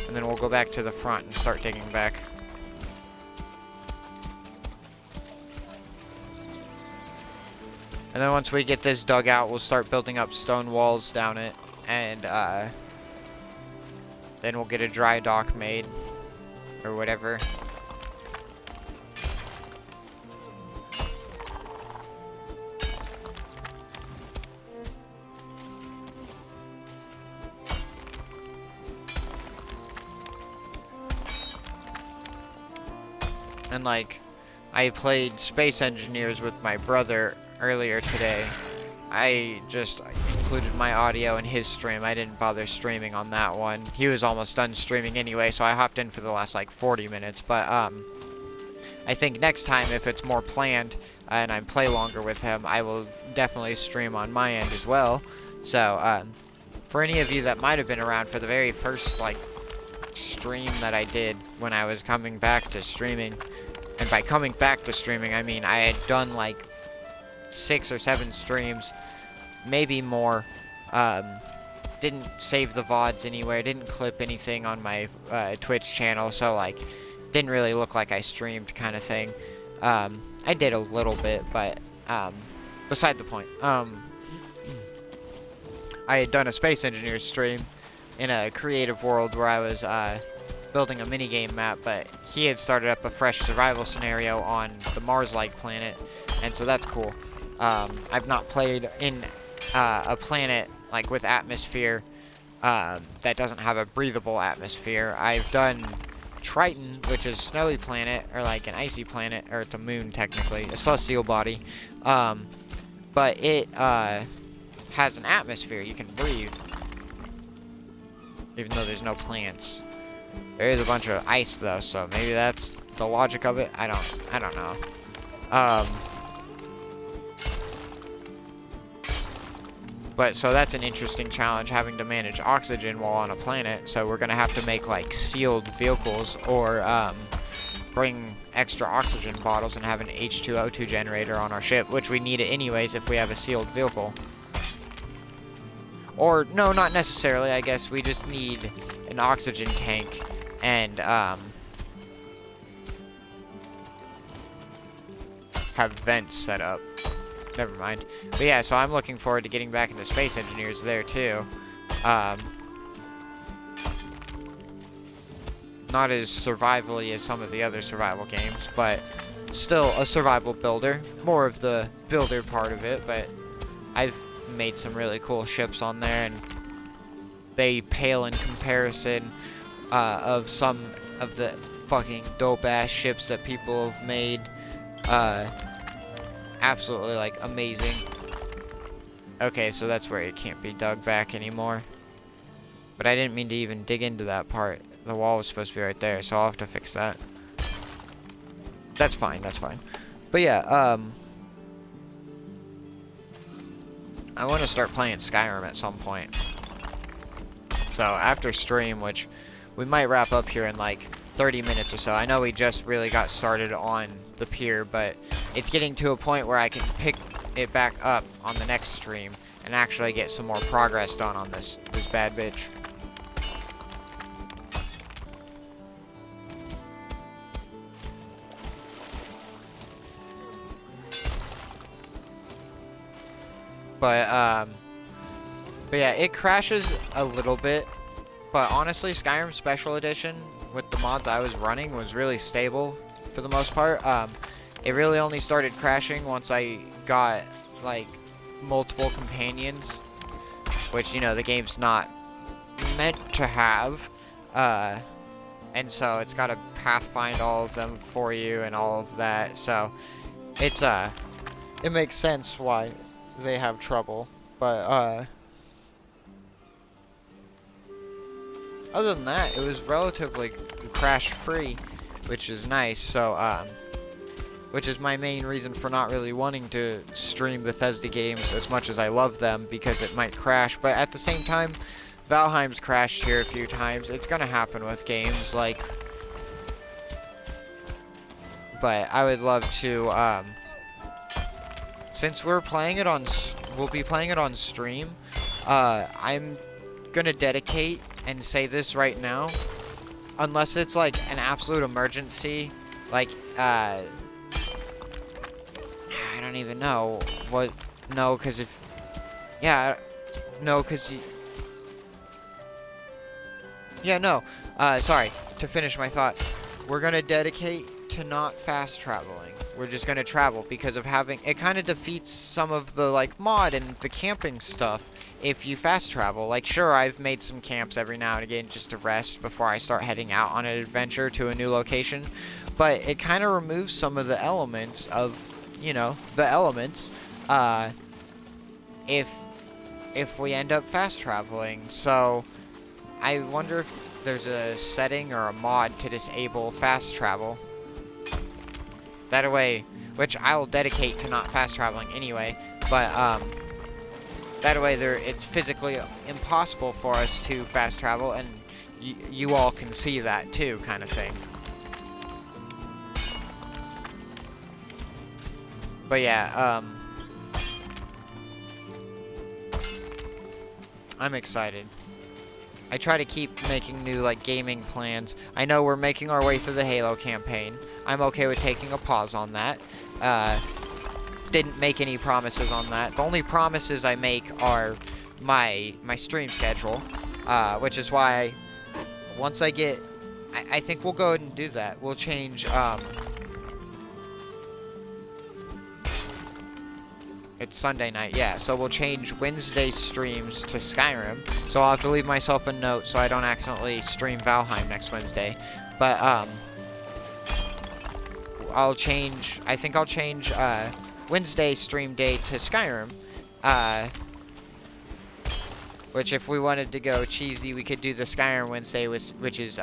And then we'll go back to the front and start digging back. And then once we get this dug out, we'll start building up stone walls down it. And then we'll get a dry dock made. Or whatever. And like, I played Space Engineers with my brother earlier today. I just included my audio in his stream. I didn't bother streaming on that one. He was almost done streaming anyway, so I hopped in for the last like 40 minutes. But I think next time, if it's more planned and I play longer with him, I will definitely stream on my end as well. So for any of you that might have been around for the very first like stream that I did when I was coming back to streaming, and by coming back to streaming, I mean I had done like 6 or 7 streams, maybe more. Didn't save the VODs anywhere, didn't clip anything on my Twitch channel, so like didn't really look like I streamed kind of thing. I did a little bit, but beside the point. I had done a Space Engineers stream in a creative world where I was building a minigame map, but he had started up a fresh survival scenario on the Mars-like planet, and so that's cool. I've not played in a planet like with atmosphere that doesn't have a breathable atmosphere. I've done Triton, which is a snowy planet, or like an icy planet, or it's a moon technically, a celestial body, but it has an atmosphere. You can breathe, even though there's no plants. There is a bunch of ice though, so maybe that's the logic of it. I don't know. But so that's an interesting challenge, having to manage oxygen while on a planet. So we're gonna have to make like sealed vehicles, or bring extra oxygen bottles and have an H2O2 generator on our ship, which we need it anyways if we have a sealed vehicle. Or no, not necessarily. I guess we just need an oxygen tank and have vents set up. Never mind. But yeah, so I'm looking forward to getting back into Space Engineers there too. Not as survival-y as some of the other survival games, but still a survival builder. More of the builder part of it, but I've made some really cool ships on there, and they pale in comparison of some of the fucking dope-ass ships that people have made. Absolutely, like, amazing. Okay, so that's where it can't be dug back anymore. But I didn't mean to even dig into that part. The wall was supposed to be right there, so I'll have to fix that. That's fine, that's fine. But yeah, I want to start playing Skyrim at some point. So after stream, which we might wrap up here in like 30 minutes or so. I know we just really got started on the pier, but it's getting to a point where I can pick it back up on the next stream and actually get some more progress done on this bad bitch. But yeah, it crashes a little bit, but honestly, Skyrim Special Edition with the mods I was running was really stable for the most part. It really only started crashing once I got like multiple companions, which, you know, the game's not meant to have. and so it's got to pathfind all of them for you and all of that. So it's it makes sense why they have trouble. But other than that, it was relatively crash free, which is nice. So which is my main reason for not really wanting to stream Bethesda games as much as I love them, because it might crash. But at the same time, Valheim's crashed here a few times. It's gonna happen with games, like... But I would love to, since we're playing it on... We'll be playing it on stream, I'm gonna dedicate and say this right now. Unless it's, like, an absolute emergency, like, I don't even know what. No, because if. Yeah. No, because you. Yeah, no. Sorry. To finish my thought. We're going to dedicate to not fast traveling. We're just going to travel because of having. It kind of defeats some of the, like, mod and the camping stuff if you fast travel. Like, sure, I've made some camps every now and again just to rest before I start heading out on an adventure to a new location. But it kind of removes some of the elements of. You know, the elements, if we end up fast traveling. So I wonder if there's a setting or a mod to disable fast travel. That way, which I'll dedicate to not fast traveling anyway, but that way it's physically impossible for us to fast travel, and you all can see that too, kind of thing. But yeah, I'm excited. I try to keep making new, like, gaming plans. I know we're making our way through the Halo campaign. I'm okay with taking a pause on that. Didn't make any promises on that. The only promises I make are my stream schedule, which is why once I get... I think we'll go ahead and do that. We'll change, It's Sunday night, yeah. So we'll change Wednesday streams to Skyrim. So I'll have to leave myself a note so I don't accidentally stream Valheim next Wednesday. But, I think I'll change, Wednesday stream day to Skyrim. Which, if we wanted to go cheesy, we could do the Skyrim Wednesday, which is,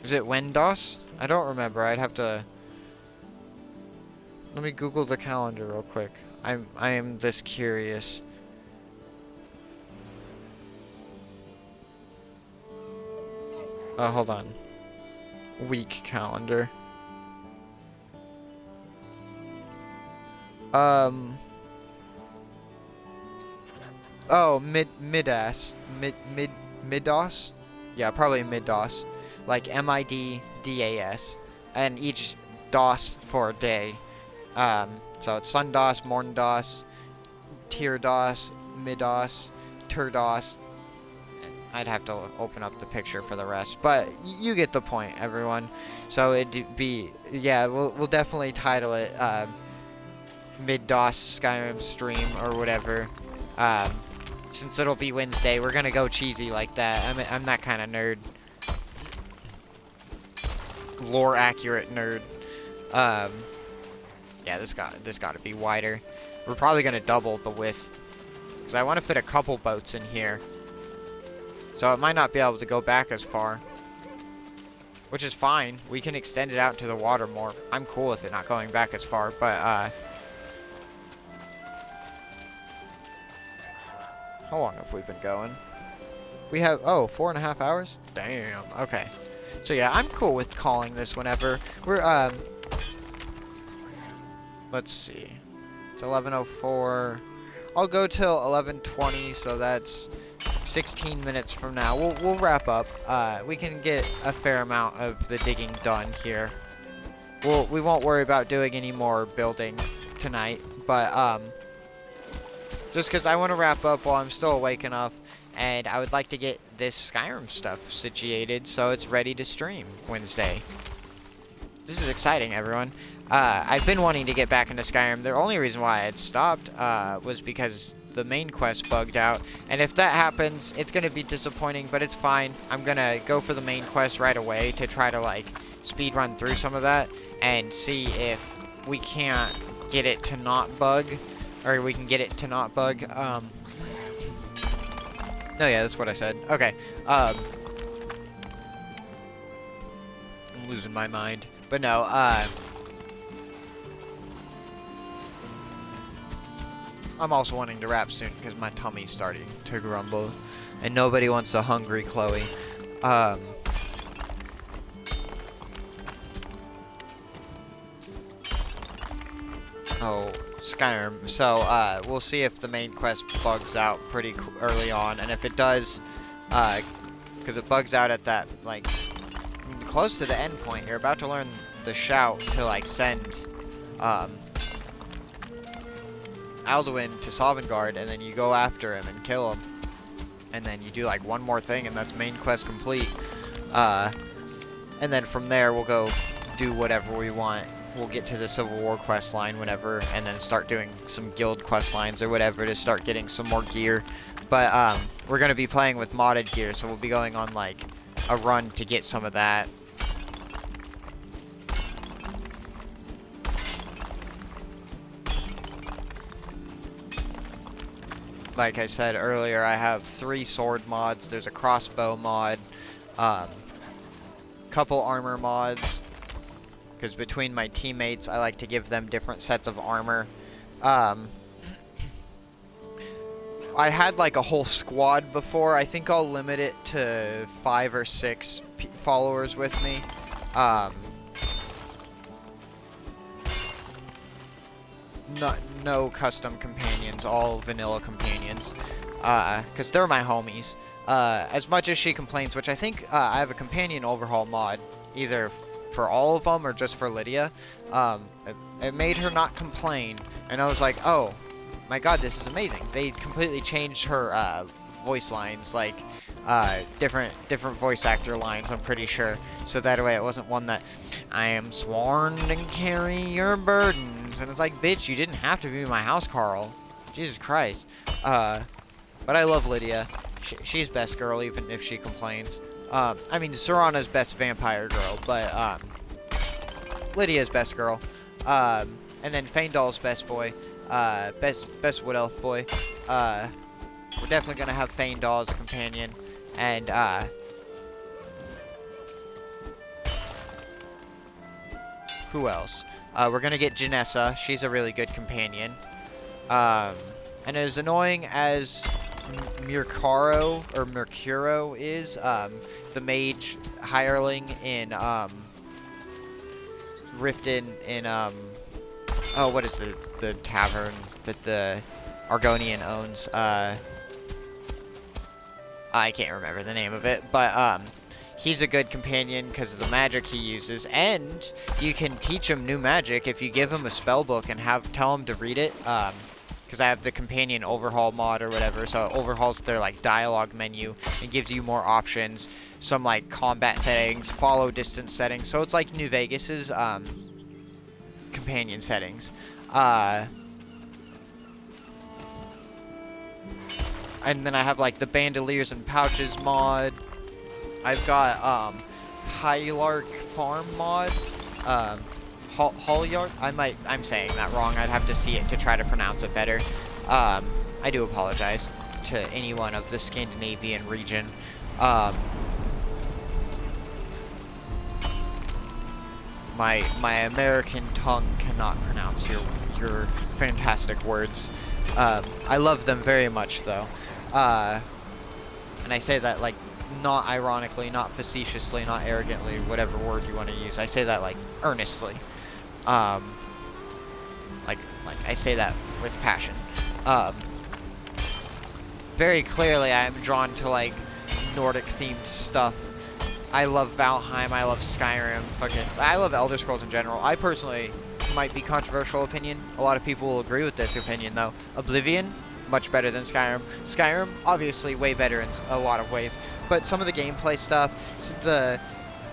is it Wendos? I don't remember. I'd have to... Let me Google the calendar real quick. I am this curious. Hold on. Week calendar. Oh, Midas. Midos? Yeah, probably Midos. Like MIDDAS, and each DOS for a day. So it's Sundos, Morndos, Tierdos, Midos, Turdos. I'd have to open up the picture for the rest, but you get the point, everyone. So it'd be, yeah, we'll definitely title it Mid-DOS Skyrim stream or whatever. Since it'll be Wednesday, we're gonna go cheesy like that. I'm that kind of nerd. Lore accurate nerd. Yeah, this got to be wider. We're probably gonna double the width because I want to fit a couple boats in here, so it might not be able to go back as far, which is fine. We can extend it out to the water more. I'm cool with it not going back as far, but how long have we been going? We have 4.5 hours. Damn. Okay. So yeah, I'm cool with calling this whenever. We're, let's see. It's 11:04. I'll go till 11:20, so that's 16 minutes from now. We'll wrap up. We can get a fair amount of the digging done here. We won't worry about doing any more building tonight, but, just because I want to wrap up while I'm still awake enough, and I would like to get this Skyrim stuff situated so it's ready to stream Wednesday. This is exciting, everyone. I've been wanting to get back into Skyrim. The only reason why I had stopped was because the main quest bugged out. And if that happens, it's gonna be disappointing, but it's fine. I'm gonna go for the main quest right away to try to like speed run through some of that and see if we can't get it to not bug, or we can get it to not bug. No, yeah, that's what I said. Okay. I'm losing my mind, but no. I'm also wanting to wrap soon because my tummy's starting to grumble, and nobody wants a hungry Chloe. Oh, Skyrim. So, we'll see if the main quest bugs out pretty early on, and if it does, because it bugs out at that, like, close to the end point. You're about to learn the shout to, like, send, Alduin to Sovngarde, and then you go after him and kill him. And then you do, like, one more thing, and that's main quest complete. And then from there, we'll go do whatever we want. We'll get to the Civil War quest line whenever, and then start doing some guild quest lines or whatever to start getting some more gear. But we're going to be playing with modded gear, so we'll be going on like a run to get some of that. Like I said earlier, I have 3 sword mods. There's a crossbow mod, couple armor mods, because between my teammates, I like to give them different sets of armor. I had like a whole squad before. I think I'll limit it to 5 or 6 followers with me. No custom companions, all vanilla companions, because they're my homies. As much as she complains, which I think I have a companion overhaul mod, either for all of them or just for Lydia. It made her not complain, and I was like, oh my god, this is amazing. They completely changed her voice lines, like different voice actor lines, I'm pretty sure, so that way it wasn't one that I am sworn to carry your burdens, and it's like, bitch, you didn't have to be my house Carl, Jesus Christ. But I love Lydia. She's best girl, even if she complains. I mean, Serana's best vampire girl, but, Lydia's best girl. And then Faendal's best boy. Best wood elf boy. We're definitely gonna have Faendal as a companion. And, who else? We're gonna get Janessa. She's a really good companion. And as annoying as Mercuro is, the mage hireling in, Riften in, oh, what is the tavern that the Argonian owns? I can't remember the name of it, but, he's a good companion because of the magic he uses, and you can teach him new magic if you give him a spell book and tell him to read it, because I have the companion overhaul mod or whatever, so it overhauls their like dialogue menu and gives you more options, some like combat settings, follow distance settings, so it's like New Vegas's companion settings. And then I have like the bandoliers and pouches mod. I've got Hylark Farm mod. Holyark? I'm saying that wrong. I'd have to see it to try to pronounce it better. I do apologize to anyone of the Scandinavian region. My American tongue cannot pronounce your fantastic words. I love them very much, though. And I say that, like, not ironically, not facetiously, not arrogantly, whatever word you want to use. I say that, like, earnestly. Like I say that with passion. Very clearly, I am drawn to, like, Nordic-themed stuff. I love Valheim, I love Skyrim, I love Elder Scrolls in general. I personally, might be controversial opinion, a lot of people will agree with this opinion though. Oblivion, much better than Skyrim. Skyrim, obviously way better in a lot of ways, but some of the gameplay stuff,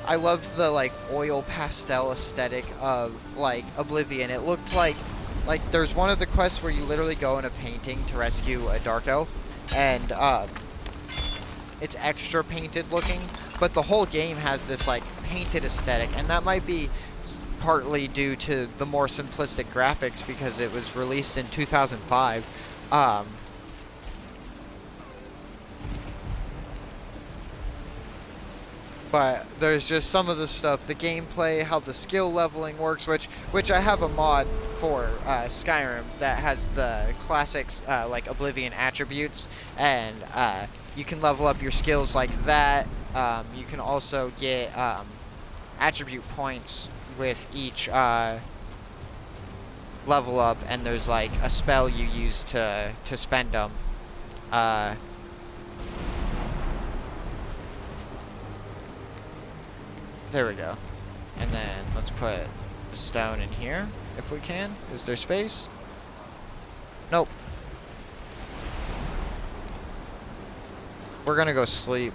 I love the like oil pastel aesthetic of like Oblivion. It looked like like, there's one of the quests where you literally go in a painting to rescue a dark elf, and it's extra painted looking, but the whole game has this like painted aesthetic, and that might be partly due to the more simplistic graphics because it was released in 2005. But there's just some of the stuff, the gameplay, how the skill leveling works, which I have a mod for Skyrim that has the classics like Oblivion attributes, and you can level up your skills like that. You can also get attribute points with each level up, and there's like a spell you use to spend them. There we go. And then let's put the stone in here, if we can. Is there space? Nope. We're gonna go sleep.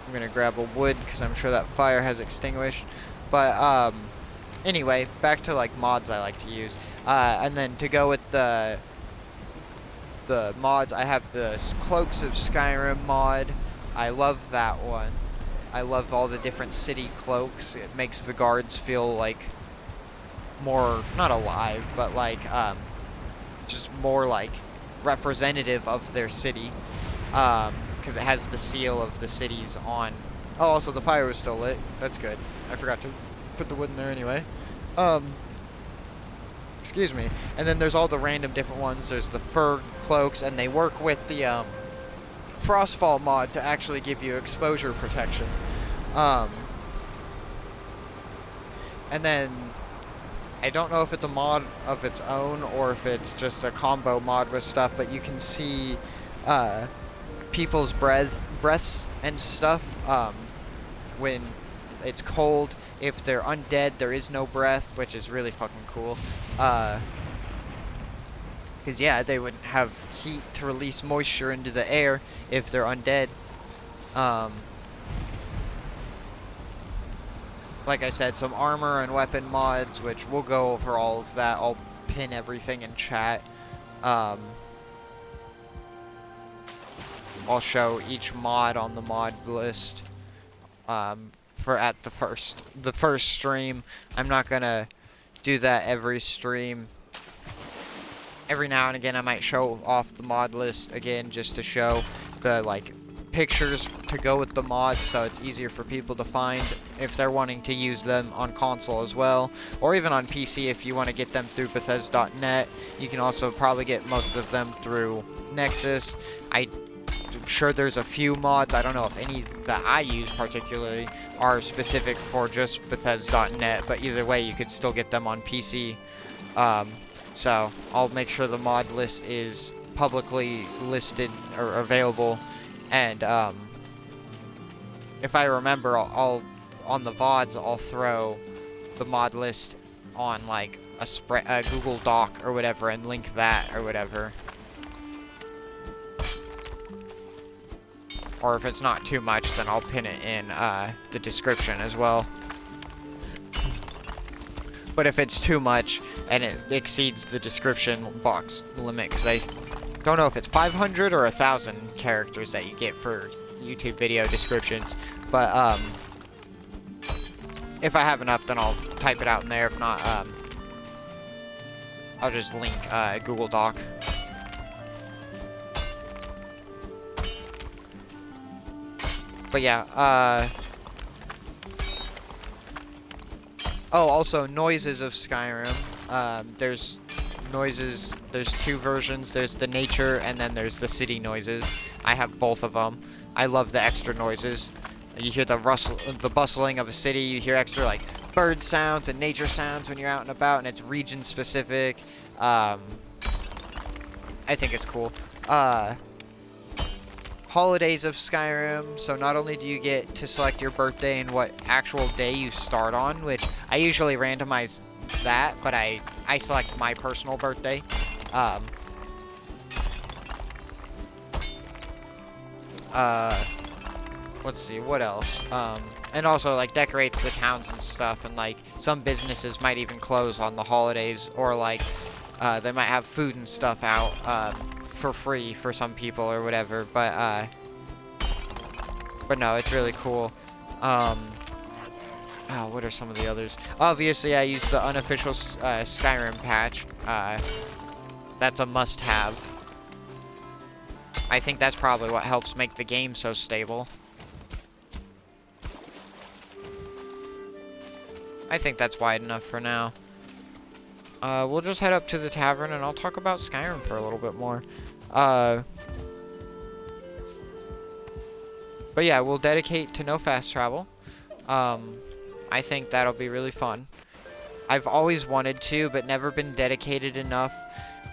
I'm gonna grab a wood, because I'm sure that fire has extinguished. But, anyway, back to, like, mods I like to use. And then to go with the mods, I have the Cloaks of Skyrim mod. I love that one. I love all the different city cloaks. It makes the guards feel like more, not alive, but like just more like representative of their city, because it has the seal of the cities on. Oh, also the fire was still lit. That's good. I forgot to put the wood in there anyway. Excuse me. And then there's all the random different ones. There's the fur cloaks, and they work with the Frostfall mod to actually give you exposure protection. And then I don't know if it's a mod of its own or if it's just a combo mod with stuff, but you can see people's breaths and stuff when it's cold. If they're undead, there is no breath, which is really fucking cool. Because, yeah, they wouldn't have heat to release moisture into the air if they're undead. Like I said, some armor and weapon mods, which we'll go over all of that. I'll pin everything in chat. I'll show each mod on the mod list for at the first stream. I'm not going to do that every stream. Every now and again I might show off the mod list again just to show the like pictures to go with the mods, so it's easier for people to find if they're wanting to use them on console as well, or even on PC if you want to get them through Bethesda.net. You can also probably get most of them through Nexus. I'm sure there's a few mods, I don't know if any that I use particularly are specific for just Bethesda.net, but either way you could still get them on PC. So I'll make sure the mod list is publicly listed or available, and if I remember, I'll on the VODs I'll throw the mod list on like a Google Doc or whatever and link that or whatever. Or if it's not too much, then I'll pin it in the description as well. But if it's too much and it exceeds the description box limit, because I don't know if it's 500 or 1,000 characters that you get for YouTube video descriptions, but if I have enough, then I'll type it out in there. If not, I'll just link Google Doc. But yeah, oh, also, noises of Skyrim. There's two versions. There's the nature, and then there's the city noises. I have both of them. I love the extra noises. You hear the bustling of a city. You hear extra, like, bird sounds and nature sounds when you're out and about, and it's region specific. I think it's cool. Holidays of Skyrim, so not only do you get to select your birthday and what actual day you start on, which I usually randomize that, but I select my personal birthday. Let's see, what else? And also, like, decorates the towns and stuff, and, like, some businesses might even close on the holidays, or, like, they might have food and stuff out, for free for some people or whatever, but no, it's really cool. What are some of the others? Obviously, I used the unofficial, Skyrim patch. That's a must-have. I think that's probably what helps make the game so stable. I think that's wide enough for now. We'll just head up to the tavern and I'll talk about Skyrim for a little bit more. But yeah, we'll dedicate to no fast travel. I think that'll be really fun. I've always wanted to, but never been dedicated enough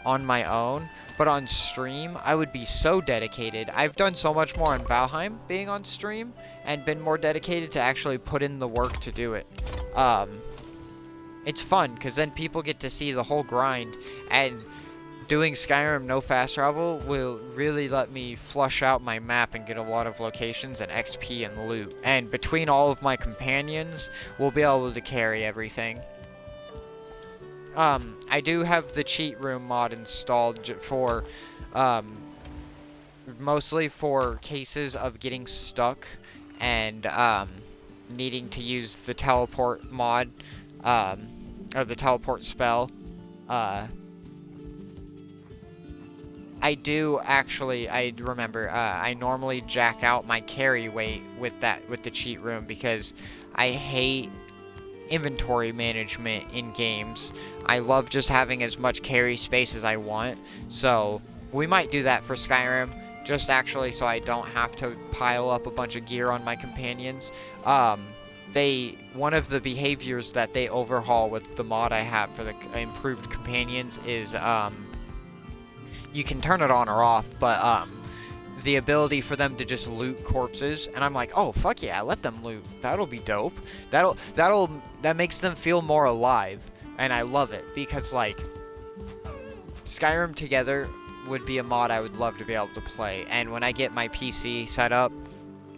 on my own. But on stream, I would be so dedicated. I've done so much more on Valheim being on stream and been more dedicated to actually put in the work to do it. It's fun because then people get to see the whole grind, and doing Skyrim no fast travel will really let me flush out my map and get a lot of locations and XP and loot. And between all of my companions, we'll be able to carry everything. I do have the cheat room mod installed for, mostly for cases of getting stuck and, needing to use the teleport mod, or the teleport spell. I do actually, I remember, I normally jack out my carry weight with the cheat room because I hate inventory management in games. I love just having as much carry space as I want. So we might do that for Skyrim, just actually so I don't have to pile up a bunch of gear on my companions. One of the behaviors that they overhaul with the mod I have for the improved companions is, you can turn it on or off, but the ability for them to just loot corpses, and I'm like, oh fuck yeah, let them loot. That'll be dope. That makes them feel more alive, and I love it because like Skyrim Together would be a mod I would love to be able to play, and when I get my PC set up,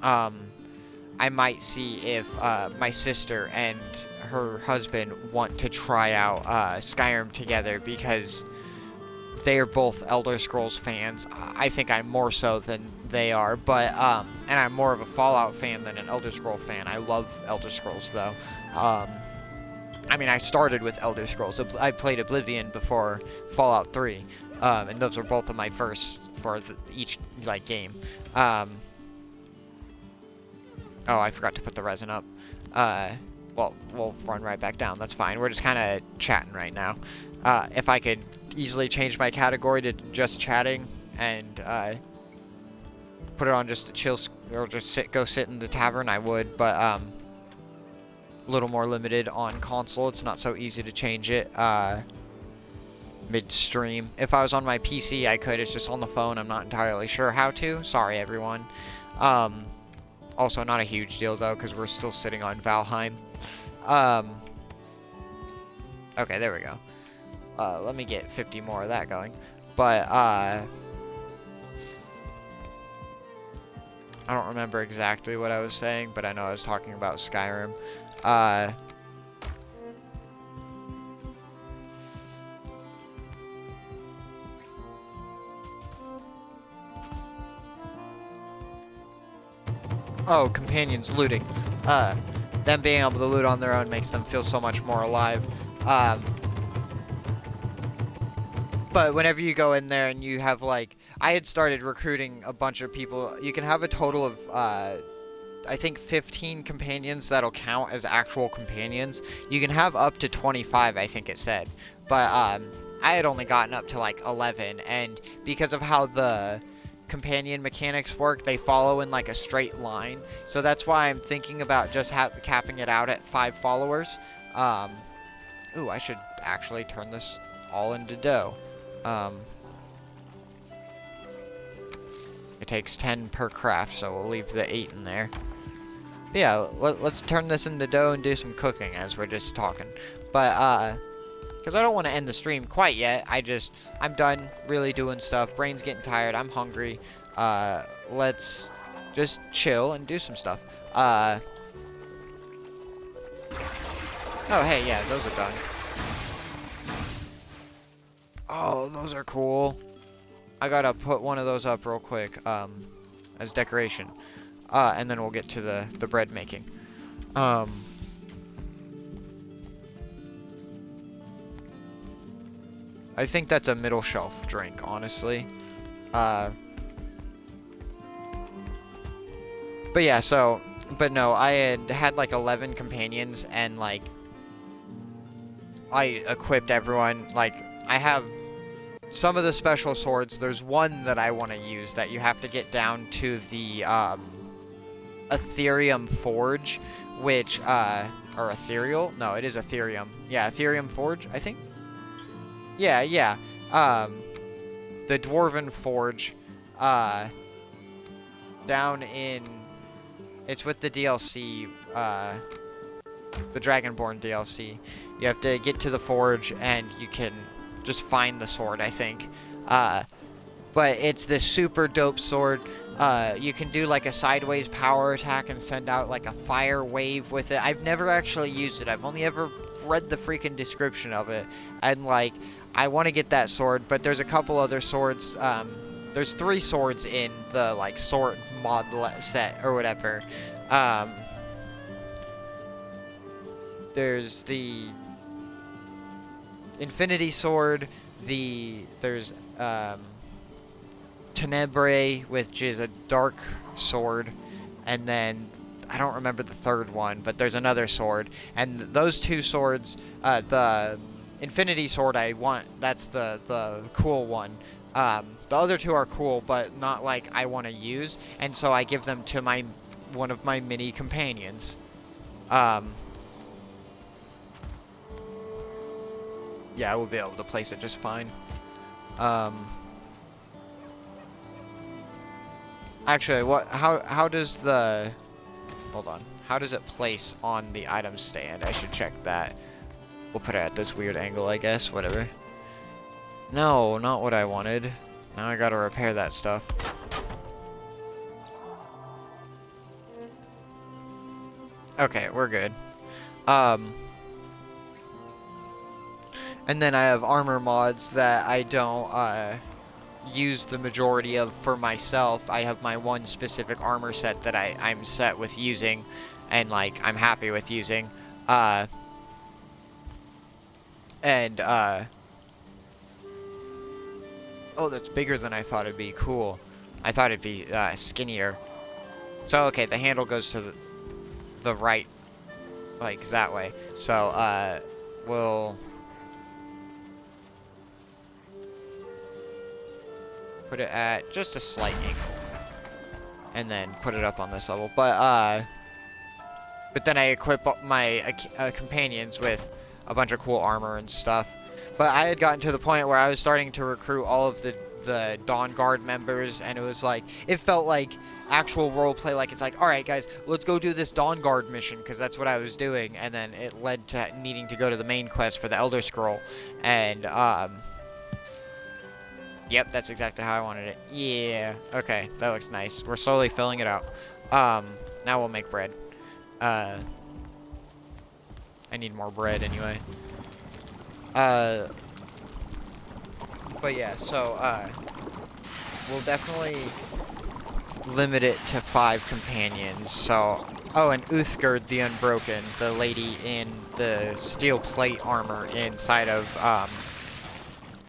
I might see if my sister and her husband want to try out Skyrim Together because they are both Elder Scrolls fans. I think I'm more so than they are, but, and I'm more of a Fallout fan than an Elder Scroll fan. I love Elder Scrolls, though. I mean, I started with Elder Scrolls. I played Oblivion before Fallout 3, and those were both of my first for each, like, game. Oh, I forgot to put the resin up. Well, we'll run right back down. That's fine. We're just kind of chatting right now. If I could easily change my category to just chatting and put it on just to chill or just go sit in the tavern, I would, but a little more limited on console. It's not so easy to change it midstream. If I was on my PC, I could. It's just on the phone. I'm not entirely sure how to. Sorry, everyone. Also, not a huge deal though, because we're still sitting on Valheim. Okay, there we go. Let me get 50 more of that going. But, I don't remember exactly what I was saying, but I know I was talking about Skyrim. Oh, companions looting. Them being able to loot on their own makes them feel so much more alive. But whenever you go in there and you have, like, I had started recruiting a bunch of people. You can have a total of, I think 15 companions that'll count as actual companions. You can have up to 25, I think it said. But, I had only gotten up to, like, 11. And because of how the companion mechanics work, they follow in, like, a straight line. So that's why I'm thinking about just capping it out at 5 followers. Ooh, I should actually turn this all into dough. It takes 10 per craft, so we'll leave the 8 in there. But yeah, let's turn this into dough and do some cooking as we're just talking. But, because I don't want to end the stream quite yet. I'm done really doing stuff. Brain's getting tired. I'm hungry. Let's just chill and do some stuff. Oh, hey, yeah, those are done. Oh, those are cool. I gotta put one of those up real quick, as decoration. And then we'll get to the bread making. I think that's a middle shelf drink, honestly. But yeah, but no, I had like 11 companions, and like, I equipped everyone. Like, I have some of the special swords. There's one that I want to use that you have to get down to the, Ethereum Forge, which, or Ethereal? No, it is Ethereum. Yeah, Ethereum Forge, I think? Yeah. The Dwarven Forge, down in... It's with the DLC, the Dragonborn DLC. You have to get to the forge, and you can just find the sword, I think. But it's this super dope sword. You can do like a sideways power attack and send out like a fire wave with it. I've never actually used it. I've only ever read the freaking description of it. And like, I want to get that sword, but there's a couple other swords. There's 3 swords in the like sword mod set or whatever. There's the Infinity Sword. There's Tenebrae, which is a dark sword, and then I don't remember the third one, but there's another sword. And those 2 swords, the Infinity Sword I want, that's the cool one. The other 2 are cool, but not like I want to use, and so I give them to one of my mini companions. Yeah, I will be able to place it just fine. Actually, how does hold on. How does it place on the item stand? I should check that. We'll put it at this weird angle, I guess, whatever. No, not what I wanted. Now I gotta repair that stuff. Okay, we're good. And then I have armor mods that I don't, use the majority of for myself. I have my one specific armor set that I'm set with using, and like I'm happy with using. Oh, that's bigger than I thought it'd be. Cool. I thought it'd be skinnier. So okay, the handle goes to the right, like that way. So we'll put it at just a slight angle, and then put it up on this level. But then I equip my companions with a bunch of cool armor and stuff. But I had gotten to the point where I was starting to recruit all of the Dawn Guard members, and it was like, it felt like actual roleplay. Like, it's like, alright guys, let's go do this Dawn Guard mission, because that's what I was doing. And then it led to needing to go to the main quest for the Elder Scroll. And yep, that's exactly how I wanted it. Yeah. Okay, that looks nice. We're slowly filling it out. Now we'll make bread. I need more bread anyway. But yeah, so, we'll definitely limit it to 5 companions. So, oh, and Uthgerd the Unbroken, the lady in the steel plate armor inside of,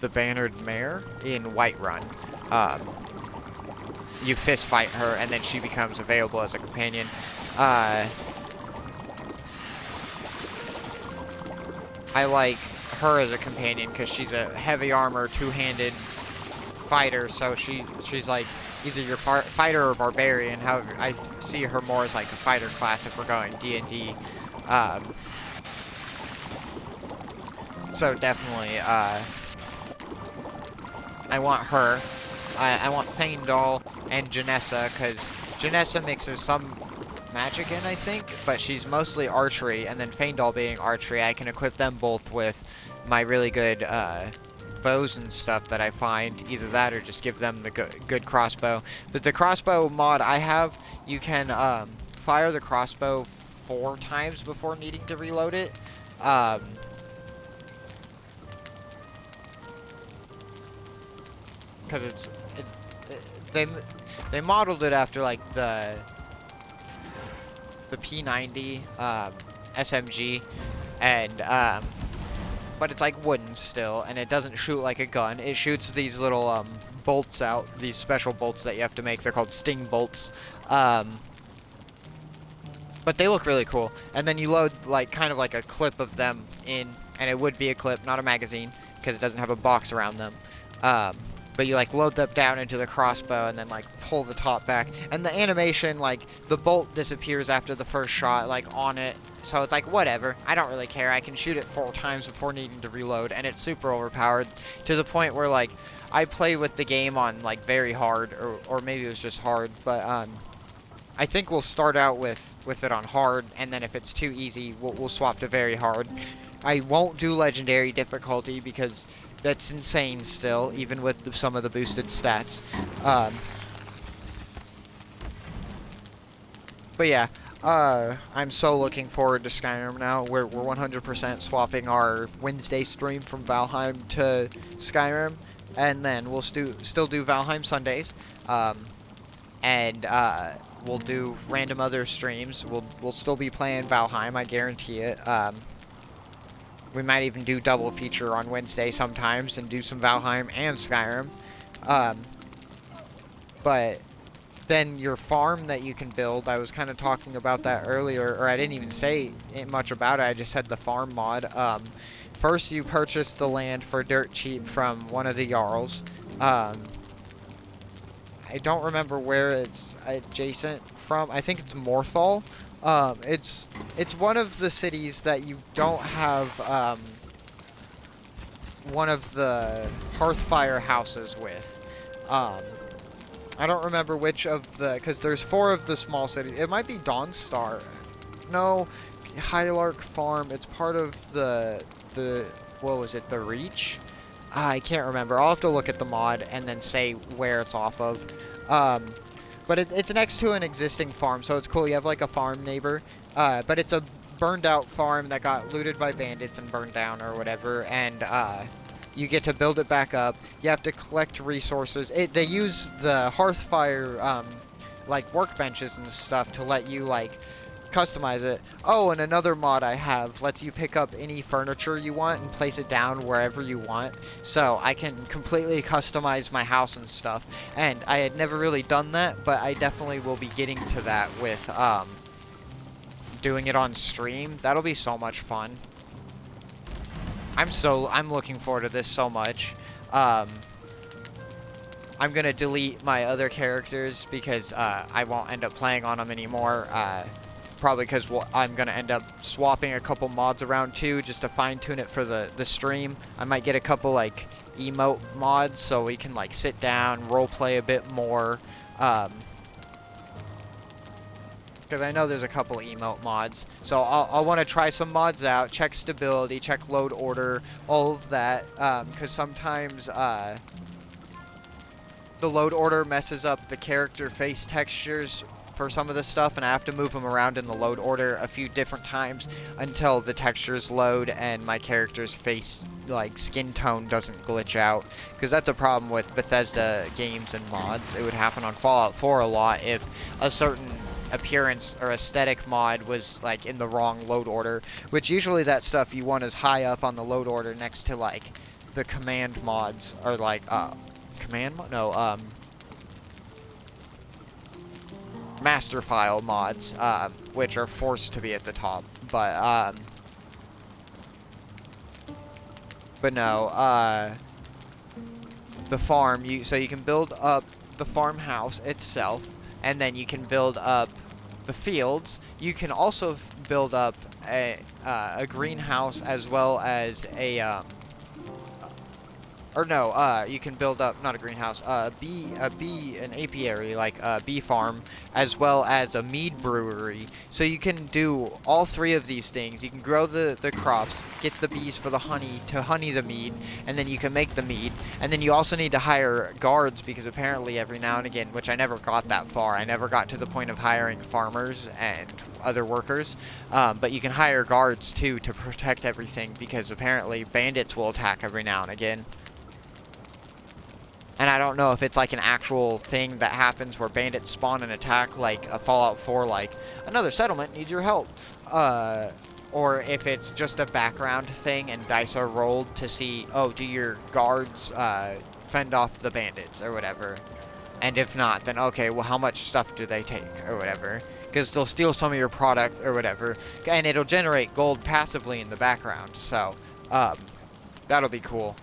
the Bannered Mare in Whiterun. You fist fight her, and then she becomes available as a companion. I like her as a companion because she's a heavy armor, 2-handed fighter. So she's like either your fighter or barbarian. However, I see her more as like a fighter class if we're going D&D. So definitely, I want her. I want Faendal and Janessa, because Janessa mixes some magic in, I think, but she's mostly archery, and then Faendal being archery, I can equip them both with my really good bows and stuff that I find. Either that or just give them the good crossbow. But the crossbow mod I have, you can fire the crossbow 4 times before needing to reload it. Because they modeled it after like the P90 SMG, and but it's like wooden still, and it doesn't shoot like a gun. It shoots these little bolts out, these special bolts that you have to make. They're called sting bolts. But they look really cool. And then you load like kind of like a clip of them in, and it would be a clip, not a magazine, because it doesn't have a box around them. But you like load them down into the crossbow and then like pull the top back. And the animation, like the bolt disappears after the first shot, like on it. So it's like, whatever, I don't really care. I can shoot it 4 times before needing to reload, and it's super overpowered to the point where like I play with the game on like very hard, or maybe it was just hard, but I think we'll start out with it on hard, and then if it's too easy, we'll swap to very hard. I won't do legendary difficulty because that's insane still, even with some of the boosted stats. But yeah, I'm so looking forward to Skyrim now. We're 100% swapping our Wednesday stream from Valheim to Skyrim, and then we'll still do Valheim Sundays, and we'll do random other streams. We'll still be playing Valheim, I guarantee it. We might even do double feature on Wednesday sometimes and do some Valheim and Skyrim. But then your farm that you can build, I was kind of talking about that earlier, or I didn't even say much about it, I just said the farm mod. First you purchase the land for dirt cheap from one of the Jarls. I don't remember where it's adjacent from. I think it's Morthal. It's one of the cities that you don't have one of the Hearthfire houses with. I don't remember which of the, because there's 4 of the small cities. It might be Dawnstar. No, Hylark Farm. It's part of the what was it? The Reach? I can't remember. I'll have to look at the mod and then say where it's off of. But it's next to an existing farm, so it's cool. You have like a farm neighbor, but it's a burned out farm that got looted by bandits and burned down or whatever, and you get to build it back up. You have to collect resources. They use the Hearthfire like workbenches and stuff to let you like customize it. Oh, and another mod I have lets you pick up any furniture you want and place it down wherever you want. So I can completely customize my house and stuff. And I had never really done that, but I definitely will be getting to that with doing it on stream. That'll be so much fun. I'm looking forward to this so much. I'm gonna delete my other characters because I won't end up playing on them anymore. Probably because I'm going to end up swapping a couple mods around too, just to fine-tune it for the stream. I might get a couple like emote mods so we can like sit down, roleplay a bit more. Because I know there's a couple emote mods. So I'll want to try some mods out, check stability, check load order, all of that. Because sometimes the load order messes up the character face textures for some of this stuff, and I have to move them around in the load order a few different times until the textures load and my character's face, like, skin tone doesn't glitch out. Because that's a problem with Bethesda games and mods. It would happen on Fallout 4 a lot if a certain appearance or aesthetic mod was, like, in the wrong load order. Which usually that stuff you want is high up on the load order next to, like, the command mods. Or, like, command mod? No, master file mods, which are forced to be at the top, but no, the farm, so you can build up the farmhouse itself, and then you can build up the fields. You can also build up a greenhouse as well as or no, you can build up, not a greenhouse, an apiary, like a bee farm, as well as a mead brewery. So you can do all three of these things. You can grow the crops, get the bees for the honey to honey the mead, and then you can make the mead. And then you also need to hire guards, because apparently every now and again, which I never got that far, I never got to the point of hiring farmers and other workers, but you can hire guards too to protect everything, because apparently bandits will attack every now and again. And I don't know if it's like an actual thing that happens where bandits spawn and attack, like a Fallout 4, like, another settlement needs your help. Or if it's just a background thing and dice are rolled to see, oh, do your guards fend off the bandits or whatever. And if not, then okay, well, how much stuff do they take or whatever. Because they'll steal some of your product or whatever. And it'll generate gold passively in the background. So, that'll be cool.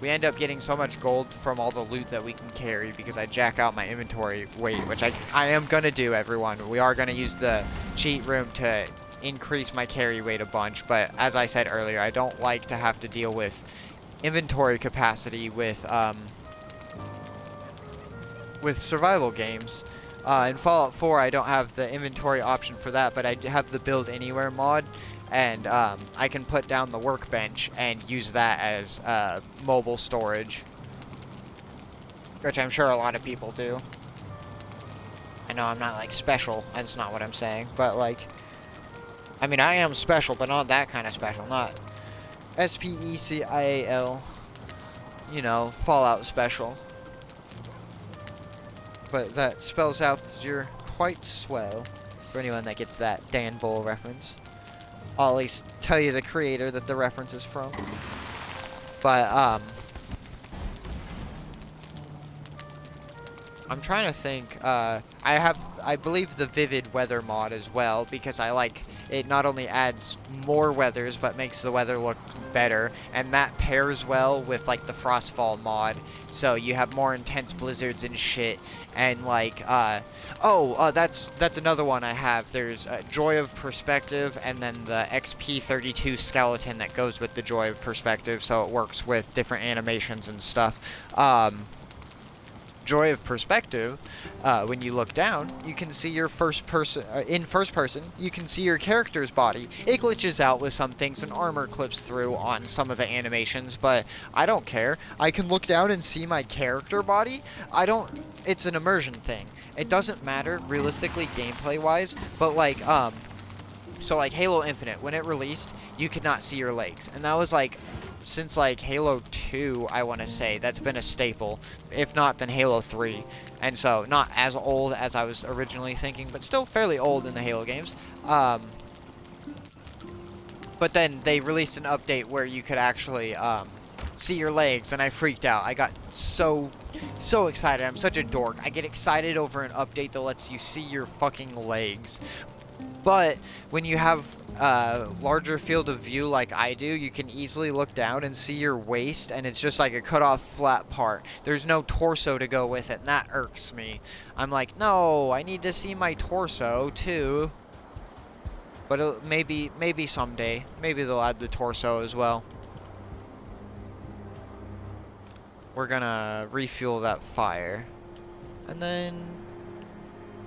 We end up getting so much gold from all the loot that we can carry because I jack out my inventory weight, which I am going to do, everyone. We are going to use the cheat room to increase my carry weight a bunch, but as I said earlier, I don't like to have to deal with inventory capacity with survival games. In Fallout 4, I don't have the inventory option for that, but I have the Build Anywhere mod, and I can put down the workbench and use that as mobile storage, which I'm sure a lot of people do. I know I'm not, like, special. That's not what I'm saying, but, like, I mean, I am special, but not that kind of special. Not SPECIAL, you know, Fallout special. But that spells out that you're quite swell, for anyone that gets that Dan Bull reference. I'll at least tell you the creator that the reference is from. But, I'm trying to think, I believe the Vivid Weather mod as well, because I like, it not only adds more weathers, but makes the weather look better, and that pairs well with, like, the Frostfall mod, so you have more intense blizzards and shit, and, like, that's another one I have. There's Joy of Perspective, and then the XP32 skeleton that goes with the Joy of Perspective, so it works with different animations and stuff. Joy of Perspective, when you look down, you can see your in first person, you can see your character's body. It glitches out with some things and armor clips through on some of the animations, but I don't care. I can look down and see my character body. It's an immersion thing. It doesn't matter realistically gameplay wise, but like, so like Halo Infinite, when it released, you could not see your legs, and that was like, since like Halo 2, I want to say, that's been a staple. If not, then Halo 3. And so, not as old as I was originally thinking, but still fairly old in the Halo games. But then they released an update where you could actually see your legs, and I freaked out. I got so excited. I'm such a dork. I get excited over an update that lets you see your fucking legs. But when you have a larger field of view like I do, you can easily look down and see your waist, and it's just like a cut off flat part. There's no torso to go with it, and that irks me. I'm like, no, I need to see my torso too. But maybe someday. Maybe they'll add the torso as well. We're gonna refuel that fire. And then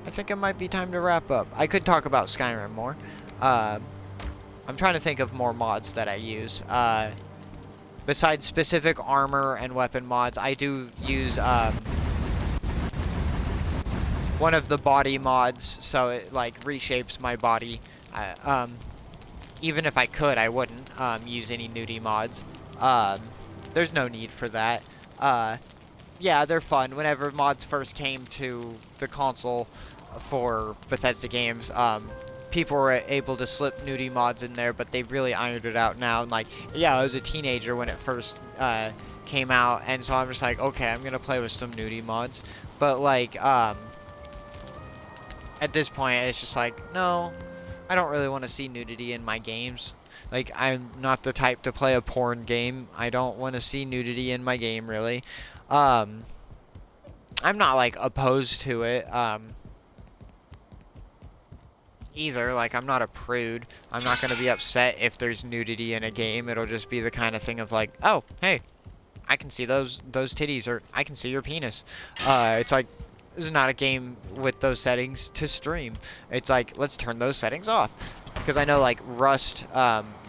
I think it might be time to wrap up. I could talk about Skyrim more. I'm trying to think of more mods that I use. Besides specific armor and weapon mods, I do use one of the body mods, so it like reshapes my body. Even if I could, I wouldn't use any nudie mods. There's no need for that. Yeah, they're fun. Whenever mods first came to the console for Bethesda games, people were able to slip nudie mods in there, but they've really ironed it out now. And like, yeah, I was a teenager when it first came out, and so I'm just like, okay, I'm gonna play with some nudie mods. But like, at this point, it's just like, no, I don't really want to see nudity in my games. Like, I'm not the type to play a porn game. I don't want to see nudity in my game, really. I'm not, like, opposed to it, either. Like, I'm not a prude. I'm not going to be upset if there's nudity in a game. It'll just be the kind of thing of, like, oh, hey, I can see those titties, or I can see your penis. It's like, this is not a game with those settings to stream. It's like, let's turn those settings off. Because I know, like, Rust,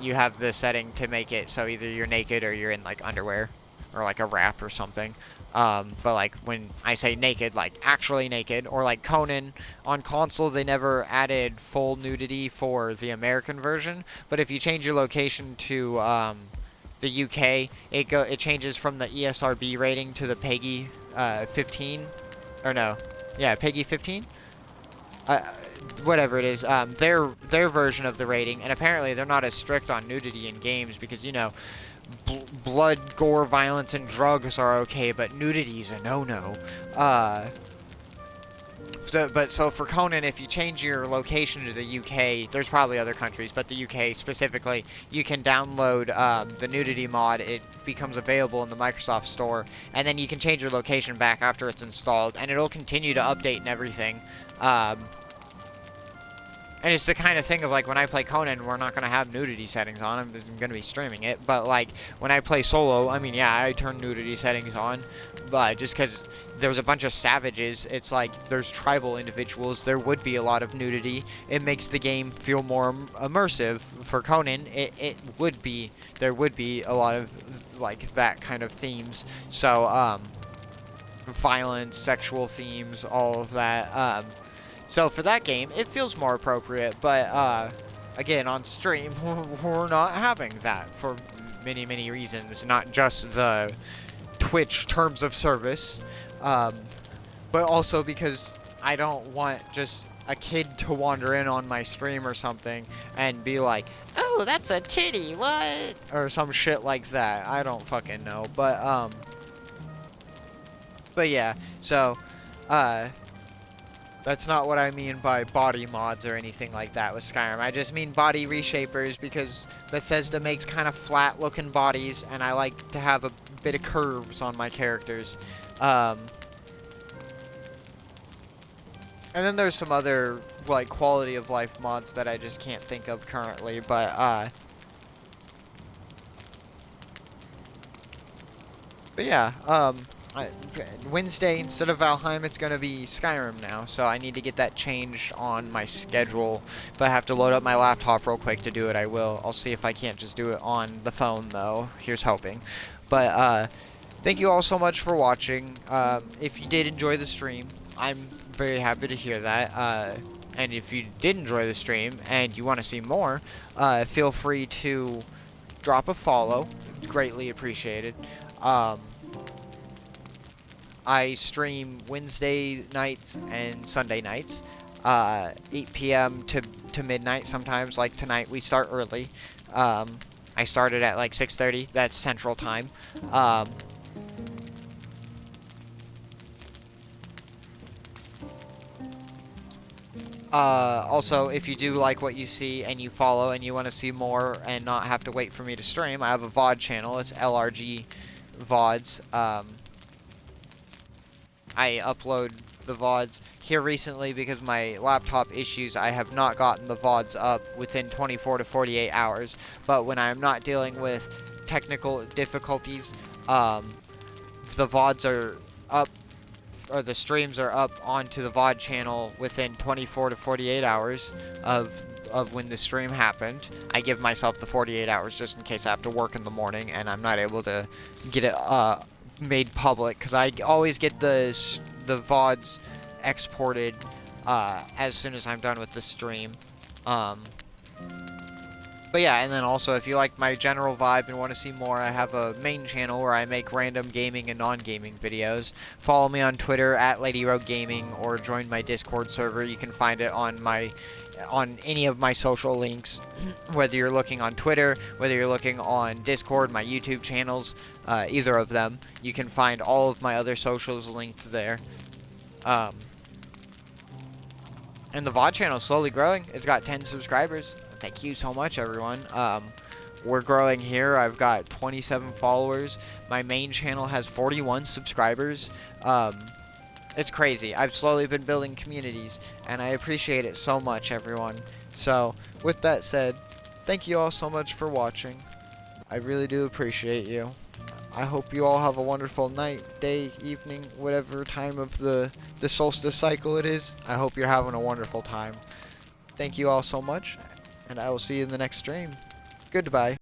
you have the setting to make it so either you're naked or you're in, like, underwear. Or, like, a wrap or something. But, like, when I say naked, like, actually naked. Or, like, Conan, on console, they never added full nudity for the American version. But if you change your location to, the UK, it changes from the ESRB rating to the PEGI, 15. Or no. Yeah, PEGI 15? Whatever it is, their version of the rating, and apparently they're not as strict on nudity in games because, you know, blood, gore, violence, and drugs are okay, but nudity's a no-no. So for Conan, if you change your location to the UK, there's probably other countries, but the UK specifically, you can download the nudity mod. It becomes available in the Microsoft Store, and then you can change your location back after it's installed, and it'll continue to update and everything. And it's the kind of thing of, like, when I play Conan, we're not going to have nudity settings on. I'm going to be streaming it. But, like, when I play solo, I mean, yeah, I turn nudity settings on. But just because there's a bunch of savages, it's like there's tribal individuals. There would be a lot of nudity. It makes the game feel more immersive. For Conan, there would be a lot of, like, that kind of themes. So, violence, sexual themes, all of that. So for that game, it feels more appropriate, but again, on stream, we're not having that for many, many reasons. Not just the Twitch terms of service, but also because I don't want just a kid to wander in on my stream or something and be like, oh, that's a titty, what? Or some shit like that. I don't fucking know, but yeah, so, that's not what I mean by body mods or anything like that with Skyrim. I just mean body reshapers because Bethesda makes kind of flat looking bodies and I like to have a bit of curves on my characters. And then there's some other, like, quality of life mods that I just can't think of currently, but yeah, Wednesday, instead of Valheim, it's going to be Skyrim now, so I need to get that changed on my schedule. If I have to load up my laptop real quick to do it, I will. I'll see if I can't just do it on the phone, though. Here's hoping. But, thank you all so much for watching. If you did enjoy the stream, I'm very happy to hear that. And if you did enjoy the stream and you want to see more, feel free to drop a follow. Greatly appreciated. I stream Wednesday nights and Sunday nights, 8 p.m. to midnight sometimes. Like tonight, we start early. I started at like 6:30. That's Central Time. Also, if you do like what you see and you follow and you want to see more and not have to wait for me to stream, I have a VOD channel. It's LRG VODs. I upload the VODs here recently because my laptop issues. I have not gotten the VODs up within 24 to 48 hours. But when I'm not dealing with technical difficulties, the VODs are up, or the streams are up onto the VOD channel within 24 to 48 hours of when the stream happened. I give myself the 48 hours just in case I have to work in the morning and I'm not able to get it made public, because I always get the VODs exported as soon as I'm done with the stream. But yeah, and then also, if you like my general vibe and want to see more, I have a main channel where I make random gaming and non-gaming videos. Follow me on Twitter at LadyRogueGaming, or join my Discord server. You can find it on any of my social links, whether you're looking on Twitter, whether you're looking on Discord, my YouTube channels, either of them. You can find all of my other socials linked there. And the VOD channel is slowly growing. It's got 10 subscribers. Thank you so much, everyone. We're growing here. I've got 27 followers. My main channel has 41 subscribers. It's crazy. I've slowly been building communities, and I appreciate it so much, everyone. So, with that said, thank you all so much for watching. I really do appreciate you. I hope you all have a wonderful night, day, evening, whatever time of the solstice cycle it is. I hope you're having a wonderful time. Thank you all so much, and I will see you in the next stream. Goodbye.